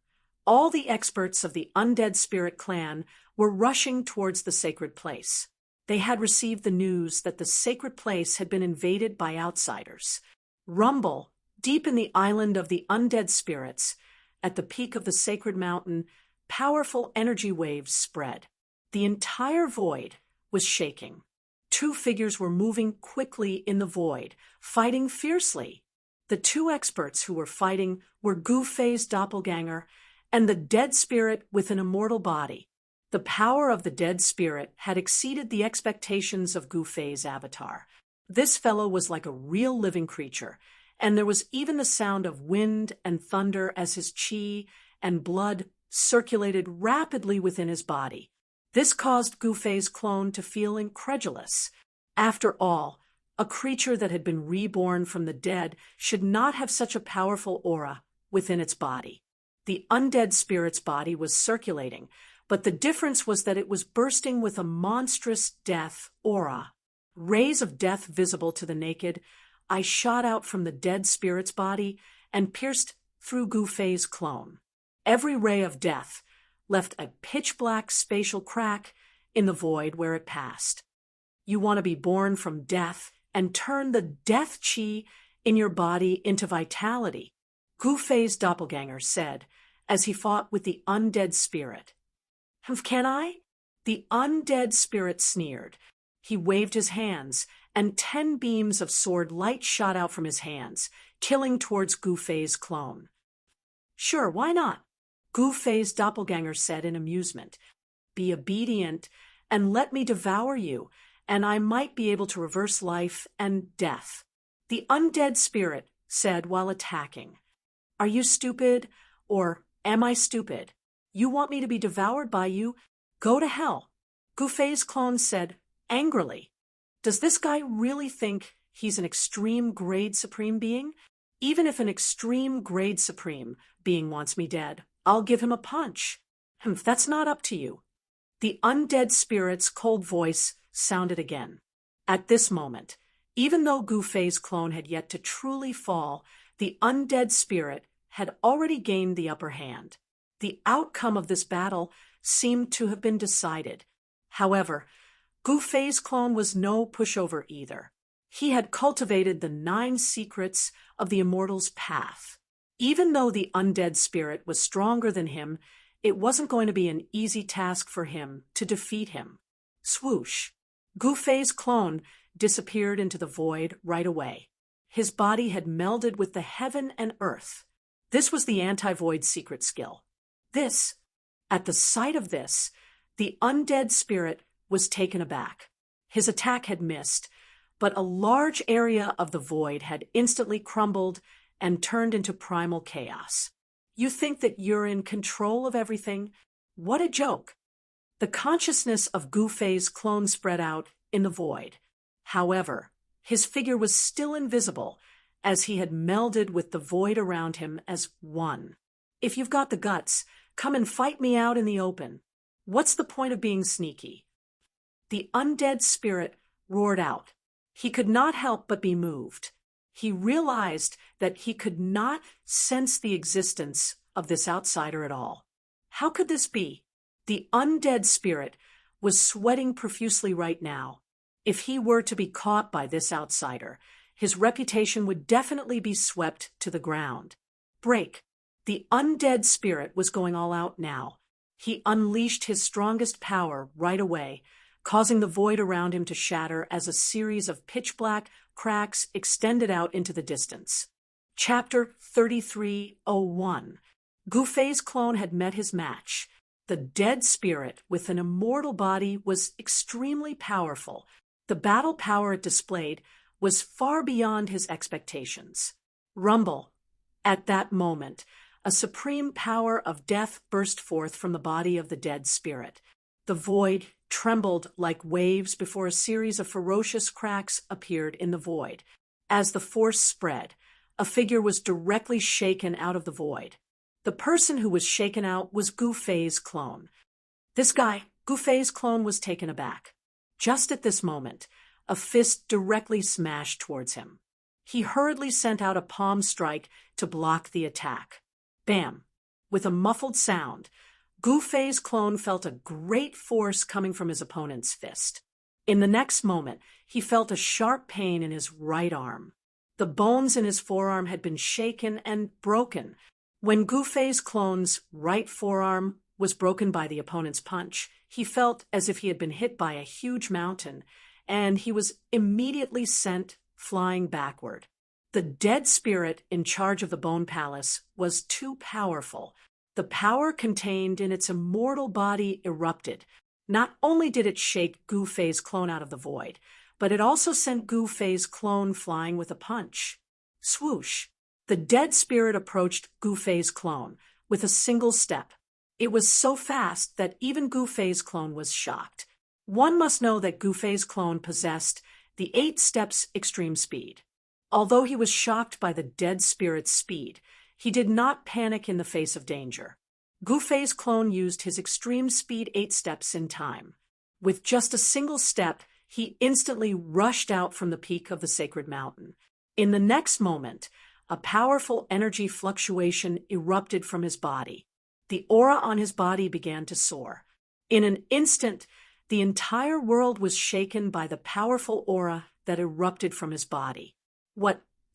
all the experts of the Undead Spirit clan were rushing towards the sacred place. They had received the news that the sacred place had been invaded by outsiders. Rumble, deep in the island of the Undead Spirits, at the peak of the sacred mountain, powerful energy waves spread. The entire void was shaking. Two figures were moving quickly in the void, fighting fiercely. The two experts who were fighting were Gu Fei's doppelganger and the dead spirit with an immortal body. The power of the dead spirit had exceeded the expectations of Gu Fei's avatar. This fellow was like a real living creature, and there was even the sound of wind and thunder as his chi and blood circulated rapidly within his body. This caused Gu Fei's clone to feel incredulous. After all, a creature that had been reborn from the dead should not have such a powerful aura within its body. The undead spirit's body was circulating, but the difference was that it was bursting with a monstrous death aura. Rays of death visible to the naked, I shot out from the dead spirit's body and pierced through Gu Fei's clone. Every ray of death left a pitch-black spatial crack in the void where it passed. You want to be born from death and turn the death chi in your body into vitality, Gu Fei's doppelganger said as he fought with the undead spirit. Can I? The undead spirit sneered. He waved his hands, and 10 beams of sword light shot out from his hands, killing towards Gu Fei's clone. Sure, why not? Gu Fei's doppelganger said in amusement. Be obedient and let me devour you, and I might be able to reverse life and death. The undead spirit said while attacking. Are you stupid? Or am I stupid? You want me to be devoured by you? Go to hell. Gu Fei's clone said angrily. Does this guy really think he's an extreme grade supreme being? Even if an extreme grade supreme being wants me dead, I'll give him a punch. That's not up to you. The undead spirit's cold voice sounded again. At this moment, even though Gu Fei's clone had yet to truly fall, the undead spirit had already gained the upper hand. The outcome of this battle seemed to have been decided. However, Gu Fei's clone was no pushover either. He had cultivated the 9 secrets of the immortal's path. Even though the undead spirit was stronger than him, it wasn't going to be an easy task for him to defeat him. Swoosh! Gu Fei's clone disappeared into the void right away. His body had melded with the heaven and earth. This was the anti-void secret skill. At the sight of this, the undead spirit was taken aback. His attack had missed, but a large area of the void had instantly crumbled and turned into primal chaos. You think that you're in control of everything? What a joke! The consciousness of Gu Fei's clone spread out in the void. However, his figure was still invisible, as he had melded with the void around him as one. If you've got the guts, come and fight me out in the open. What's the point of being sneaky? The undead spirit roared out. He could not help but be moved. He realized that he could not sense the existence of this outsider at all. How could this be? The undead spirit was sweating profusely right now. If he were to be caught by this outsider, his reputation would definitely be swept to the ground. Break! The undead spirit was going all out now. He unleashed his strongest power right away, causing the void around him to shatter as a series of pitch-black cracks extended out into the distance. Chapter 3301. Gu Fei's clone had met his match. The dead spirit with an immortal body was extremely powerful. The battle power it displayed was far beyond his expectations. Rumble! At that moment, a supreme power of death burst forth from the body of the dead spirit. The void trembled like waves before a series of ferocious cracks appeared in the void. As the force spread, a figure was directly shaken out of the void. The person who was shaken out was Gu Fei's clone. This guy, Gu Fei's clone, was taken aback. Just at this moment, a fist directly smashed towards him. He hurriedly sent out a palm strike to block the attack. Bam! With a muffled sound, Gu Fei's clone felt a great force coming from his opponent's fist. In the next moment, he felt a sharp pain in his right arm. The bones in his forearm had been shaken and broken. When Gu Fei's clone's right forearm was broken by the opponent's punch, he felt as if he had been hit by a huge mountain, and he was immediately sent flying backward. The dead spirit in charge of the Bone Palace was too powerful. The power contained in its immortal body erupted. Not only did it shake Gu Fei's clone out of the void, but it also sent Gu Fei's clone flying with a punch. Swoosh! The dead spirit approached Gu Fei's clone with a single step. It was so fast that even Gu Fei's clone was shocked. One must know that Gu Fei's clone possessed the 8 steps extreme speed. Although he was shocked by the dead spirit's speed, he did not panic in the face of danger. Gu Fei's clone used his extreme speed 8 steps in time. With just a single step, he instantly rushed out from the peak of the sacred mountain. In the next moment, a powerful energy fluctuation erupted from his body. The aura on his body began to soar. In an instant, the entire world was shaken by the powerful aura that erupted from his body.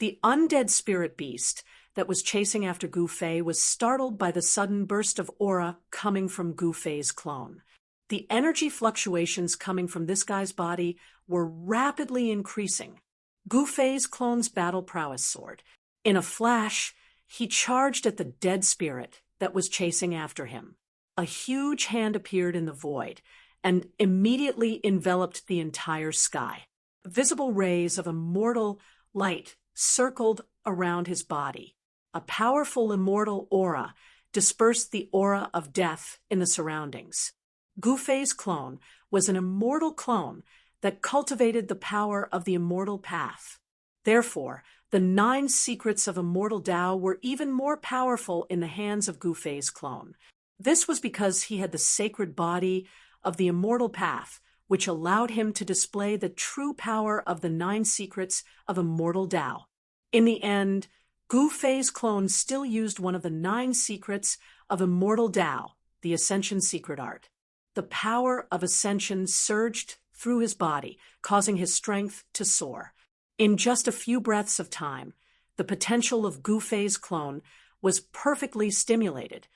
The undead spirit beast that was chasing after Gu Fei was startled by the sudden burst of aura coming from Gu Fei's clone. The energy fluctuations coming from this guy's body were rapidly increasing. Gu Fei's clone's battle prowess soared. In a flash, he charged at the dead spirit, that was chasing after him. A huge hand appeared in the void and immediately enveloped the entire sky. Visible rays of immortal light circled around his body. A powerful immortal aura dispersed the aura of death in the surroundings. Gufei's clone was an immortal clone that cultivated the power of the immortal path. Therefore, the 9 secrets of immortal Tao were even more powerful in the hands of Gufei's clone. This was because he had the sacred body of the immortal path, which allowed him to display the true power of the 9 secrets of immortal Tao. In the end, Gufei's clone still used one of the 9 secrets of immortal Tao, the Ascension secret art. The power of ascension surged through his body, causing his strength to soar. In just a few breaths of time, the potential of Gufei's clone was perfectly stimulated.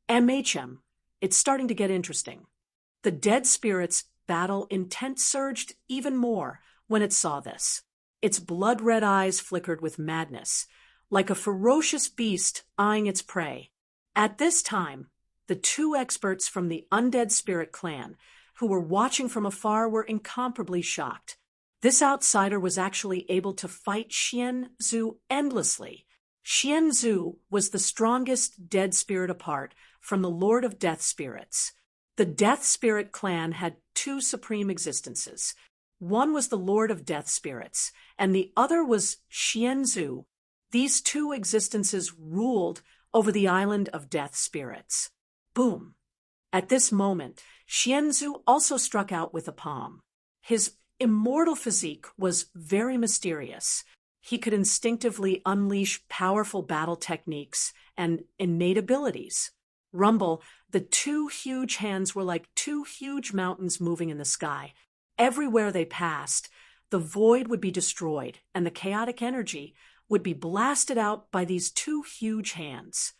It's starting to get interesting. The dead spirit's battle intent surged even more when it saw this. Its blood-red eyes flickered with madness, like a ferocious beast eyeing its prey. At this time, the 2 experts from the undead spirit clan, who were watching from afar, were incomparably shocked. This outsider was actually able to fight Xian Zhu endlessly. Xian Zhu was the strongest dead spirit apart from the Lord of Death Spirits. The Death Spirit clan had 2 supreme existences. One was the Lord of Death Spirits, and the other was Xian Zhu. These 2 existences ruled over the island of Death Spirits. Boom! At this moment, Xian Zhu also struck out with a palm. His immortal physique was very mysterious. He could instinctively unleash powerful battle techniques and innate abilities. Rumble, the 2 huge hands were like 2 huge mountains moving in the sky. Everywhere they passed, the void would be destroyed, and the chaotic energy would be blasted out by these 2 huge hands.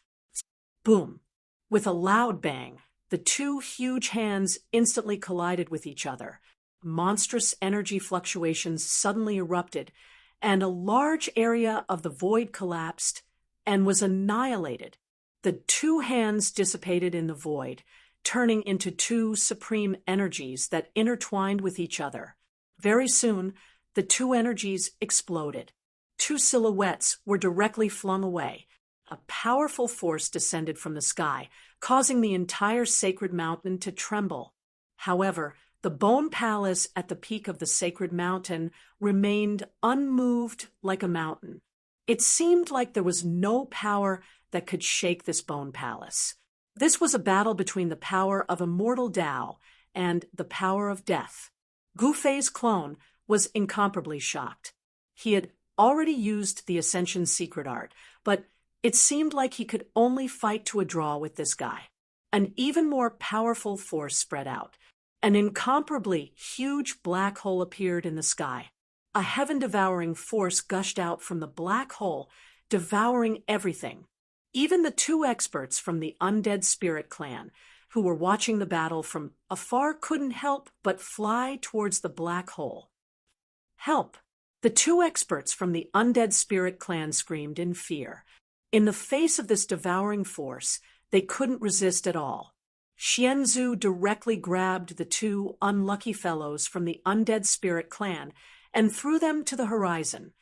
Boom! With a loud bang, the 2 huge hands instantly collided with each other. Monstrous energy fluctuations suddenly erupted, and a large area of the void collapsed and was annihilated. The 2 hands dissipated in the void, turning into 2 supreme energies that intertwined with each other. Very soon, the 2 energies exploded. 2 silhouettes were directly flung away. A powerful force descended from the sky, causing the entire sacred mountain to tremble. However, the bone palace at the peak of the sacred mountain remained unmoved like a mountain. It seemed like there was no power that could shake this bone palace. This was a battle between the power of immortal Tao and the power of death. Gufei's clone was incomparably shocked. He had already used the Ascension secret art, but it seemed like he could only fight to a draw with this guy. An even more powerful force spread out. An incomparably huge black hole appeared in the sky. A heaven-devouring force gushed out from the black hole, devouring everything. Even the 2 experts from the undead spirit clan, who were watching the battle from afar, couldn't help but fly towards the black hole. Help! The 2 experts from the undead spirit clan screamed in fear. In the face of this devouring force, they couldn't resist at all. Xian Zhu directly grabbed the 2 unlucky fellows from the undead spirit clan and threw them to the horizon.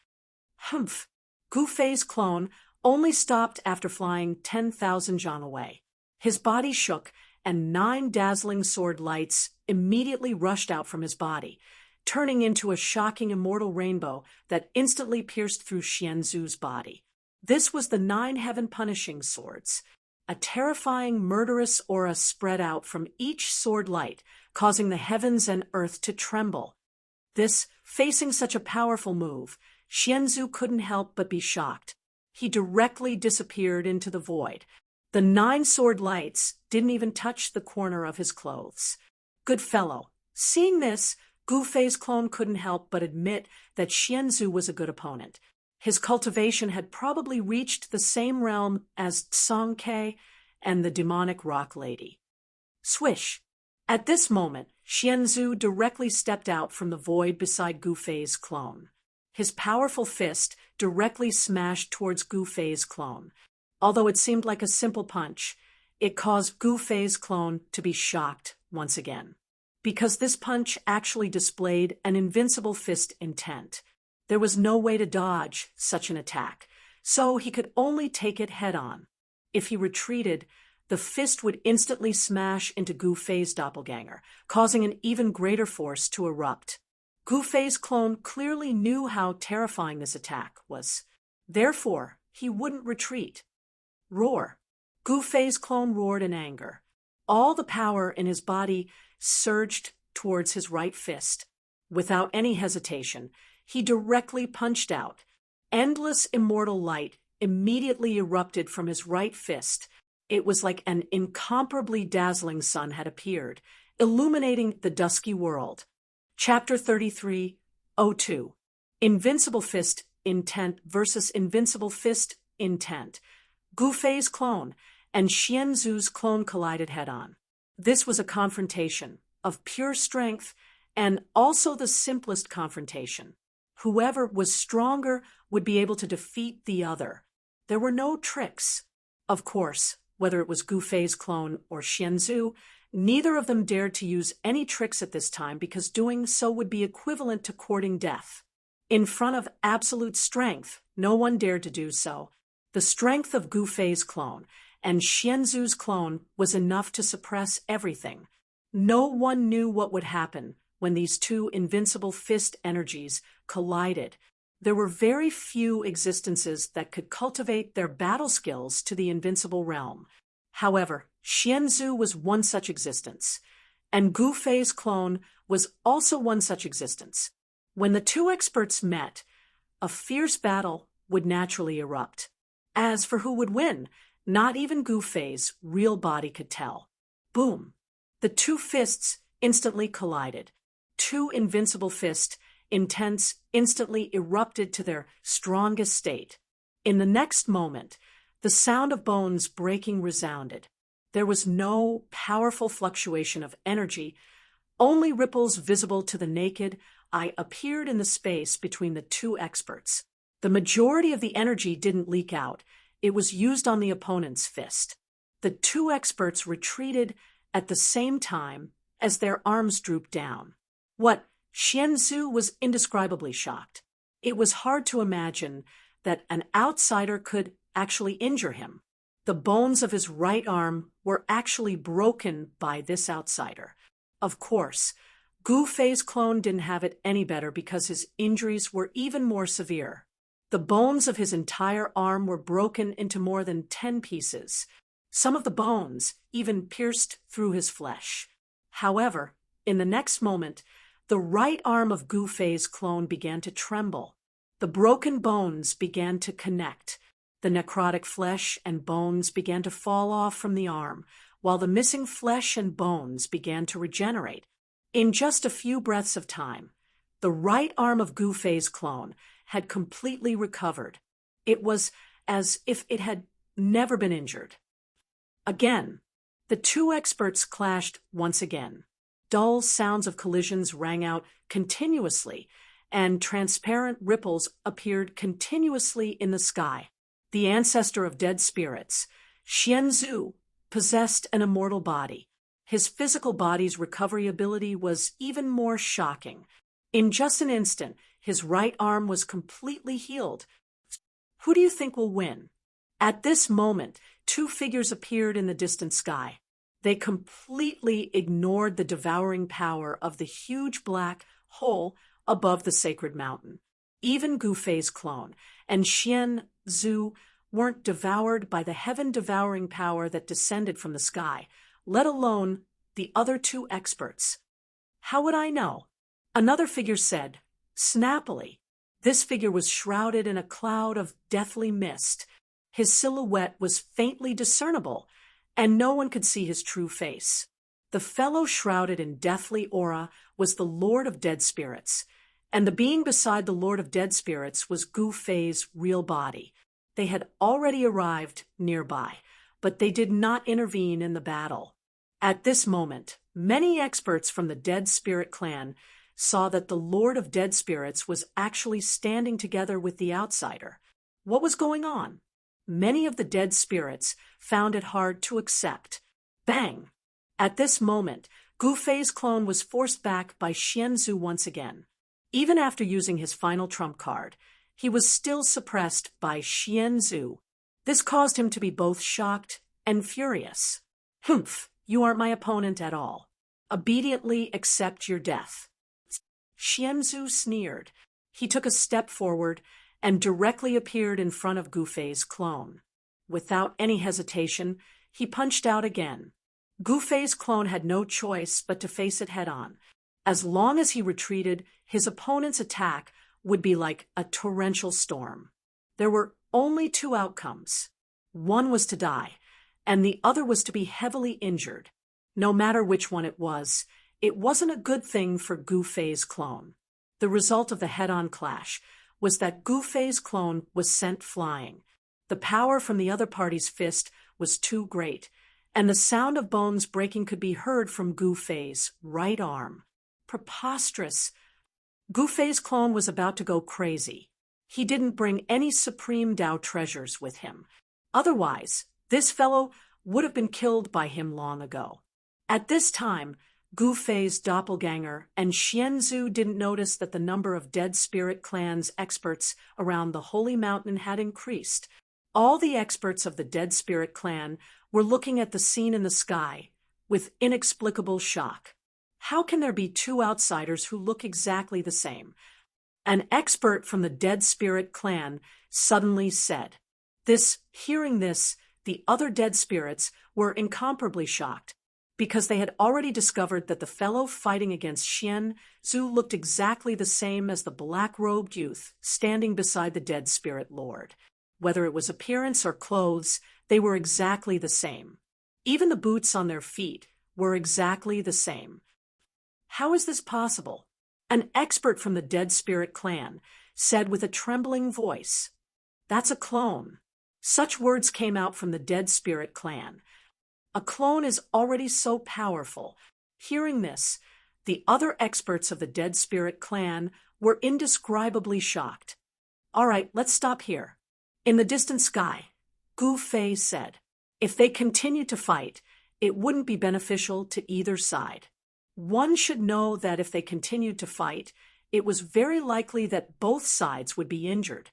Humph! Gufei's clone only stopped after flying 10,000 zhan away. His body shook, and 9 dazzling sword lights immediately rushed out from his body, turning into a shocking immortal rainbow that instantly pierced through Xian Zhu's body. This was the 9 heaven-punishing swords. A terrifying, murderous aura spread out from each sword light, causing the heavens and earth to tremble. Facing such a powerful move, Xian Zhu couldn't help but be shocked. He directly disappeared into the void. The 9 sword lights didn't even touch the corner of his clothes. Good fellow. Seeing this, Gufei's clone couldn't help but admit that Xian Zhu was a good opponent. His cultivation had probably reached the same realm as Song Ke and the demonic rock lady. Swish! At this moment, Xian Zhu directly stepped out from the void beside Gufei's clone. His powerful fist directly smashed towards Gufei's clone. Although it seemed like a simple punch, It caused Gu Fei's clone to be shocked once again. Because this punch actually displayed an invincible fist intent. There was no way to dodge such an attack, so he could only take it head-on. If he retreated, the fist would instantly smash into Gu Fei's doppelganger, causing an even greater force to erupt. Gu Fei's clone clearly knew how terrifying this attack was. Therefore, he wouldn't retreat. Roar. Gu Fei's clone roared in anger. All the power in his body surged towards his right fist. Without any hesitation, he directly punched out. Endless immortal light immediately erupted from his right fist. It was like an incomparably dazzling sun had appeared, illuminating the dusky world. Chapter 33:02. Invincible Fist Intent versus Invincible Fist Intent. Gu Fei's clone and Xian Zu's clone collided head-on. This was a confrontation of pure strength and also the simplest confrontation. Whoever was stronger would be able to defeat the other. There were no tricks. Of course, whether it was Gu Fei's clone or Xian Zu, neither of them dared to use any tricks at this time because doing so would be equivalent to courting death. In front of absolute strength, no one dared to do so. The strength of Gu Fei's clone and Xian Zu's clone was enough to suppress everything. No one knew what would happen when these two invincible fist energies collided. There were very few existences that could cultivate their battle skills to the invincible realm. However, Xian Zu was one such existence, and Gu Fei's clone was also one such existence. When the two experts met, a fierce battle would naturally erupt. As for who would win, not even Gu Fei's real body could tell. Boom! The two fists instantly collided. Two invincible fist intents instantly erupted to their strongest state. In the next moment, the sound of bones breaking resounded. There was no powerful fluctuation of energy, only ripples visible to the naked eye appeared in the space between the two experts. The majority of the energy didn't leak out. It was used on the opponent's fist. The two experts retreated at the same time as their arms drooped down. What Xian Zu was indescribably shocked. It was hard to imagine that an outsider could actually injure him. The bones of his right arm were actually broken by this outsider. Of course, Gu Fei's clone didn't have it any better because his injuries were even more severe. The bones of his entire arm were broken into more than 10 pieces. Some of the bones even pierced through his flesh. However, in the next moment, the right arm of Gu Fei's clone began to tremble. The broken bones began to connect. The necrotic flesh and bones began to fall off from the arm, while the missing flesh and bones began to regenerate. In just a few breaths of time, the right arm of Gu Fei's clone had completely recovered. It was as if it had never been injured. Again, the two experts clashed once again. Dull sounds of collisions rang out continuously, and transparent ripples appeared continuously in the sky. The ancestor of dead spirits, Xian Zu, possessed an immortal body. His physical body's recovery ability was even more shocking. In just an instant, his right arm was completely healed. Who do you think will win? At this moment, two figures appeared in the distant sky. They completely ignored the devouring power of the huge black hole above the sacred mountain. Even Gu Fei's clone and Xian Zu weren't devoured by the heaven-devouring power that descended from the sky, let alone the other two experts. How would I know? Another figure said, snappily. This figure was shrouded in a cloud of deathly mist. His silhouette was faintly discernible, and no one could see his true face. The fellow shrouded in deathly aura was the Lord of Dead Spirits, and the being beside the Lord of Dead Spirits was Gu Fei's real body. They had already arrived nearby, but they did not intervene in the battle. At this moment, many experts from the Dead Spirit clan saw that the Lord of Dead Spirits was actually standing together with the outsider. What was going on? many of the dead spirits found it hard to accept. Bang! At this moment, Gu Fei's clone was forced back by Xianzhu once again. Even after using his final trump card, he was still suppressed by Xianzhu. This caused him to be both shocked and furious. Humph, you aren't my opponent at all. Obediently accept your death. Xianzhu sneered. He took a step forward and directly appeared in front of Gu Fei's clone. Without any hesitation, he punched out again. Gu Fei's clone had no choice but to face it head-on. As long as he retreated, his opponent's attack would be like a torrential storm. There were only two outcomes. One was to die, and the other was to be heavily injured. No matter which one it wasn't a good thing for Gu Fei's clone. The result of the head-on clash was that Gu Fei's clone was sent flying. The power from the other party's fist was too great, and the sound of bones breaking could be heard from Gu Fei's right arm. Preposterous! Gu Fei's clone was about to go crazy. He didn't bring any supreme Dao treasures with him. Otherwise, this fellow would have been killed by him long ago. At this time, Gu Fei's doppelganger and Xianzhu didn't notice that the number of Dead Spirit Clan's experts around the Holy Mountain had increased. All the experts of the Dead Spirit Clan were looking at the scene in the sky with inexplicable shock. How can there be two outsiders who look exactly the same? An expert from the Dead Spirit Clan suddenly said. Hearing this, the other dead spirits were incomparably shocked, because they had already discovered that the fellow fighting against Xianzhu looked exactly the same as the black-robed youth standing beside the Dead Spirit Lord. Whether it was appearance or clothes, they were exactly the same. Even the boots on their feet were exactly the same. How is this possible? An expert from the Dead Spirit Clan said with a trembling voice, "That's a clone." Such words came out from the Dead Spirit Clan. A clone is already so powerful. Hearing this, the other experts of the Dead Spirit Clan were indescribably shocked. "All right, let's stop here." In the distant sky, Gu Fei said, "If they continue to fight, it wouldn't be beneficial to either side. One should know that if they continued to fight, it was very likely that both sides would be injured."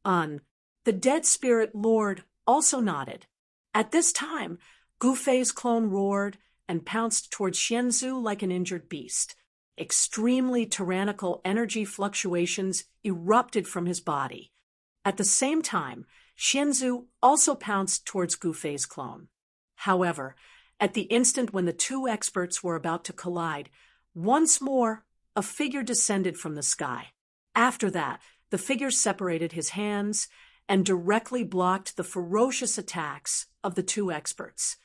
The Dead Spirit Lord also nodded. At this time, Gu Fei's clone roared and pounced toward Xianzhu like an injured beast. Extremely tyrannical energy fluctuations erupted from his body. At the same time, Xianzhu also pounced towards Gu Fei's clone. However, at the instant when the two experts were about to collide, once more a figure descended from the sky. After that, the figure separated his hands and directly blocked the ferocious attacks of the two experts.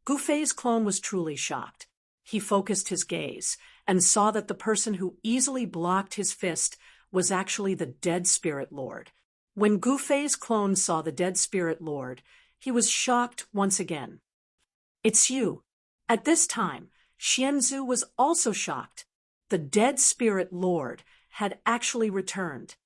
Gu Fei's clone was truly shocked. He focused his gaze and saw that the person who easily blocked his fist was actually the Dead Spirit Lord. When Gu Fei's clone saw the Dead Spirit Lord, he was shocked once again. "It's you." At this time, Xianzhu was also shocked. The Dead Spirit Lord had actually returned.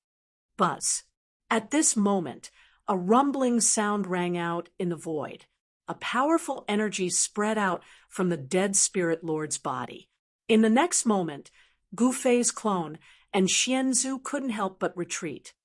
Buzz. At this moment, a rumbling sound rang out in the void. A powerful energy spread out from the Dead Spirit Lord's body. In the next moment, Gu Fei's clone and Xianzhu couldn't help but retreat.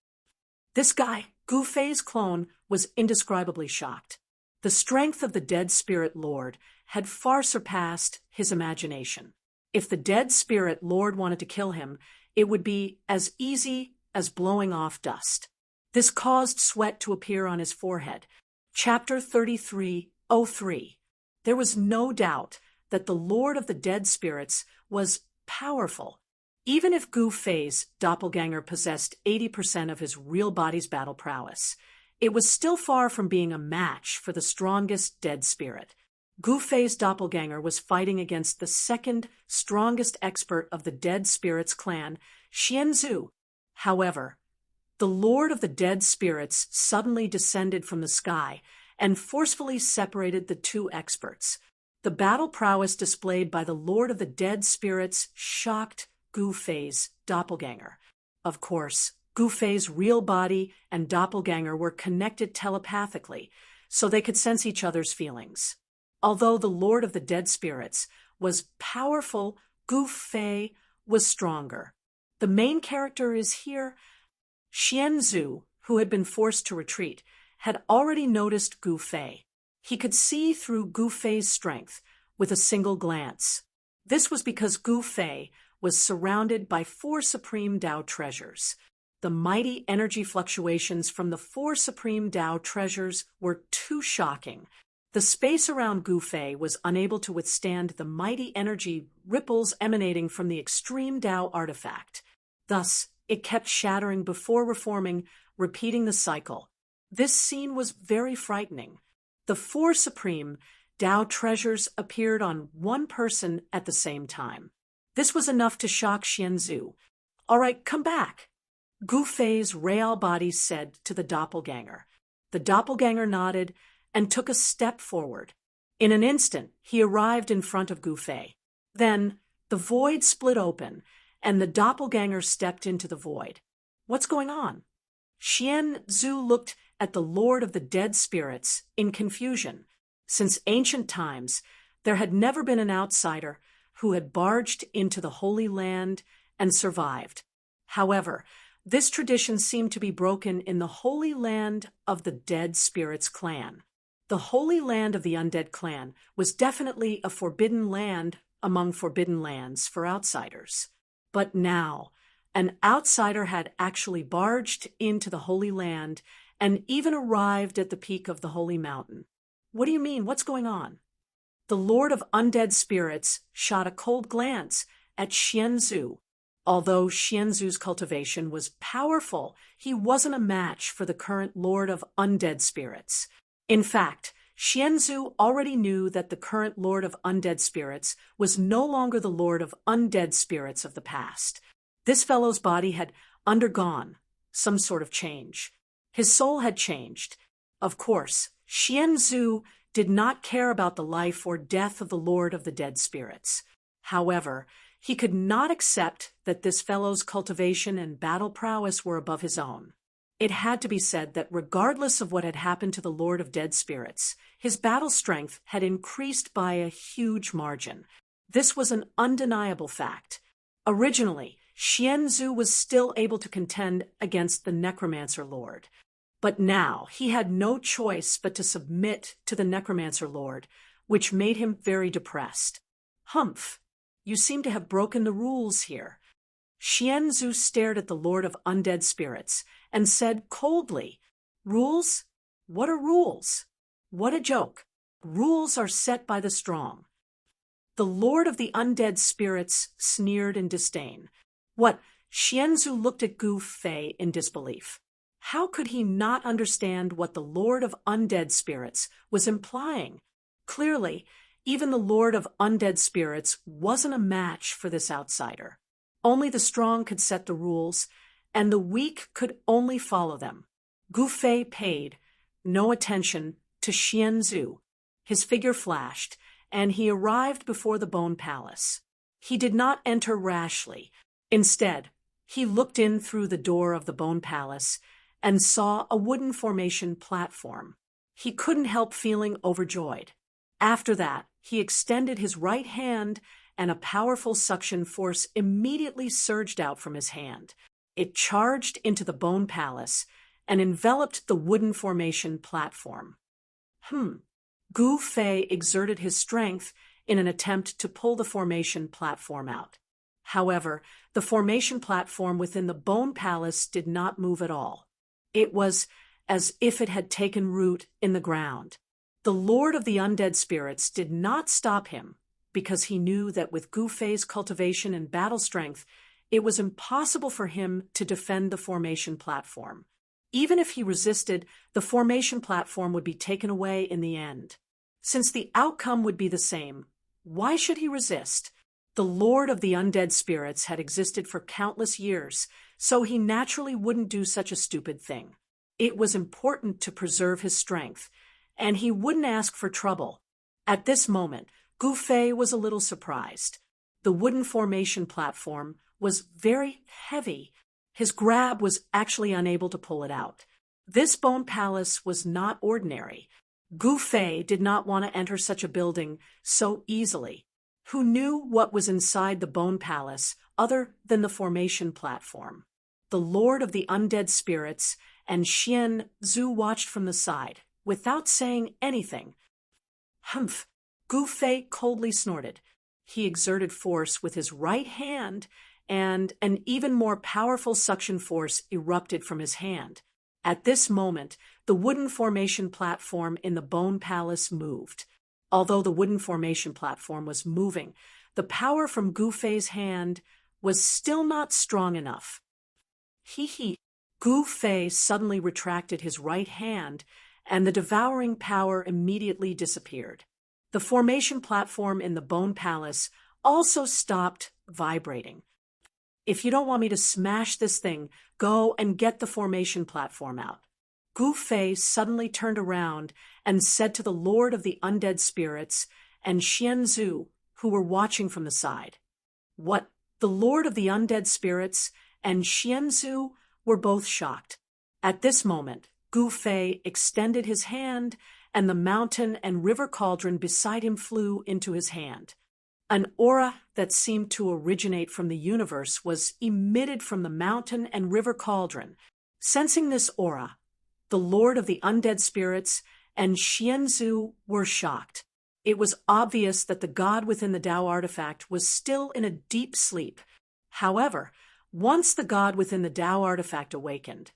This guy, Gu Fei's clone, was indescribably shocked. The strength of the Dead Spirit Lord had far surpassed his imagination. If the Dead Spirit Lord wanted to kill him, it would be as easy as blowing off dust. This caused sweat to appear on his forehead. Chapter 33:03. There was no doubt that the Lord of the Dead Spirits was powerful. Even if Gu Fei's doppelganger possessed 80% of his real body's battle prowess, it was still far from being a match for the strongest dead spirit. Gu Fei's doppelganger was fighting against the second strongest expert of the Dead Spirits Clan, Xianzhu. However, the Lord of the Dead Spirits suddenly descended from the sky and forcefully separated the two experts. The battle prowess displayed by the Lord of the Dead Spirits shocked Gu Fei's doppelganger. Of course, Gu Fei's real body and doppelganger were connected telepathically, so they could sense each other's feelings. Although the Lord of the Dead Spirits was powerful, Gu Fei was stronger. The main character is here. Xianzhu, who had been forced to retreat, had already noticed Gu Fei. He could see through Gu Fei's strength with a single glance. This was because Gu Fei was surrounded by 4 supreme Dao treasures. The mighty energy fluctuations from the 4 supreme Dao treasures were too shocking. The space around Gu Fei was unable to withstand the mighty energy ripples emanating from the extreme Dao artifact. Thus, it kept shattering before reforming, repeating the cycle. This scene was very frightening. The 4 supreme Dao treasures appeared on one person at the same time. This was enough to shock Xianzhu. "All right, come back," Gu Fei's real body said to the doppelganger. The doppelganger nodded and took a step forward. In an instant, he arrived in front of Gu Fei. Then, the void split open, and the doppelganger stepped into the void. "What's going on?" Xianzhu looked at the Lord of the Dead Spirits in confusion. Since ancient times, there had never been an outsider who had barged into the Holy Land and survived. However, this tradition seemed to be broken in the Holy Land of the Dead Spirits clan. The Holy Land of the Undead clan was definitely a forbidden land among forbidden lands for outsiders. But now, an outsider had actually barged into the Holy Land and even arrived at the peak of the Holy Mountain. "What do you mean? What's going on?" The Lord of Undead Spirits shot a cold glance at Xianzhu. Although Xianzhu's cultivation was powerful, he wasn't a match for the current Lord of Undead Spirits. In fact, Xianzhu already knew that the current Lord of Undead Spirits was no longer the Lord of Undead Spirits of the past. This fellow's body had undergone some sort of change. His soul had changed. Of course, Xianzhu did not care about the life or death of the Lord of the Dead Spirits. However, he could not accept that this fellow's cultivation and battle prowess were above his own. It had to be said that regardless of what had happened to the Lord of Dead Spirits, his battle strength had increased by a huge margin. This was an undeniable fact. Originally, Xianzhu was still able to contend against the Necromancer Lord. But now he had no choice but to submit to the Necromancer Lord, which made him very depressed. "Humph, you seem to have broken the rules here." Xianzhu stared at the Lord of Undead Spirits and said coldly, "Rules? What are rules? What a joke. Rules are set by the strong." The Lord of the Undead Spirits sneered in disdain. What? Xianzhu looked at Gu Fei in disbelief. How could he not understand what the Lord of Undead Spirits was implying? Clearly, even the Lord of Undead Spirits wasn't a match for this outsider. Only the strong could set the rules, and the weak could only follow them. Gu Fei paid no attention to Xianzhu. His figure flashed, and he arrived before the Bone Palace. He did not enter rashly. Instead, he looked in through the door of the Bone Palace and saw a wooden formation platform. He couldn't help feeling overjoyed. After that, he extended his right hand, and a powerful suction force immediately surged out from his hand. It charged into the Bone Palace and enveloped the wooden formation platform. Gu Fei exerted his strength in an attempt to pull the formation platform out. However, the formation platform within the Bone Palace did not move at all. It was as if it had taken root in the ground. The Lord of the Undead Spirits did not stop him because he knew that with Gu Fei's cultivation and battle strength, it was impossible for him to defend the formation platform. Even if he resisted, the formation platform would be taken away in the end. Since the outcome would be the same, why should he resist? The Lord of the Undead Spirits had existed for countless years, so he naturally wouldn't do such a stupid thing. It was important to preserve his strength, and he wouldn't ask for trouble. At this moment, Gu Fei was a little surprised. The wooden formation platform was very heavy. His grab was actually unable to pull it out. This bone palace was not ordinary. Gu Fei did not want to enter such a building so easily. Who knew what was inside the bone palace other than the formation platform? The Lord of the Undead Spirits and Xian Zhu watched from the side, without saying anything. Humph! Gu Fei coldly snorted. He exerted force with his right hand, and an even more powerful suction force erupted from his hand. At this moment, the wooden formation platform in the Bone Palace moved. Although the wooden formation platform was moving, the power from Gu Fei's hand was still not strong enough. Hee. Gu Fei suddenly retracted his right hand, and the devouring power immediately disappeared. The formation platform in the Bone Palace also stopped vibrating. If you don't want me to smash this thing, go and get the formation platform out. Gu Fei suddenly turned around and said to the Lord of the Undead Spirits and Xian Zhu, who were watching from the side. What? The Lord of the Undead Spirits and Xian Zhu were both shocked. At this moment, Gu Fei extended his hand, and the mountain and river cauldron beside him flew into his hand. An aura that seemed to originate from the universe was emitted from the mountain and river cauldron. Sensing this aura, the Lord of the Undead Spirits and Xian Zhu were shocked. It was obvious that the god within the Tao artifact was still in a deep sleep. However, once the god within the Tao artifact awakened,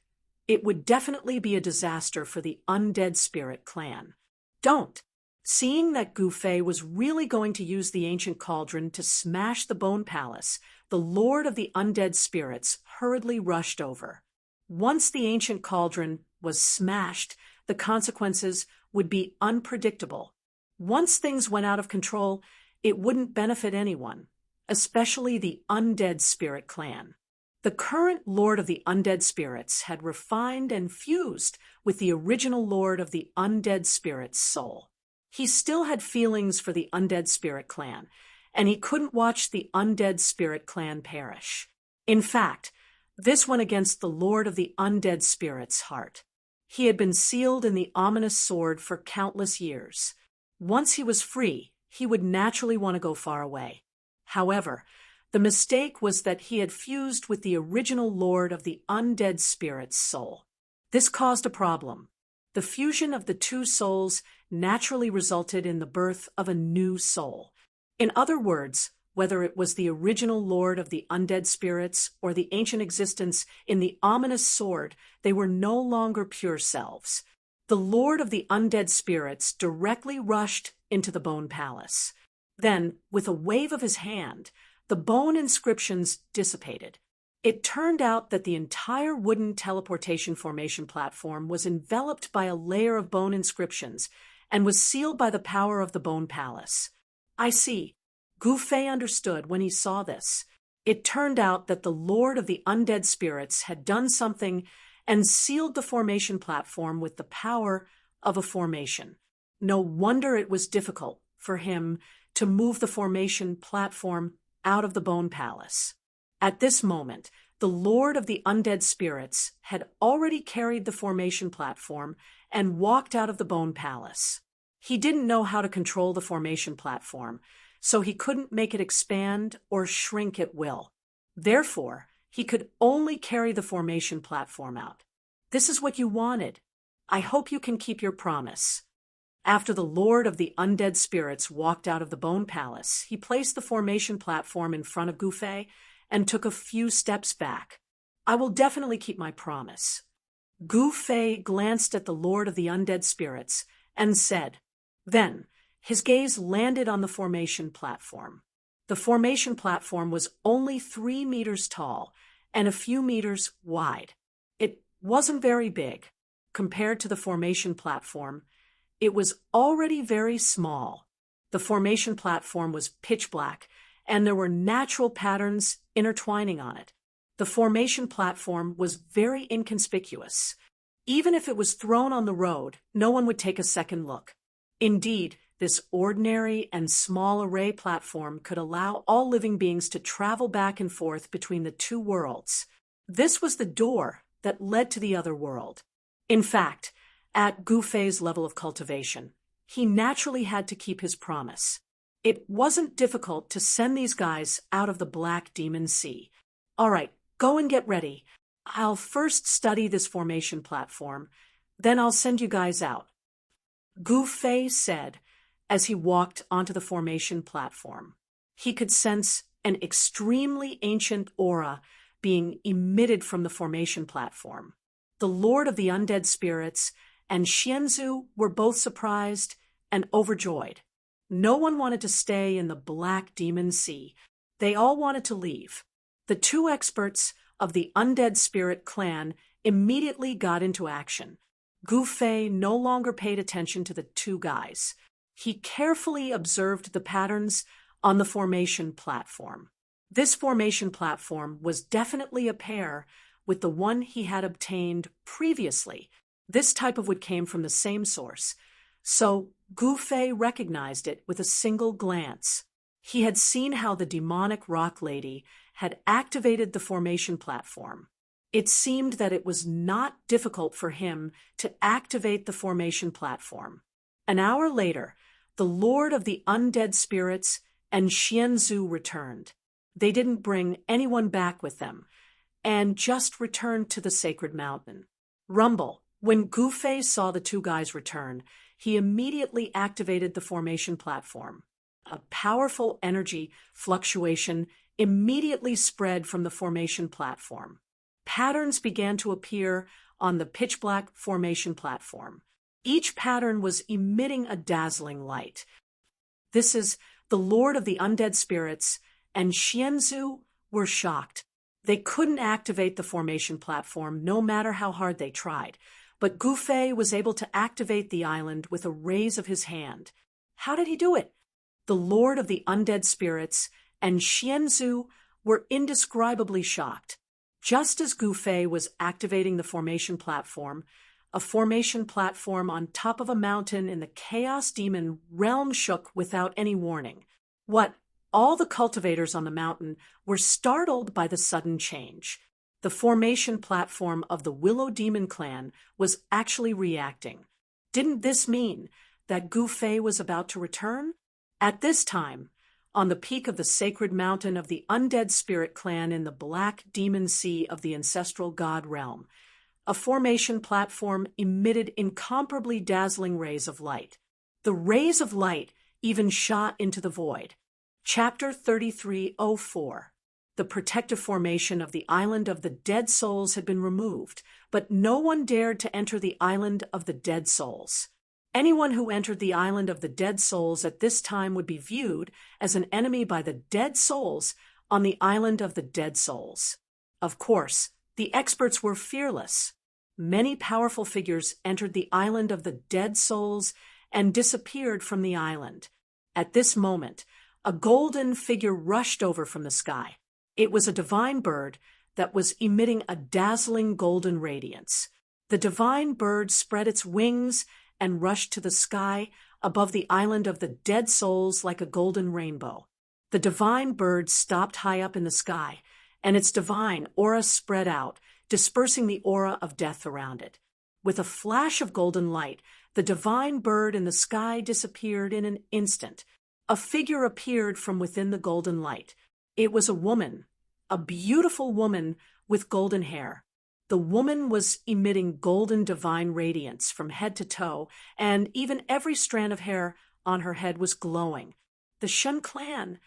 it would definitely be a disaster for the Undead Spirit clan. Don't! Seeing that Gu Fei was really going to use the ancient cauldron to smash the Bone Palace, the Lord of the Undead Spirits hurriedly rushed over. Once the ancient cauldron was smashed, the consequences would be unpredictable. Once things went out of control, it wouldn't benefit anyone, especially the Undead Spirit clan. The current Lord of the Undead Spirits had refined and fused with the original Lord of the Undead Spirits' soul. He still had feelings for the Undead Spirit clan, and he couldn't watch the Undead Spirit clan perish. In fact, this went against the Lord of the Undead Spirit's heart. He had been sealed in the ominous sword for countless years. Once he was free, he would naturally want to go far away. However, the mistake was that he had fused with the original Lord of the Undead Spirit's soul. This caused a problem. The fusion of the two souls naturally resulted in the birth of a new soul. In other words, whether it was the original Lord of the Undead Spirits or the ancient existence in the ominous sword, they were no longer pure selves. The Lord of the Undead Spirits directly rushed into the Bone Palace. Then, with a wave of his hand, the bone inscriptions dissipated. It turned out that the entire wooden teleportation formation platform was enveloped by a layer of bone inscriptions and was sealed by the power of the Bone Palace. I see. Gu Fei understood when he saw this. It turned out that the Lord of the Undead Spirits had done something and sealed the formation platform with the power of a formation. No wonder it was difficult for him to move the formation platform out of the Bone Palace. At this moment, the Lord of the Undead Spirits had already carried the formation platform and walked out of the Bone Palace. He didn't know how to control the formation platform, so he couldn't make it expand or shrink at will. Therefore, he could only carry the formation platform out. This is what you wanted. I hope you can keep your promise. After the Lord of the Undead Spirits walked out of the Bone Palace, he placed the formation platform in front of Gu Fei and took a few steps back. I will definitely keep my promise. Gu Fei glanced at the Lord of the Undead Spirits and said. Then, his gaze landed on the formation platform. The formation platform was only 3 meters tall and a few meters wide. It wasn't very big. Compared to the formation platform, it was already very small. The formation platform was pitch black, and there were natural patterns intertwining on it. The formation platform was very inconspicuous. Even if it was thrown on the road, no one would take a second look. Indeed, this ordinary and small array platform could allow all living beings to travel back and forth between the two worlds. This was the door that led to the other world. In fact, at Gu Fei's level of cultivation, he naturally had to keep his promise. It wasn't difficult to send these guys out of the Black Demon Sea. All right, go and get ready. I'll first study this formation platform, then I'll send you guys out. Gu Fei said as he walked onto the formation platform. He could sense an extremely ancient aura being emitted from the formation platform. The Lord of the Undead Spirits and Xianzhu were both surprised and overjoyed. No one wanted to stay in the Black Demon Sea. They all wanted to leave. The two experts of the Undead Spirit clan immediately got into action. Gu Fei no longer paid attention to the two guys. He carefully observed the patterns on the formation platform. This formation platform was definitely a pair with the one he had obtained previously. This type of wood came from the same source, so Gu Fei recognized it with a single glance. He had seen how the demonic rock lady had activated the formation platform. It seemed that it was not difficult for him to activate the formation platform. An hour later, the Lord of the Undead Spirits and Xianzhu returned. They didn't bring anyone back with them, and just returned to the sacred mountain. Rumble. When Gu Fei saw the two guys return, he immediately activated the formation platform. A powerful energy fluctuation immediately spread from the formation platform. Patterns began to appear on the pitch-black formation platform. Each pattern was emitting a dazzling light. This is the Lord of the Undead Spirits and Xianzhu were shocked. They couldn't activate the formation platform no matter how hard they tried, but Gu Fei was able to activate the island with a raise of his hand. How did he do it? The Lord of the Undead Spirits and Xianzhu were indescribably shocked. Just as Gu Fei was activating the formation platform, a formation platform on top of a mountain in the Chaos Demon realm shook without any warning. All the cultivators on the mountain were startled by the sudden change. The formation platform of the Willow Demon clan was actually reacting. Didn't this mean that Gu Fei was about to return? At this time, on the peak of the sacred mountain of the Undead Spirit clan in the Black Demon Sea of the ancestral god realm, a formation platform emitted incomparably dazzling rays of light. The rays of light even shot into the void. Chapter 3304. The protective formation of the Island of the Dead Souls had been removed, but no one dared to enter the Island of the Dead Souls. Anyone who entered the Island of the Dead Souls at this time would be viewed as an enemy by the Dead Souls on the Island of the Dead Souls. Of course, the experts were fearless. Many powerful figures entered the Island of the Dead Souls and disappeared from the island. At this moment, a golden figure rushed over from the sky. It was a divine bird that was emitting a dazzling golden radiance. The divine bird spread its wings and rushed to the sky above the Island of the Dead Souls like a golden rainbow. The divine bird stopped high up in the sky, and its divine aura spread out, dispersing the aura of death around it. With a flash of golden light, the divine bird in the sky disappeared in an instant. A figure appeared from within the golden light. It was a woman, a beautiful woman with golden hair. The woman was emitting golden divine radiance from head to toe, and even every strand of hair on her head was glowing. The Shun clan,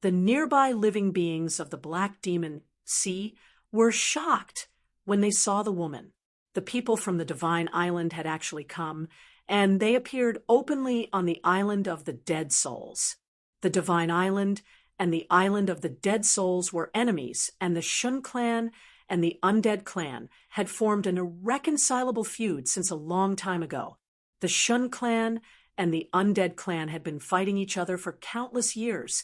the nearby living beings of the Black Demon Sea, were shocked when they saw the woman. The people from the Divine Island had actually come, and they appeared openly on the Island of the Dead Souls. The Divine Island and the Island of the Dead Souls were enemies, and the Shun clan and the Undead clan had formed an irreconcilable feud since a long time ago. The Shun clan and the Undead clan had been fighting each other for countless years,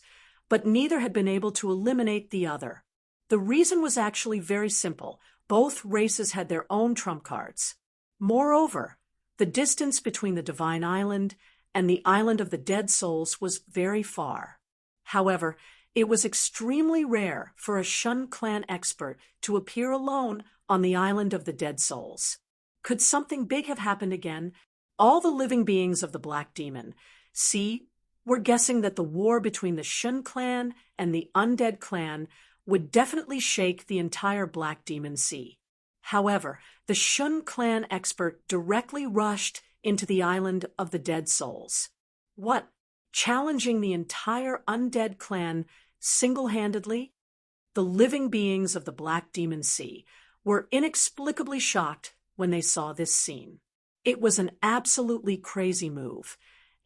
but neither had been able to eliminate the other. The reason was actually very simple. Both races had their own trump cards. Moreover, the distance between the Divine Island and the Island of the Dead Souls was very far. However, It was extremely rare for a Shun clan expert to appear alone on the island of the dead souls. Could something big have happened again? All the living beings of the Black Demon Sea were guessing that the war between the Shun clan and the Undead clan would definitely shake the entire Black Demon Sea. However, the Shun clan expert directly rushed into the island of the dead souls. What? Challenging the entire Undead clan single-handedly? The living beings of the Black Demon Sea were inexplicably shocked when they saw this scene. It was an absolutely crazy move,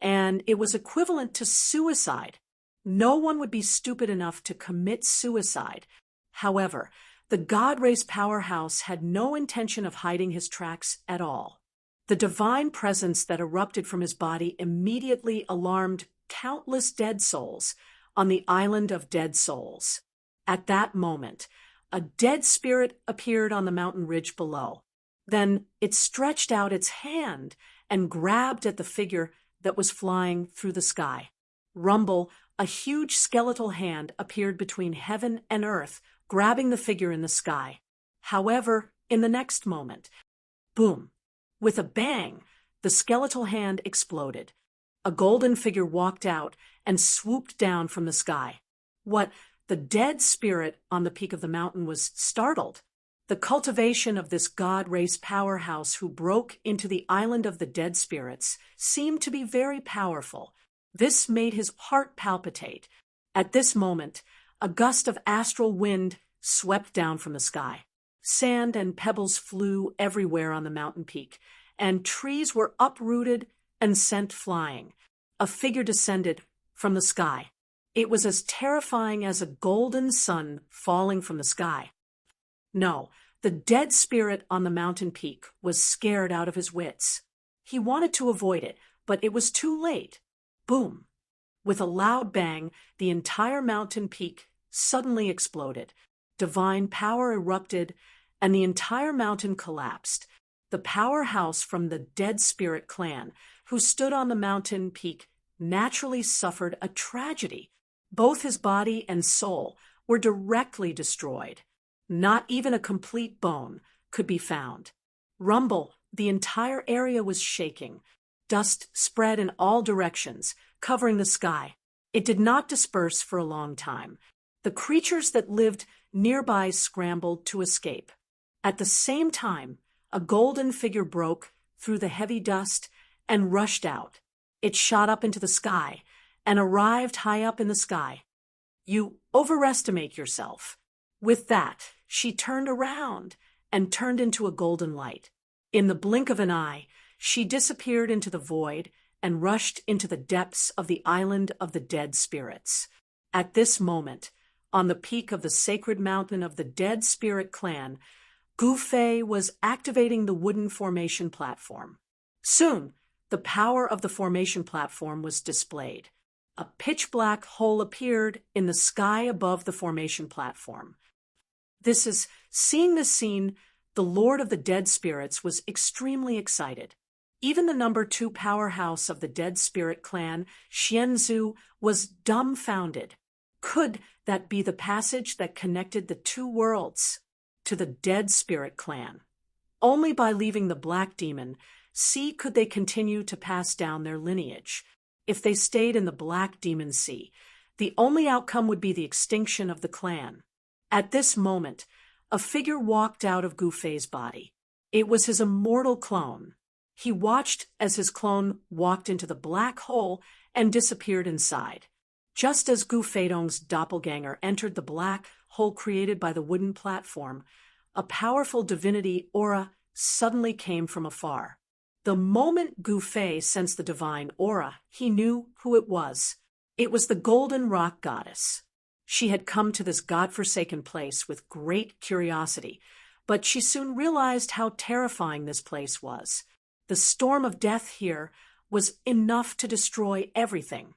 and it was equivalent to suicide. No one would be stupid enough to commit suicide. However, the God Race powerhouse had no intention of hiding his tracks at all. The divine presence that erupted from his body immediately alarmed countless dead souls on the island of dead souls. At that moment, a dead spirit appeared on the mountain ridge below. Then it stretched out its hand and grabbed at the figure that was flying through the sky. Rumble, a huge skeletal hand, appeared between heaven and earth, grabbing the figure in the sky. However, in the next moment, boom! With a bang, the skeletal hand exploded. A golden figure walked out and swooped down from the sky. What? The dead spirit on the peak of the mountain was startled. The cultivation of this God Race powerhouse who broke into the island of the dead spirits seemed to be very powerful. This made his heart palpitate. At this moment, a gust of astral wind swept down from the sky. Sand and pebbles flew everywhere on the mountain peak, and trees were uprooted and sent flying. A figure descended from the sky. It was as terrifying as a golden sun falling from the sky. No, the dead spirit on the mountain peak was scared out of his wits. He wanted to avoid it, but it was too late. Boom! With a loud bang, the entire mountain peak suddenly exploded. Divine power erupted, and the entire mountain collapsed. The powerhouse from the Dead Spirit clan, who stood on the mountain peak, naturally suffered a tragedy. Both his body and soul were directly destroyed. Not even a complete bone could be found. Rumble, the entire area was shaking. Dust spread in all directions, covering the sky. It did not disperse for a long time. The creatures that lived nearby scrambled to escape. At the same time, a golden figure broke through the heavy dust and rushed out. It shot up into the sky and arrived high up in the sky. You overestimate yourself. With that, she turned around and turned into a golden light. In the blink of an eye, she disappeared into the void and rushed into the depths of the island of the dead spirits. At this moment, on the peak of the sacred mountain of the Dead Spirit clan, Gufei was activating the wooden formation platform. Soon, the power of the formation platform was displayed. A pitch-black hole appeared in the sky above the formation platform. Seeing this scene, the Lord of the Dead Spirits was extremely excited. Even the number 2 powerhouse of the Dead Spirit clan, Xianzhu, was dumbfounded. Could that be the passage that connected the 2 worlds to the Dead Spirit clan? Only by leaving the Black Demon Sea could they continue to pass down their lineage. If they stayed in the Black Demon Sea, the only outcome would be the extinction of the clan. At this moment, a figure walked out of Gufei's body. It was his immortal clone. He watched as his clone walked into the black hole and disappeared inside. Just as Gu Feidong's doppelganger entered the black hole created by the wooden platform, a powerful divinity aura suddenly came from afar. The moment Gu Fei sensed the divine aura, he knew who it was. It was the Golden Rock Goddess. She had come to this godforsaken place with great curiosity, but she soon realized how terrifying this place was. The storm of death here was enough to destroy everything.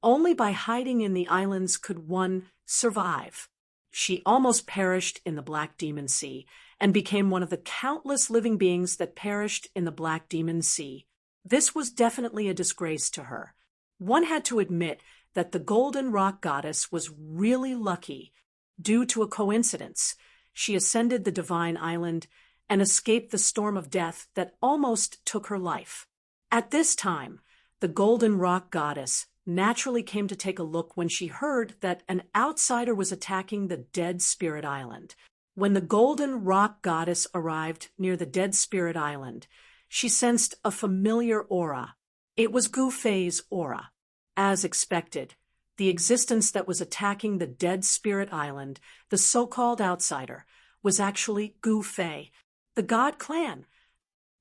Only by hiding in the islands could one survive. She almost perished in the Black Demon Sea and became one of the countless living beings that perished in the Black Demon Sea. This was definitely a disgrace to her. One had to admit that the Golden Rock Goddess was really lucky. Due to a coincidence, she ascended the divine island and escaped the storm of death that almost took her life. At this time, the Golden Rock Goddess naturally came to take a look when she heard that an outsider was attacking the Dead Spirit Island. When the Golden Rock Goddess arrived near the Dead Spirit Island, she sensed a familiar aura. It was Gu Fei's aura. As expected, the existence that was attacking the Dead Spirit Island, the so-called outsider, was actually Gu Fei, the God Clan.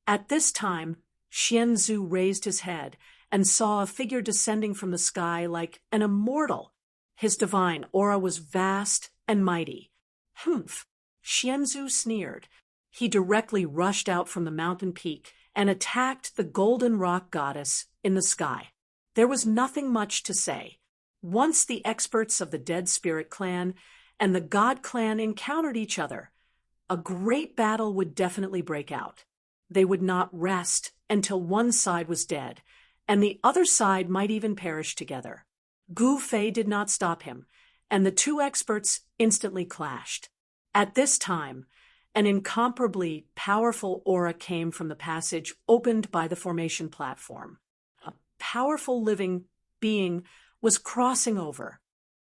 At this time, Xianzhu raised his head and saw a figure descending from the sky like an immortal. His divine aura was vast and mighty. Humph! Xianzhu sneered. He directly rushed out from the mountain peak and attacked the Golden Rock Goddess in the sky. There was nothing much to say. Once the experts of the Dead Spirit Clan and the God Clan encountered each other, a great battle would definitely break out. They would not rest until one side was dead, and the other side might even perish together. Gu Fei did not stop him, and the two experts instantly clashed. At this time, an incomparably powerful aura came from the passage opened by the formation platform. A powerful living being was crossing over.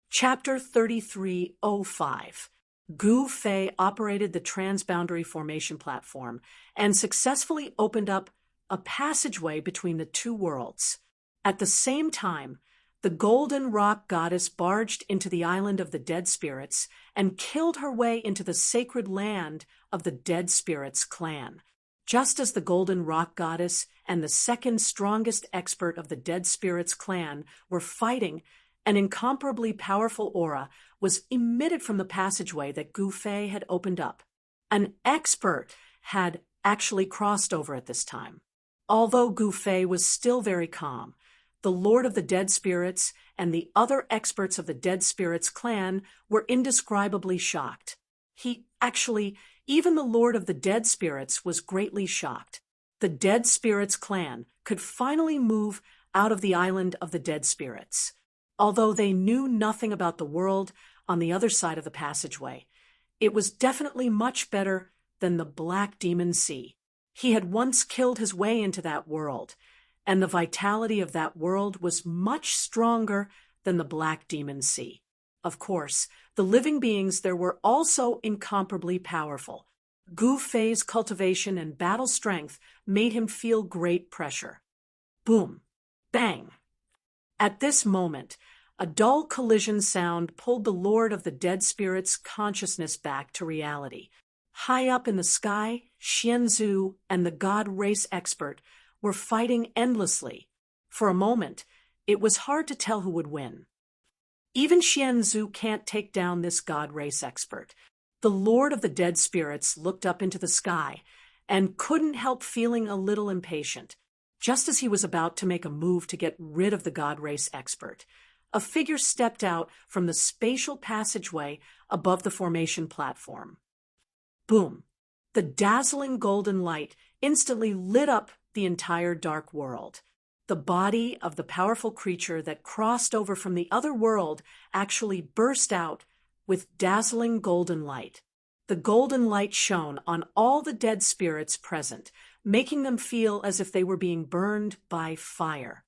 Chapter 3305. Gu Fei operated the transboundary formation platform and successfully opened up a passageway between the two worlds. At the same time, the Golden Rock Goddess barged into the island of the Dead Spirits and killed her way into the sacred land of the Dead Spirits clan. Just as the Golden Rock Goddess and the second strongest expert of the Dead Spirits clan were fighting, an incomparably powerful aura was emitted from the passageway that Gu Fei had opened up. An expert had actually crossed over at this time. Although Gu Fei was still very calm, the Lord of the Dead Spirits and the other experts of the Dead Spirits clan were indescribably shocked. Even the Lord of the Dead Spirits was greatly shocked. The Dead Spirits clan could finally move out of the island of the Dead Spirits. Although they knew nothing about the world on the other side of the passageway, it was definitely much better than the Black Demon Sea. He had once killed his way into that world, and the vitality of that world was much stronger than the Black Demon Sea. Of course, the living beings there were also incomparably powerful. Gu Fei's cultivation and battle strength made him feel great pressure. Boom! Bang! At this moment, a dull collision sound pulled the Lord of the Dead Spirits' consciousness back to reality. High up in the sky, Xianzhu and the God Race expert were fighting endlessly. For a moment, it was hard to tell who would win. Even Xianzhu can't take down this God Race expert. The Lord of the Dead Spirits looked up into the sky and couldn't help feeling a little impatient. Just as he was about to make a move to get rid of the God Race expert, a figure stepped out from the spatial passageway above the formation platform. Boom! The dazzling golden light instantly lit up the entire dark world. The body of the powerful creature that crossed over from the other world actually burst out with dazzling golden light. The golden light shone on all the dead spirits present, making them feel as if they were being burned by fire.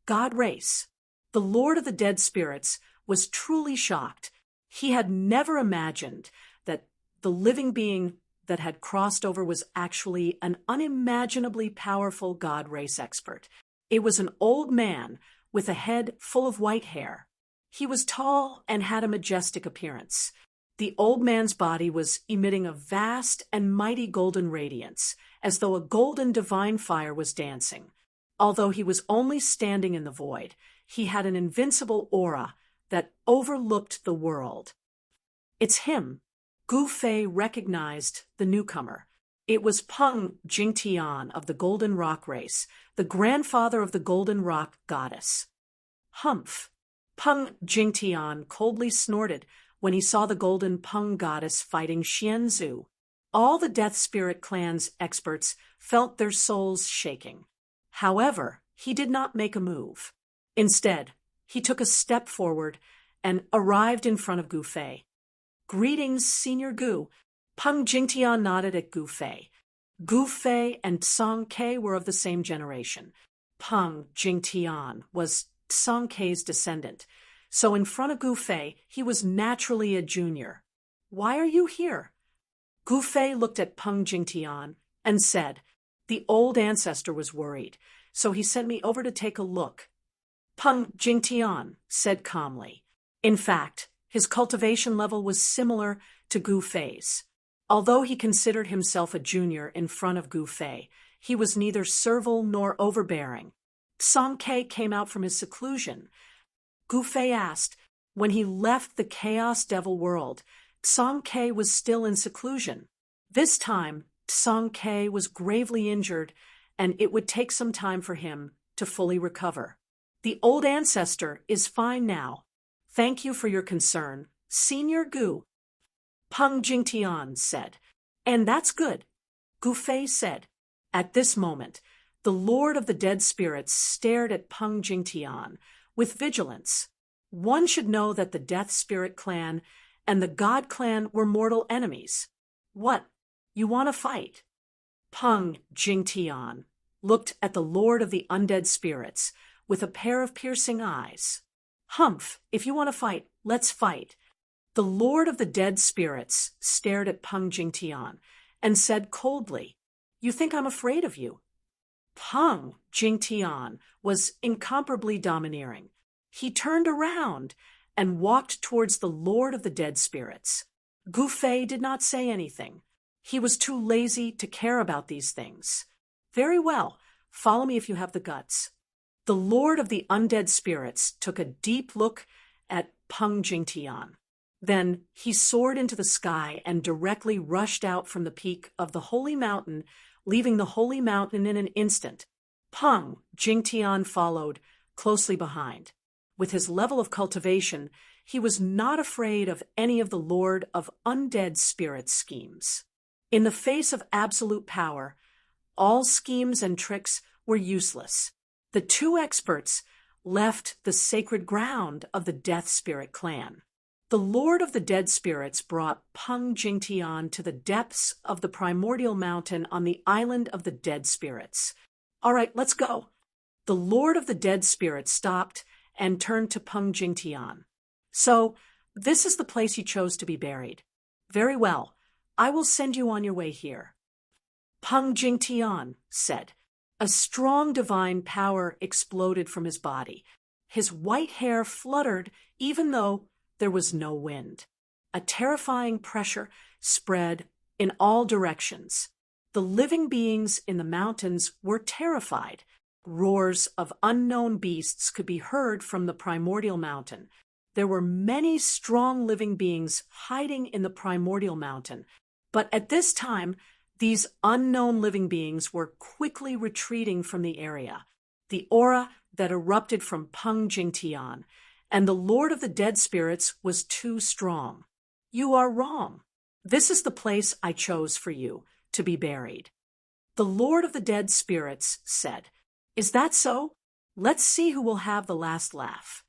God Race, the Lord of the Dead Spirits, was truly shocked. He had never imagined that the living being that had crossed over was actually an unimaginably powerful God Race expert. It was an old man with a head full of white hair. He was tall and had a majestic appearance. The old man's body was emitting a vast and mighty golden radiance, as though a golden divine fire was dancing. Although he was only standing in the void, he had an invincible aura that overlooked the world. It's him. Gu Fei recognized the newcomer. It was Peng Jingtian of the Golden Rock race, the grandfather of the Golden Rock goddess. Humph! Peng Jingtian coldly snorted when he saw the Golden Peng goddess fighting Xianzhu. All the Death Spirit clan's experts felt their souls shaking. However, he did not make a move. Instead, He took a step forward and arrived in front of Gu Fei. "Greetings, Senior Gu." Peng Jingtian nodded at Gu Fei. Gu Fei and Song Ke were of the same generation. Peng Jingtian was Song Ke's descendant, so in front of Gu Fei, he was naturally a junior. "Why are you here?" Gu Fei looked at Peng Jingtian and said, "The old ancestor was worried, so he sent me over to take a look." Peng Jingtian said calmly. In fact, his cultivation level was similar to Gu Fei's. Although he considered himself a junior in front of Gu Fei, he was neither servile nor overbearing. Song Ke came out from his seclusion. Gu Fei asked, when he left the Chaos Devil world, Song Ke was still in seclusion. This time, Song Ke was gravely injured, and it would take some time for him to fully recover. "The old ancestor is fine now. Thank you for your concern, Senior Gu," Peng Jingtian said. "And that's good," Gu Fei said. At this moment, the Lord of the Dead Spirits stared at Peng Jingtian with vigilance. One should know that the Death Spirit clan and the God clan were mortal enemies. "What? You want to fight?" Peng Jingtian looked at the Lord of the Undead Spirits with a pair of piercing eyes. "Humph, if you want to fight, let's fight." The Lord of the Dead Spirits stared at Peng Jingtian and said coldly, "You think I'm afraid of you?" Peng Jingtian was incomparably domineering. He turned around and walked towards the Lord of the Dead Spirits. Gu Fei did not say anything. He was too lazy to care about these things. "Very well, follow me if you have the guts." The Lord of the Undead Spirits took a deep look at Peng Jingtian. Then he soared into the sky and directly rushed out from the peak of the Holy Mountain, leaving the Holy Mountain in an instant. Peng Jingtian followed closely behind. With his level of cultivation, he was not afraid of any of the Lord of Undead Spirits' schemes. In the face of absolute power, all schemes and tricks were useless. The two experts left the sacred ground of the Death Spirit clan. The Lord of the Dead Spirits brought Peng Jingtian to the depths of the primordial mountain on the island of the Dead Spirits. "All right, let's go." The Lord of the Dead Spirits stopped and turned to Peng Jingtian. "So, this is the place you chose to be buried. Very well, I will send you on your way here." Peng Jingtian said. A strong divine power exploded from his body. His white hair fluttered even though there was no wind. A terrifying pressure spread in all directions. The living beings in the mountains were terrified. Roars of unknown beasts could be heard from the primordial mountain. There were many strong living beings hiding in the primordial mountain, but at this time, these unknown living beings were quickly retreating from the area. The aura that erupted from Peng Jingtian and the Lord of the Dead Spirits was too strong. "You are wrong. This is the place I chose for you to be buried." The Lord of the Dead Spirits said, "Is that so? Let's see who will have the last laugh."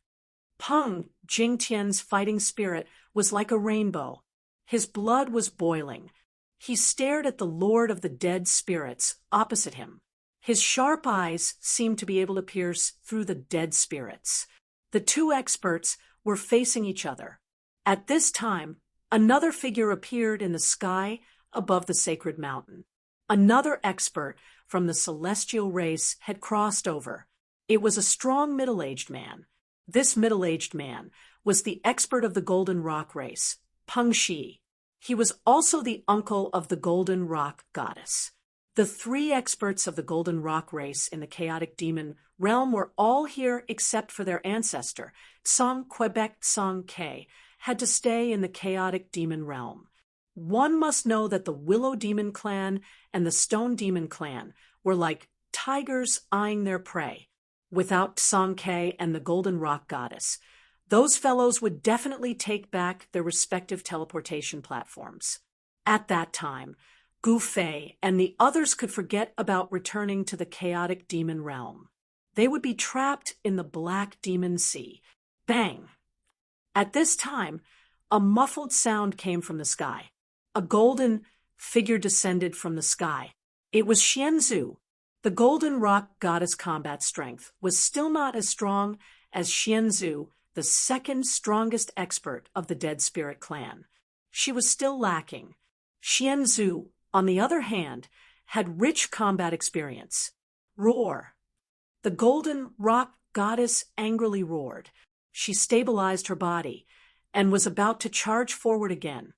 Peng Jingtian's fighting spirit was like a rainbow. His blood was boiling. He stared at the Lord of the Dead Spirits opposite him. His sharp eyes seemed to be able to pierce through the dead spirits. The two experts were facing each other. At this time, another figure appeared in the sky above the sacred mountain. Another expert from the celestial race had crossed over. It was a strong middle-aged man. This middle-aged man was the expert of the Golden Rock race, Peng Shi. He was also the uncle of the Golden Rock goddess. The three experts of the Golden Rock race in the chaotic demon realm were all here except for their ancestor, Song Quebec Song Ke, had to stay in the chaotic demon realm. One must know that the Willow Demon clan and the Stone Demon clan were like tigers eyeing their prey. Without Song Ke and the Golden Rock goddess, those fellows would definitely take back their respective teleportation platforms. At that time, Gu Fei and the others could forget about returning to the chaotic demon realm. They would be trapped in the Black Demon Sea. Bang! At this time, a muffled sound came from the sky. A golden figure descended from the sky. It was Xianzhu. The golden rock goddess combat strength was still not as strong as Xianzhu, the second strongest expert of the Dead Spirit clan. She was still lacking. Xianzhu, on the other hand, had rich combat experience. Roar! The golden rock goddess angrily roared. She stabilized her body and was about to charge forward again.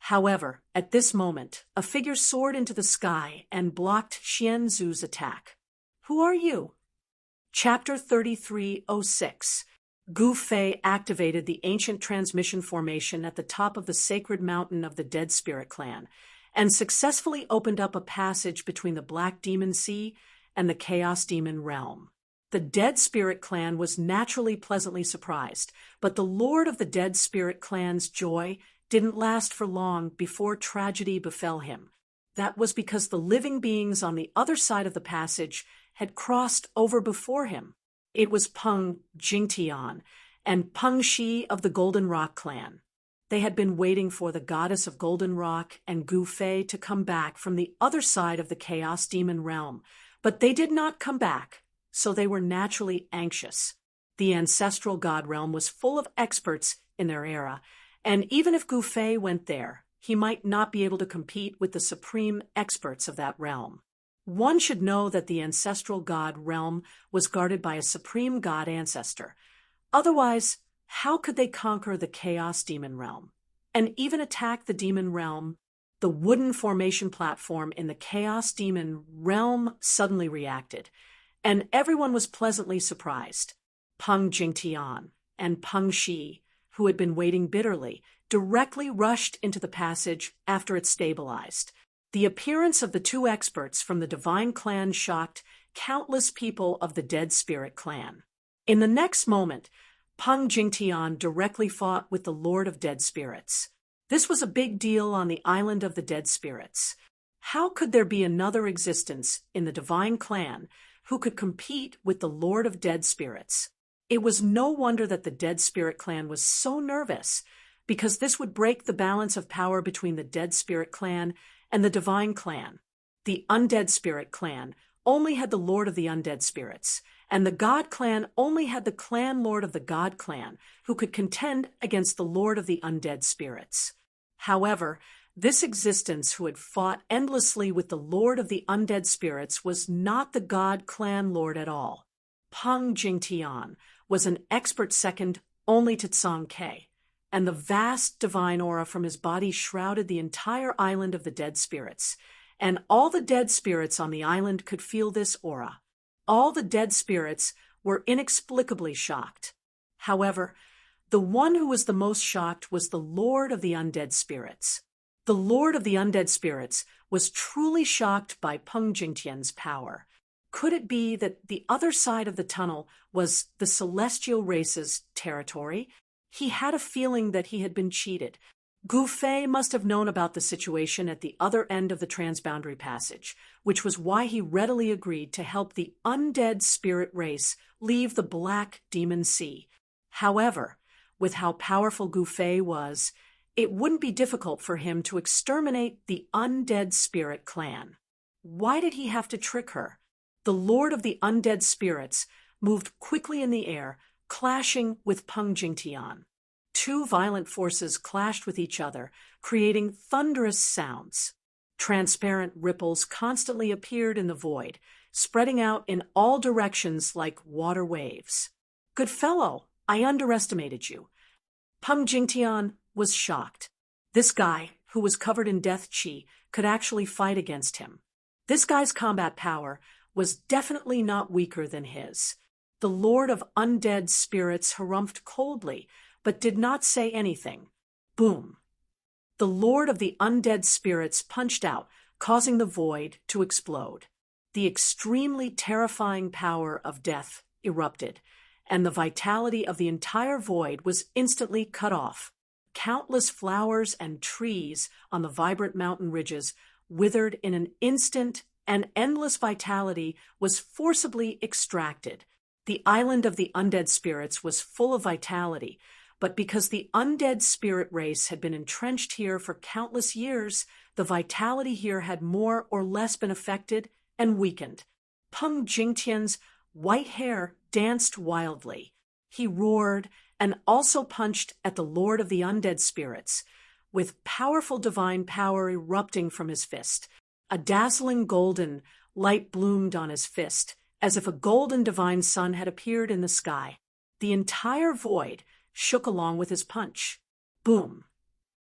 However, at this moment, a figure soared into the sky and blocked Xianzhu's attack. Who are you? Chapter 3306. Gu Fei activated the ancient transmission formation at the top of the sacred mountain of the Dead Spirit clan and successfully opened up a passage between the Black Demon Sea and the Chaos Demon realm. The Dead Spirit clan was naturally pleasantly surprised, but the Lord of the Dead Spirit clan's joy didn't last for long before tragedy befell him. That was because the living beings on the other side of the passage had crossed over before him. It was Peng Jingtian and Peng Shi of the Golden Rock clan. They had been waiting for the goddess of Golden Rock and Gu Fei to come back from the other side of the Chaos Demon realm, but they did not come back, so they were naturally anxious. The ancestral god realm was full of experts in their era, and even if Gu Fei went there, he might not be able to compete with the supreme experts of that realm. One should know that the ancestral god realm was guarded by a supreme god ancestor. Otherwise, how could they conquer the Chaos Demon realm and even attack the demon realm? The wooden formation platform in the Chaos Demon realm suddenly reacted, and everyone was pleasantly surprised. Peng Jingtian and Peng Shi, who had been waiting bitterly, directly rushed into the passage after it stabilized. The appearance of the two experts from the Divine Clan shocked countless people of the Dead Spirit clan. In the next moment, Peng Jingtian directly fought with the Lord of Dead Spirits. This was a big deal on the island of the Dead Spirits. How could there be another existence in the Divine Clan who could compete with the Lord of Dead Spirits? It was no wonder that the Dead Spirit clan was so nervous, because this would break the balance of power between the Dead Spirit clan and the Divine Clan. The Undead Spirit clan only had the Lord of the Undead Spirits, and the God clan only had the clan lord of the God clan, who could contend against the Lord of the Undead Spirits. However, this existence who had fought endlessly with the Lord of the Undead Spirits was not the God clan lord at all. Peng Jingtian was an expert second only to Tsang Ke, and the vast divine aura from his body shrouded the entire island of the Dead Spirits, and all the dead spirits on the island could feel this aura. All the dead spirits were inexplicably shocked. However, the one who was the most shocked was the Lord of the Undead Spirits. The Lord of the Undead Spirits was truly shocked by Peng Jingtian's power. Could it be that the other side of the tunnel was the celestial race's territory? He had a feeling that he had been cheated. Gu Fei must have known about the situation at the other end of the transboundary passage, which was why he readily agreed to help the undead spirit race leave the Black Demon Sea. However, with how powerful Gu Fei was, it wouldn't be difficult for him to exterminate the Undead Spirit clan. Why did he have to trick her? The Lord of the Undead Spirits moved quickly in the air, clashing with Peng Jingtian. Two violent forces clashed with each other, creating thunderous sounds. Transparent ripples constantly appeared in the void, spreading out in all directions like water waves. Good fellow, I underestimated you. Peng Jingtian was shocked. This guy, who was covered in death chi, could actually fight against him. This guy's combat power was definitely not weaker than his. The Lord of Undead Spirits harumphed coldly, but did not say anything. Boom! The Lord of the Undead Spirits punched out, causing the void to explode. The extremely terrifying power of death erupted, and the vitality of the entire void was instantly cut off. Countless flowers and trees on the vibrant mountain ridges withered in an instant, and endless vitality was forcibly extracted. The island of the undead spirits was full of vitality, but because the undead spirit race had been entrenched here for countless years, the vitality here had more or less been affected and weakened. Peng Jingtian's white hair danced wildly. He roared and also punched at the Lord of the Undead Spirits, with powerful divine power erupting from his fist. A dazzling golden light bloomed on his fist, as if a golden divine sun had appeared in the sky. The entire void shook along with his punch. Boom!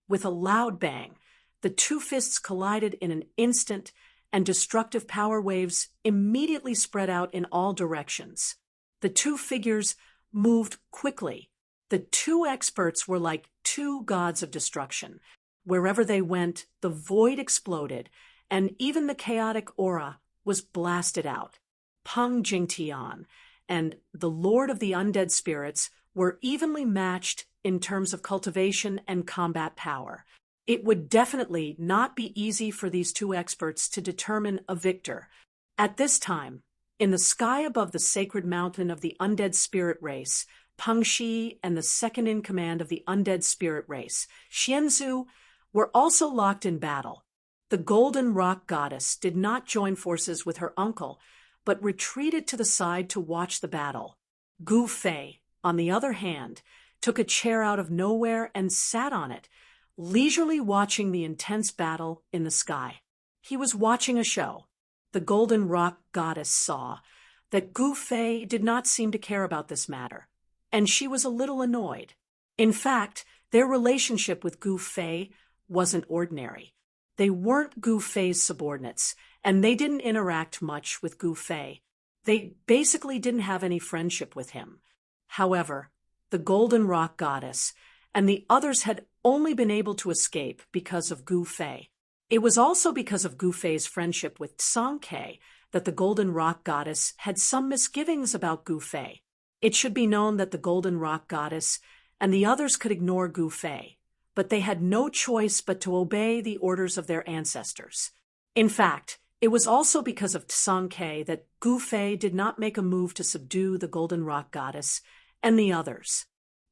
With a loud bang, the two fists collided in an instant, and destructive power waves immediately spread out in all directions. The two figures moved quickly. The two experts were like two gods of destruction. Wherever they went, the void exploded, and even the chaotic aura was blasted out. Peng Jingtian and the Lord of the Undead Spirits were evenly matched in terms of cultivation and combat power. It would definitely not be easy for these two experts to determine a victor. At this time, in the sky above the sacred mountain of the undead spirit race, Peng Shi and the second-in-command of the undead spirit race, Xianzhu, were also locked in battle. The Golden Rock Goddess did not join forces with her uncle, but retreated to the side to watch the battle. Gu Fei, on the other hand, took a chair out of nowhere and sat on it, leisurely watching the intense battle in the sky. He was watching a show. The Golden Rock Goddess saw that Gu Fei did not seem to care about this matter, and she was a little annoyed. In fact, their relationship with Gu Fei wasn't ordinary. They weren't Gu Fei's subordinates, and they didn't interact much with Gu Fei. They basically didn't have any friendship with him. However, the Golden Rock Goddess and the others had only been able to escape because of Gu Fei. It was also because of Gu Fei's friendship with Song Ke that the Golden Rock Goddess had some misgivings about Gu Fei. It should be known that the Golden Rock Goddess and the others could ignore Gu Fei, but they had no choice but to obey the orders of their ancestors. In fact, it was also because of Song Ke that Gu Fei did not make a move to subdue the Golden Rock Goddess and the others.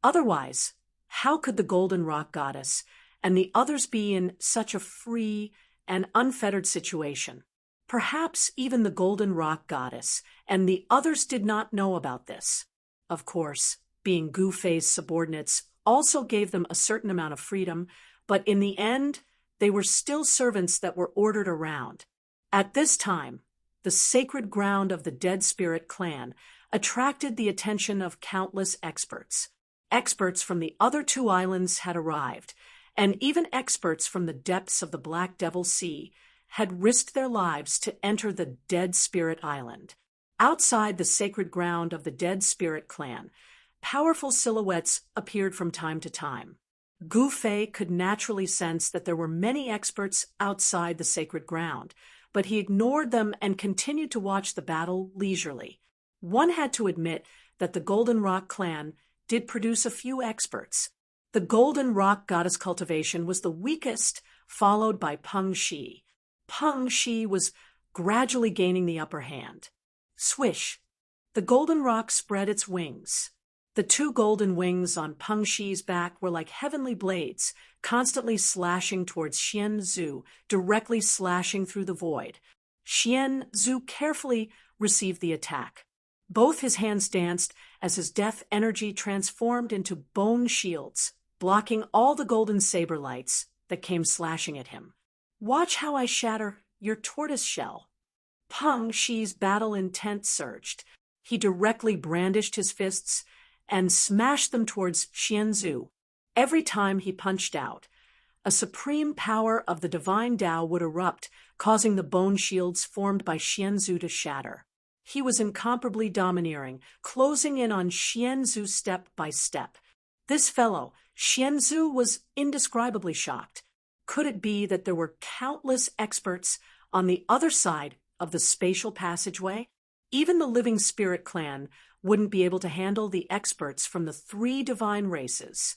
Otherwise, how could the Golden Rock Goddess and the others be in such a free and unfettered situation? Perhaps even the Golden Rock Goddess and the others did not know about this. Of course, being Gu Fei's subordinates also gave them a certain amount of freedom, but in the end, they were still servants that were ordered around. At this time, the sacred ground of the Dead Spirit clan attracted the attention of countless experts. Experts from the other two islands had arrived, and even experts from the depths of the Black Devil Sea had risked their lives to enter the Dead Spirit Island. Outside the sacred ground of the Dead Spirit clan, powerful silhouettes appeared from time to time. Gu Fei could naturally sense that there were many experts outside the sacred ground, but he ignored them and continued to watch the battle leisurely. One had to admit that the Golden Rock clan did produce a few experts. The Golden Rock Goddess cultivation was the weakest, followed by Peng Shi. Peng Shi was gradually gaining the upper hand. Swish! The Golden Rock spread its wings. The two golden wings on Peng Shi's back were like heavenly blades, constantly slashing towards Xianzhu, directly slashing through the void. Xianzhu carefully received the attack. Both his hands danced as his death energy transformed into bone shields, blocking all the golden saber lights that came slashing at him. Watch how I shatter your tortoise shell. Peng Shi's battle intent surged. He directly brandished his fists and smashed them towards Xianzhu. Every time he punched out, a supreme power of the divine Tao would erupt, causing the bone shields formed by Xianzhu to shatter. He was incomparably domineering, closing in on Xianzhu step by step. This fellow, Xianzhu, was indescribably shocked. Could it be that there were countless experts on the other side of the spatial passageway? Even the Living Spirit clan wouldn't be able to handle the experts from the three divine races.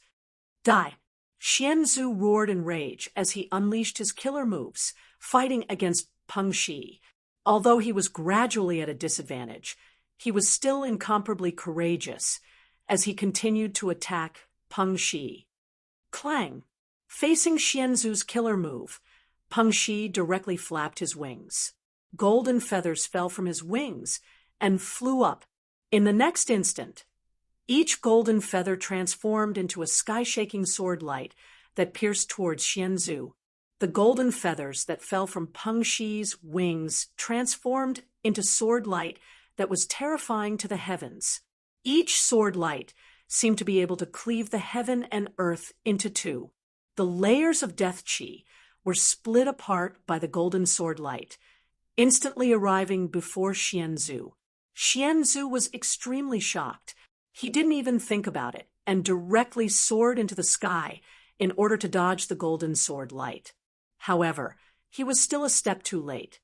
Die! Xianzhu roared in rage as he unleashed his killer moves, fighting against Peng Shi. Although he was gradually at a disadvantage, he was still incomparably courageous as he continued to attack Peng Shi. Clang! Facing Xianzu's killer move, Peng Shi directly flapped his wings. Golden feathers fell from his wings and flew up. In the next instant, each golden feather transformed into a sky-shaking sword light that pierced towards Xianzu. The golden feathers that fell from Peng Shi's wings transformed into sword light that was terrifying to the heavens. Each sword light seemed to be able to cleave the heaven and earth into two. The layers of death chi were split apart by the golden sword light, instantly arriving before Xianzu. Xianzu was extremely shocked. He didn't even think about it and directly soared into the sky in order to dodge the golden sword light. However, he was still a step too late.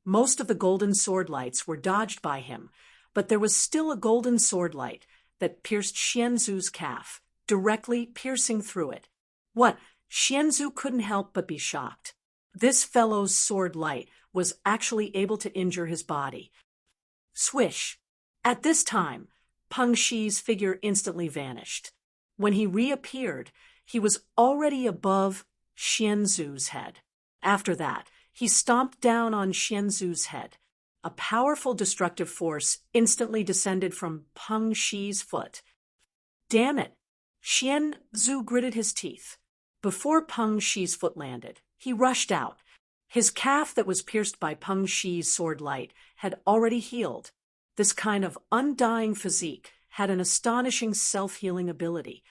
Most of the golden sword lights were dodged by him, but there was still a golden sword light that pierced Xianzu's calf, directly piercing through it. What? Xianzu couldn't help but be shocked. This fellow's sword light was actually able to injure his body. Swish! At this time, Peng Shi's figure instantly vanished. When he reappeared, he was already above Xianzu's head. After that, he stomped down on Xianzu's head. A powerful destructive force instantly descended from Peng Shi's foot. Damn it! Xianzu gritted his teeth. Before Peng Shi's foot landed, he rushed out. His calf that was pierced by Peng Shi's sword light had already healed. This kind of undying physique had an astonishing self-healing ability.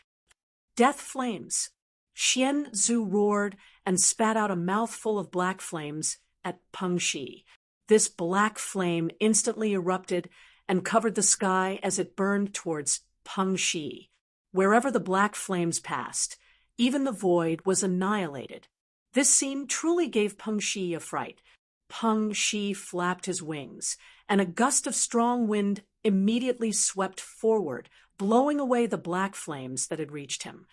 Death flames! Xianzu roared and spat out a mouthful of black flames at Peng Shi. This black flame instantly erupted and covered the sky as it burned towards Peng Shi. Wherever the black flames passed, even the void was annihilated. This scene truly gave Peng Shi a fright. Peng Shi flapped his wings, and a gust of strong wind immediately swept forward, blowing away the black flames that had reached him.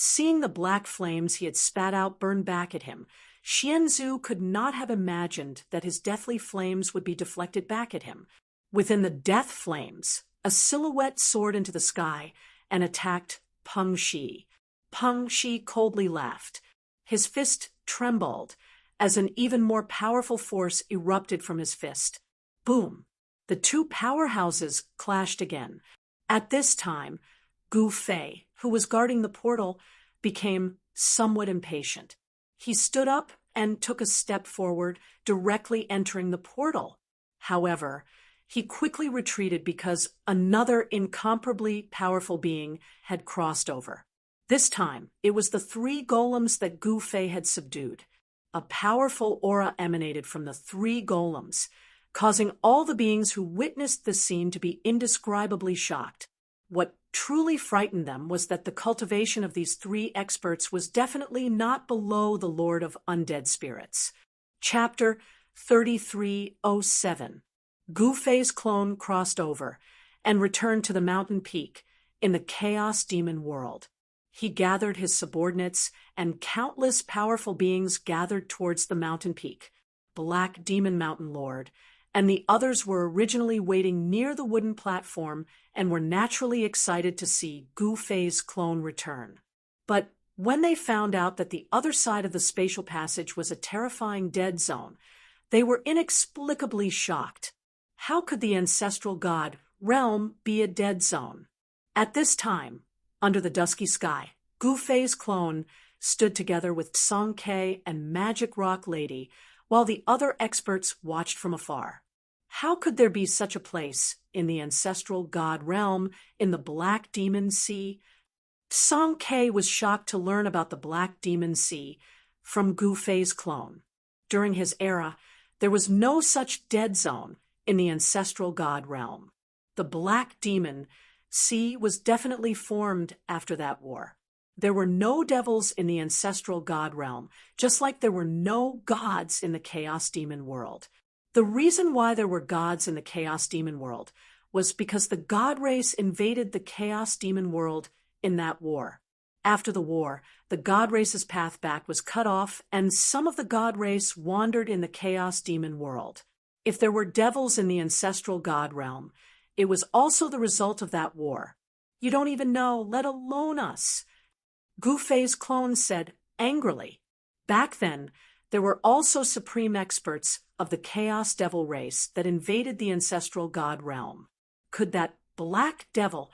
Seeing the black flames he had spat out burn back at him, Xianzu could not have imagined that his deathly flames would be deflected back at him. Within the death flames, a silhouette soared into the sky and attacked Peng Shi. Peng Shi coldly laughed. His fist trembled as an even more powerful force erupted from his fist. Boom! The two powerhouses clashed again. At this time, Gu Fei, who was guarding the portal, became somewhat impatient. He stood up and took a step forward, directly entering the portal. However, he quickly retreated because another incomparably powerful being had crossed over. This time, it was the three golems that Gu Fei had subdued. A powerful aura emanated from the three golems, causing all the beings who witnessed the scene to be indescribably shocked. What truly frightened them was that the cultivation of these three experts was definitely not below the Lord of Undead Spirits. Chapter 3307. Gu Fei's clone crossed over and returned to the mountain peak in the Chaos Demon world. He gathered his subordinates, and countless powerful beings gathered towards the mountain peak. Black Demon Mountain Lord and the others were originally waiting near the wooden platform and were naturally excited to see Gu Fei's clone return. But when they found out that the other side of the spatial passage was a terrifying dead zone, they were inexplicably shocked. How could the ancestral god realm be a dead zone? At this time, under the dusky sky, Gu Fei's clone stood together with Song Ke and Magic Rock Lady, while the other experts watched from afar. How could there be such a place in the ancestral god realm in the Black Demon Sea? Song Ke was shocked to learn about the Black Demon Sea from Gu Fei's clone. During his era, there was no such dead zone in the ancestral god realm. The Black Demon Sea was definitely formed after that war. There were no devils in the ancestral god realm, just like there were no gods in the Chaos Demon world. The reason why there were gods in the Chaos Demon world was because the god race invaded the Chaos Demon world in that war. After the war, the god race's path back was cut off, and some of the god race wandered in the Chaos Demon world. If there were devils in the ancestral god realm, it was also the result of that war. You don't even know, let alone us. Gu Fei's clone said angrily. Back then, there were also supreme experts of the Chaos Devil race that invaded the ancestral god realm. Could that black devil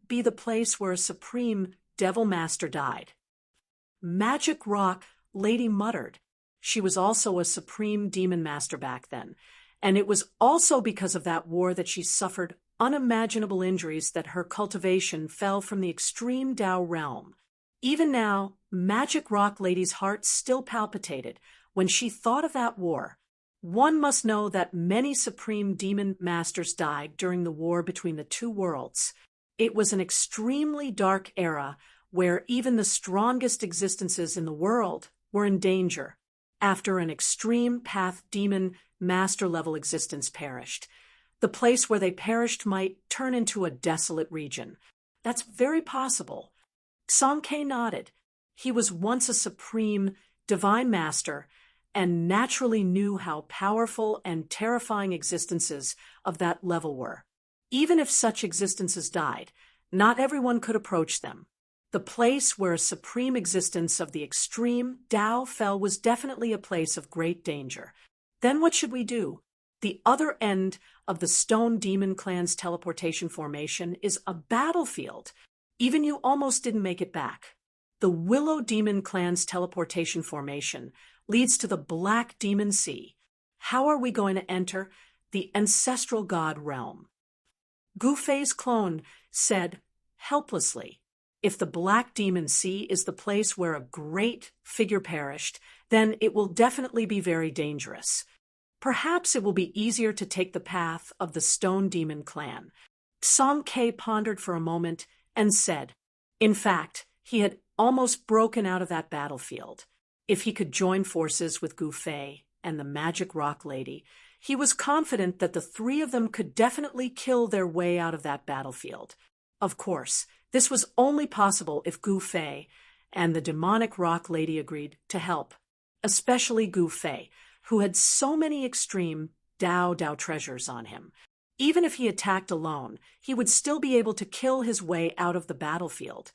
be the place where a supreme devil master died? Magic Rock Lady muttered. She was also a supreme demon master back then, and it was also because of that war that she suffered unimaginable injuries that her cultivation fell from the extreme Tao realm. Even now, Magic Rock Lady's heart still palpitated when she thought of that war. One must know that many supreme demon masters died during the war between the two worlds. It was an extremely dark era where even the strongest existences in the world were in danger after an extreme path demon master-level existence perished. The place where they perished might turn into a desolate region. That's very possible. Song Ke nodded. He was once a supreme divine master and naturally knew how powerful and terrifying existences of that level were. Even if such existences died, not everyone could approach them. The place where a supreme existence of the extreme Tao fell was definitely a place of great danger. Then what should we do? The other end of the Stone Demon Clan's teleportation formation is a battlefield. Even you almost didn't make it back. The Willow Demon Clan's teleportation formation leads to the Black Demon Sea. How are we going to enter the ancestral god realm? Gu Fei's clone said helplessly, if the Black Demon Sea is the place where a great figure perished, then it will definitely be very dangerous. Perhaps it will be easier to take the path of the Stone Demon Clan. Song Ke pondered for a moment and said, in fact, he had almost broken out of that battlefield. If he could join forces with Gu Fei and the Magic Rock Lady, he was confident that the three of them could definitely kill their way out of that battlefield. Of course, this was only possible if Gu Fei and the Demonic Rock Lady agreed to help, especially Gu Fei, who had so many extreme Dao treasures on him. Even if he attacked alone, he would still be able to kill his way out of the battlefield.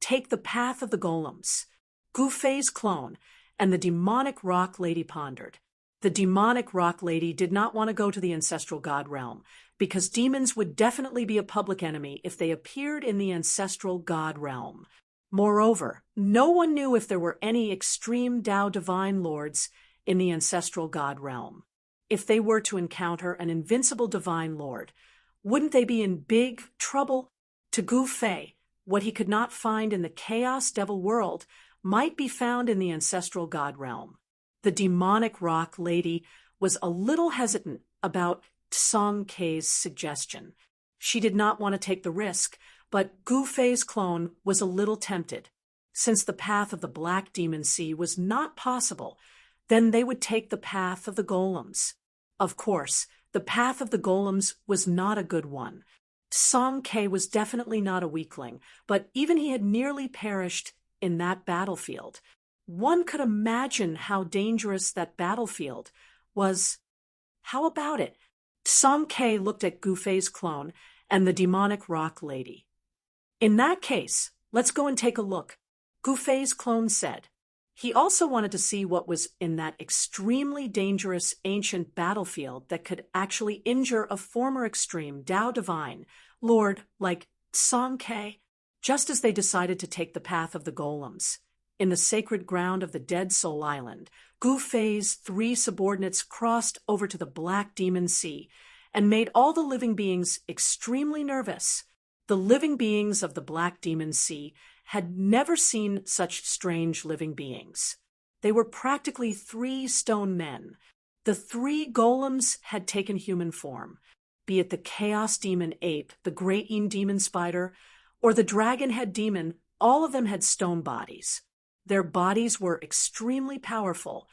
Take the path of the golems. Gu Fei's clone and the Demonic Rock Lady pondered. The Demonic Rock Lady did not want to go to the ancestral god realm, because demons would definitely be a public enemy if they appeared in the ancestral god realm. Moreover, no one knew if there were any extreme Dao divine lords in the ancestral god realm. If they were to encounter an invincible divine lord, wouldn't they be in big trouble? To Gu Fei, what he could not find in the Chaos Devil world might be found in the ancestral god realm. The Demonic Rock Lady was a little hesitant about Song Ke's suggestion. She did not want to take the risk, but Gu Fei's clone was a little tempted. Since the path of the Black Demon Sea was not possible, then they would take the path of the golems. Of course, the path of the golems was not a good one. Song Ke was definitely not a weakling, but even he had nearly perished in that battlefield. One could imagine how dangerous that battlefield was. How about it? Song Ke looked at Gu Fei's clone and the Demonic Rock Lady. In that case, let's go and take a look, Gu Fei's clone said. He also wanted to see what was in that extremely dangerous ancient battlefield that could actually injure a former extreme Dao divine lord like Song Ke. Just as they decided to take the path of the golems, in the sacred ground of the Dead Soul Island, Gu Fei's three subordinates crossed over to the Black Demon Sea and made all the living beings extremely nervous. The living beings of the Black Demon Sea had never seen such strange living beings. They were practically three stone men. The three golems had taken human form, be it the Chaos Demon Ape, the Great Een Demon Spider, or the Dragon-Head Demon. All of them had stone bodies. Their bodies were extremely powerful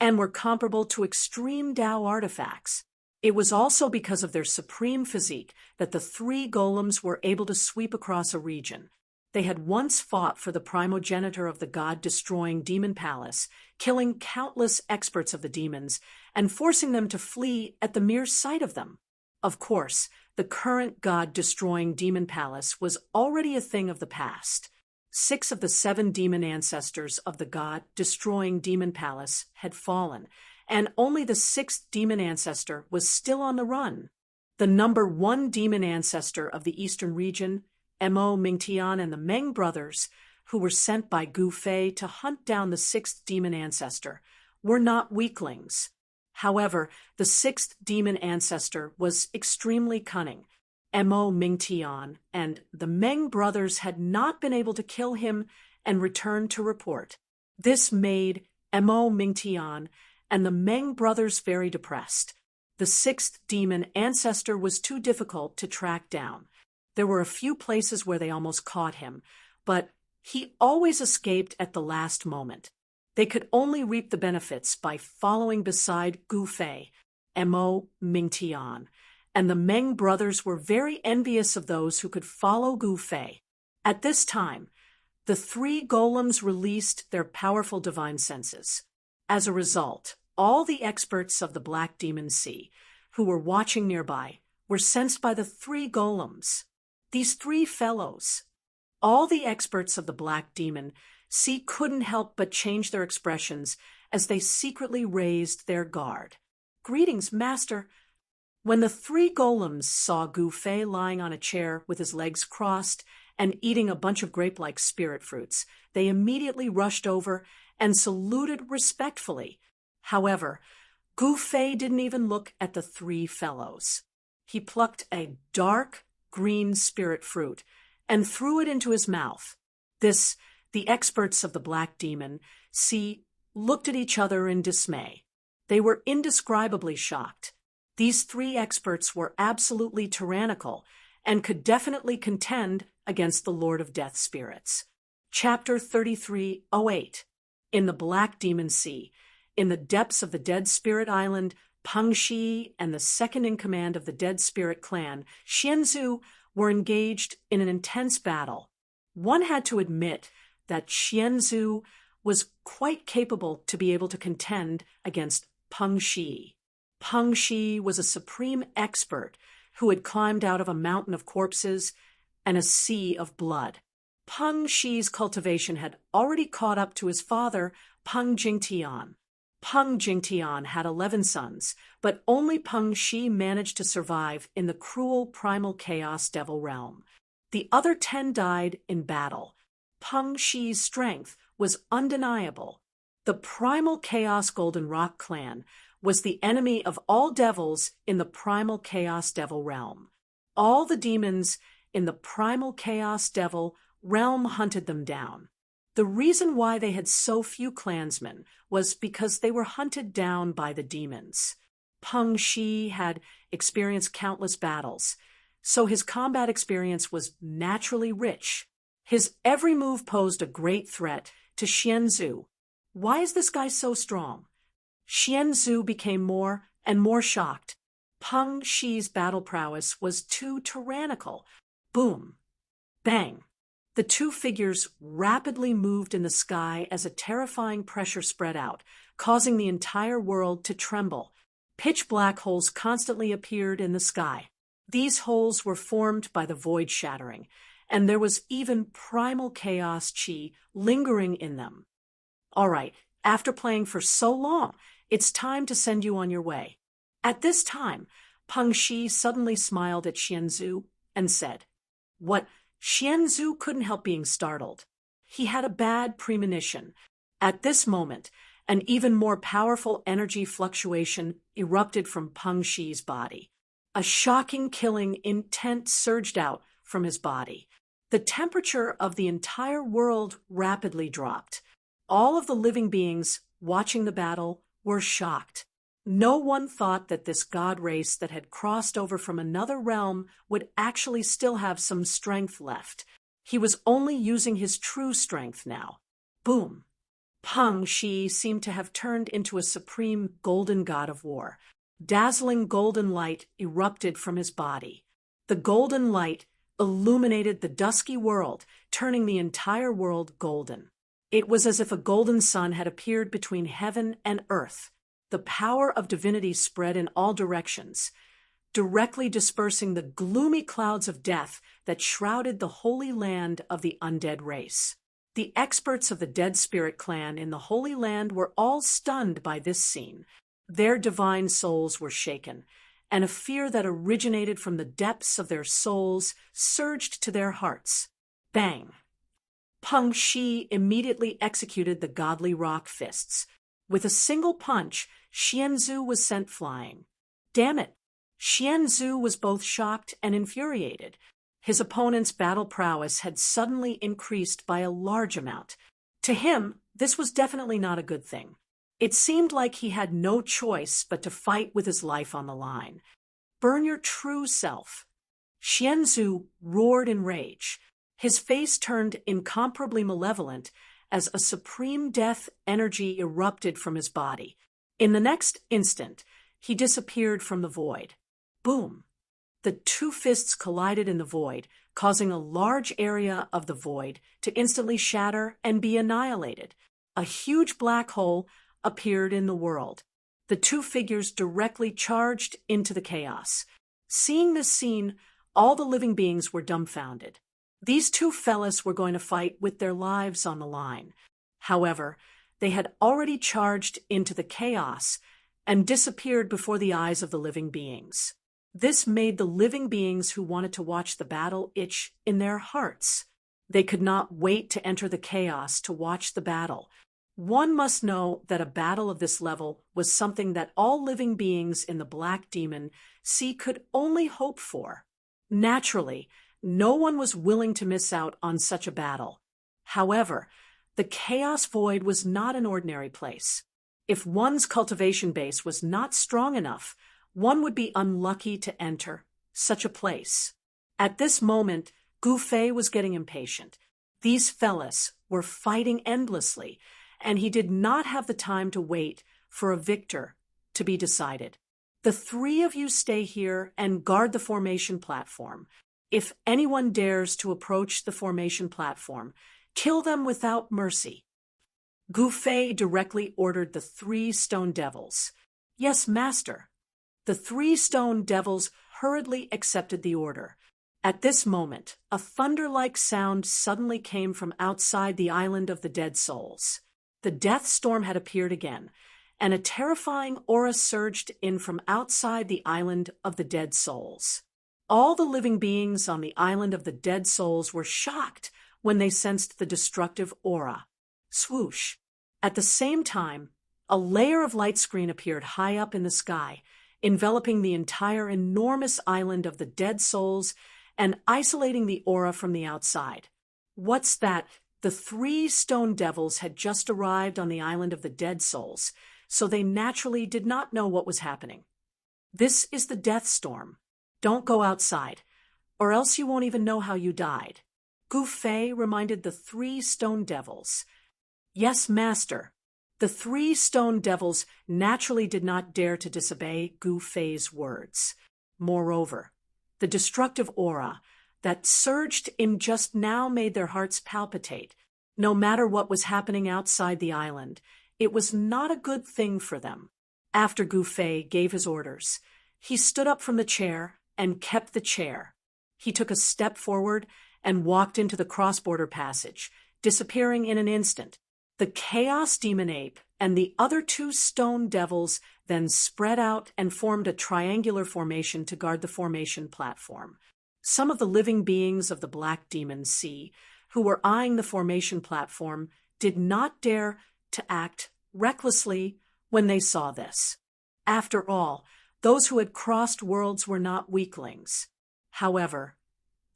and were comparable to extreme Dao artifacts. It was also because of their supreme physique that the three golems were able to sweep across a region. They had once fought for the primogenitor of the god-destroying demon palace, killing countless experts of the demons and forcing them to flee at the mere sight of them. Of course, the current god-destroying demon palace was already a thing of the past. 6 of the 7 demon ancestors of the god-destroying demon palace had fallen, and only the 6th demon ancestor was still on the run. The number 1 demon ancestor of the eastern region, Mo Mingtian and the Meng brothers, who were sent by Gu Fei to hunt down the 6th demon ancestor, were not weaklings. However, the 6th demon ancestor was extremely cunning. Mo Mingtian and the Meng brothers had not been able to kill him and returned to report. This made Mo Mingtian and the Meng brothers very depressed. The 6th demon ancestor was too difficult to track down. There were a few places where they almost caught him, but he always escaped at the last moment. They could only reap the benefits by following beside Gu Fei, Mo Mingtian, and the Meng brothers were very envious of those who could follow Gu Fei. At this time, the 3 golems released their powerful divine senses. As a result, all the experts of the Black Demon Sea, who were watching nearby, were sensed by the 3 golems. These 3 fellows. All the experts of the Black Demon Sea couldn't help but change their expressions as they secretly raised their guard. "Greetings, Master." When the 3 golems saw Gu Fei lying on a chair with his legs crossed and eating a bunch of grape-like spirit fruits, they immediately rushed over and saluted respectfully. However, Gu Fei didn't even look at the 3 fellows. He plucked a dark green spirit fruit and threw it into his mouth. The experts of the Black Demon Sea looked at each other in dismay. They were indescribably shocked. These 3 experts were absolutely tyrannical and could definitely contend against the Lord of Death spirits. Chapter 3308. In the Black Demon Sea, in the depths of the Dead Spirit Island, Peng Shi and the second-in-command of the Dead Spirit clan, Xianzhu, were engaged in an intense battle. One had to admit that Xianzhu was quite capable to be able to contend against Peng Shi. Peng Shi was a supreme expert who had climbed out of a mountain of corpses and a sea of blood. Peng Shi's cultivation had already caught up to his father, Peng Jingtian. Peng Jingtian had 11 sons, but only Peng Shi managed to survive in the cruel primal chaos devil realm. The other 10 died in battle. Peng Shi's strength was undeniable. The primal chaos Golden Rock clan was the enemy of all devils in the primal chaos devil realm. All the demons in the primal chaos devil realm hunted them down. The reason why they had so few clansmen was because they were hunted down by the demons. Peng Shi had experienced countless battles, so his combat experience was naturally rich. His every move posed a great threat to Xianzhu. Why is this guy so strong? Xianzhu became more and more shocked. Peng Shi's battle prowess was too tyrannical. Boom. Bang. The 2 figures rapidly moved in the sky as a terrifying pressure spread out, causing the entire world to tremble. Pitch black holes constantly appeared in the sky. These holes were formed by the void shattering, and there was even primal chaos chi lingering in them. All right, after playing for so long, it's time to send you on your way. At this time, Peng Shi suddenly smiled at Xianzhu and said, "What?" Xianzhu couldn't help being startled. He had a bad premonition. At this moment, an even more powerful energy fluctuation erupted from Peng Shi's body. A shocking, killing intent surged out from his body. The temperature of the entire world rapidly dropped. All of the living beings watching the battle were shocked. No one thought that this god race that had crossed over from another realm would actually still have some strength left. He was only using his true strength now. Boom. Peng Shi seemed to have turned into a supreme golden god of war. Dazzling golden light erupted from his body. The golden light illuminated the dusky world, turning the entire world golden. It was as if a golden sun had appeared between heaven and earth. The power of divinity spread in all directions, directly dispersing the gloomy clouds of death that shrouded the holy land of the undead race. The experts of the Dead Spirit clan in the Holy Land were all stunned by this scene. Their divine souls were shaken, and a fear that originated from the depths of their souls surged to their hearts. Bang! Peng Shi immediately executed the godly rock fists. With a single punch, Xianzhu was sent flying. Damn it! Xianzhu was both shocked and infuriated. His opponent's battle prowess had suddenly increased by a large amount. To him, this was definitely not a good thing. It seemed like he had no choice but to fight with his life on the line. Burn your true self. Xianzhu roared in rage. His face turned incomparably malevolent as a supreme death energy erupted from his body. In the next instant, he disappeared from the void. Boom! The two fists collided in the void, causing a large area of the void to instantly shatter and be annihilated. A huge black hole appeared in the world. The two figures directly charged into the chaos. Seeing this scene, all the living beings were dumbfounded. These two fellas were going to fight with their lives on the line. However, they had already charged into the chaos and disappeared before the eyes of the living beings. This made the living beings who wanted to watch the battle itch in their hearts. They could not wait to enter the chaos to watch the battle. One must know that a battle of this level was something that all living beings in the Black Demon Sea could only hope for. Naturally, no one was willing to miss out on such a battle. However, the Chaos Void was not an ordinary place. If one's cultivation base was not strong enough, one would be unlucky to enter such a place. At this moment, Gu Fei was getting impatient. These fellas were fighting endlessly, and he did not have the time to wait for a victor to be decided. The three of you stay here and guard the formation platform. If anyone dares to approach the formation platform, kill them without mercy. Gu Fei directly ordered the 3 stone devils. Yes, master. The 3 stone devils hurriedly accepted the order. At this moment, a thunder-like sound suddenly came from outside the island of the dead souls. The death storm had appeared again, and a terrifying aura surged in from outside the island of the dead souls. All the living beings on the island of the dead souls were shocked when they sensed the destructive aura. Swoosh! At the same time, a layer of light screen appeared high up in the sky, enveloping the entire enormous island of the dead souls and isolating the aura from the outside. What's that? The 3 stone devils had just arrived on the island of the dead souls, so they naturally did not know what was happening. This is the death storm. Don't go outside, or else you won't even know how you died. Gu Fei reminded the 3 stone devils. Yes, master. The 3 stone devils naturally did not dare to disobey Gu Fei's words. Moreover, the destructive aura that surged in just now made their hearts palpitate. No matter what was happening outside the island, it was not a good thing for them. After Gu Fei gave his orders, he stood up from the chair and kept the chair. He took a step forward and walked into the cross-border passage, disappearing in an instant. The Chaos Demon Ape and the other 2 stone devils then spread out and formed a triangular formation to guard the formation platform. Some of the living beings of the Black Demon Sea, who were eyeing the formation platform, did not dare to act recklessly when they saw this. After all, those who had crossed worlds were not weaklings. However,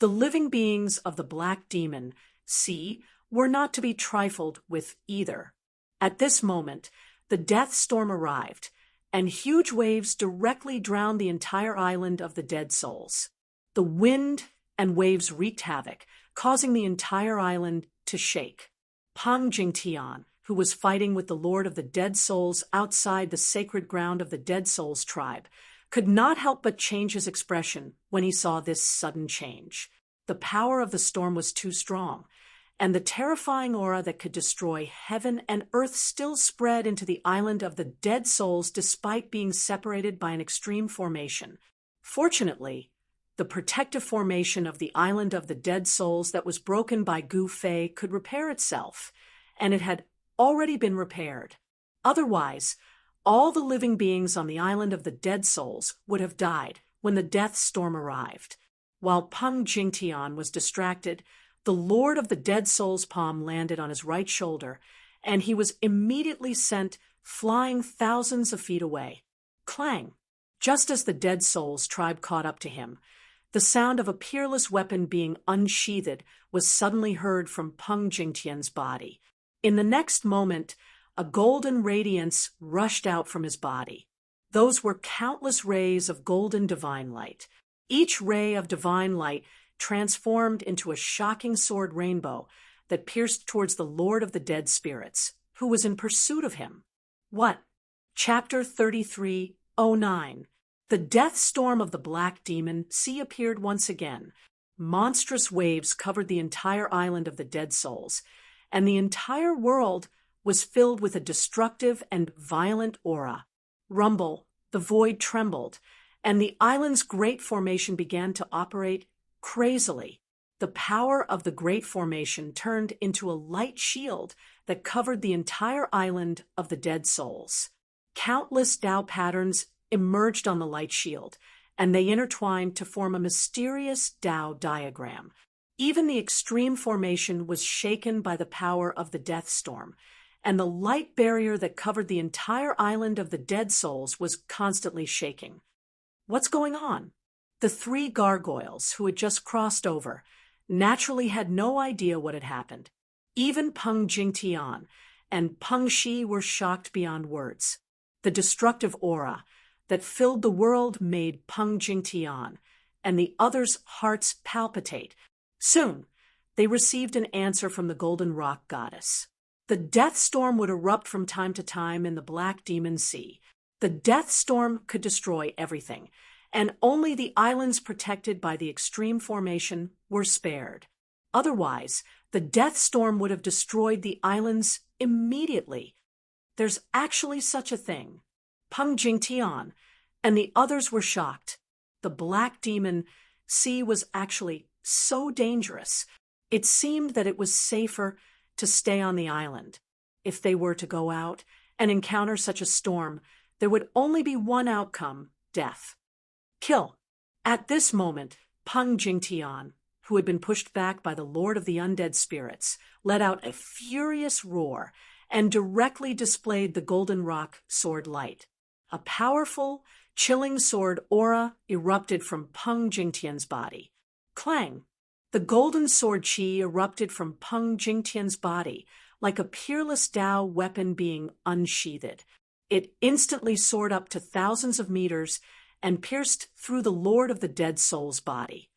the living beings of the Black Demon Sea were not to be trifled with either. At this moment, the death storm arrived, and huge waves directly drowned the entire island of the dead souls. The wind and waves wreaked havoc, causing the entire island to shake. Pang Jingtian, who was fighting with the Lord of the Dead Souls outside the sacred ground of the Dead Souls tribe, could not help but change his expression when he saw this sudden change. The power of the storm was too strong, and the terrifying aura that could destroy heaven and earth still spread into the island of the dead souls despite being separated by an extreme formation. Fortunately, the protective formation of the island of the dead souls that was broken by Gu Fei could repair itself, and it had already been repaired. Otherwise, all the living beings on the island of the dead souls would have died when the death storm arrived. While Peng Jingtian was distracted, the Lord of the Dead Souls' palm landed on his right shoulder, and he was immediately sent flying thousands of feet away. Clang! Just as the Dead Souls tribe caught up to him, the sound of a peerless weapon being unsheathed was suddenly heard from Peng Jingtian's body. In the next moment, a golden radiance rushed out from his body. Those were countless rays of golden divine light. Each ray of divine light transformed into a shocking sword rainbow that pierced towards the Lord of the Dead Spirits, who was in pursuit of him. What? Chapter 33:09. The death storm of the Black Demon Sea appeared once again. Monstrous waves covered the entire island of the Dead Souls, and the entire world was filled with a destructive and violent aura. Rumble, the void trembled, and the island's great formation began to operate crazily. The power of the great formation turned into a light shield that covered the entire island of the dead souls. Countless Tao patterns emerged on the light shield, and they intertwined to form a mysterious Tao diagram. Even the extreme formation was shaken by the power of the death storm, and the light barrier that covered the entire island of the dead souls was constantly shaking. What's going on? The three gargoyles, who had just crossed over, naturally had no idea what had happened. Even Peng Jingtian and Peng Shi were shocked beyond words. The destructive aura that filled the world made Peng Jingtian and the others' hearts palpitate. Soon, they received an answer from the Golden Rock Goddess. The death storm would erupt from time to time in the Black Demon Sea. The death storm could destroy everything, and only the islands protected by the extreme formation were spared. Otherwise, the death storm would have destroyed the islands immediately. There's actually such a thing. Peng Jingtian and the others were shocked. The Black Demon Sea was actually so dangerous. It seemed that it was safer to stay on the island. If they were to go out and encounter such a storm, there would only be one outcome: death. Kill. At this moment, Peng Jingtian, who had been pushed back by the Lord of the Undead Spirits, let out a furious roar and directly displayed the Golden Rock sword light. A powerful, chilling sword aura erupted from Peng Jingtian's body. Clang! The golden sword chi erupted from Peng Jingtian's body, like a peerless Tao weapon being unsheathed. It instantly soared up to thousands of meters and pierced through the Lord of the Dead Souls' body.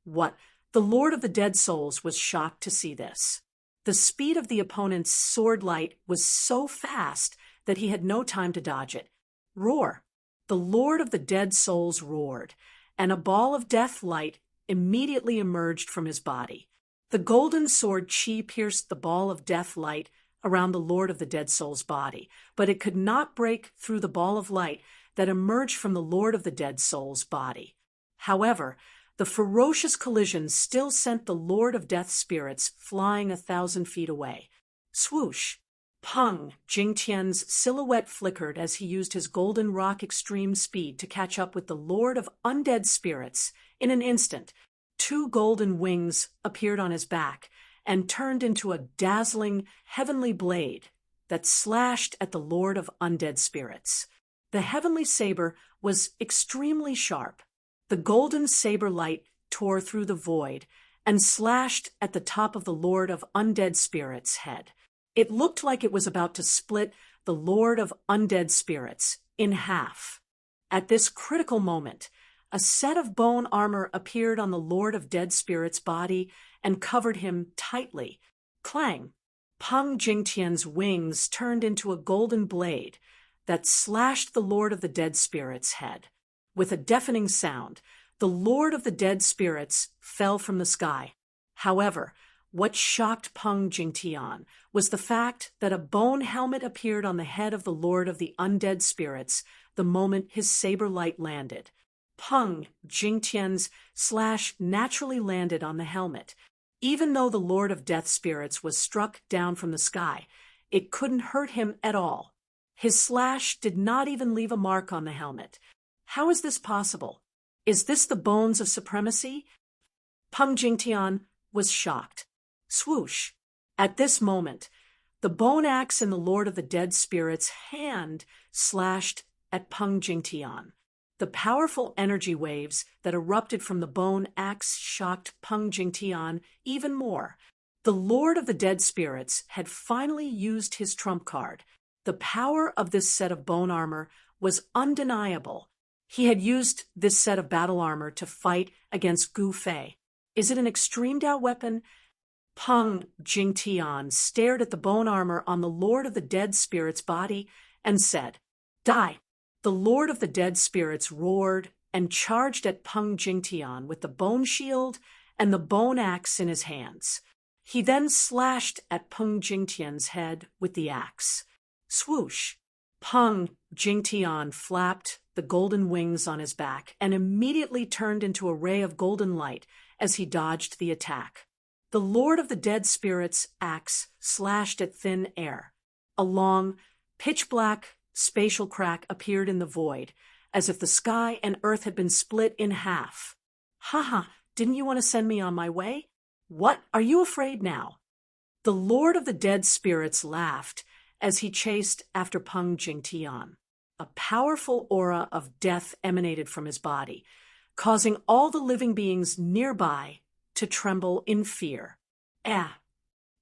What? The Lord of the Dead Souls was shocked to see this. The speed of the opponent's sword light was so fast that he had no time to dodge it. Roar! The Lord of the Dead Souls roared, and a ball of death light immediately emerged from his body. The golden sword chi pierced the ball of death light around the Lord of the Dead Souls' body, but it could not break through the ball of light that emerged from the Lord of the Dead Souls' body. However, the ferocious collision still sent the Lord of Death Spirits flying 1,000 feet away. Swoosh! Peng Jingtian's silhouette flickered as he used his Golden Rock extreme speed to catch up with the Lord of Undead Spirits. In an instant, 2 golden wings appeared on his back and turned into a dazzling heavenly blade that slashed at the Lord of Undead Spirits. The heavenly saber was extremely sharp. The golden saber light tore through the void and slashed at the top of the Lord of Undead Spirits' head. It looked like it was about to split the Lord of Undead Spirits in half. At this critical moment, a set of bone armor appeared on the Lord of Dead Spirits' body and covered him tightly. Clang! Peng Jingtian's wings turned into a golden blade that slashed the Lord of the Dead Spirits' head. With a deafening sound, The Lord of the Dead Spirits fell from the sky. However, what shocked Peng Jingtian was the fact that a bone helmet appeared on the head of the Lord of the Undead Spirits the moment his saber light landed. Peng Jingtian's slash naturally landed on the helmet. Even though the Lord of Death Spirits was struck down from the sky, it couldn't hurt him at all. His slash did not even leave a mark on the helmet. How is this possible? Is this the bones of supremacy? Peng Jingtian was shocked. Swoosh! At this moment, the bone axe in the Lord of the Dead Spirits' hand slashed at Peng Jingtian. The powerful energy waves that erupted from the bone axe shocked Peng Jingtian even more. The Lord of the Dead Spirits had finally used his trump card. The power of this set of bone armor was undeniable. He had used this set of battle armor to fight against Gu Fei. Is it an extreme Dao weapon? Peng Jingtian stared at the bone armor on the Lord of the Dead Spirits' body and said, "Die!" The Lord of the Dead Spirits roared and charged at Peng Jingtian with the bone shield and the bone axe in his hands. He then slashed at Peng Jingtian's head with the axe. Swoosh! Peng Jingtian flapped the golden wings on his back and immediately turned into a ray of golden light as he dodged the attack. The Lord of the Dead Spirits' axe slashed at thin air. A long, pitch-black spatial crack appeared in the void, as if the sky and earth had been split in half. "Haha, didn't you want to send me on my way? What, are you afraid now?" The Lord of the Dead Spirits laughed as he chased after Peng Jingtian. A powerful aura of death emanated from his body, causing all the living beings nearby to tremble in fear.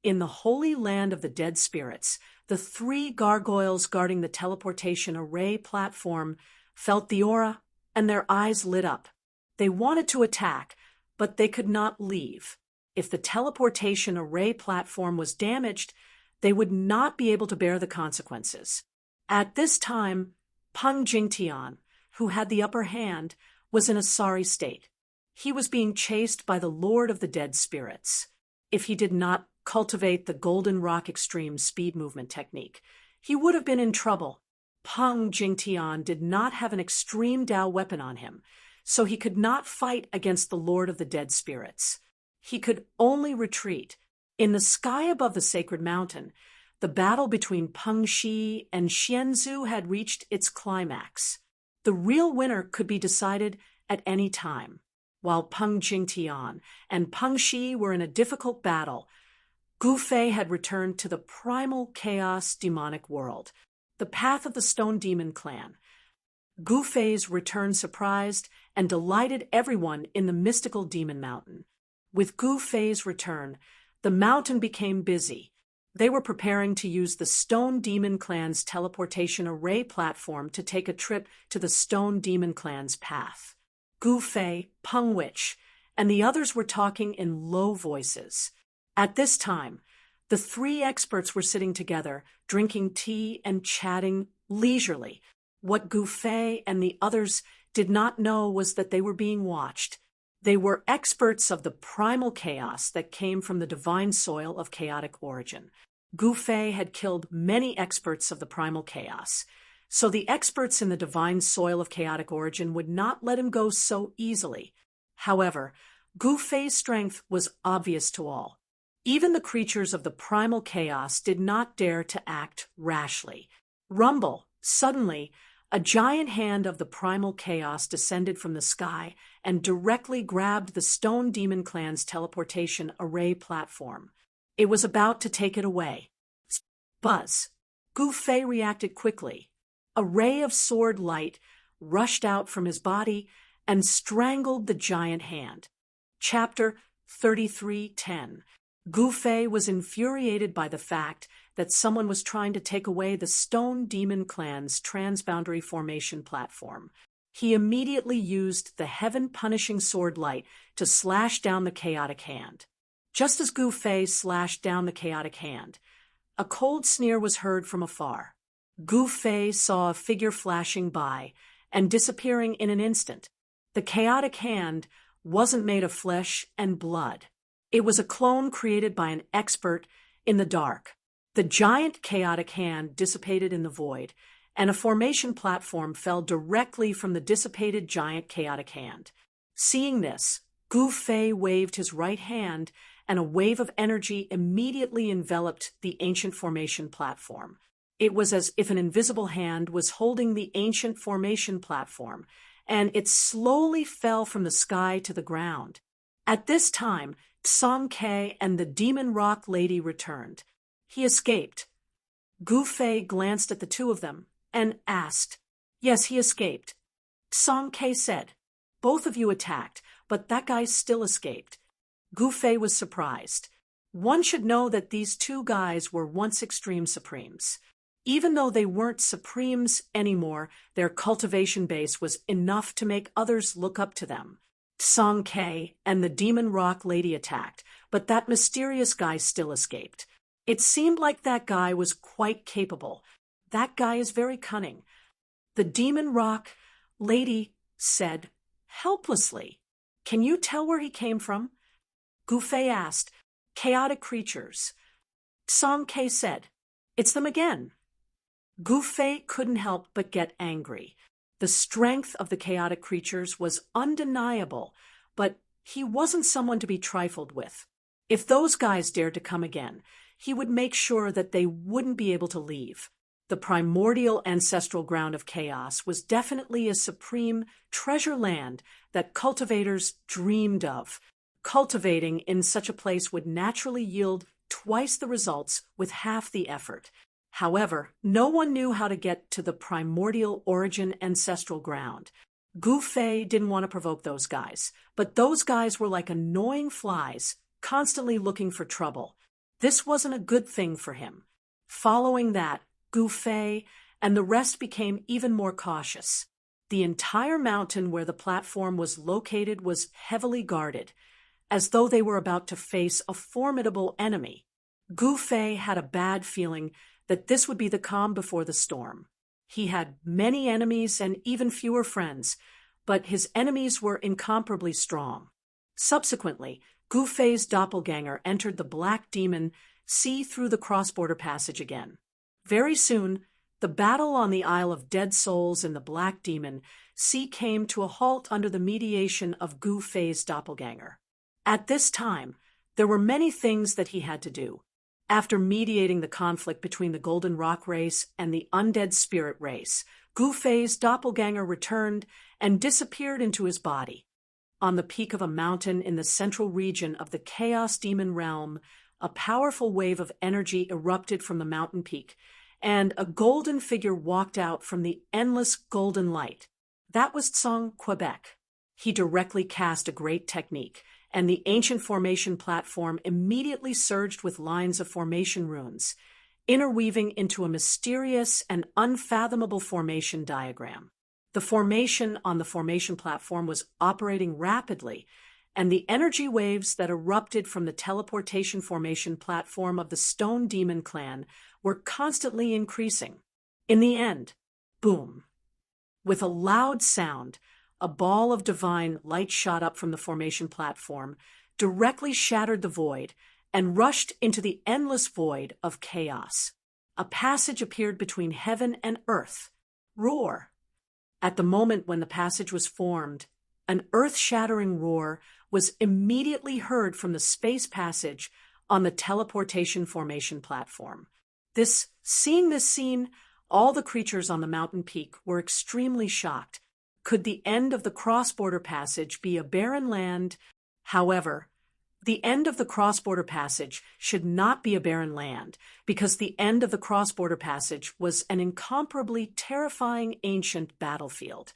In the holy land of the dead spirits, the 3 gargoyles guarding the teleportation array platform felt the aura and their eyes lit up. They wanted to attack, but they could not leave. If the teleportation array platform was damaged, they would not be able to bear the consequences. At this time, Peng Jingtian, who had the upper hand, was in a sorry state. He was being chased by the Lord of the Dead Spirits. If he did not cultivate the Golden Rock Extreme speed movement technique, he would have been in trouble. Peng Jingtian did not have an extreme Dao weapon on him, so he could not fight against the Lord of the Dead Spirits. He could only retreat. In the sky above the sacred mountain, the battle between Peng Shi and Xianzhu had reached its climax. The real winner could be decided at any time. While Peng Jingtian and Peng Shi were in a difficult battle, Gu Fei had returned to the primal chaos demonic world, the path of the Stone Demon clan. Gu Fei's return surprised and delighted everyone in the mystical demon mountain. With Gu Fei's return, the mountain became busy. They were preparing to use the Stone Demon clan's teleportation array platform to take a trip to the Stone Demon clan's path. Gu Fei, Peng Witch, and the others were talking in low voices. At this time, the 3 experts were sitting together, drinking tea and chatting leisurely. What Gu Fei and the others did not know was that they were being watched. They were experts of the primal chaos that came from the divine soil of chaotic origin. Gu Fei had killed many experts of the primal chaos, so the experts in the divine soil of chaotic origin would not let him go so easily. However, Gu Fei's strength was obvious to all. Even the creatures of the primal chaos did not dare to act rashly. Rumble! Suddenly, a giant hand of the primal chaos descended from the sky and directly grabbed the Stone Demon clan's teleportation array platform. It was about to take it away. Buzz! Gu Fei reacted quickly. A ray of sword light rushed out from his body and strangled the giant hand. Chapter 33:10. Gu Fei was infuriated by the fact that someone was trying to take away the Stone Demon clan's transboundary formation platform. He immediately used the heaven-punishing sword light to slash down the chaotic hand. Just as Gu Fei slashed down the chaotic hand, a cold sneer was heard from afar. Gu Fei saw a figure flashing by and disappearing in an instant. The chaotic hand wasn't made of flesh and blood. It was a clone created by an expert in the dark. The giant chaotic hand dissipated in the void, and a formation platform fell directly from the dissipated giant chaotic hand. Seeing this, Gu Fei waved his right hand, and a wave of energy immediately enveloped the ancient formation platform. It was as if an invisible hand was holding the ancient formation platform, and it slowly fell from the sky to the ground. At this time, Song Ke and the Demon Rock Lady returned. He escaped. Gu Fei glanced at the two of them and asked, "Yes, he escaped." Song Ke said, "Both of you attacked, but that guy still escaped." Gu Fei was surprised. One should know that these two guys were once extreme supremes. Even though they weren't supremes anymore, their cultivation base was enough to make others look up to them. Song Ke and the Demon Rock Lady attacked, but that mysterious guy still escaped. It seemed like that guy was quite capable. That guy is very cunning. The Demon Rock Lady said, helplessly, "Can you tell where he came from?" Gu Fei asked, "Chaotic creatures." Song Ke said, "It's them again." Gu Fei couldn't help but get angry. The strength of the chaotic creatures was undeniable, but he wasn't someone to be trifled with. If those guys dared to come again, he would make sure that they wouldn't be able to leave. The primordial ancestral ground of chaos was definitely a supreme treasure land that cultivators dreamed of. Cultivating in such a place would naturally yield twice the results with half the effort. However, no one knew how to get to the primordial origin ancestral ground. Gu Fei didn't want to provoke those guys, but those guys were like annoying flies, constantly looking for trouble. This wasn't a good thing for him. Following that, Gu Fei and the rest became even more cautious. The entire mountain where the platform was located was heavily guarded, as though they were about to face a formidable enemy. Gu Fei had a bad feeling that this would be the calm before the storm. He had many enemies and even fewer friends, but his enemies were incomparably strong. Subsequently, Gu Fei's doppelganger entered the Black Demon Sea through the cross-border passage again. Very soon, the battle on the Isle of Dead Souls in the Black Demon Sea came to a halt under the mediation of Gu Fei's doppelganger. At this time, there were many things that he had to do. After mediating the conflict between the Golden Rock race and the Undead Spirit race, Gu Fei's doppelganger returned and disappeared into his body. On the peak of a mountain in the central region of the Chaos Demon realm, a powerful wave of energy erupted from the mountain peak, and a golden figure walked out from the endless golden light. That was Tsong Quebec. He directly cast a great technique, and the ancient formation platform immediately surged with lines of formation runes, interweaving into a mysterious and unfathomable formation diagram. The formation on the formation platform was operating rapidly, and the energy waves that erupted from the teleportation formation platform of the Stone Demon clan were constantly increasing. In the end, boom! With a loud sound, a ball of divine light shot up from the formation platform, directly shattered the void, and rushed into the endless void of chaos. A passage appeared between heaven and earth. Roar! At the moment when the passage was formed, an earth-shattering roar was immediately heard from the space passage on the teleportation formation platform. Seeing this scene, all the creatures on the mountain peak were extremely shocked. Could the end of the cross-border passage be a barren land? However, the end of the cross-border passage should not be a barren land, because the end of the cross-border passage was an incomparably terrifying ancient battlefield.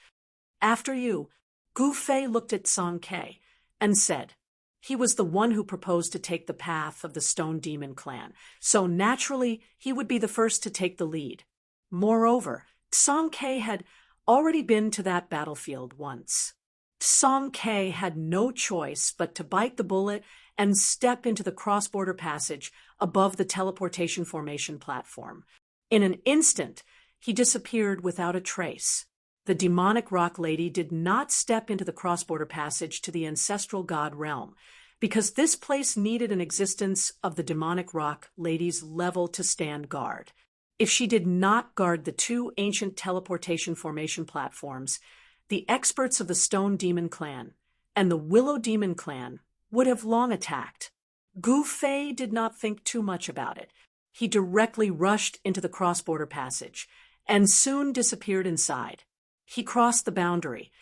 After you, Gu Fei looked at Song Ke and said, he was the one who proposed to take the path of the Stone Demon clan, so naturally he would be the first to take the lead. Moreover, Song Ke had already been to that battlefield once. Song Ke had no choice but to bite the bullet and step into the cross-border passage above the teleportation formation platform. In an instant, he disappeared without a trace. The demonic rock lady did not step into the cross-border passage to the ancestral god realm, because this place needed an existence of the demonic rock lady's level to stand guard. If she did not guard the two ancient teleportation formation platforms, the experts of the Stone Demon Clan and the Willow Demon Clan would have long attacked. Gu Fei did not think too much about it. He directly rushed into the cross-border passage and soon disappeared inside. He crossed the boundary,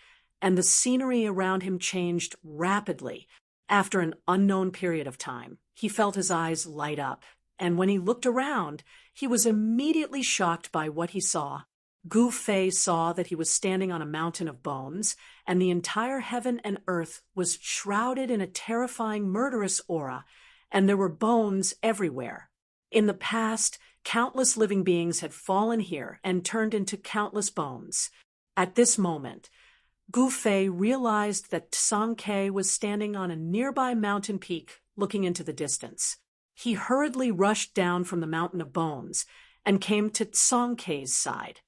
and the scenery around him changed rapidly. After an unknown period of time, he felt his eyes light up, and when he looked around, he was immediately shocked by what he saw. Gu Fei saw that he was standing on a mountain of bones, and the entire heaven and earth was shrouded in a terrifying, murderous aura, and there were bones everywhere. In the past, countless living beings had fallen here and turned into countless bones. At this moment, Gu Fei realized that Tsang Ke was standing on a nearby mountain peak looking into the distance. He hurriedly rushed down from the mountain of bones and came to Tsang Ke's side.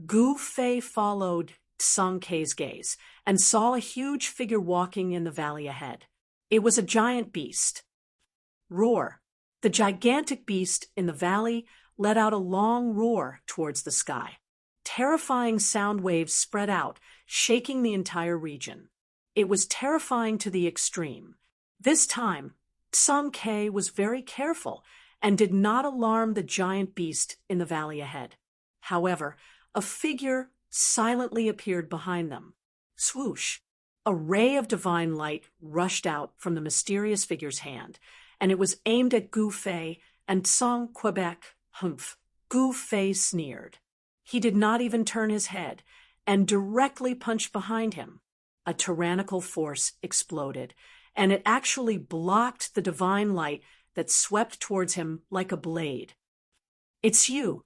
Gu Fei followed Tsang Ke's gaze and saw a huge figure walking in the valley ahead. It was a giant beast. Roar. The gigantic beast in the valley let out a long roar towards the sky. Terrifying sound waves spread out, shaking the entire region. It was terrifying to the extreme. This time, Tsang Ke was very careful and did not alarm the giant beast in the valley ahead. However, a figure silently appeared behind them. Swoosh! A ray of divine light rushed out from the mysterious figure's hand, and it was aimed at Gu Fei and Tsang Quebec. Humph! Gu Fei sneered. He did not even turn his head, and directly punched behind him. A tyrannical force exploded, and it actually blocked the divine light that swept towards him like a blade. "It's you."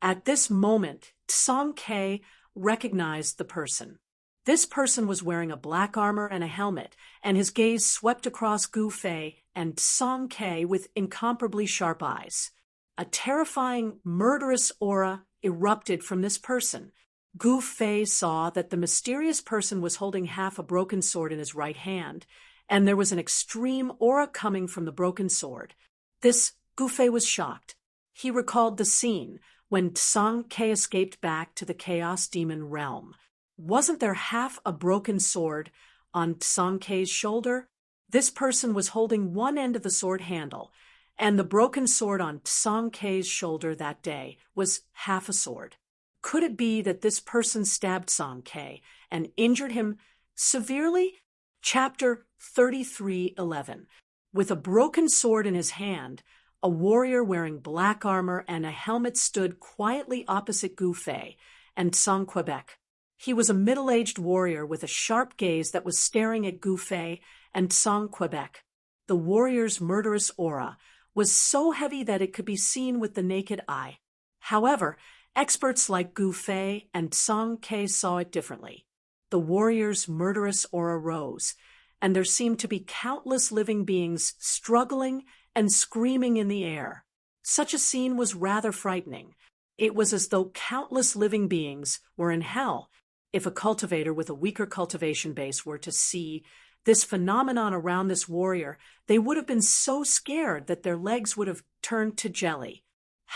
At this moment, Tsang Ke recognized the person. This person was wearing a black armor and a helmet, and his gaze swept across Gu Fei and Tsang Ke with incomparably sharp eyes. A terrifying, murderous aura erupted from this person. Gu Fei saw that the mysterious person was holding half a broken sword in his right hand, and there was an extreme aura coming from the broken sword. Gu Fei was shocked. He recalled the scene when Tsang Ke escaped back to the Chaos Demon realm. Wasn't there half a broken sword on Tsang Ke's shoulder? This person was holding one end of the sword handle, and the broken sword on Tsang Ke's shoulder that day was half a sword. Could it be that this person stabbed Tsang Ke and injured him severely? Chapter 33:11. With a broken sword in his hand, a warrior wearing black armor and a helmet stood quietly opposite Gu Fei and Tsang Quebec. He was a middle-aged warrior with a sharp gaze that was staring at Gu Fei and Tsang Quebec. The warrior's murderous aura was so heavy that it could be seen with the naked eye. However, experts like Gu Fei and Tsang Ke saw it differently. The warrior's murderous aura rose, and there seemed to be countless living beings struggling and screaming in the air. Such a scene was rather frightening. It was as though countless living beings were in hell. If a cultivator with a weaker cultivation base were to see this phenomenon around this warrior, they would have been so scared that their legs would have turned to jelly.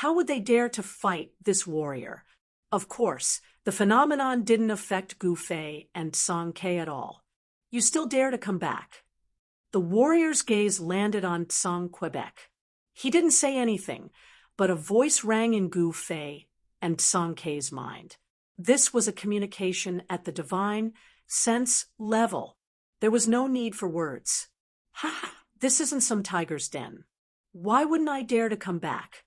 How would they dare to fight this warrior? Of course, the phenomenon didn't affect Gu Fei and Tsang Ke at all. "You still dare to come back?" The warrior's gaze landed on Tsang Quebec. He didn't say anything, but a voice rang in Gu Fei and Tsang Ke's mind. This was a communication at the divine sense level. There was no need for words. "Ha! This isn't some tiger's den. Why wouldn't I dare to come back?"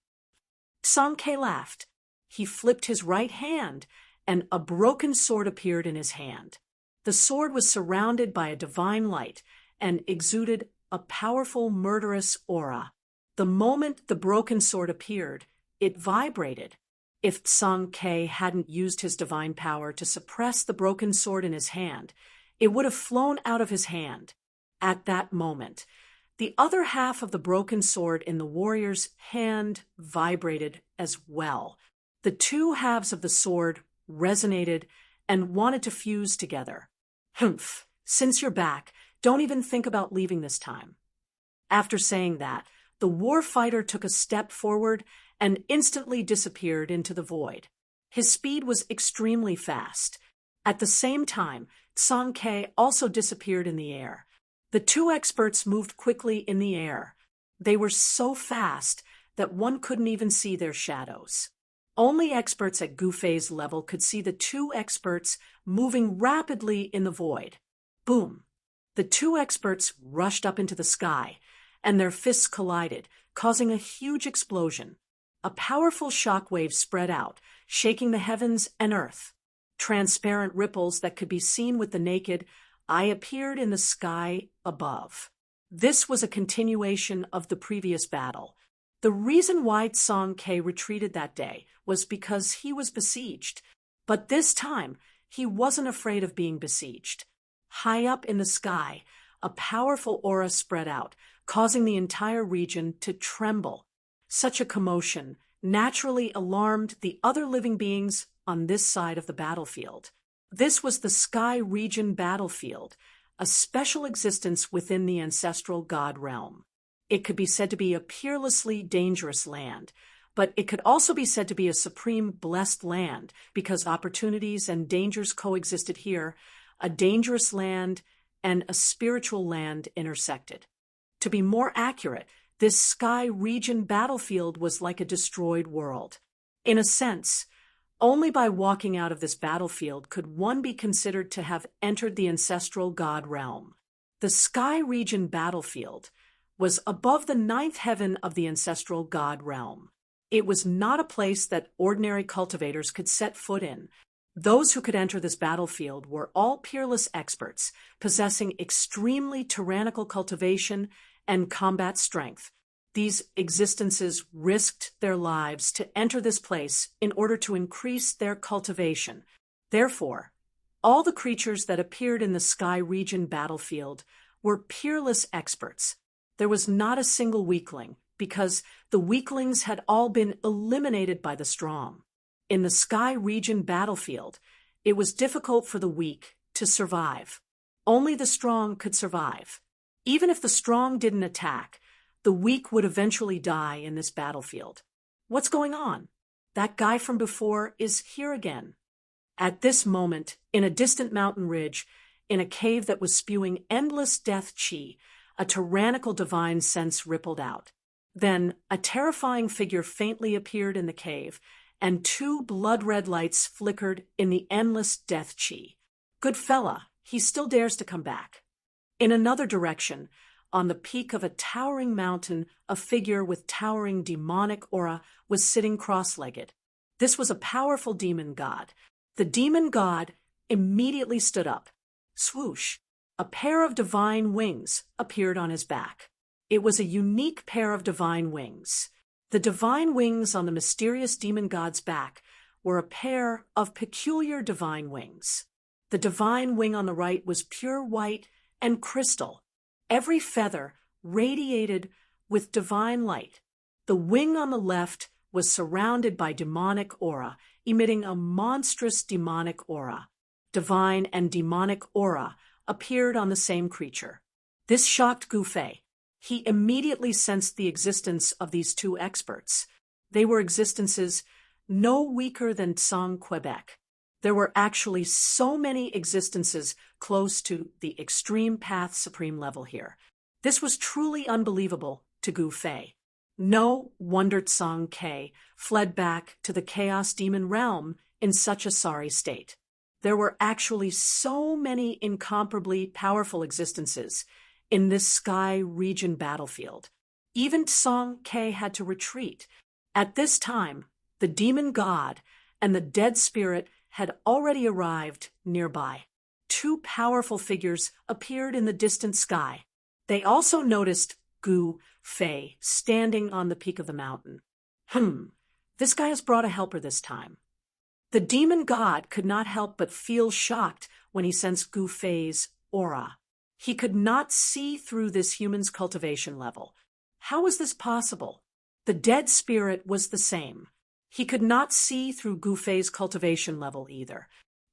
Tsang Ke laughed. He flipped his right hand, and a broken sword appeared in his hand. The sword was surrounded by a divine light and exuded a powerful, murderous aura. The moment the broken sword appeared, it vibrated. If Tsang Ke hadn't used his divine power to suppress the broken sword in his hand, it would have flown out of his hand. At that moment, the other half of the broken sword in the warrior's hand vibrated as well. The two halves of the sword resonated and wanted to fuse together. Humph, since you're back, don't even think about leaving this time. After saying that, the war fighter took a step forward and instantly disappeared into the void. His speed was extremely fast. At the same time, Song Ke also disappeared in the air. The two experts moved quickly in the air. They were so fast that one couldn't even see their shadows. Only experts at Gu Fei's level could see the two experts moving rapidly in the void. Boom! The two experts rushed up into the sky, and their fists collided, causing a huge explosion. A powerful shockwave spread out, shaking the heavens and earth. Transparent ripples that could be seen with the naked eye appeared in the sky above. This was a continuation of the previous battle. The reason why Song Ke retreated that day was because he was besieged. But this time, he wasn't afraid of being besieged. High up in the sky, a powerful aura spread out, causing the entire region to tremble. Such a commotion naturally alarmed the other living beings on this side of the battlefield. This was the Sky Region battlefield, a special existence within the ancestral god realm. It could be said to be a peerlessly dangerous land, but it could also be said to be a supreme blessed land because opportunities and dangers coexisted here. A dangerous land and a spiritual land intersected. To be more accurate, this Sky Region battlefield was like a destroyed world. In a sense, only by walking out of this battlefield could one be considered to have entered the ancestral god realm. The Sky Region battlefield was above the ninth heaven of the ancestral god realm. It was not a place that ordinary cultivators could set foot in. Those who could enter this battlefield were all peerless experts, possessing extremely tyrannical cultivation and combat strength. These existences risked their lives to enter this place in order to increase their cultivation. Therefore, all the creatures that appeared in the Sky Region battlefield were peerless experts. There was not a single weakling, because the weaklings had all been eliminated by the strong. In the Sky Region battlefield, it was difficult for the weak to survive. Only the strong could survive. Even if the strong didn't attack, the weak would eventually die in this battlefield. What's going on? That guy from before is here again. At this moment, in a distant mountain ridge, in a cave that was spewing endless death chi, a tyrannical divine sense rippled out. Then a terrifying figure faintly appeared in the cave, and two blood-red lights flickered in the endless death chi. Good fella, he still dares to come back. In another direction, on the peak of a towering mountain, a figure with towering demonic aura was sitting cross-legged. This was a powerful demon god. The demon god immediately stood up. Swoosh! A pair of divine wings appeared on his back. It was a unique pair of divine wings. The divine wings on the mysterious demon god's back were a pair of peculiar divine wings. The divine wing on the right was pure white and crystal. Every feather radiated with divine light. The wing on the left was surrounded by demonic aura, emitting a monstrous demonic aura. Divine and demonic aura appeared on the same creature. This shocked Gu Fei. He immediately sensed the existence of these two experts. They were existences no weaker than Tsang Quebec. There were actually so many existences close to the extreme path supreme level here. This was truly unbelievable to Gu Fei. No wonder Song Ke fled back to the Chaos Demon realm in such a sorry state. There were actually so many incomparably powerful existences in this Sky Region battlefield. Even Song Ke had to retreat. At this time, the demon god and the dead spirit had already arrived nearby. Two powerful figures appeared in the distant sky. They also noticed Gu Fei standing on the peak of the mountain. This guy has brought a helper this time. The demon god could not help but feel shocked when he sensed Gu Fei's aura. He could not see through this human's cultivation level. How was this possible? The dead spirit was the same. He could not see through Gu Fei's cultivation level either.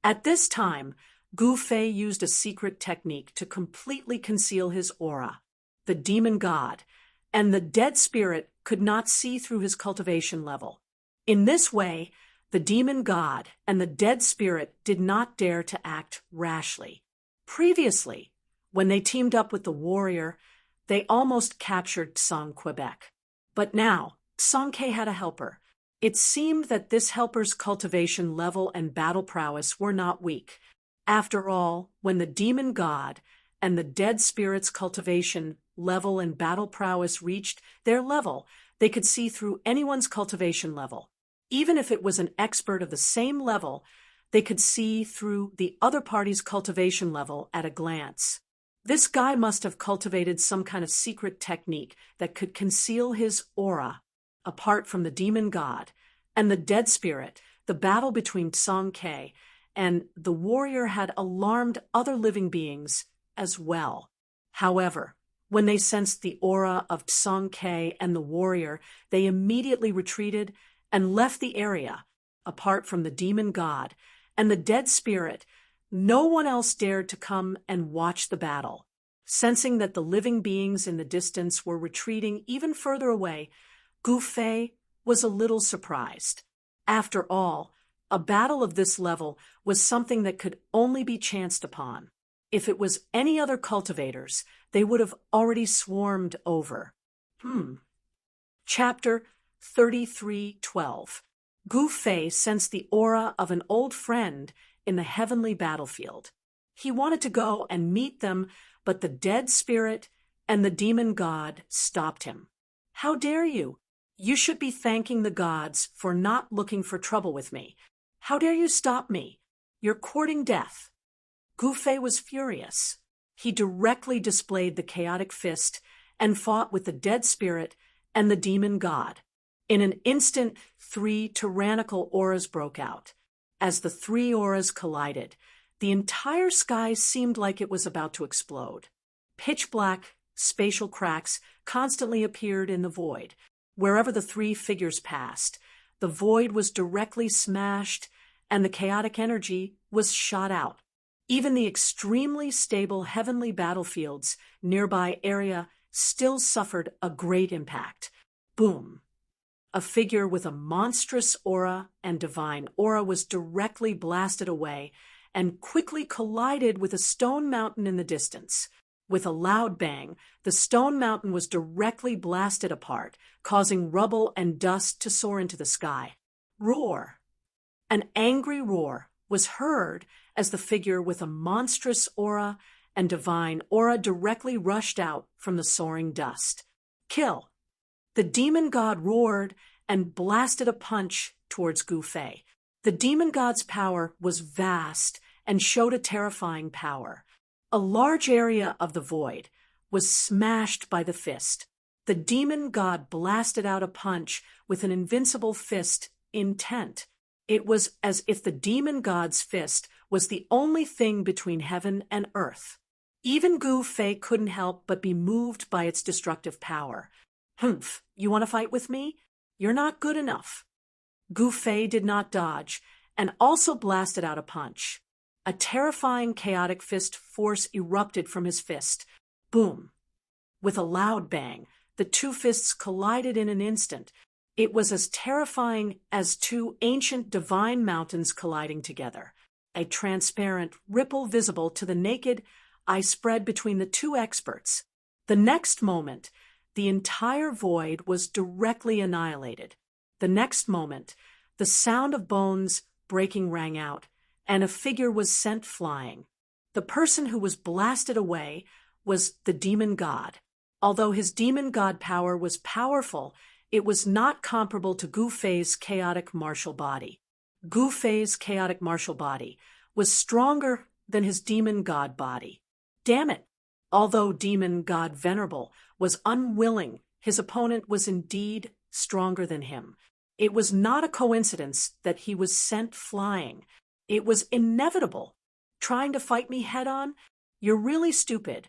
At this time, Gu Fei used a secret technique to completely conceal his aura. The demon god and the dead spirit could not see through his cultivation level. In this way, the demon god and the dead spirit did not dare to act rashly. Previously, when they teamed up with the warrior, they almost captured Song Quebec. But now, Song Ke had a helper. It seemed that this helper's cultivation level and battle prowess were not weak. After all, when the demon god and the dead spirit's cultivation level and battle prowess reached their level, they could see through anyone's cultivation level. Even if it was an expert of the same level, they could see through the other party's cultivation level at a glance. This guy must have cultivated some kind of secret technique that could conceal his aura. Apart from the demon god and the dead spirit, the battle between Song Ke and the warrior had alarmed other living beings as well. However, when they sensed the aura of Song Ke and the warrior, they immediately retreated and left the area. Apart from the demon god and the dead spirit, no one else dared to come and watch the battle. Sensing that the living beings in the distance were retreating even further away, Gu Fei was a little surprised. After all, a battle of this level was something that could only be chanced upon. If it was any other cultivators, they would have already swarmed over. Chapter 33:12. Gu Fei sensed the aura of an old friend in the heavenly battlefield. He wanted to go and meet them, but the dead spirit and the demon god stopped him. How dare you? You should be thanking the gods for not looking for trouble with me. How dare you stop me? You're courting death. Gu Fei was furious. He directly displayed the chaotic fist and fought with the dead spirit and the demon god. In an instant, 3 tyrannical auras broke out. As the 3 auras collided, the entire sky seemed like it was about to explode. Pitch black, spatial cracks constantly appeared in the void. Wherever the 3 figures passed, the void was directly smashed and the chaotic energy was shot out. Even the extremely stable heavenly battlefields nearby area still suffered a great impact. Boom! A figure with a monstrous aura and divine aura was directly blasted away and quickly collided with a stone mountain in the distance. With a loud bang, the stone mountain was directly blasted apart, causing rubble and dust to soar into the sky. Roar! An angry roar was heard as the figure with a monstrous aura and divine aura directly rushed out from the soaring dust. Kill! The demon god roared and blasted a punch towards Gu Fei. The demon god's power was vast and showed a terrifying power. A large area of the void was smashed by the fist. The demon god blasted out a punch with an invincible fist intent. It was as if the demon god's fist was the only thing between heaven and earth. Even Gu Fei couldn't help but be moved by its destructive power. Humph, you want to fight with me? You're not good enough. Gu Fei did not dodge and also blasted out a punch. A terrifying chaotic fist force erupted from his fist. Boom! With a loud bang, the 2 fists collided in an instant. It was as terrifying as 2 ancient divine mountains colliding together. A transparent ripple visible to the naked eye spread between the 2 experts. The next moment, the entire void was directly annihilated. The next moment, the sound of bones breaking rang out, and a figure was sent flying. The person who was blasted away was the demon god. Although his demon god power was powerful, it was not comparable to Gu Fei's chaotic martial body. Gu Fei's chaotic martial body was stronger than his demon god body. Damn it! Although demon god Venerable was unwilling, his opponent was indeed stronger than him. It was not a coincidence that he was sent flying. It was inevitable. Trying to fight me head-on? You're really stupid.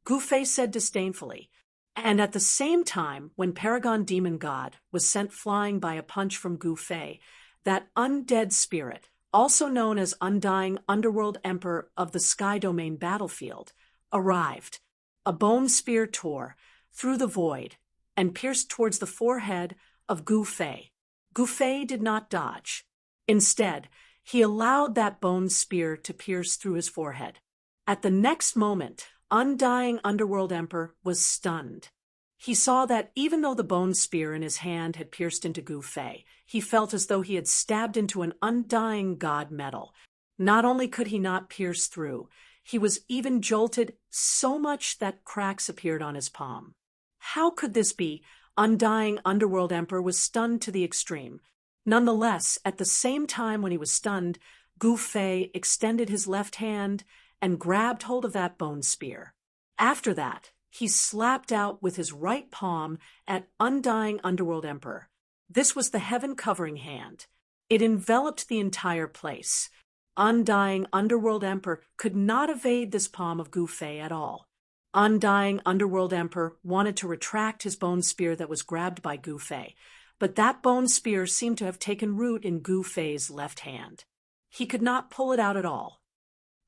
Gu Fei said disdainfully. And at the same time, when Paragon Demon God was sent flying by a punch from Gu Fei, that undead spirit also known as Undying Underworld Emperor of the Sky Domain battlefield, arrived. A bone spear tore through the void and pierced towards the forehead of Gu Fei. Gu Fei did not dodge. Instead, he allowed that bone spear to pierce through his forehead. At the next moment, Undying Underworld Emperor was stunned. He saw that even though the bone spear in his hand had pierced into Gu Fei, he felt as though he had stabbed into an undying god metal. Not only could he not pierce through, he was even jolted so much that cracks appeared on his palm. How could this be? Undying Underworld Emperor was stunned to the extreme. Nonetheless, at the same time when he was stunned, Gu Fei extended his left hand and grabbed hold of that bone spear. After that, he slapped out with his right palm at Undying Underworld Emperor. This was the heaven-covering hand. It enveloped the entire place. Undying Underworld Emperor could not evade this palm of Gu Fei at all. Undying Underworld Emperor wanted to retract his bone spear that was grabbed by Gu Fei, but that bone spear seemed to have taken root in Gu Fei's left hand. He could not pull it out at all.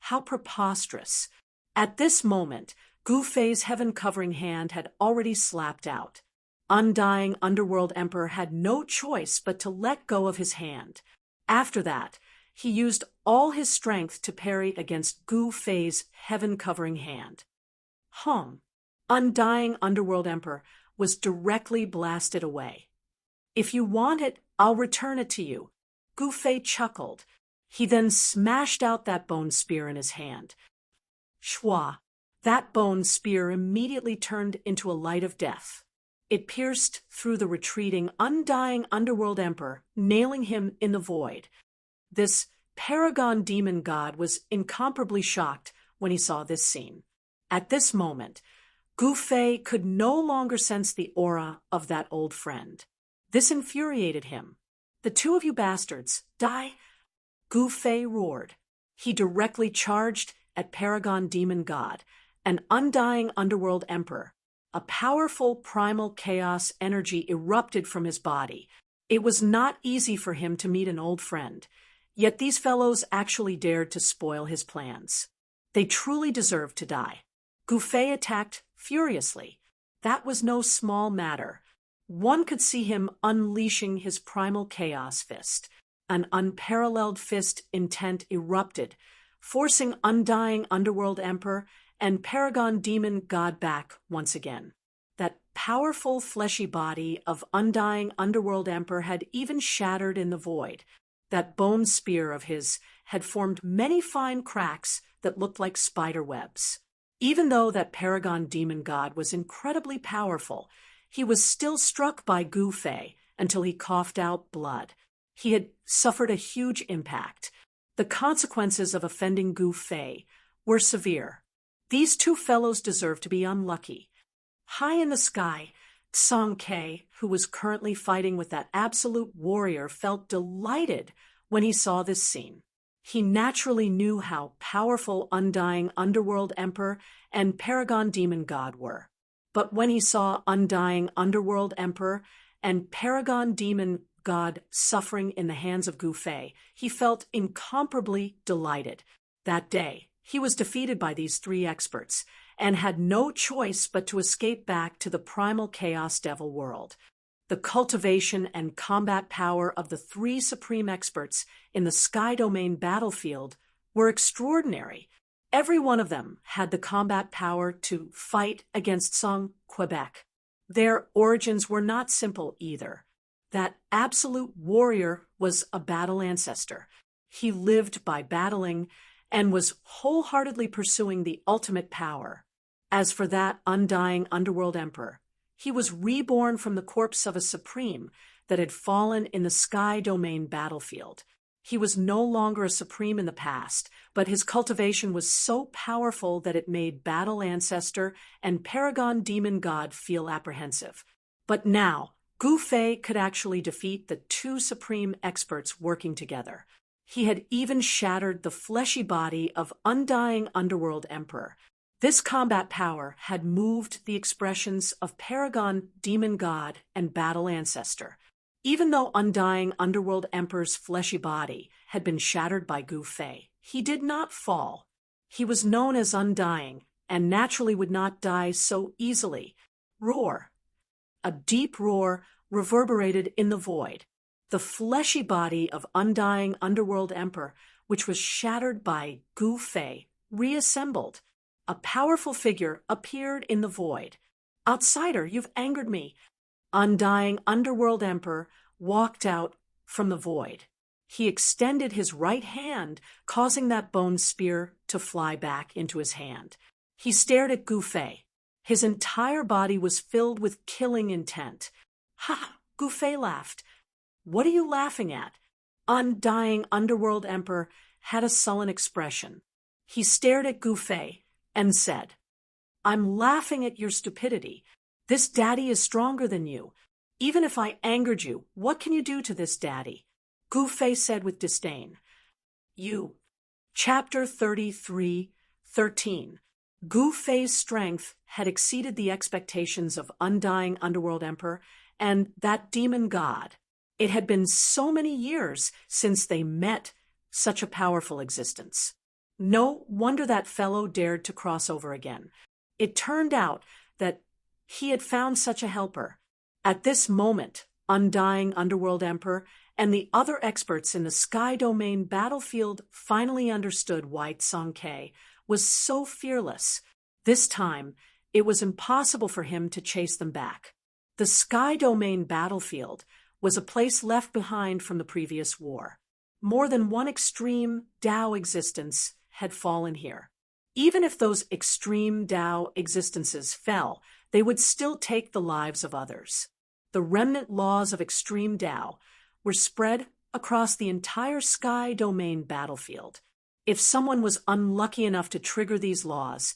How preposterous! At this moment, Gu Fei's heaven-covering hand had already slapped out. Undying Underworld Emperor had no choice but to let go of his hand. After that, he used all his strength to parry against Gu Fei's heaven-covering hand. Undying Underworld Emperor was directly blasted away. "If you want it, I'll return it to you." Gu Fei chuckled. He then smashed out that bone spear in his hand. Shwa! That bone spear immediately turned into a light of death. It pierced through the retreating, undying Underworld Emperor, nailing him in the void. This paragon demon god was incomparably shocked when he saw this scene. At this moment, Gu Fei could no longer sense the aura of that old friend. This infuriated him. "The two of you bastards, die!" Gu Fei roared. He directly charged at Paragon Demon God, an undying Underworld Emperor. A powerful primal chaos energy erupted from his body. It was not easy for him to meet an old friend, yet these fellows actually dared to spoil his plans. They truly deserved to die. Gu Fei attacked furiously. That was no small matter. One could see him unleashing his primal chaos fist. An unparalleled fist intent erupted, forcing Undying Underworld Emperor and Paragon Demon God back once again. That powerful fleshy body of Undying Underworld Emperor had even shattered in the void. That bone spear of his had formed many fine cracks that looked like spider webs. Even though that Paragon Demon God was incredibly powerful, he was still struck by Gu Fei until he coughed out blood. He had suffered a huge impact. The consequences of offending Gu Fei were severe. These two fellows deserved to be unlucky. High in the sky, Song Ke, who was currently fighting with that absolute warrior, felt delighted when he saw this scene. He naturally knew how powerful Undying Underworld Emperor and Paragon Demon God were. But when he saw Undying Underworld Emperor and Paragon Demon God suffering in the hands of Gu Fei, he felt incomparably delighted. That day, he was defeated by these three experts and had no choice but to escape back to the primal chaos devil world. The cultivation and combat power of the three supreme experts in the Sky Domain battlefield were extraordinary. Every one of them had the combat power to fight against Song Quebec. Their origins were not simple either. That absolute warrior was a battle ancestor. He lived by battling and was wholeheartedly pursuing the ultimate power. As for that Undying Underworld Emperor, he was reborn from the corpse of a supreme that had fallen in the Sky Domain battlefield. He was no longer a supreme in the past, but his cultivation was so powerful that it made Battle Ancestor and Paragon Demon God feel apprehensive. But now, Gu Fei could actually defeat the two supreme experts working together. He had even shattered the fleshy body of Undying Underworld Emperor. This combat power had moved the expressions of Paragon Demon God and Battle Ancestor. Even though Undying Underworld Emperor's fleshy body had been shattered by Gu Fei, he did not fall. He was known as Undying, and naturally would not die so easily. Roar! A deep roar reverberated in the void. The fleshy body of Undying Underworld Emperor, which was shattered by Gu Fei, reassembled. A powerful figure appeared in the void. Outsider, you've angered me. Undying Underworld Emperor walked out from the void. He extended his right hand, causing that bone spear to fly back into his hand. He stared at Gu Fei. His entire body was filled with killing intent. Ha! Gu Fei laughed. What are you laughing at? Undying Underworld Emperor had a sullen expression. He stared at Gu Fei and said, I'm laughing at your stupidity. This daddy is stronger than you. Even if I angered you, what can you do to this daddy? Gu Fei said with disdain. You. Chapter 33:13. Gu Fei's strength had exceeded the expectations of Undying Underworld Emperor and that demon god. It had been so many years since they met such a powerful existence. No wonder that fellow dared to cross over again. It turned out that he had found such a helper. At this moment, Undying Underworld Emperor and the other experts in the Sky Domain battlefield finally understood why Tsang Ke was so fearless. This time, it was impossible for him to chase them back. The Sky Domain battlefield was a place left behind from the previous war. More than one extreme Tao existence had fallen here. Even if those extreme Tao existences fell, they would still take the lives of others. The remnant laws of extreme Tao were spread across the entire Sky Domain battlefield. If someone was unlucky enough to trigger these laws,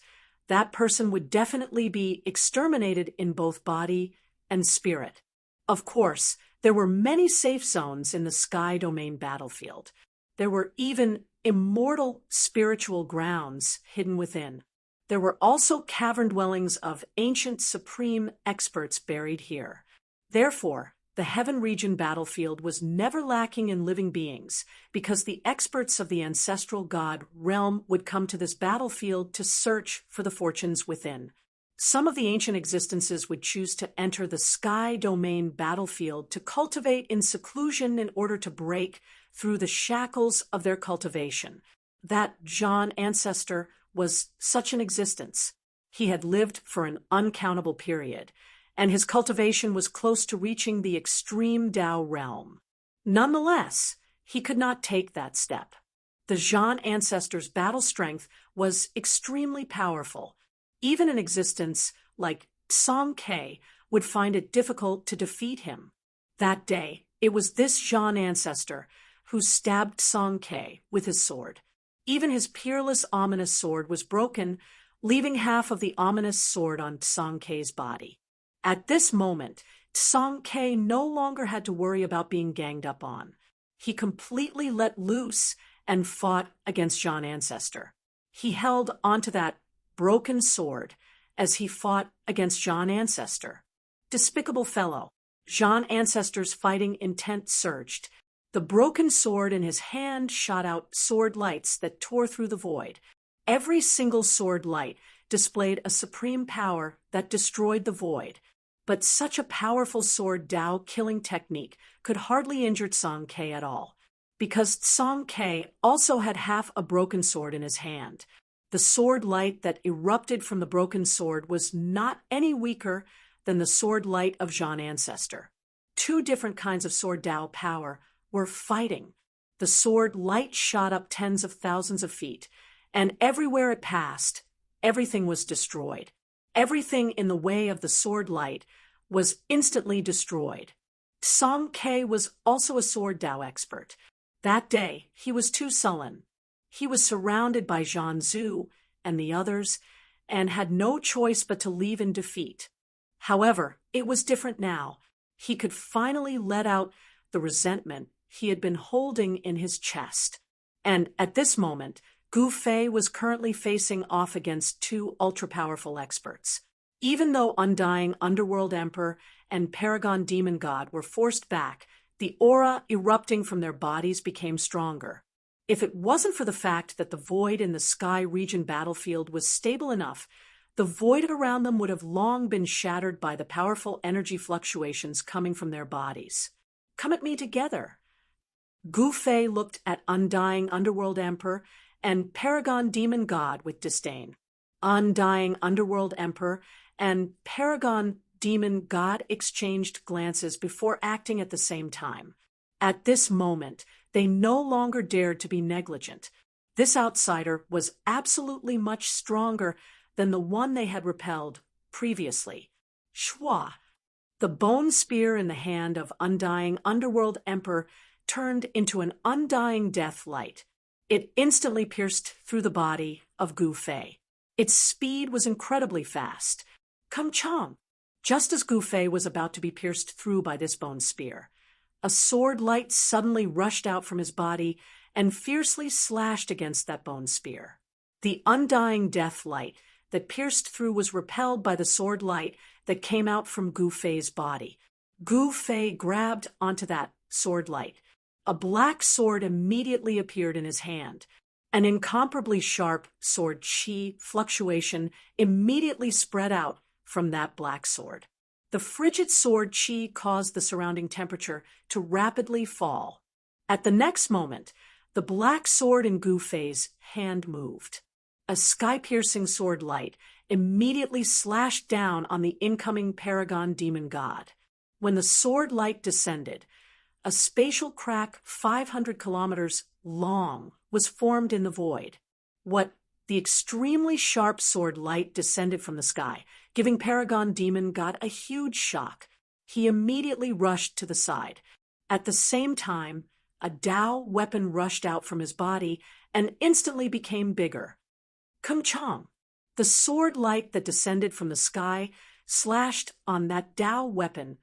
that person would definitely be exterminated in both body and spirit. Of course, there were many safe zones in the Sky Domain battlefield. There were even immortal spiritual grounds hidden within. There were also cavern dwellings of ancient supreme experts buried here. Therefore, the Heaven Region battlefield was never lacking in living beings, because the experts of the ancestral god realm would come to this battlefield to search for the fortunes within. Some of the ancient existences would choose to enter the Sky Domain battlefield to cultivate in seclusion in order to break through the shackles of their cultivation. That Zhan ancestor was such an existence. He had lived for an uncountable period, and his cultivation was close to reaching the extreme Tao realm. Nonetheless, he could not take that step. The Zhan ancestor's battle strength was extremely powerful. Even an existence like Tsang Ke would find it difficult to defeat him. That day, it was this Zhan ancestor who stabbed Tsang Ke with his sword. Even his peerless ominous sword was broken, leaving half of the ominous sword on Tsang Ke's body. At this moment, Tsang Ke no longer had to worry about being ganged up on. He completely let loose and fought against Zhan ancestor. He held onto that broken sword as he fought against Zhan ancestor. Despicable fellow. Zhan ancestor's fighting intent surged. The broken sword in his hand shot out sword lights that tore through the void. Every single sword light displayed a supreme power that destroyed the void. But such a powerful sword Tao killing technique could hardly injure Tsang Ke at all, because Tsang Ke also had half a broken sword in his hand. The sword light that erupted from the broken sword was not any weaker than the sword light of Zhan ancestor. Two different kinds of sword Tao power were fighting. The sword light shot up tens of thousands of feet, and everywhere it passed, everything was destroyed. Everything in the way of the sword light was instantly destroyed. Tsang Ke was also a sword Tao expert. That day, he was too sullen. He was surrounded by Zhan Zhu and the others, and had no choice but to leave in defeat. However, it was different now. He could finally let out the resentment he had been holding in his chest. And at this moment, Gu Fei was currently facing off against two ultra-powerful experts. Even though Undying Underworld Emperor and Paragon Demon God were forced back The aura erupting from their bodies became stronger. If it wasn't for the fact that the void in the Sky region battlefield was stable enough, the void around them would have long been shattered by the powerful energy fluctuations coming from their bodies. Come at me together. Gu Fei looked at Undying Underworld Emperor and Paragon Demon God with disdain. Undying Underworld Emperor and Paragon Demon God exchanged glances before acting at the same time. At this moment, they no longer dared to be negligent. This outsider was absolutely much stronger than the one they had repelled previously. Shwa! The bone spear in the hand of Undying Underworld Emperor turned into an undying death light. It instantly pierced through the body of Gu Fei. Its speed was incredibly fast. Come Chong! Just as Gu Fei was about to be pierced through by this bone spear, a sword light suddenly rushed out from his body and fiercely slashed against that bone spear. The undying death light that pierced through was repelled by the sword light that came out from Gu Fei's body. Gu Fei grabbed onto that sword light. A black sword immediately appeared in his hand. An incomparably sharp sword chi fluctuation immediately spread out from that black sword. The frigid sword chi caused the surrounding temperature to rapidly fall. At the next moment, the black sword in Gu Fei's hand moved. A sky-piercing sword light immediately slashed down on the incoming Paragon Demon God. When the sword light descended, a spatial crack 500 kilometers long was formed in the void. The extremely sharp sword light descended from the sky, giving Paragon Demon God a huge shock. He immediately rushed to the side. At the same time, a Dao weapon rushed out from his body and instantly became bigger. Kung Chong! The sword light that descended from the sky slashed on that Dao weapon,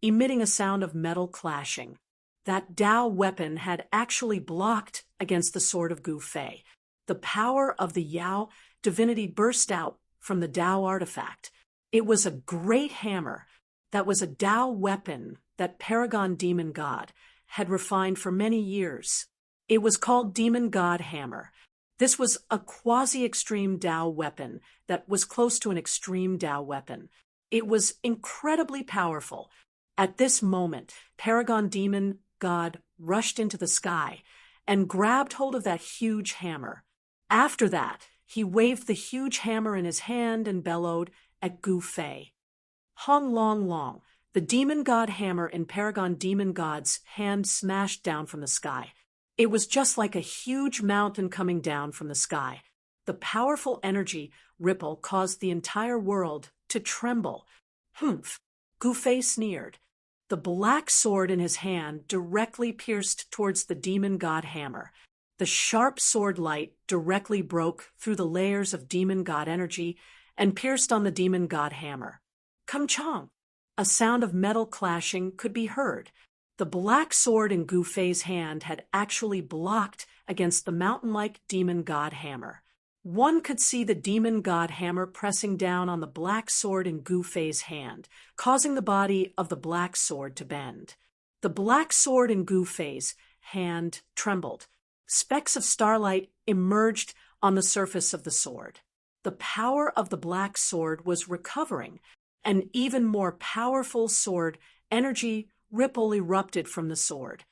emitting a sound of metal clashing. That Dao weapon had actually blocked against the sword of Gu Fei. The power of the Yao divinity burst out from the Dao artifact. It was a great hammer that was a Dao weapon that Paragon Demon God had refined for many years. It was called Demon God Hammer. This was a quasi-extreme Dao weapon that was close to an extreme Dao weapon. It was incredibly powerful. At this moment, Paragon Demon God rushed into the sky and grabbed hold of that huge hammer. After that, he waved the huge hammer in his hand and bellowed at Gu Fei. Hong Long Long, the demon god hammer in Paragon Demon God's hand smashed down from the sky. It was just like a huge mountain coming down from the sky. The powerful energy ripple caused the entire world to tremble. Humph! Gu Fei sneered. The black sword in his hand directly pierced towards the demon god hammer. The sharp sword light directly broke through the layers of demon god energy and pierced on the demon god hammer. Come Chong! A sound of metal clashing could be heard. The black sword in Gu Fei's hand had actually blocked against the mountain-like demon god hammer. One could see the demon god hammer pressing down on the black sword in Gu Fei's hand, causing the body of the black sword to bend. The black sword in Gu Fei's hand trembled. Specks of starlight emerged on the surface of the sword. The power of the black sword was recovering. An even more powerful sword energy ripple erupted from the sword.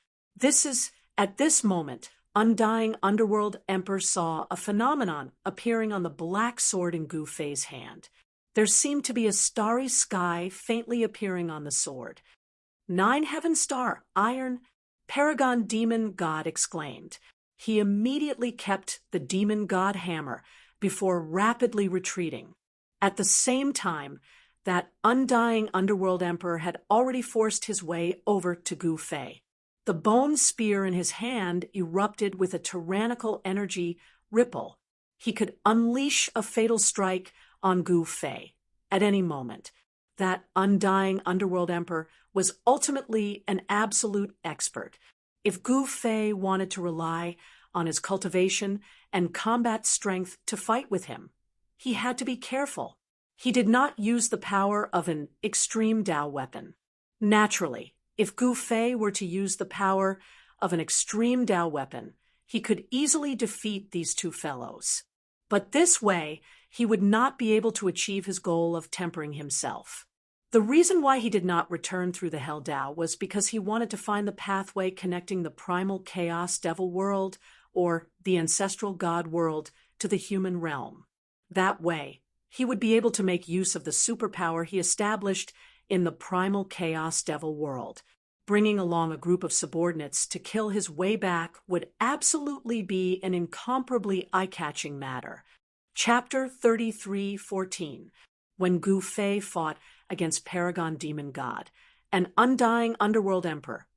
At this moment, Undying Underworld Emperor saw a phenomenon appearing on the black sword in Gu Fei's hand. There seemed to be a starry sky faintly appearing on the sword. 9 heaven star, iron, Paragon Demon God exclaimed. He immediately kept the demon god hammer before rapidly retreating. At the same time, that Undying Underworld Emperor had already forced his way over to Gu Fei. The bone spear in his hand erupted with a tyrannical energy ripple. He could unleash a fatal strike on Gu Fei at any moment. That Undying Underworld Emperor was ultimately an absolute expert. If Gu Fei wanted to rely on his cultivation and combat strength to fight with him, he had to be careful. He did not use the power of an extreme Dao weapon. Naturally, If Gu Fei were to use the power of an extreme Dao weapon, he could easily defeat these two fellows. But this way, he would not be able to achieve his goal of tempering himself. The reason why he did not return through the Hell Dao was because he wanted to find the pathway connecting the primal chaos devil world, or the ancestral god world, to the human realm. That way, he would be able to make use of the superpower he established in the primal chaos devil world. Bringing along a group of subordinates to kill his way back would absolutely be an incomparably eye-catching matter. Chapter 33:14. When Gu Fei fought against Paragon Demon God, an undying underworld emperor.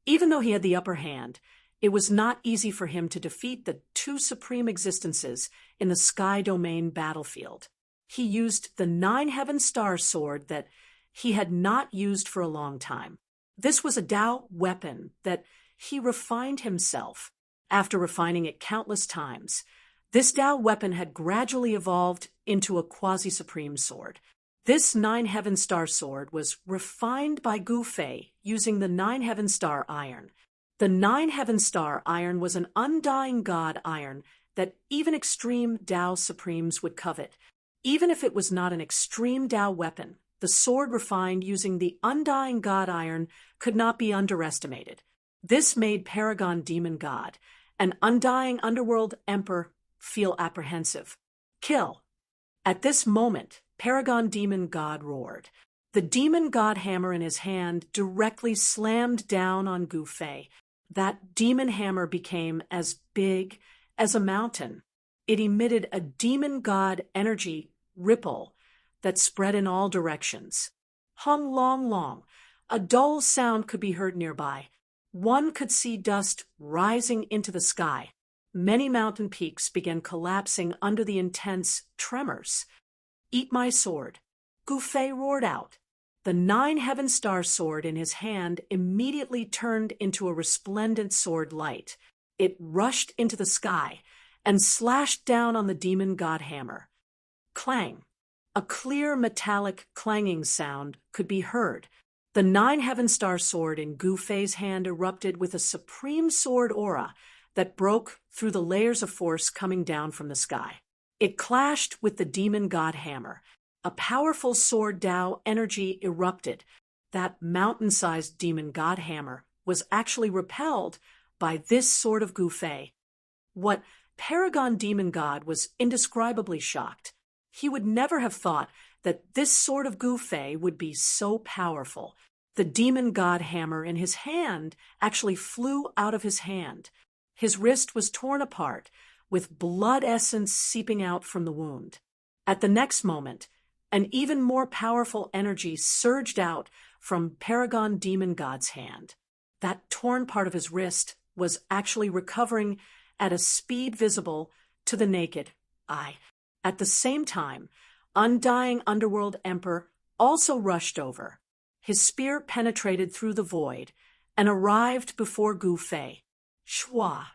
Even though he had the upper hand, it was not easy for him to defeat the two supreme existences in the Sky Domain battlefield. He used the 9 Heaven Star sword that he had not used for a long time. This was a Dao weapon that he refined himself. After refining it countless times, this Dao weapon had gradually evolved into a quasi-supreme sword. This 9 Heaven Star sword was refined by Gu Fei using the 9 Heaven Star iron. The 9 Heaven Star iron was an undying god iron that even extreme Dao supremes would covet. Even if it was not an extreme Dao weapon, the sword refined using the undying god iron could not be underestimated. This made Paragon Demon God, an undying underworld emperor, feel apprehensive. Kill! At this moment, Paragon Demon God roared. The demon god hammer in his hand directly slammed down on Gu Fei. That demon hammer became as big as a mountain. It emitted a demon god energy ripple that spread in all directions. Hung long, long. A dull sound could be heard nearby. One could see dust rising into the sky. Many mountain peaks began collapsing under the intense tremors. Eat my sword, Gu Fei roared out. The 9 Heaven Star sword in his hand immediately turned into a resplendent sword light. It rushed into the sky and slashed down on the demon god hammer. Clang! A clear metallic clanging sound could be heard. The 9 Heaven Star sword in Gu Fei's hand erupted with a supreme sword aura that broke through the layers of force coming down from the sky. It clashed with the demon god hammer. A powerful sword Dao energy erupted. That mountain-sized demon god hammer was actually repelled by this sword of Gu Fei. What Paragon Demon God was indescribably shocked. He would never have thought that this sword of Gu Fei would be so powerful. The demon god hammer in his hand actually flew out of his hand. His wrist was torn apart, with blood essence seeping out from the wound. At the next moment, an even more powerful energy surged out from Paragon Demon God's hand. That torn part of his wrist was actually recovering at a speed visible to the naked eye. At the same time, Undying Underworld Emperor also rushed over. His spear penetrated through the void and arrived before Gu Fei. Shwa!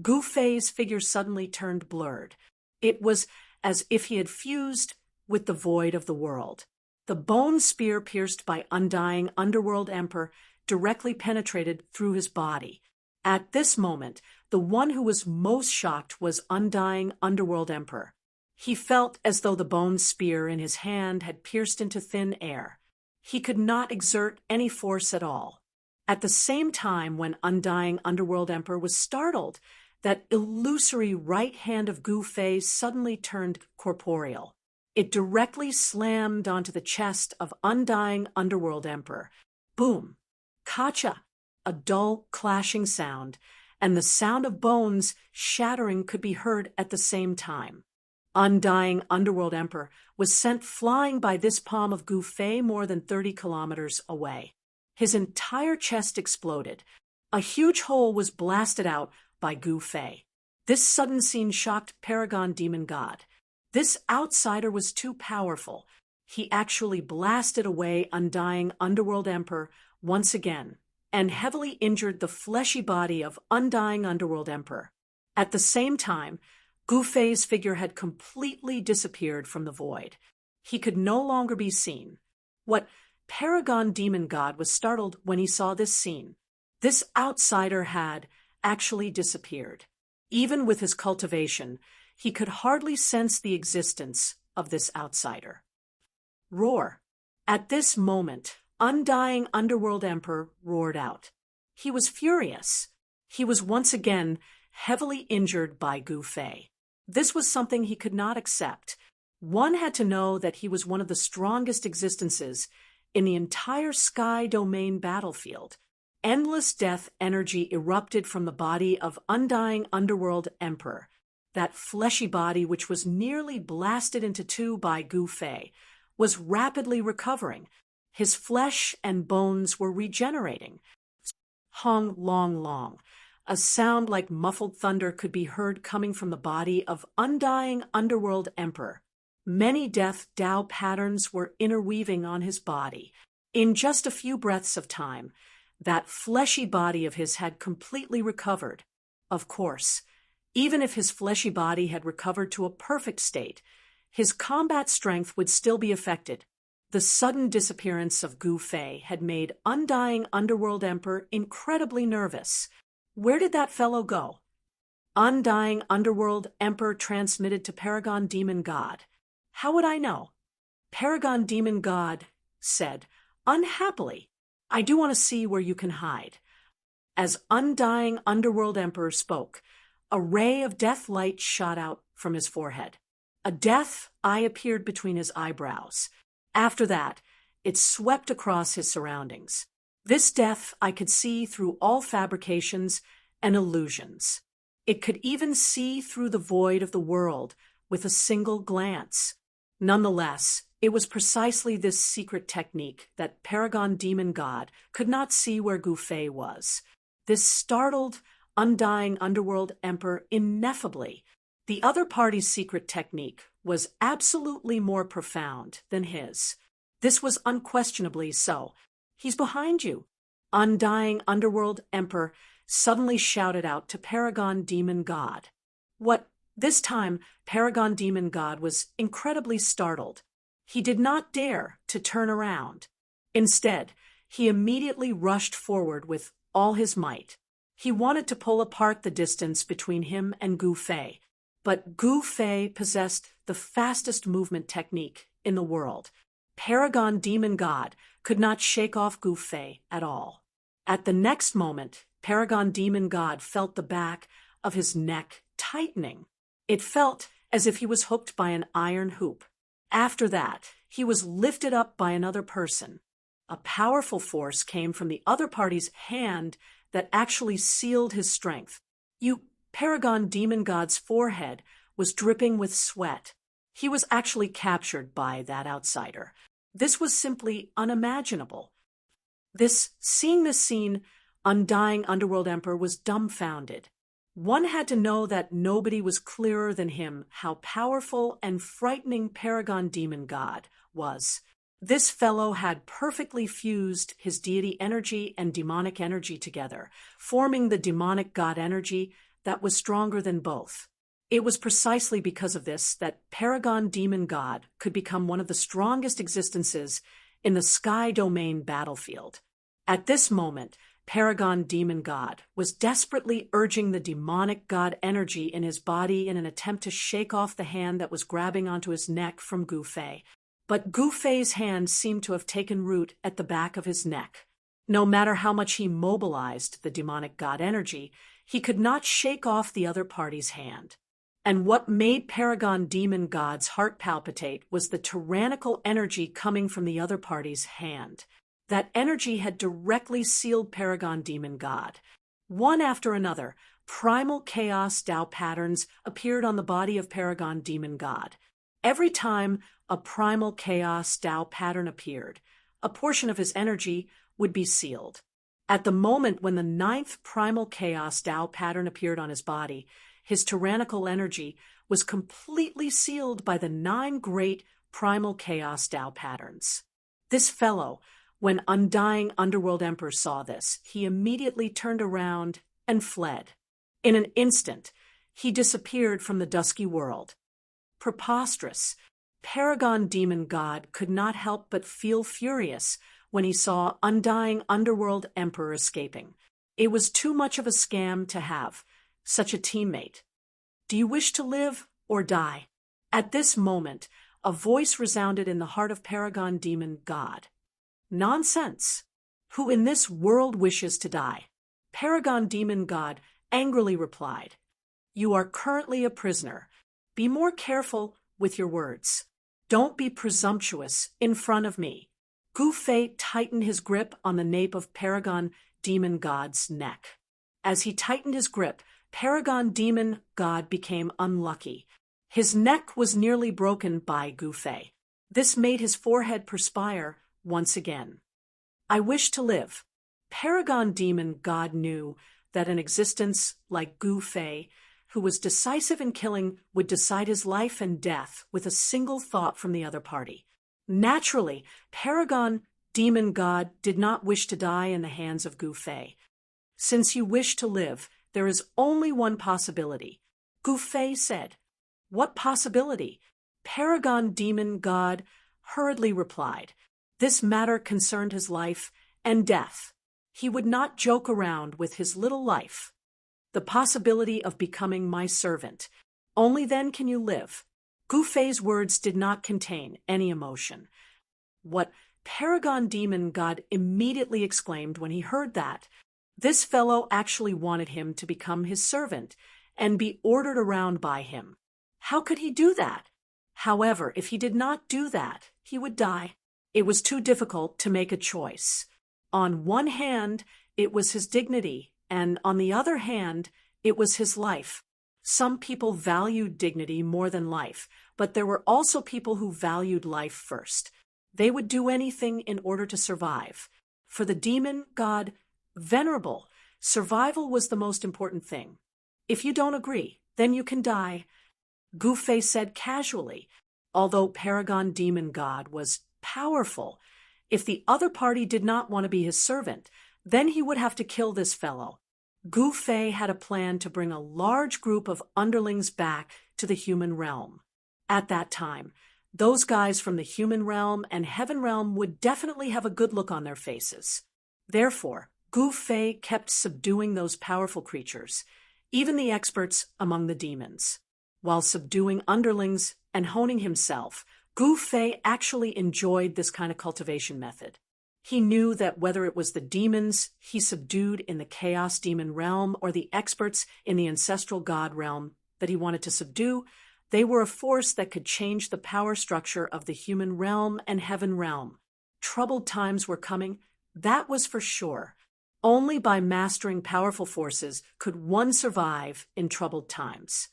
Gu Fei's figure suddenly turned blurred. It was as if he had fused with the void of the world. The bone spear pierced by Undying Underworld Emperor directly penetrated through his body. At this moment, the one who was most shocked was Undying Underworld Emperor. He felt as though the bone spear in his hand had pierced into thin air. He could not exert any force at all. At the same time, when Undying Underworld Emperor was startled, that illusory right hand of Gu Fei suddenly turned corporeal. It directly slammed onto the chest of Undying Underworld Emperor. Boom! Kacha! A dull clashing sound, and the sound of bones shattering could be heard at the same time. Undying Underworld Emperor was sent flying by this palm of Gu Fei more than 30 kilometers away. His entire chest exploded. A huge hole was blasted out by Gu Fei. This sudden scene shocked Paragon Demon God. This outsider was too powerful. He actually blasted away Undying Underworld Emperor once again, and heavily injured the fleshy body of Undying Underworld Emperor. At the same time, Gu Fei's figure had completely disappeared from the void. He could no longer be seen. What Paragon Demon God was startled when he saw this scene. This outsider had actually disappeared. Even with his cultivation, he could hardly sense the existence of this outsider. Roar. At this moment, Undying Underworld Emperor roared out. He was furious. He was once again heavily injured by Gu Fei. This was something he could not accept. One had to know that he was one of the strongest existences in the entire Sky Domain battlefield. Endless death energy erupted from the body of Undying Underworld Emperor, that fleshy body which was nearly blasted into two by Gu Fei, was rapidly recovering. His flesh and bones were regenerating. Hong long long. A sound like muffled thunder could be heard coming from the body of Undying Underworld Emperor. Many death Tao patterns were interweaving on his body. In just a few breaths of time, that fleshy body of his had completely recovered. Of course, even if his fleshy body had recovered to a perfect state, his combat strength would still be affected. The sudden disappearance of Gu Fei had made Undying Underworld Emperor incredibly nervous. Where did that fellow go? Undying Underworld Emperor transmitted to Paragon Demon God. How would I know? Paragon Demon God said, unhappily, I do want to see where you can hide. As Undying Underworld Emperor spoke, a ray of death light shot out from his forehead. A death eye appeared between his eyebrows. After that, it swept across his surroundings. This death I could see through all fabrications and illusions. It could even see through the void of the world with a single glance. Nonetheless, it was precisely this secret technique that Paragon Demon God could not see where Gu Fei was. This startled Undying Underworld Emperor ineffably. The other party's secret technique was absolutely more profound than his. This was unquestionably so. He's behind you. Undying Underworld Emperor suddenly shouted out to Paragon Demon God. What? This time, Paragon Demon God was incredibly startled. He did not dare to turn around. Instead, he immediately rushed forward with all his might. He wanted to pull apart the distance between him and Gu Fei, but Gu Fei possessed the fastest movement technique in the world. Paragon Demon God could not shake off Gu Fei at all. At the next moment, Paragon Demon God felt the back of his neck tightening. It felt as if he was hooked by an iron hoop. After that, he was lifted up by another person. A powerful force came from the other party's hand that actually sealed his strength. Paragon Demon God's forehead was dripping with sweat. He was actually captured by that outsider. This was simply unimaginable. Seeing this scene, Undying Underworld Emperor was dumbfounded. One had to know that nobody was clearer than him how powerful and frightening Paragon Demon God was. This fellow had perfectly fused his deity energy and demonic energy together, forming the demonic god energy that was stronger than both. It was precisely because of this that Paragon Demon God could become one of the strongest existences in the Sky Domain battlefield. At this moment, Paragon Demon God was desperately urging the demonic god energy in his body in an attempt to shake off the hand that was grabbing onto his neck from Gu Fei. But Gu Fei's hand seemed to have taken root at the back of his neck. No matter how much he mobilized the demonic god energy, he could not shake off the other party's hand. And what made Paragon Demon God's heart palpitate was the tyrannical energy coming from the other party's hand. That energy had directly sealed Paragon Demon God. One after another, primal chaos Tao patterns appeared on the body of Paragon Demon God. Every time a primal chaos Tao pattern appeared, a portion of his energy would be sealed. At the moment when the 9th primal chaos Tao pattern appeared on his body, his tyrannical energy was completely sealed by the 9 great primal chaos Tao patterns. This fellow, when Undying Underworld Emperor saw this, he immediately turned around and fled. In an instant, he disappeared from the dusky world. Preposterous. Paragon Demon God could not help but feel furious when he saw Undying Underworld Emperor escaping. It was too much of a scam to have such a teammate. Do you wish to live or die? At this moment, a voice resounded in the heart of Paragon Demon God. Nonsense! Who in this world wishes to die? Paragon Demon God angrily replied. You are currently a prisoner. Be more careful with your words. Don't be presumptuous in front of me. Gu Fei tightened his grip on the nape of Paragon Demon God's neck. As he tightened his grip, Paragon Demon God became unlucky. His neck was nearly broken by Gu Fei. This made his forehead perspire once again. I wish to live. Paragon Demon God knew that an existence like Gu Fei, who was decisive in killing, would decide his life and death with a single thought from the other party. Naturally, Paragon Demon God did not wish to die in the hands of Gu Fei. Since you wish to live, there is only one possibility, Gu Fei said. What possibility? Paragon Demon God hurriedly replied. This matter concerned his life and death. He would not joke around with his little life. The possibility of becoming my servant. Only then can you live. Gu Fei's words did not contain any emotion. What Paragon Demon God immediately exclaimed when he heard that. This fellow actually wanted him to become his servant and be ordered around by him. How could he do that? However, if he did not do that, he would die. It was too difficult to make a choice. On one hand, it was his dignity, and on the other hand, it was his life. Some people valued dignity more than life, but there were also people who valued life first. They would do anything in order to survive. For the demon god Venerable, survival was the most important thing. If you don't agree, then you can die, Gu Fei said casually. Although Paragon Demon God was powerful, if the other party did not want to be his servant, then he would have to kill this fellow. Gu Fei had a plan to bring a large group of underlings back to the human realm. At that time, those guys from the human realm and heaven realm would definitely have a good look on their faces. Therefore, Gu Fei kept subduing those powerful creatures, even the experts among the demons. While subduing underlings and honing himself, Gu Fei actually enjoyed this kind of cultivation method. He knew that whether it was the demons he subdued in the chaos demon realm or the experts in the ancestral god realm that he wanted to subdue, they were a force that could change the power structure of the human realm and heaven realm. Troubled times were coming, that was for sure. Only by mastering powerful forces could one survive in troubled times.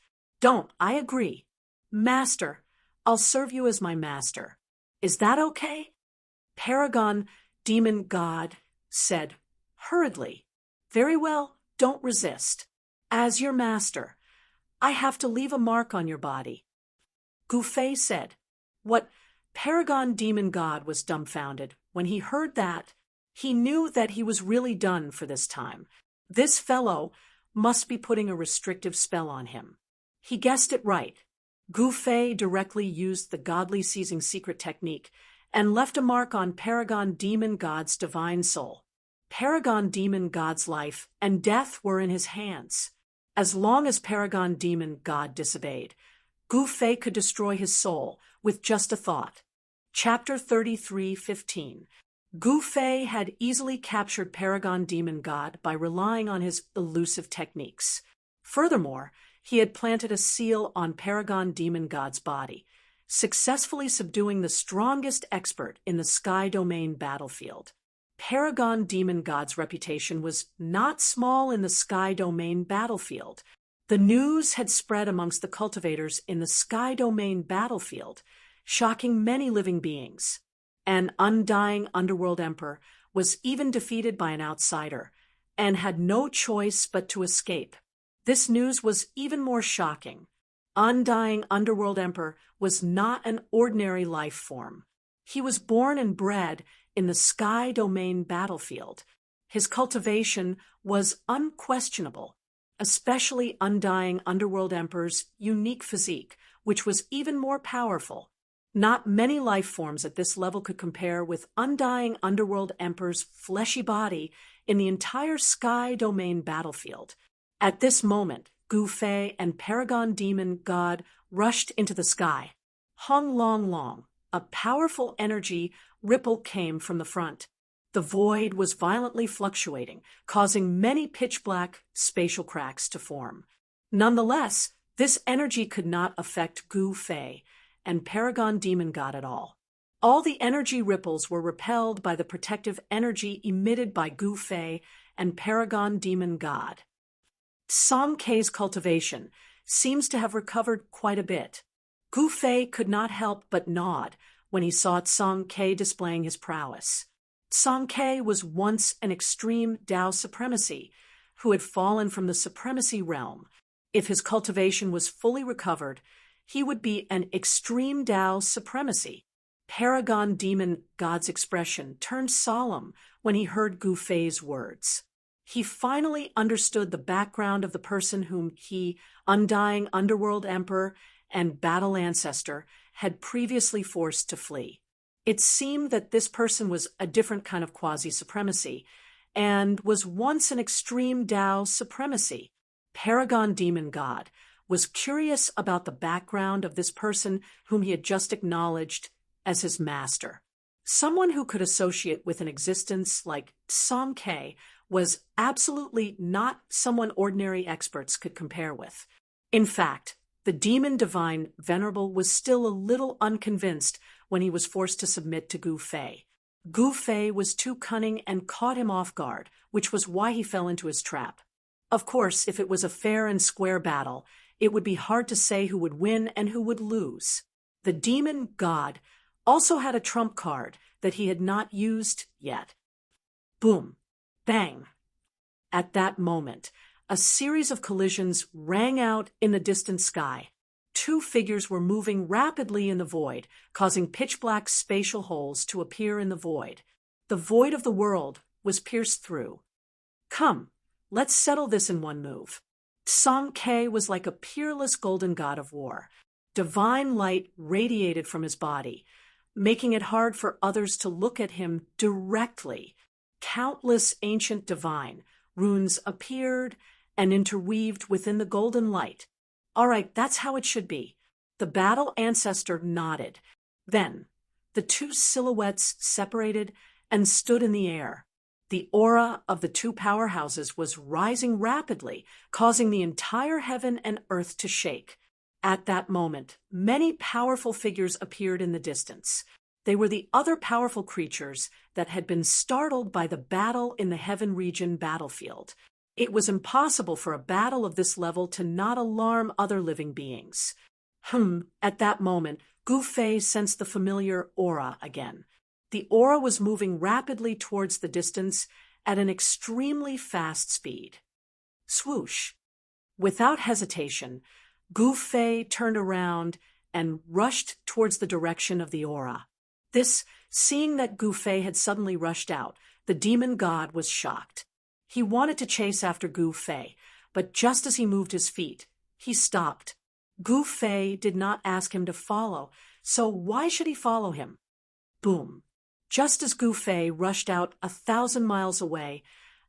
I agree. Master, I'll serve you as my master. Is that okay? Paragon Demon God said hurriedly. Very well, don't resist. As your master, I have to leave a mark on your body. Gu Fei said. What Paragon Demon God was dumbfounded. When he heard that, he knew that he was really done for this time. This fellow must be putting a restrictive spell on him. He guessed it right. Gu Fei directly used the godly seizing secret technique and left a mark on Paragon Demon God's divine soul. Paragon Demon God's life and death were in his hands. As long as Paragon Demon God disobeyed, Gu Fei could destroy his soul with just a thought. Chapter 33:15. Gu Fei had easily captured Paragon Demon God by relying on his elusive techniques. Furthermore, he had planted a seal on Paragon Demon God's body, successfully subduing the strongest expert in the Sky Domain battlefield. Paragon Demon God's reputation was not small in the Sky Domain battlefield. The news had spread amongst the cultivators in the Sky Domain battlefield, shocking many living beings. An undying underworld emperor was even defeated by an outsider and had no choice but to escape. This news was even more shocking. Undying underworld emperor was not an ordinary life form. He was born and bred in the Sky Domain battlefield. His cultivation was unquestionable, especially Undying Underworld Emperor's unique physique, which was even more powerful. Not many life forms at this level could compare with Undying Underworld Emperor's fleshy body in the entire Sky Domain battlefield. At this moment, Gu Fei and Paragon Demon God rushed into the sky. Hong Long Long, a powerful energy ripple came from the front. The void was violently fluctuating, causing many pitch-black spatial cracks to form. Nonetheless, this energy could not affect Gu Fei and Paragon Demon God at all. All the energy ripples were repelled by the protective energy emitted by Gu Fei and Paragon Demon God. Song Kei's cultivation seems to have recovered quite a bit. Gu Fei could not help but nod when he saw Song Kei displaying his prowess. Song Kei was once an extreme Dao supremacy who had fallen from the supremacy realm. If his cultivation was fully recovered, he would be an extreme Dao supremacy. Paragon Demon God's expression turned solemn when he heard Gu Fei's words. He finally understood the background of the person whom he, Undying Underworld Emperor and Battle Ancestor, had previously forced to flee. It seemed that this person was a different kind of quasi-supremacy and was once an extreme Dao supremacy. Paragon Demon God was curious about the background of this person whom he had just acknowledged as his master. Someone who could associate with an existence like Song Kei was absolutely not someone ordinary experts could compare with. In fact, the demon divine Venerable was still a little unconvinced when he was forced to submit to Gu Fei. Gu Fei was too cunning and caught him off guard, which was why he fell into his trap. Of course, if it was a fair and square battle, it would be hard to say who would win and who would lose. The demon god also had a trump card that he had not used yet. Boom. Bang. At that moment, a series of collisions rang out in the distant sky. Two figures were moving rapidly in the void, causing pitch-black spatial holes to appear in the void. The void of the world was pierced through. Come, let's settle this in one move. Song Kei was like a peerless golden god of war. Divine light radiated from his body, making it hard for others to look at him directly. Countless ancient divine runes appeared and interweaved within the golden light. All right, that's how it should be. The battle ancestor nodded. Then, the two silhouettes separated and stood in the air. The aura of the two powerhouses was rising rapidly, causing the entire heaven and earth to shake. At that moment, many powerful figures appeared in the distance. They were the other powerful creatures that had been startled by the battle in the Heaven Region battlefield. It was impossible for a battle of this level to not alarm other living beings. At that moment, Gu Fei sensed the familiar aura again. The aura was moving rapidly towards the distance at an extremely fast speed. Swoosh! Without hesitation, Gu Fei turned around and rushed towards the direction of the aura. Seeing that Gu Fei had suddenly rushed out, the demon god was shocked. He wanted to chase after Gu Fei, but just as he moved his feet, he stopped. Gu Fei did not ask him to follow, so why should he follow him? Boom! Just as Gu Fei rushed out 1,000 miles away,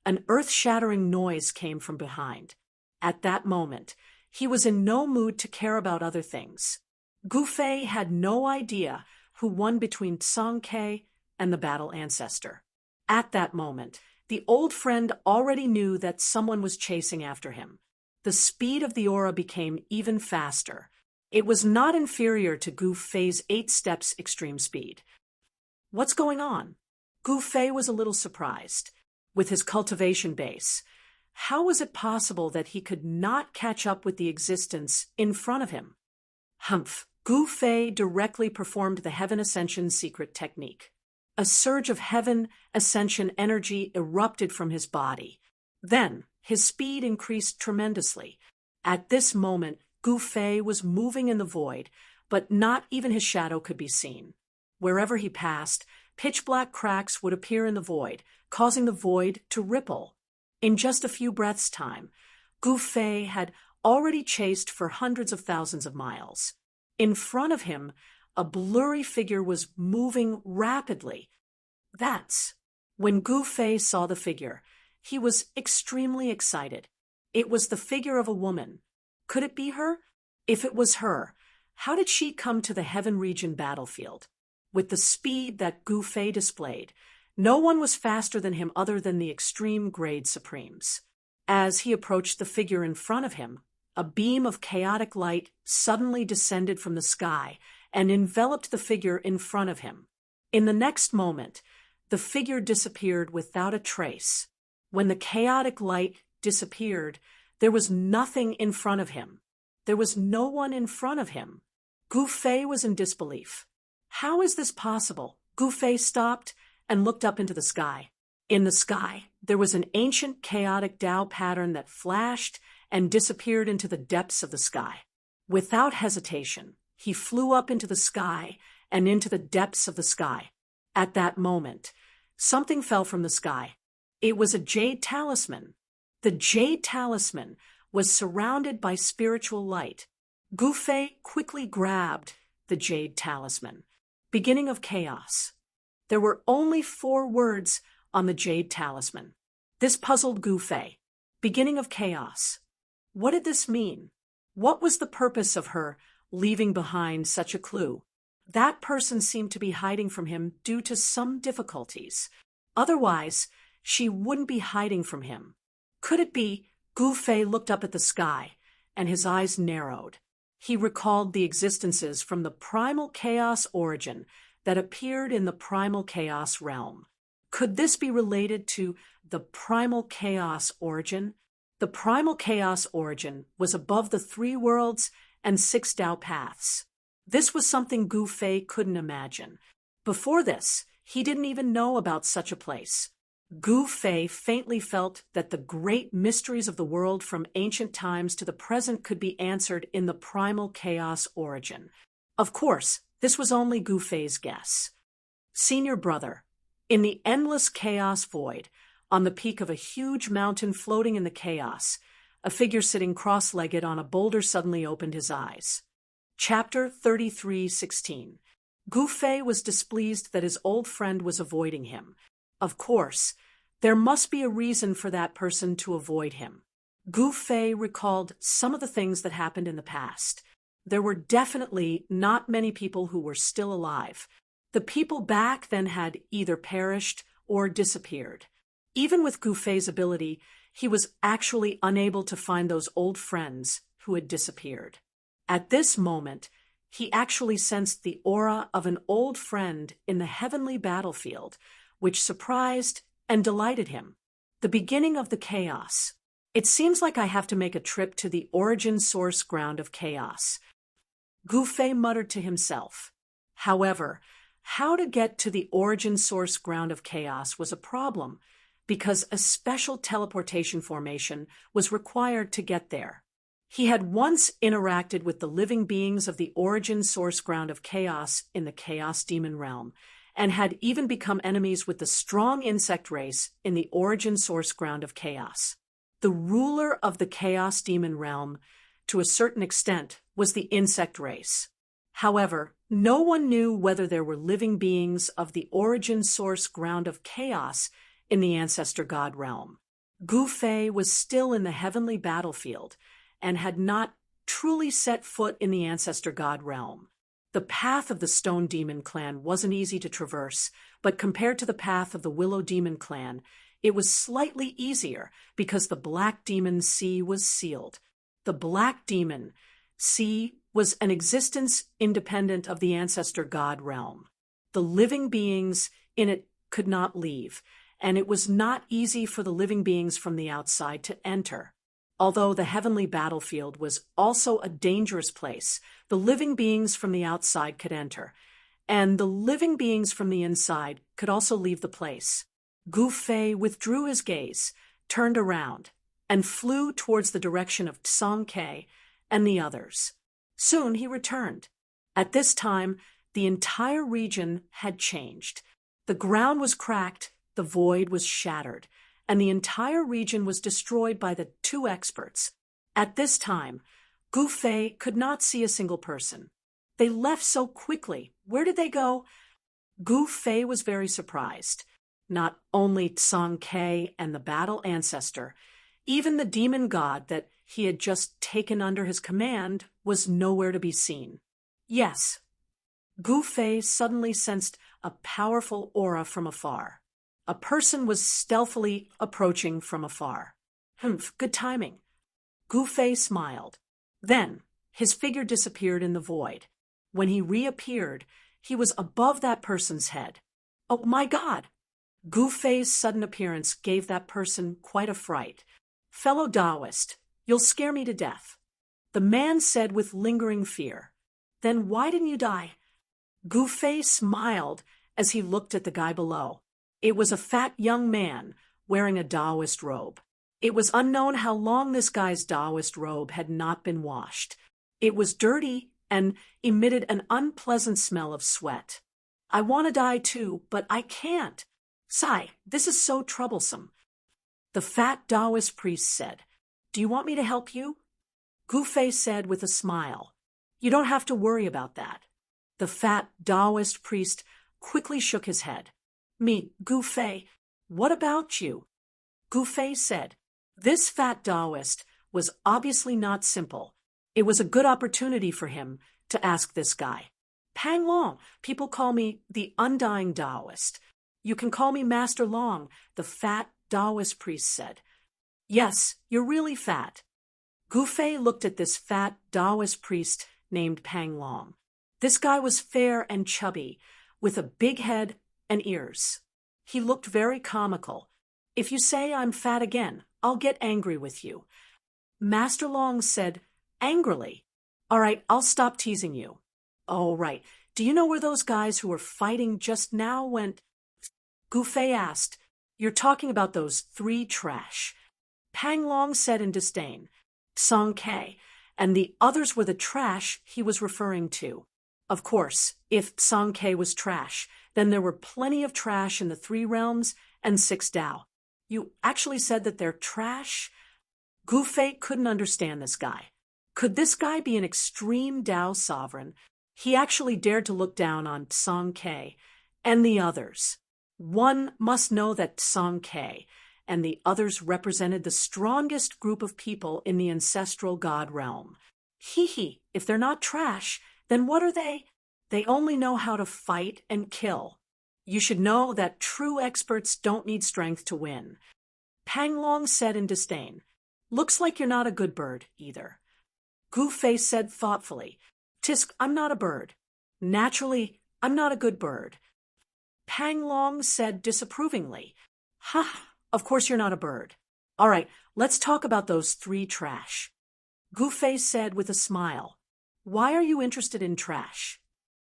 an earth-shattering noise came from behind. At that moment, he was in no mood to care about other things. Gu Fei had no idea who won between Song Kei and the battle ancestor. At that moment, the old friend already knew that someone was chasing after him. The speed of the aura became even faster. It was not inferior to Gu Fei's 8 steps extreme speed. What's going on? Gu Fei was a little surprised. With his cultivation base, how was it possible that he could not catch up with the existence in front of him? Gu Fei directly performed the Heaven Ascension secret technique. A surge of Heaven Ascension energy erupted from his body. Then, his speed increased tremendously. At this moment, Gu Fei was moving in the void, but not even his shadow could be seen. Wherever he passed, pitch-black cracks would appear in the void, causing the void to ripple. In just a few breaths' time, Gu Fei had already chased for hundreds of thousands of miles. In front of him, A blurry figure was moving rapidly. That's when Gu Fei saw the figure. He was extremely excited. It was the figure of a woman. Could it be her? If it was her, how did she come to the Heaven Region battlefield? With the speed that Gu Fei displayed, no one was faster than him other than the extreme grade supremes. As he approached the figure in front of him, a beam of chaotic light suddenly descended from the sky and enveloped the figure in front of him. In the next moment, the figure disappeared without a trace. When the chaotic light disappeared, there was nothing in front of him. There was no one in front of him. Gu Fei was in disbelief. How is this possible? Gu Fei stopped and looked up into the sky. In the sky, there was an ancient chaotic Tao pattern that flashed and disappeared into the depths of the sky. Without hesitation, he flew up into the sky and into the depths of the sky. At that moment, something fell from the sky. It was a jade talisman. The jade talisman was surrounded by spiritual light. Gu Fei quickly grabbed the jade talisman. Beginning of chaos. There were only 4 words on the jade talisman. This puzzled Gu Fei. Beginning of chaos. What did this mean? What was the purpose of her leaving behind such a clue? That person seemed to be hiding from him due to some difficulties. Otherwise, she wouldn't be hiding from him. Could it be? Gu Fei looked up at the sky, and his eyes narrowed. He recalled the existences from the primal chaos origin that appeared in the primal chaos realm. Could this be related to the primal chaos origin? The primal chaos origin was above the 3 worlds and 6 Tao paths. This was something Gu Fei couldn't imagine. Before this, he didn't even know about such a place. Gu Fei faintly felt that the great mysteries of the world from ancient times to the present could be answered in the primal chaos origin. Of course, this was only Gu Fei's guess. Senior brother, in the endless chaos void, on the peak of a huge mountain floating in the chaos, a figure sitting cross-legged on a boulder suddenly opened his eyes. Chapter 33:16. Gu Fei was displeased that his old friend was avoiding him. Of course, there must be a reason for that person to avoid him. Gu Fei recalled some of the things that happened in the past. There were definitely not many people who were still alive. The people back then had either perished or disappeared. Even with Gu Fei's ability, he was actually unable to find those old friends who had disappeared. At this moment, he actually sensed the aura of an old friend in the heavenly battlefield, which surprised and delighted him. The beginning of the chaos. It seems like I have to make a trip to the origin source ground of chaos. Gu Fei muttered to himself. However, how to get to the origin source ground of chaos was a problem, because a special teleportation formation was required to get there. He had once interacted with the living beings of the origin source ground of chaos in the Chaos Demon realm, and had even become enemies with the strong insect race in the origin source ground of chaos. The ruler of the Chaos Demon realm, to a certain extent, was the insect race. However, no one knew whether there were living beings of the origin source ground of chaos in the Ancestor God realm. Gu Fei was still in the heavenly battlefield and had not truly set foot in the Ancestor God realm. The path of the Stone Demon clan wasn't easy to traverse, but compared to the path of the Willow Demon clan, it was slightly easier because the Black Demon Sea was sealed. The Black Demon Sea was an existence independent of the Ancestor God realm. The living beings in it could not leave, and it was not easy for the living beings from the outside to enter. Although the heavenly battlefield was also a dangerous place, the living beings from the outside could enter, and the living beings from the inside could also leave the place. Gu Fei withdrew his gaze, turned around, and flew towards the direction of Tsang Ke and the others. Soon he returned. At this time, the entire region had changed. The ground was cracked, the void was shattered, and the entire region was destroyed by the 2 experts. At this time, Gu Fei could not see a single person. They left so quickly. Where did they go? Gu Fei was very surprised. Not only Song Ke and the battle ancestor, even the demon god that he had just taken under his command was nowhere to be seen. Yes, Gu Fei suddenly sensed a powerful aura from afar. A person was stealthily approaching from afar. Humph, good timing. Gu Fei smiled. Then, his figure disappeared in the void. When he reappeared, he was above that person's head. Oh my God! Gu Fei's sudden appearance gave that person quite a fright. Fellow Taoist, you'll scare me to death. The man said with lingering fear. Then why didn't you die? Gu Fei smiled as he looked at the guy below. It was a fat young man wearing a Taoist robe. It was unknown how long this guy's Taoist robe had not been washed. It was dirty and emitted an unpleasant smell of sweat. I want to die too, but I can't. Sai, this is so troublesome. The fat Taoist priest said, Do you want me to help you? Gu Fei said with a smile, You don't have to worry about that. The fat Taoist priest quickly shook his head. Me, Gu Fei, what about you? Gu Fei said, This fat Taoist was obviously not simple. It was a good opportunity for him to ask this guy. Pang Long, people call me the Undying Taoist. You can call me Master Long, the fat Taoist priest said. Yes, you're really fat. Gu Fei looked at this fat Taoist priest named Pang Long. This guy was fair and chubby, with a big head and ears. He looked very comical. If you say I'm fat again, I'll get angry with you. Master Long said, angrily, All right, I'll stop teasing you. Oh, right. Do you know where those guys who were fighting just now went? Gu Fei asked, You're talking about those 3 trash. Pang Long said in disdain, Song Ke, and the others were the trash he was referring to. Of course, if Song Ke was trash, then there were plenty of trash in the 3 realms and 6 Dao. You actually said that they're trash? Gu Fei couldn't understand this guy. Could this guy be an extreme Dao sovereign? He actually dared to look down on Song Ke and the others. One must know that Song Ke and the others represented the strongest group of people in the ancestral god realm. Hee, if they're not trash, then what are they? They only know how to fight and kill. You should know that true experts don't need strength to win. Pang Long said in disdain, Looks like you're not a good bird, either. Gu Fei said thoughtfully, Tisk, I'm not a bird. Naturally, I'm not a good bird. Pang Long said disapprovingly, Ha, of course you're not a bird. All right, let's talk about those 3 trash. Gu Fei said with a smile, Why are you interested in trash?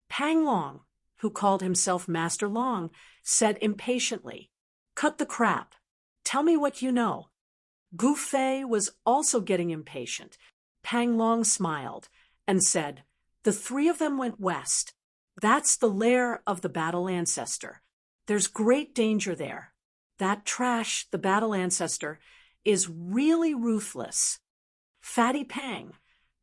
Pang Long, who called himself Master Long, said impatiently, Cut the crap. Tell me what you know. Gu Fei was also getting impatient. Pang Long smiled and said, The 3 of them went west. That's the lair of the battle ancestor. There's great danger there. That trash, the battle ancestor, is really ruthless. Fatty Pang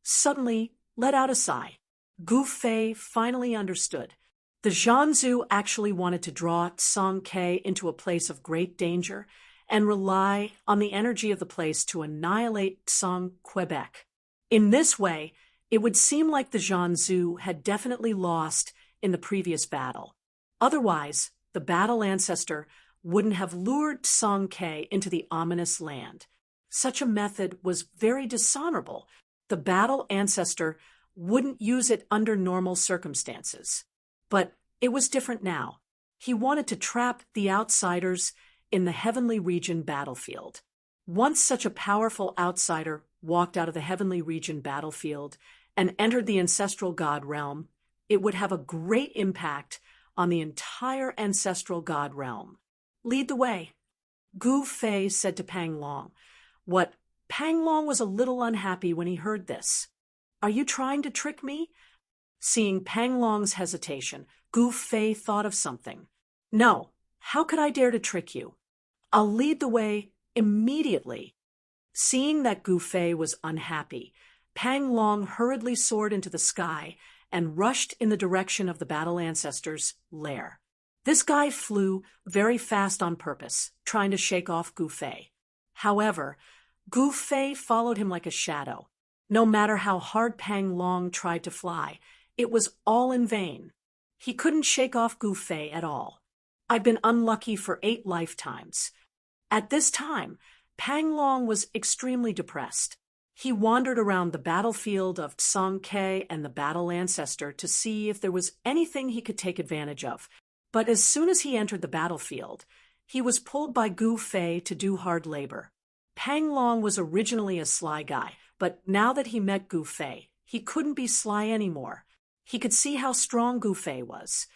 suddenly let out a sigh. Gu Fei finally understood. The Zhanzu actually wanted to draw Song Ke into a place of great danger and rely on the energy of the place to annihilate Song Quebec. In this way, it would seem like the Zhanzu had definitely lost in the previous battle. Otherwise, the battle ancestor wouldn't have lured Song Ke into the ominous land. Such a method was very dishonorable. The battle ancestor wouldn't use it under normal circumstances. But it was different now. He wanted to trap the outsiders in the heavenly region battlefield. Once such a powerful outsider walked out of the heavenly region battlefield and entered the ancestral god realm, it would have a great impact on the entire ancestral god realm. Lead the way. Gu Fei said to Pang Long. What? Pang Long was a little unhappy when he heard this. Are you trying to trick me? Seeing Pang Long's hesitation, Gu Fei thought of something. No, how could I dare to trick you? I'll lead the way immediately. Seeing that Gu Fei was unhappy, Pang Long hurriedly soared into the sky and rushed in the direction of the battle ancestor's lair. This guy flew very fast on purpose, trying to shake off Gu Fei. However, Gu Fei followed him like a shadow. No matter how hard Pang Long tried to fly, it was all in vain. He couldn't shake off Gu Fei at all. I've been unlucky for 8 lifetimes. At this time, Pang Long was extremely depressed. He wandered around the battlefield of Song Ke and the battle ancestor to see if there was anything he could take advantage of. But as soon as he entered the battlefield, he was pulled by Gu Fei to do hard labor. Pang Long was originally a sly guy, but now that he met Gu Fei, he couldn't be sly anymore. He could see how strong Gu Fei was.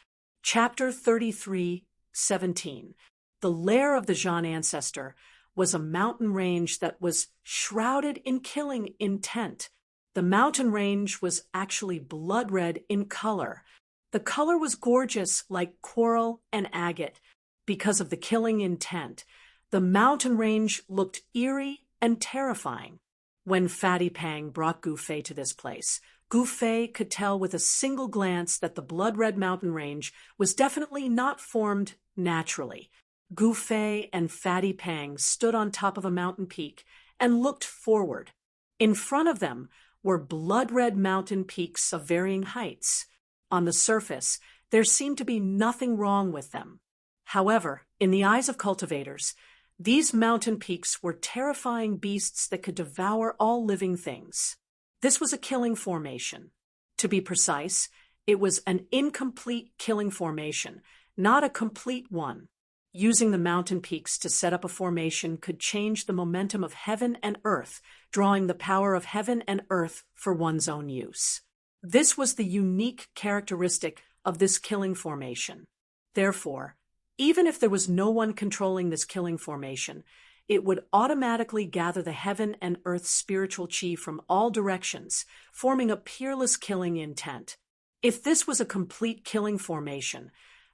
Chapter 33:17. The lair of the Zhan ancestor was a mountain range that was shrouded in killing intent. The mountain range was actually blood red in color. The color was gorgeous like coral and agate because of the killing intent. The mountain range looked eerie and terrifying. When Fatty Pang brought Gu Fei to this place, Gu Fei could tell with a single glance that the blood-red mountain range was definitely not formed naturally. Gu Fei and Fatty Pang stood on top of a mountain peak and looked forward. In front of them were blood-red mountain peaks of varying heights. On the surface, there seemed to be nothing wrong with them. However, in the eyes of cultivators, these mountain peaks were terrifying beasts that could devour all living things. This was a killing formation. To be precise, it was an incomplete killing formation, not a complete one. Using the mountain peaks to set up a formation could change the momentum of heaven and earth, drawing the power of heaven and earth for one's own use. This was the unique characteristic of this killing formation. Therefore, even if there was no one controlling this killing formation, it would automatically gather the heaven and earth spiritual chi from all directions, forming a peerless killing intent. If this was a complete killing formation,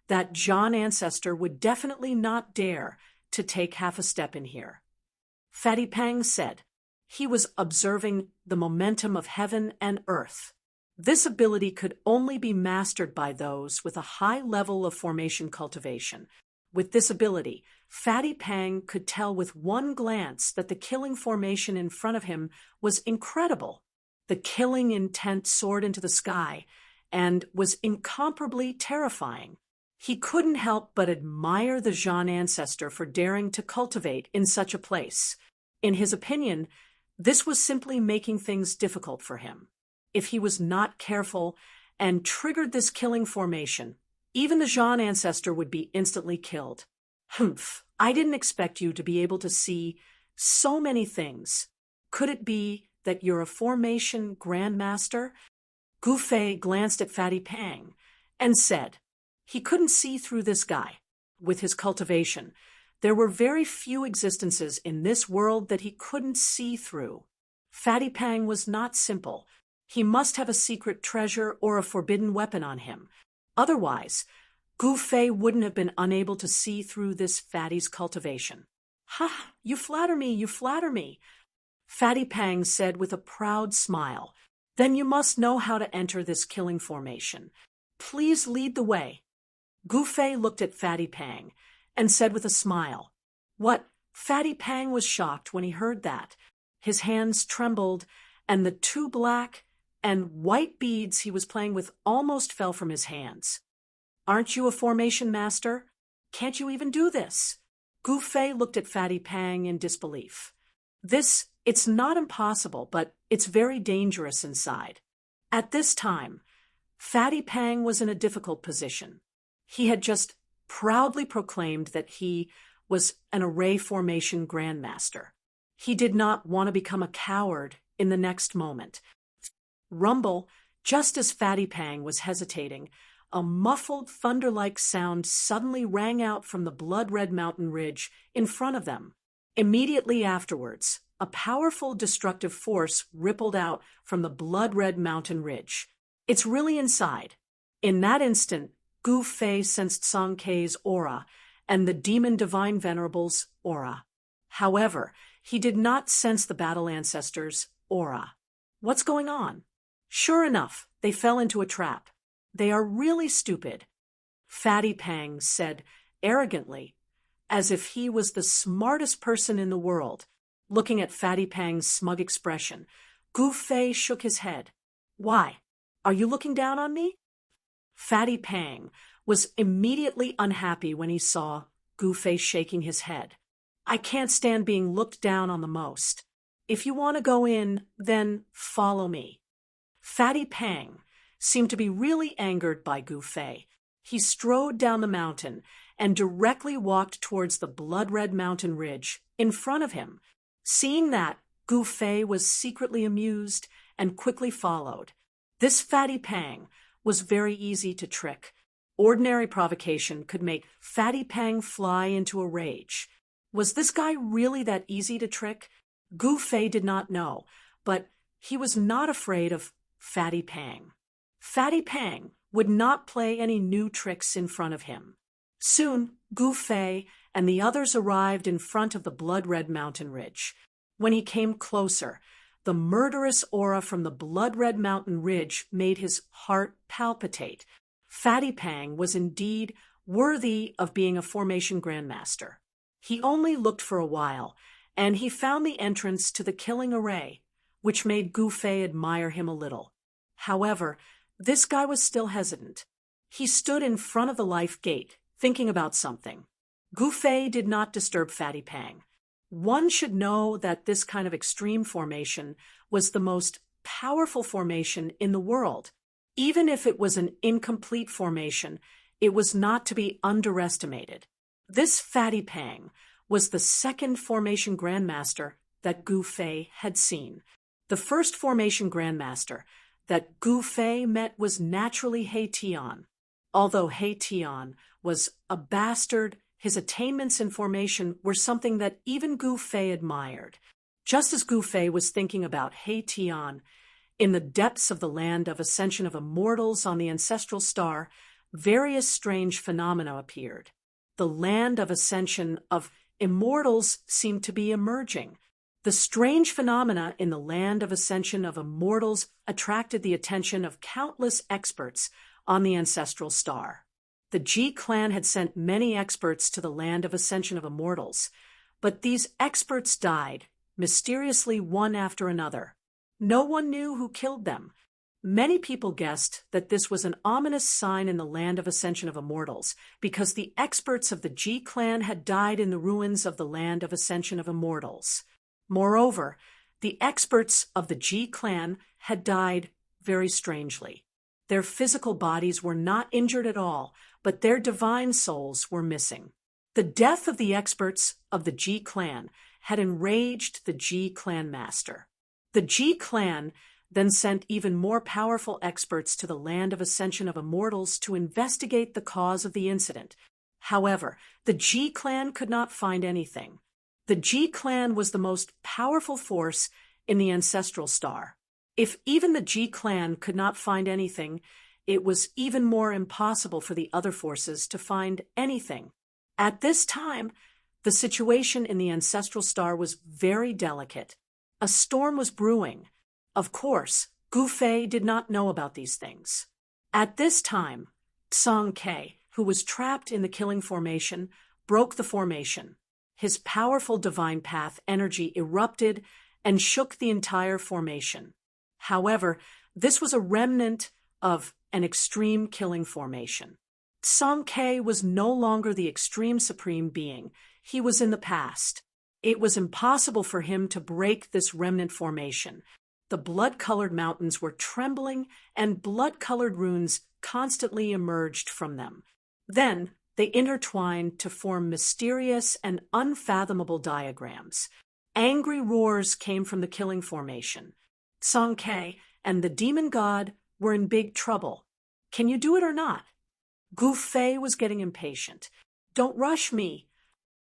that Zhan ancestor would definitely not dare to take half a step in here. Fatty Pang said he was observing the momentum of heaven and earth. This ability could only be mastered by those with a high level of formation cultivation. With this ability, Fatty Pang could tell with one glance that the killing formation in front of him was incredible. The killing intent soared into the sky and was incomparably terrifying. He couldn't help but admire the Zhan ancestor for daring to cultivate in such a place. In his opinion, this was simply making things difficult for him. If he was not careful and triggered this killing formation, even the Zhan ancestor would be instantly killed. Humph, I didn't expect you to be able to see so many things. Could it be that you're a formation grandmaster? Gu Fei glanced at Fatty Pang and said he couldn't see through this guy. With his cultivation, there were very few existences in this world that he couldn't see through. Fatty Pang was not simple. He must have a secret treasure or a forbidden weapon on him. Otherwise, Gu Fei wouldn't have been unable to see through this fatty's cultivation. "Ha, you flatter me, you flatter me," Fatty Pang said with a proud smile. "Then you must know how to enter this killing formation. Please lead the way." Gu Fei looked at Fatty Pang and said with a smile. What? Fatty Pang was shocked when he heard that. His hands trembled, and the 2 black and white beads he was playing with almost fell from his hands. "Aren't you a formation master? Can't you even do this?" Gu Fei looked at Fatty Pang in disbelief. It's not impossible, but it's very dangerous inside. At this time, Fatty Pang was in a difficult position. He had just proudly proclaimed that he was an array formation grandmaster. He did not want to become a coward in the next moment. Rumble, just as Fatty Pang was hesitating, a muffled thunder-like sound suddenly rang out from the blood-red mountain ridge in front of them. Immediately afterwards, a powerful destructive force rippled out from the blood-red mountain ridge. "It's really inside." In that instant, Gu Fei sensed Song Ke's aura and the Demon Divine Venerable's aura. However, he did not sense the battle ancestor's aura. "What's going on?" Sure enough, they fell into a trap. They are really stupid, Fatty Pang said arrogantly, as if he was the smartest person in the world. Looking at Fatty Pang's smug expression, Gu Fei shook his head. Why? Are you looking down on me? Fatty Pang was immediately unhappy when he saw Gu Fei shaking his head. I can't stand being looked down on the most. If you want to go in, then follow me. Fatty Pang seemed to be really angered by Gu Fei. He strode down the mountain and directly walked towards the blood-red mountain ridge in front of him. Seeing that, Gu Fei was secretly amused and quickly followed. This Fatty Pang was very easy to trick. Ordinary provocation could make Fatty Pang fly into a rage. Was this guy really that easy to trick? Gu Fei did not know, but he was not afraid of Fatty Pang. Fatty Pang would not play any new tricks in front of him. Soon, Gu Fei and the others arrived in front of the blood-red mountain ridge. When he came closer, the murderous aura from the blood-red mountain ridge made his heart palpitate. Fatty Pang was indeed worthy of being a formation grandmaster. He only looked for a while, and he found the entrance to the killing array, which made Gu Fei admire him a little. However, this guy was still hesitant. He stood in front of the life gate, thinking about something. Gu Fei did not disturb Fatty Pang. One should know that this kind of extreme formation was the most powerful formation in the world. Even if it was an incomplete formation, it was not to be underestimated. This Fatty Pang was the second formation grandmaster that Gu Fei had seen. The first formation grandmaster that Gu Fei met was naturally He Tian. Although He Tian was a bastard, his attainments in formation were something that even Gu Fei admired. Just as Gu Fei was thinking about He Tian, in the depths of the land of ascension of immortals on the ancestral star, various strange phenomena appeared. The land of ascension of immortals seemed to be emerging. The strange phenomena in the land of ascension of immortals attracted the attention of countless experts on the ancestral star. The Ji clan had sent many experts to the land of ascension of immortals, but these experts died, mysteriously one after another. No one knew who killed them. Many people guessed that this was an ominous sign in the land of ascension of immortals, because the experts of the Ji clan had died in the ruins of the land of ascension of immortals. Moreover, the experts of the Ji clan had died very strangely. Their physical bodies were not injured at all, but their divine souls were missing. The death of the experts of the Ji clan had enraged the Ji clan master. The Ji clan then sent even more powerful experts to the land of ascension of immortals to investigate the cause of the incident. However, the Ji clan could not find anything. The Ji clan was the most powerful force in the ancestral star. If even the Ji clan could not find anything, it was even more impossible for the other forces to find anything. At this time, the situation in the ancestral star was very delicate. A storm was brewing. Of course, Gu Fei did not know about these things. At this time, Song Ke, who was trapped in the killing formation, broke the formation. His powerful divine path energy erupted and shook the entire formation. However, this was a remnant of an extreme killing formation. Song Ke was no longer the extreme supreme being. He was in the past. It was impossible for him to break this remnant formation. The blood-colored mountains were trembling, and blood-colored runes constantly emerged from them. Then they intertwined to form mysterious and unfathomable diagrams. Angry roars came from the killing formation. Song Ke and the demon god were in big trouble. Can you do it or not? Gu Fei was getting impatient. Don't rush me.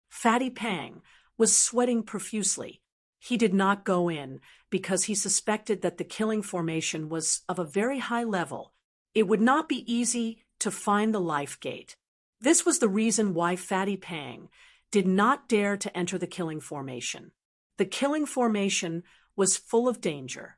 Fatty Pang was sweating profusely. He did not go in because he suspected that the killing formation was of a very high level. It would not be easy to find the life gate. This was the reason why Fatty Pang did not dare to enter the killing formation. The killing formation was full of danger.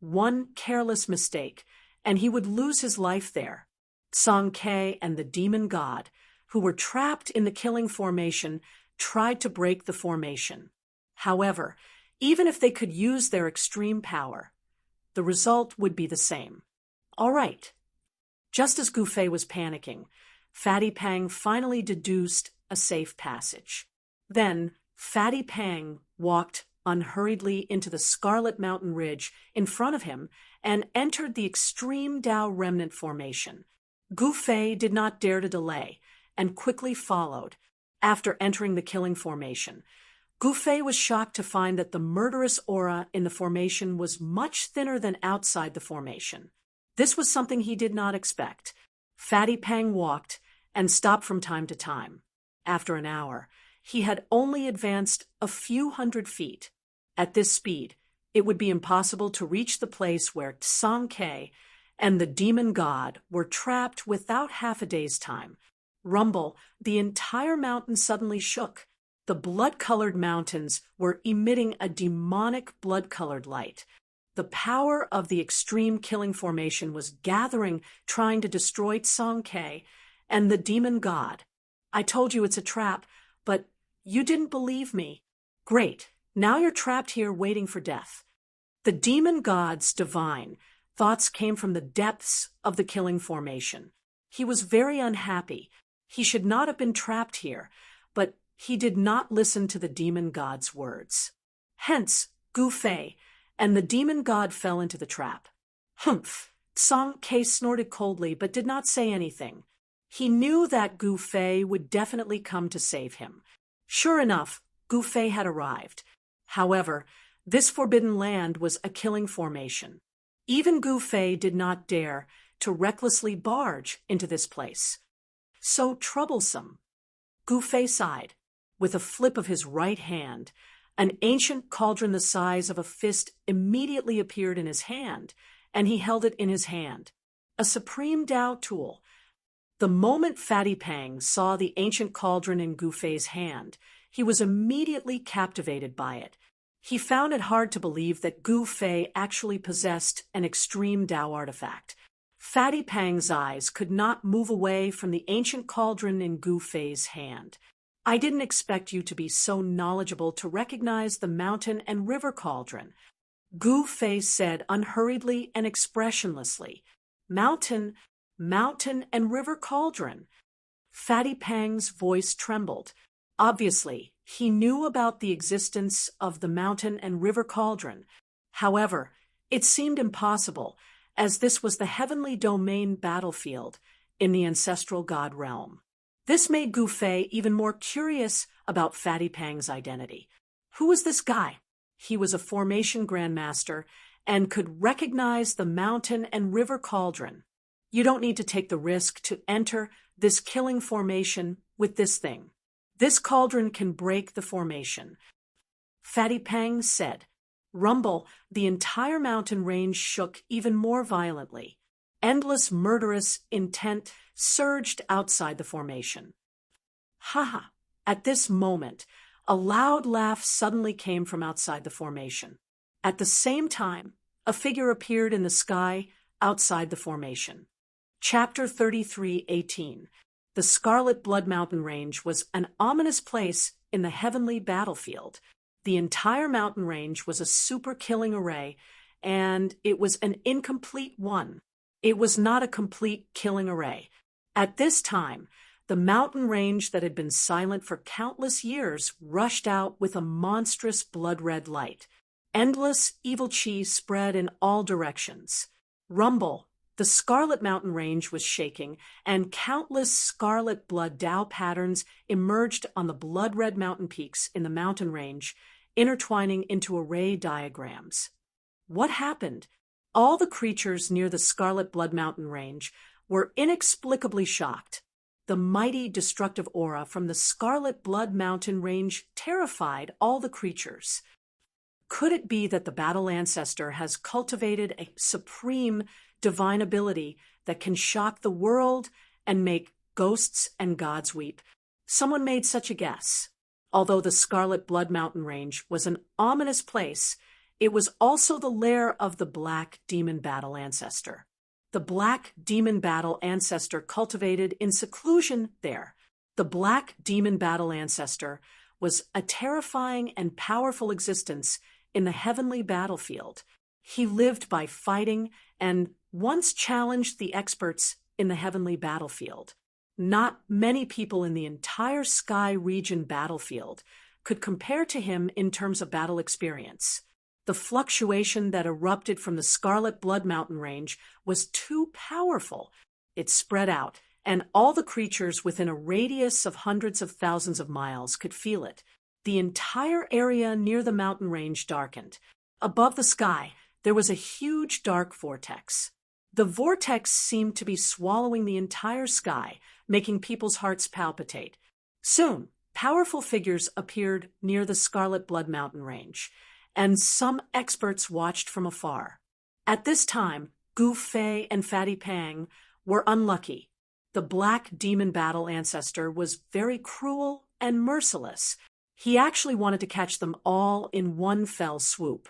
One careless mistake, and he would lose his life there. Song Ke and the demon god, who were trapped in the killing formation, tried to break the formation. However, even if they could use their extreme power, the result would be the same. All right. Just as Gu Fei was panicking, Fatty Pang finally deduced a safe passage. Then, Fatty Pang walked unhurriedly into the Scarlet Mountain Ridge in front of him and entered the extreme Dao remnant formation. Gu Fei did not dare to delay and quickly followed. After entering the killing formation, Gu Fei was shocked to find that the murderous aura in the formation was much thinner than outside the formation. This was something he did not expect. Fatty Pang walked and stopped from time to time. After an hour, he had only advanced a few hundred feet. At this speed, it would be impossible to reach the place where Song Ke and the demon god were trapped without half a day's time. Rumble, the entire mountain suddenly shook. The blood-colored mountains were emitting a demonic blood-colored light. The power of the extreme killing formation was gathering, trying to destroy Song Ke and the demon god. I told you it's a trap, but you didn't believe me. Great, now you're trapped here waiting for death. The demon god's divine thoughts came from the depths of the killing formation. He was very unhappy. He should not have been trapped here, but he did not listen to the demon god's words. Hence, Gu Fei and the demon god fell into the trap. Humph! Song Ke snorted coldly but did not say anything. He knew that Gu Fei would definitely come to save him. Sure enough, Gu Fei had arrived. However, this forbidden land was a killing formation. Even Gu Fei did not dare to recklessly barge into this place. So troublesome. Gu Fei sighed. With a flip of his right hand, an ancient cauldron the size of a fist immediately appeared in his hand, and he held it in his hand. A supreme Dao tool. The moment Fatty Pang saw the ancient cauldron in Gu Fei's hand, he was immediately captivated by it. He found it hard to believe that Gu Fei actually possessed an extreme Dao artifact. Fatty Pang's eyes could not move away from the ancient cauldron in Gu Fei's hand. I didn't expect you to be so knowledgeable to recognize the mountain and river cauldron, Gu Fei said unhurriedly and expressionlessly. Mountain and river cauldron. Fatty Pang's voice trembled. Obviously, he knew about the existence of the mountain and river cauldron. However, it seemed impossible, as this was the heavenly domain battlefield in the ancestral god realm. This made Gu Fei even more curious about Fatty Pang's identity. Who was this guy? He was a formation grandmaster and could recognize the mountain and river cauldron. You don't need to take the risk to enter this killing formation with this thing. This cauldron can break the formation. Fatty Pang said. Rumble, the entire mountain range shook even more violently. Endless murderous intent surged outside the formation. Ha ha! At this moment, a loud laugh suddenly came from outside the formation. At the same time, a figure appeared in the sky outside the formation. Chapter 33:18. The Scarlet Blood Mountain Range was an ominous place in the heavenly battlefield. The entire mountain range was a super killing array, and it was an incomplete one. It was not a complete killing array. At this time, the mountain range that had been silent for countless years rushed out with a monstrous blood-red light. Endless evil chi spread in all directions. Rumble, the Scarlet Mountain Range was shaking, and countless scarlet blood Dao patterns emerged on the blood-red mountain peaks in the mountain range, intertwining into array diagrams. What happened? All the creatures near the Scarlet Blood Mountain Range were inexplicably shocked. The mighty destructive aura from the Scarlet Blood Mountain Range terrified all the creatures. Could it be that the battle ancestor has cultivated a supreme divine ability that can shock the world and make ghosts and gods weep? Someone made such a guess. Although the Scarlet Blood Mountain Range was an ominous place, it was also the lair of the Black Demon Battle Ancestor. The Black Demon Battle Ancestor cultivated in seclusion there. The Black Demon Battle Ancestor was a terrifying and powerful existence in the heavenly battlefield. He lived by fighting and once challenged the experts in the heavenly battlefield. Not many people in the entire Sky region battlefield could compare to him in terms of battle experience. The fluctuation that erupted from the Scarlet Blood Mountain range was too powerful. It spread out, and all the creatures within a radius of hundreds of thousands of miles could feel it. The entire area near the mountain range darkened. Above the sky, there was a huge dark vortex. The vortex seemed to be swallowing the entire sky, making people's hearts palpitate. Soon, powerful figures appeared near the Scarlet Blood Mountain range, and some experts watched from afar. At this time, Gu Fei and Fatty Pang were unlucky. The Black Demon Battle Ancestor was very cruel and merciless. He actually wanted to catch them all in one fell swoop.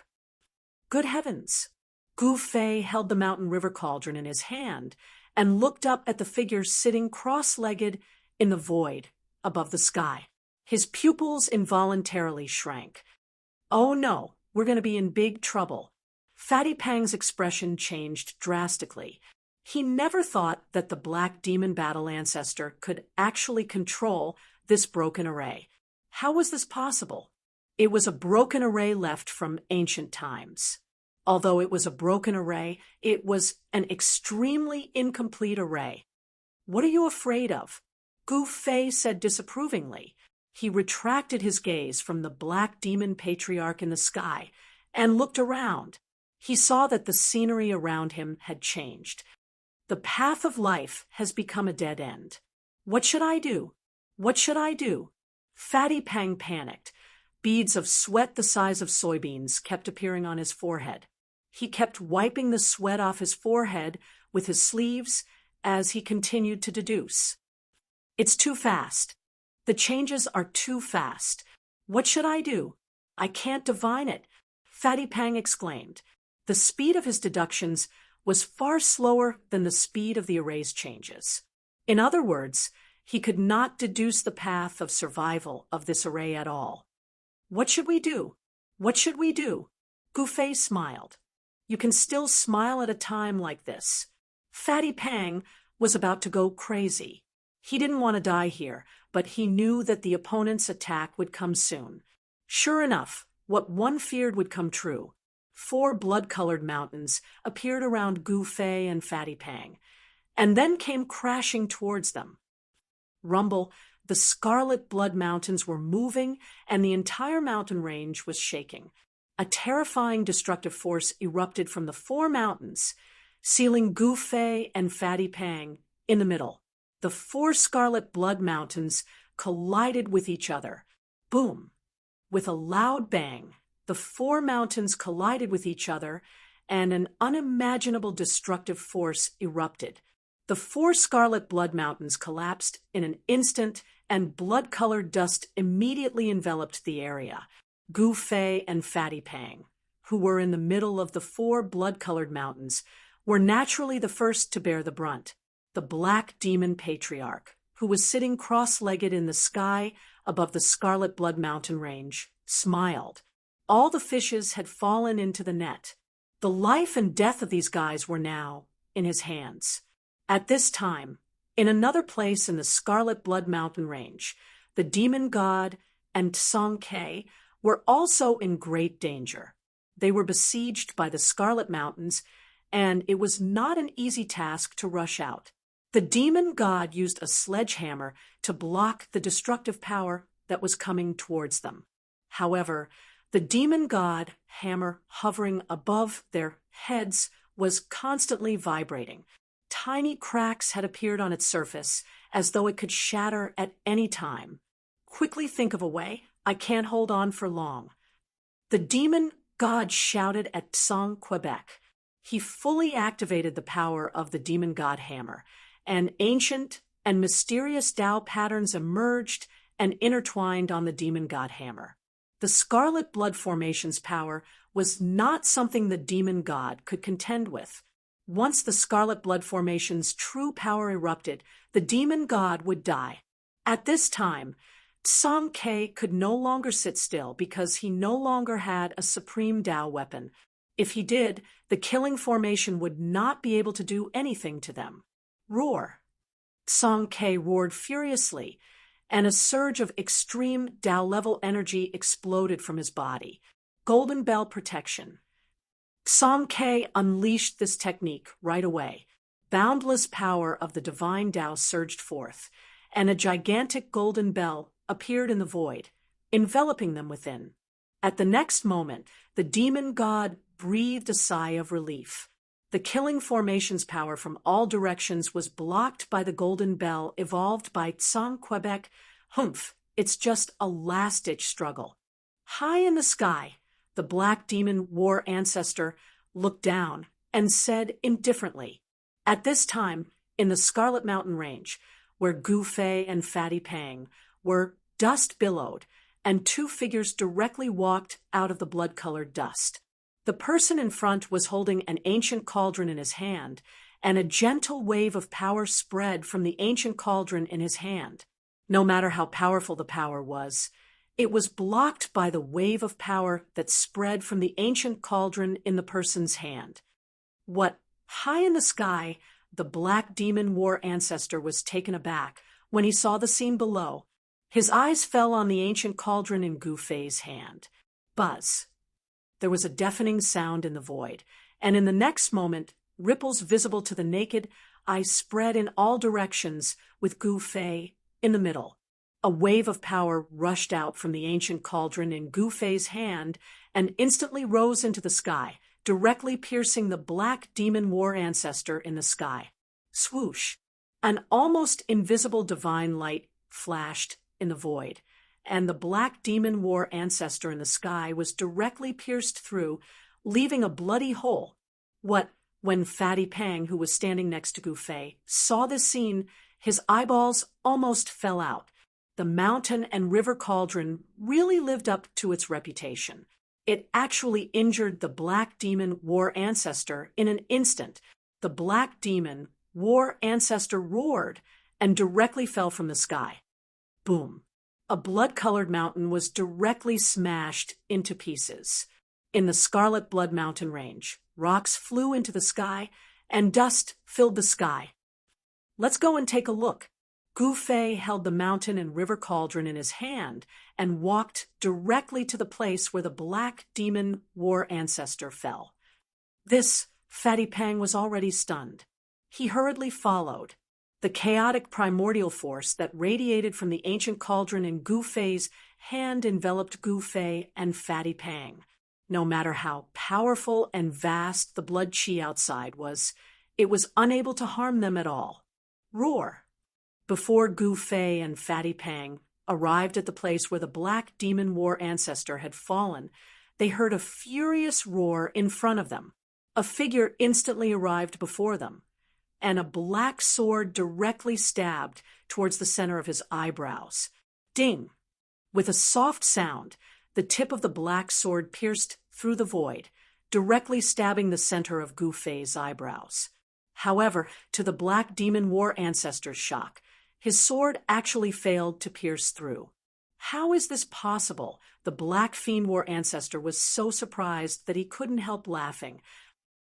Good heavens! Gu Fei held the Mountain River Cauldron in his hand and looked up at the figures sitting cross-legged in the void above the sky. His pupils involuntarily shrank. Oh no, we're going to be in big trouble. Fatty Pang's expression changed drastically. He never thought that the Black Demon Battle Ancestor could actually control this broken array. How was this possible? It was a broken array left from ancient times. Although it was a broken array, it was an extremely incomplete array. What are you afraid of? Gu Fei said disapprovingly. He retracted his gaze from the Black Demon Patriarch in the sky and looked around. He saw that the scenery around him had changed. The path of life has become a dead end. What should I do? What should I do? Fatty Pang panicked. Beads of sweat the size of soybeans kept appearing on his forehead. He kept wiping the sweat off his forehead with his sleeves as he continued to deduce. It's too fast. The changes are too fast. What should I do? I can't divine it, Fatty Pang exclaimed. The speed of his deductions was far slower than the speed of the array's changes. In other words, he could not deduce the path of survival of this array at all. What should we do? What should we do? Gu Fei smiled. You can still smile at a time like this. Fatty Pang was about to go crazy. He didn't want to die here, but he knew that the opponent's attack would come soon. Sure enough, what one feared would come true. 4 blood-colored mountains appeared around Gu Fei and Fatty Pang, and then came crashing towards them. Rumble, the Scarlet Blood Mountains were moving, and the entire mountain range was shaking. A terrifying destructive force erupted from the 4 mountains, sealing Gu Fei and Fatty Pang in the middle. The 4 Scarlet Blood Mountains collided with each other. Boom! With a loud bang, the 4 mountains collided with each other, and an unimaginable destructive force erupted. The 4 Scarlet Blood Mountains collapsed in an instant, and blood-colored dust immediately enveloped the area. Gu Fei and Fatty Pang, who were in the middle of the 4 blood-colored mountains, were naturally the first to bear the brunt. The Black Demon Patriarch, who was sitting cross-legged in the sky above the Scarlet Blood Mountain range, smiled. All the fishes had fallen into the net. The life and death of these guys were now in his hands. At this time, in another place in the Scarlet Blood Mountain range, the demon god and Song Ke were also in great danger. They were besieged by the Scarlet Mountains, and it was not an easy task to rush out. The demon god used a sledgehammer to block the destructive power that was coming towards them. However, the demon god hammer hovering above their heads was constantly vibrating. Tiny cracks had appeared on its surface, as though it could shatter at any time. Quickly think of a way. I can't hold on for long. The demon god shouted at Song Quebec. He fully activated the power of the demon god hammer, and ancient and mysterious Tao patterns emerged and intertwined on the demon god hammer. The Scarlet Blood Formation's power was not something the demon god could contend with. Once the Scarlet Blood Formation's true power erupted, the demon god would die. At this time, Song Ke could no longer sit still because he no longer had a supreme Tao weapon. If he did, the killing formation would not be able to do anything to them. Roar! Song Ke roared furiously, and a surge of extreme Tao-level energy exploded from his body. Golden Bell Protection. Song Ke unleashed this technique right away. Boundless power of the divine Tao surged forth, and a gigantic golden bell appeared in the void, enveloping them within. At the next moment, the demon god breathed a sigh of relief. The killing formation's power from all directions was blocked by the golden bell evolved by Tsang Quebec. Humph, it's just a last-ditch struggle. High in the sky, the black demon war ancestor looked down and said indifferently, at this time, in the Scarlet Mountain Range, where Gu Fei and Fatty Pang were, dust billowed, and two figures directly walked out of the blood-colored dust. The person in front was holding an ancient cauldron in his hand, and a gentle wave of power spread from the ancient cauldron in his hand. No matter how powerful the power was, it was blocked by the wave of power that spread from the ancient cauldron in the person's hand. What? High in the sky, the black demon war ancestor was taken aback when he saw the scene below. His eyes fell on the ancient cauldron in Gu Fei's hand. Buzz. There was a deafening sound in the void, and in the next moment, ripples visible to the naked eye spread in all directions with Gu Fei in the middle. A wave of power rushed out from the ancient cauldron in Gu Fei's hand and instantly rose into the sky, directly piercing the black demon war ancestor in the sky. Swoosh! An almost invisible divine light flashed in the void, and the black demon war ancestor in the sky was directly pierced through, leaving a bloody hole. When Fatty Pang, who was standing next to Gu Fei, saw this scene, his eyeballs almost fell out. The mountain and river cauldron really lived up to its reputation. It actually injured the black demon war ancestor in an instant. The black demon war ancestor roared and directly fell from the sky. Boom. A blood-colored mountain was directly smashed into pieces. In the Scarlet Blood Mountain Range, rocks flew into the sky and dust filled the sky. Let's go and take a look. Gu Fei held the mountain and river cauldron in his hand and walked directly to the place where the black demon war ancestor fell. Fatty Pang was already stunned. He hurriedly followed. The chaotic primordial force that radiated from the ancient cauldron in Gu Fei's hand enveloped Gu Fei and Fatty Pang. No matter how powerful and vast the blood chi outside was, it was unable to harm them at all. Roar! Before Gu Fei and Fatty Pang arrived at the place where the black demon war ancestor had fallen, they heard a furious roar in front of them. A figure instantly arrived before them, and a black sword directly stabbed towards the center of his eyebrows. Ding! With a soft sound, the tip of the black sword pierced through the void, directly stabbing the center of Gu Fei's eyebrows. However, to the black demon war ancestor's shock, his sword actually failed to pierce through. How is this possible? The black fiend war ancestor was so surprised that he couldn't help laughing.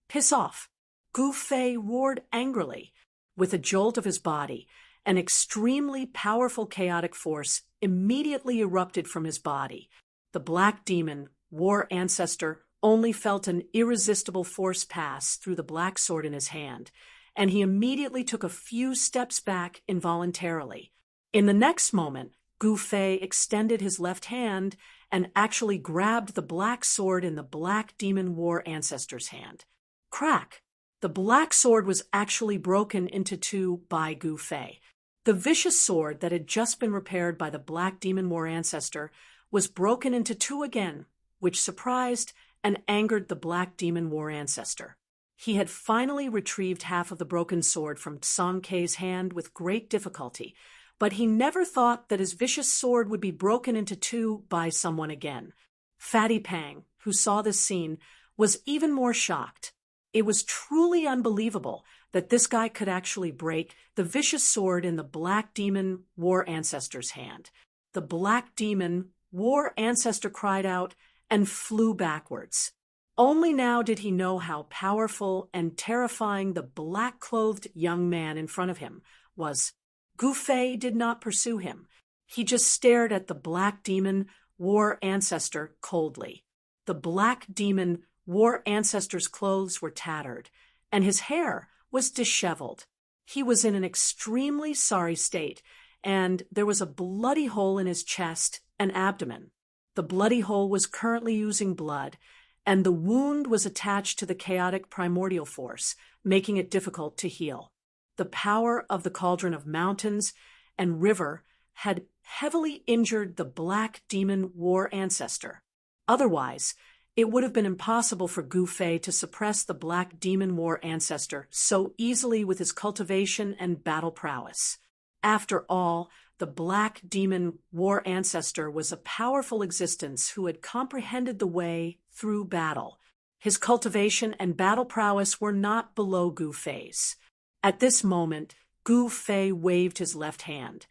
Piss off! Gu Fei roared angrily. With a jolt of his body, an extremely powerful chaotic force immediately erupted from his body. The black demon war ancestor only felt an irresistible force pass through the black sword in his hand, and he immediately took a few steps back involuntarily. In the next moment, Gu Fei extended his left hand and actually grabbed the black sword in the black demon war ancestor's hand. Crack! The black sword was actually broken into two by Gu Fei. The vicious sword that had just been repaired by the black demon war ancestor was broken into two again, which surprised and angered the black demon war ancestor. He had finally retrieved half of the broken sword from Song Ke's hand with great difficulty, but he never thought that his vicious sword would be broken into two by someone again. Fatty Pang, who saw this scene, was even more shocked. It was truly unbelievable that this guy could actually break the vicious sword in the Black Demon War Ancestor's hand. The Black Demon War Ancestor cried out and flew backwards. Only now did he know how powerful and terrifying the black-clothed young man in front of him was. Gu Fei did not pursue him. He just stared at the Black Demon War Ancestor coldly. The Black Demon War Ancestor's clothes were tattered, and his hair was disheveled. He was in an extremely sorry state, and there was a bloody hole in his chest and abdomen. The bloody hole was currently oozing blood, and the wound was attached to the chaotic primordial force, making it difficult to heal. The power of the cauldron of mountains and river had heavily injured the Black Demon War Ancestor. Otherwise, it would have been impossible for Gu Fei to suppress the Black Demon War Ancestor so easily with his cultivation and battle prowess. After all, the Black Demon War Ancestor was a powerful existence who had comprehended the way through battle. His cultivation and battle prowess were not below Gu Fei's. At this moment, Gu Fei waved his left hand,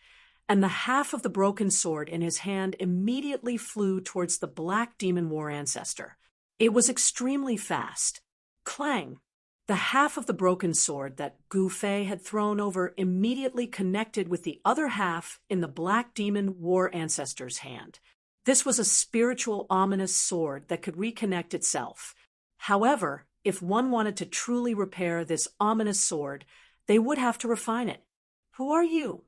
and the half of the broken sword in his hand immediately flew towards the Black Demon War Ancestor. It was extremely fast. Clang! The half of the broken sword that Gu Fei had thrown over immediately connected with the other half in the Black Demon War Ancestor's hand. This was a spiritual, ominous sword that could reconnect itself. However, if one wanted to truly repair this ominous sword, they would have to refine it. Who are you?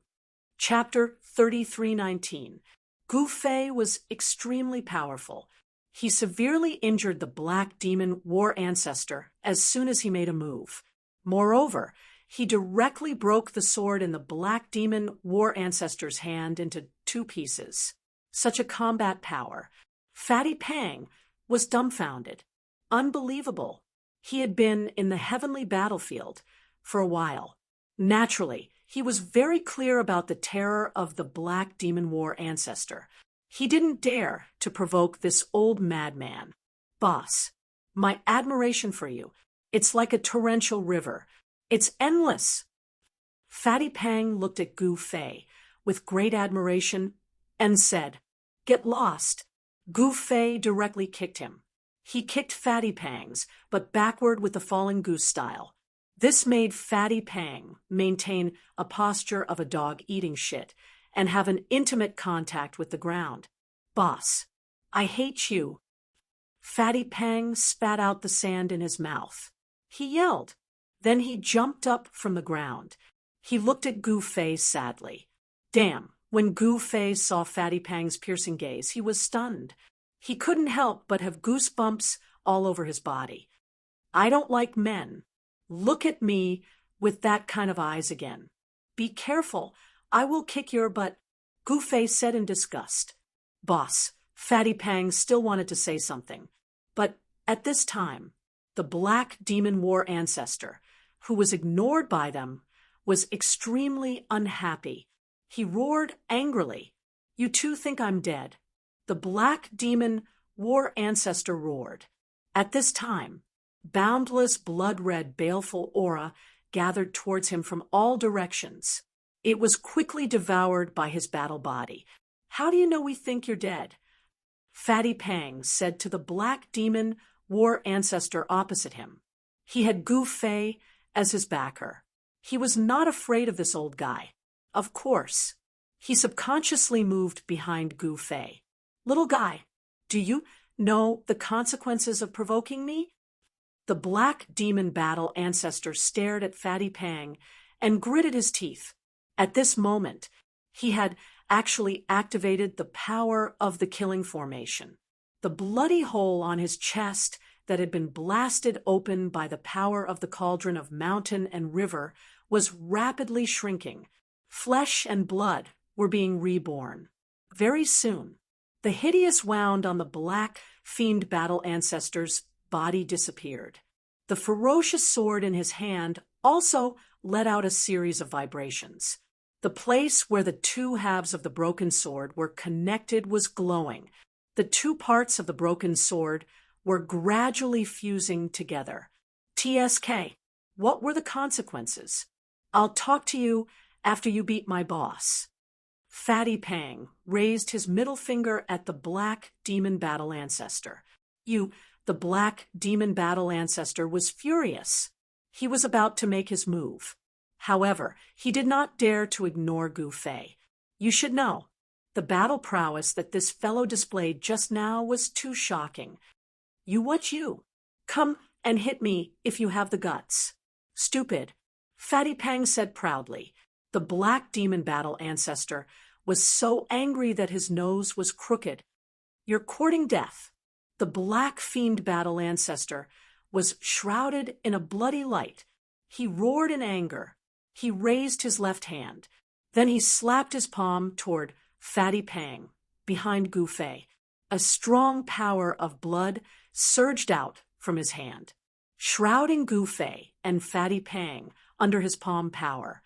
Chapter 3319. Gu Fei was extremely powerful. He severely injured the Black Demon War Ancestor as soon as he made a move. Moreover, he directly broke the sword in the Black Demon War Ancestor's hand into two pieces. Such a combat power. Fatty Pang was dumbfounded. Unbelievable. He had been in the heavenly battlefield for a while. Naturally, he was very clear about the terror of the Black Demon War Ancestor. He didn't dare to provoke this old madman. Boss, my admiration for you. It's like a torrential river. It's endless. Fatty Pang looked at Gu Fei with great admiration and said, "Get lost." Gu Fei directly kicked him. He kicked Fatty Pang's, but backward with the falling goose style. This made Fatty Pang maintain a posture of a dog eating shit and have an intimate contact with the ground. Boss, I hate you. Fatty Pang spat out the sand in his mouth. He yelled. Then he jumped up from the ground. He looked at Gu Fei sadly. Damn, when Gu Fei saw Fatty Pang's piercing gaze, he was stunned. He couldn't help but have goosebumps all over his body. I don't like men. Look at me with that kind of eyes again. Be careful. I will kick your butt, Gu Fei said in disgust. Boss, Fatty Pang still wanted to say something. But at this time, the Black Demon War Ancestor, who was ignored by them, was extremely unhappy. He roared angrily. You two think I'm dead. The Black Demon War Ancestor roared. At this time, boundless blood-red baleful aura gathered towards him from all directions. It was quickly devoured by his battle body. How do you know we think you're dead? Fatty Pang said to the Black Demon War Ancestor opposite him. He had Gu Fei as his backer. He was not afraid of this old guy. Of course. He subconsciously moved behind Gu Fei. Little guy, do you know the consequences of provoking me? The Black Demon Battle Ancestor stared at Fatty Pang and gritted his teeth. At this moment, he had actually activated the power of the killing formation. The bloody hole on his chest that had been blasted open by the power of the cauldron of mountain and river was rapidly shrinking. Flesh and blood were being reborn. Very soon, the hideous wound on the Black Fiend Battle Ancestor's body disappeared. The ferocious sword in his hand also let out a series of vibrations. The place where the two halves of the broken sword were connected was glowing. The two parts of the broken sword were gradually fusing together. TSK, what were the consequences? I'll talk to you after you beat my boss. Fatty Pang raised his middle finger at the Black Demon Battle Ancestor. The Black Demon Battle Ancestor was furious. He was about to make his move. However, he did not dare to ignore Gu Fei. You should know, the battle prowess that this fellow displayed just now was too shocking. You? Come and hit me if you have the guts. Stupid, Fatty Pang said proudly. The Black Demon Battle Ancestor was so angry that his nose was crooked. You're courting death. The Black Fiend Battle Ancestor was shrouded in a bloody light. He roared in anger. He raised his left hand. Then he slapped his palm toward Fatty Pang, behind Gu Fei. A strong power of blood surged out from his hand, shrouding Gu Fei and Fatty Pang under his palm power.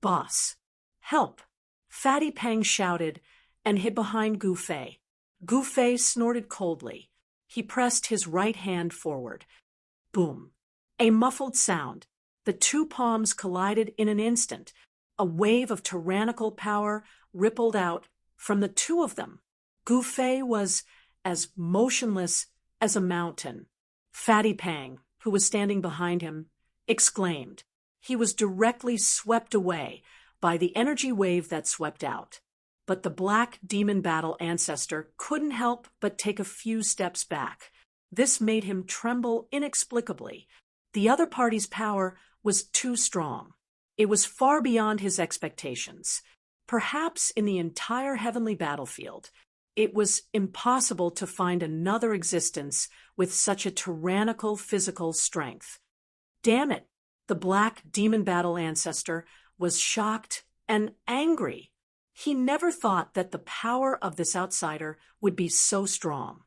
Boss, help! Fatty Pang shouted and hid behind Gu Fei. Gu Fei snorted coldly. He pressed his right hand forward. Boom! A muffled sound. The two palms collided in an instant. A wave of tyrannical power rippled out from the two of them. Gu Fei was as motionless as a mountain. Fatty Pang, who was standing behind him, exclaimed. He was directly swept away by the energy wave that swept out. But the Black Demon Battle Ancestor couldn't help but take a few steps back. This made him tremble inexplicably. The other party's power was too strong. It was far beyond his expectations. Perhaps in the entire heavenly battlefield, it was impossible to find another existence with such a tyrannical physical strength. Damn it! The Black Demon Battle Ancestor was shocked and angry. He never thought that the power of this outsider would be so strong.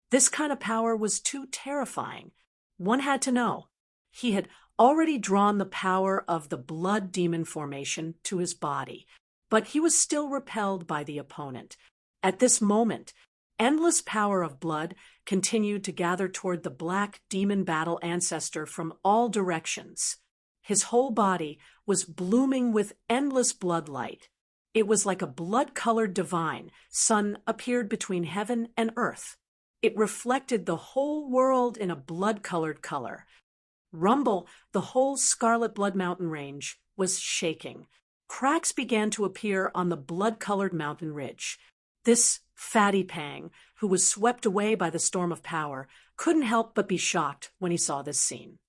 This kind of power was too terrifying. One had to know. He had already drawn the power of the Blood Demon formation to his body, but he was still repelled by the opponent. At this moment, endless power of blood continued to gather toward the Black Demon Battle Ancestor from all directions. His whole body was blooming with endless blood light. It was like a blood-colored divine sun appeared between heaven and earth. It reflected the whole world in a blood-colored color. Rumble, the whole Scarlet Blood Mountain range, was shaking. Cracks began to appear on the blood-colored mountain ridge. This Fatty Pang, who was swept away by the storm of power, couldn't help but be shocked when he saw this scene.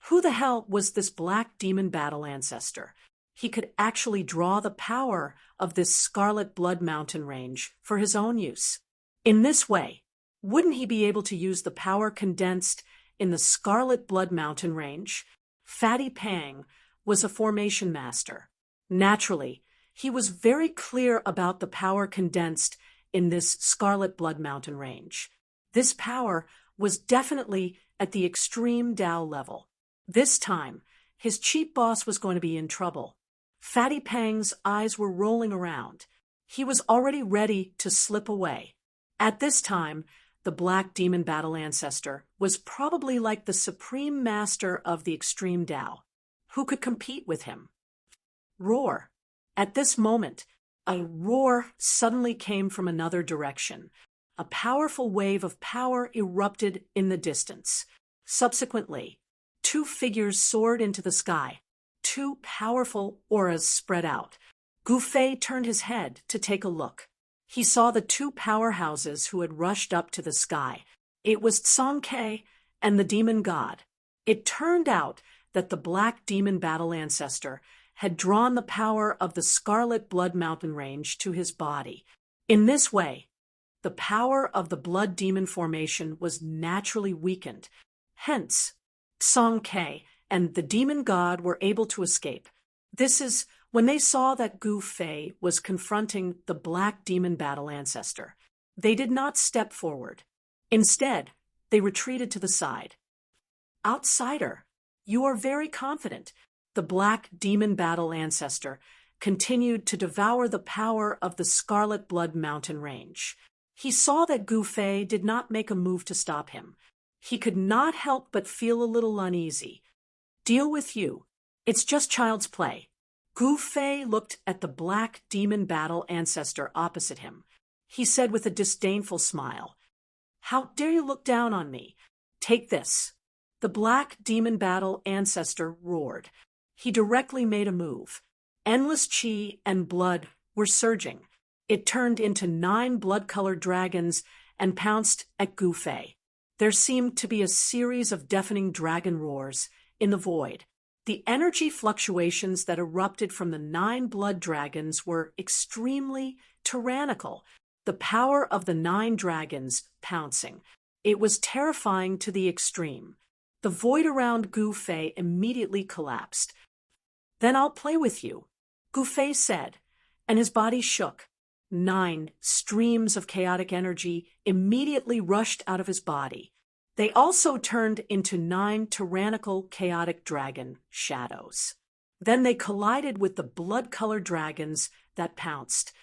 Who the hell was this Black Demon Battle Ancestor? He could actually draw the power of this Scarlet Blood Mountain range for his own use. In this way, wouldn't he be able to use the power condensed in the Scarlet Blood Mountain range? Fatty Pang was a formation master. Naturally, he was very clear about the power condensed in this Scarlet Blood Mountain range. This power was definitely at the extreme Tao level. This time, his cheap boss was going to be in trouble. Fatty Pang's eyes were rolling around. He was already ready to slip away. At this time, the Black Demon Battle Ancestor was probably like the supreme master of the extreme Tao. Who could compete with him? Roar. At this moment, a roar suddenly came from another direction. A powerful wave of power erupted in the distance. Subsequently, two figures soared into the sky. Two powerful auras spread out. Gu Fei turned his head to take a look. He saw the two powerhouses who had rushed up to the sky. It was Song Ke and the demon god. It turned out that the Black Demon Battle Ancestor had drawn the power of the Scarlet Blood Mountain range to his body. In this way, the power of the Blood Demon formation was naturally weakened. Hence, Song Ke and the demon god were able to escape. This is when they saw that Gu Fei was confronting the Black Demon Battle Ancestor. They did not step forward. Instead, they retreated to the side. Outsider, you are very confident. The Black Demon Battle Ancestor continued to devour the power of the Scarlet Blood Mountain range. He saw that Gu Fei did not make a move to stop him. He could not help but feel a little uneasy. Deal with you. It's just child's play. Gu Fei looked at the black demon battle ancestor opposite him. He said with a disdainful smile, "How dare you look down on me? Take this." The black demon battle ancestor roared. He directly made a move. Endless qi and blood were surging. It turned into 9 blood-colored dragons and pounced at Gu Fei. There seemed to be a series of deafening dragon roars in the void. The energy fluctuations that erupted from the 9 blood dragons were extremely tyrannical. The power of the 9 dragons pouncing. It was terrifying to the extreme. The void around Gu Fei immediately collapsed. "Then I'll play with you," Gu Fei said, and his body shook. 9 streams of chaotic energy immediately rushed out of his body. They also turned into 9 tyrannical chaotic dragon shadows. Then they collided with the blood-colored dragons that pounced.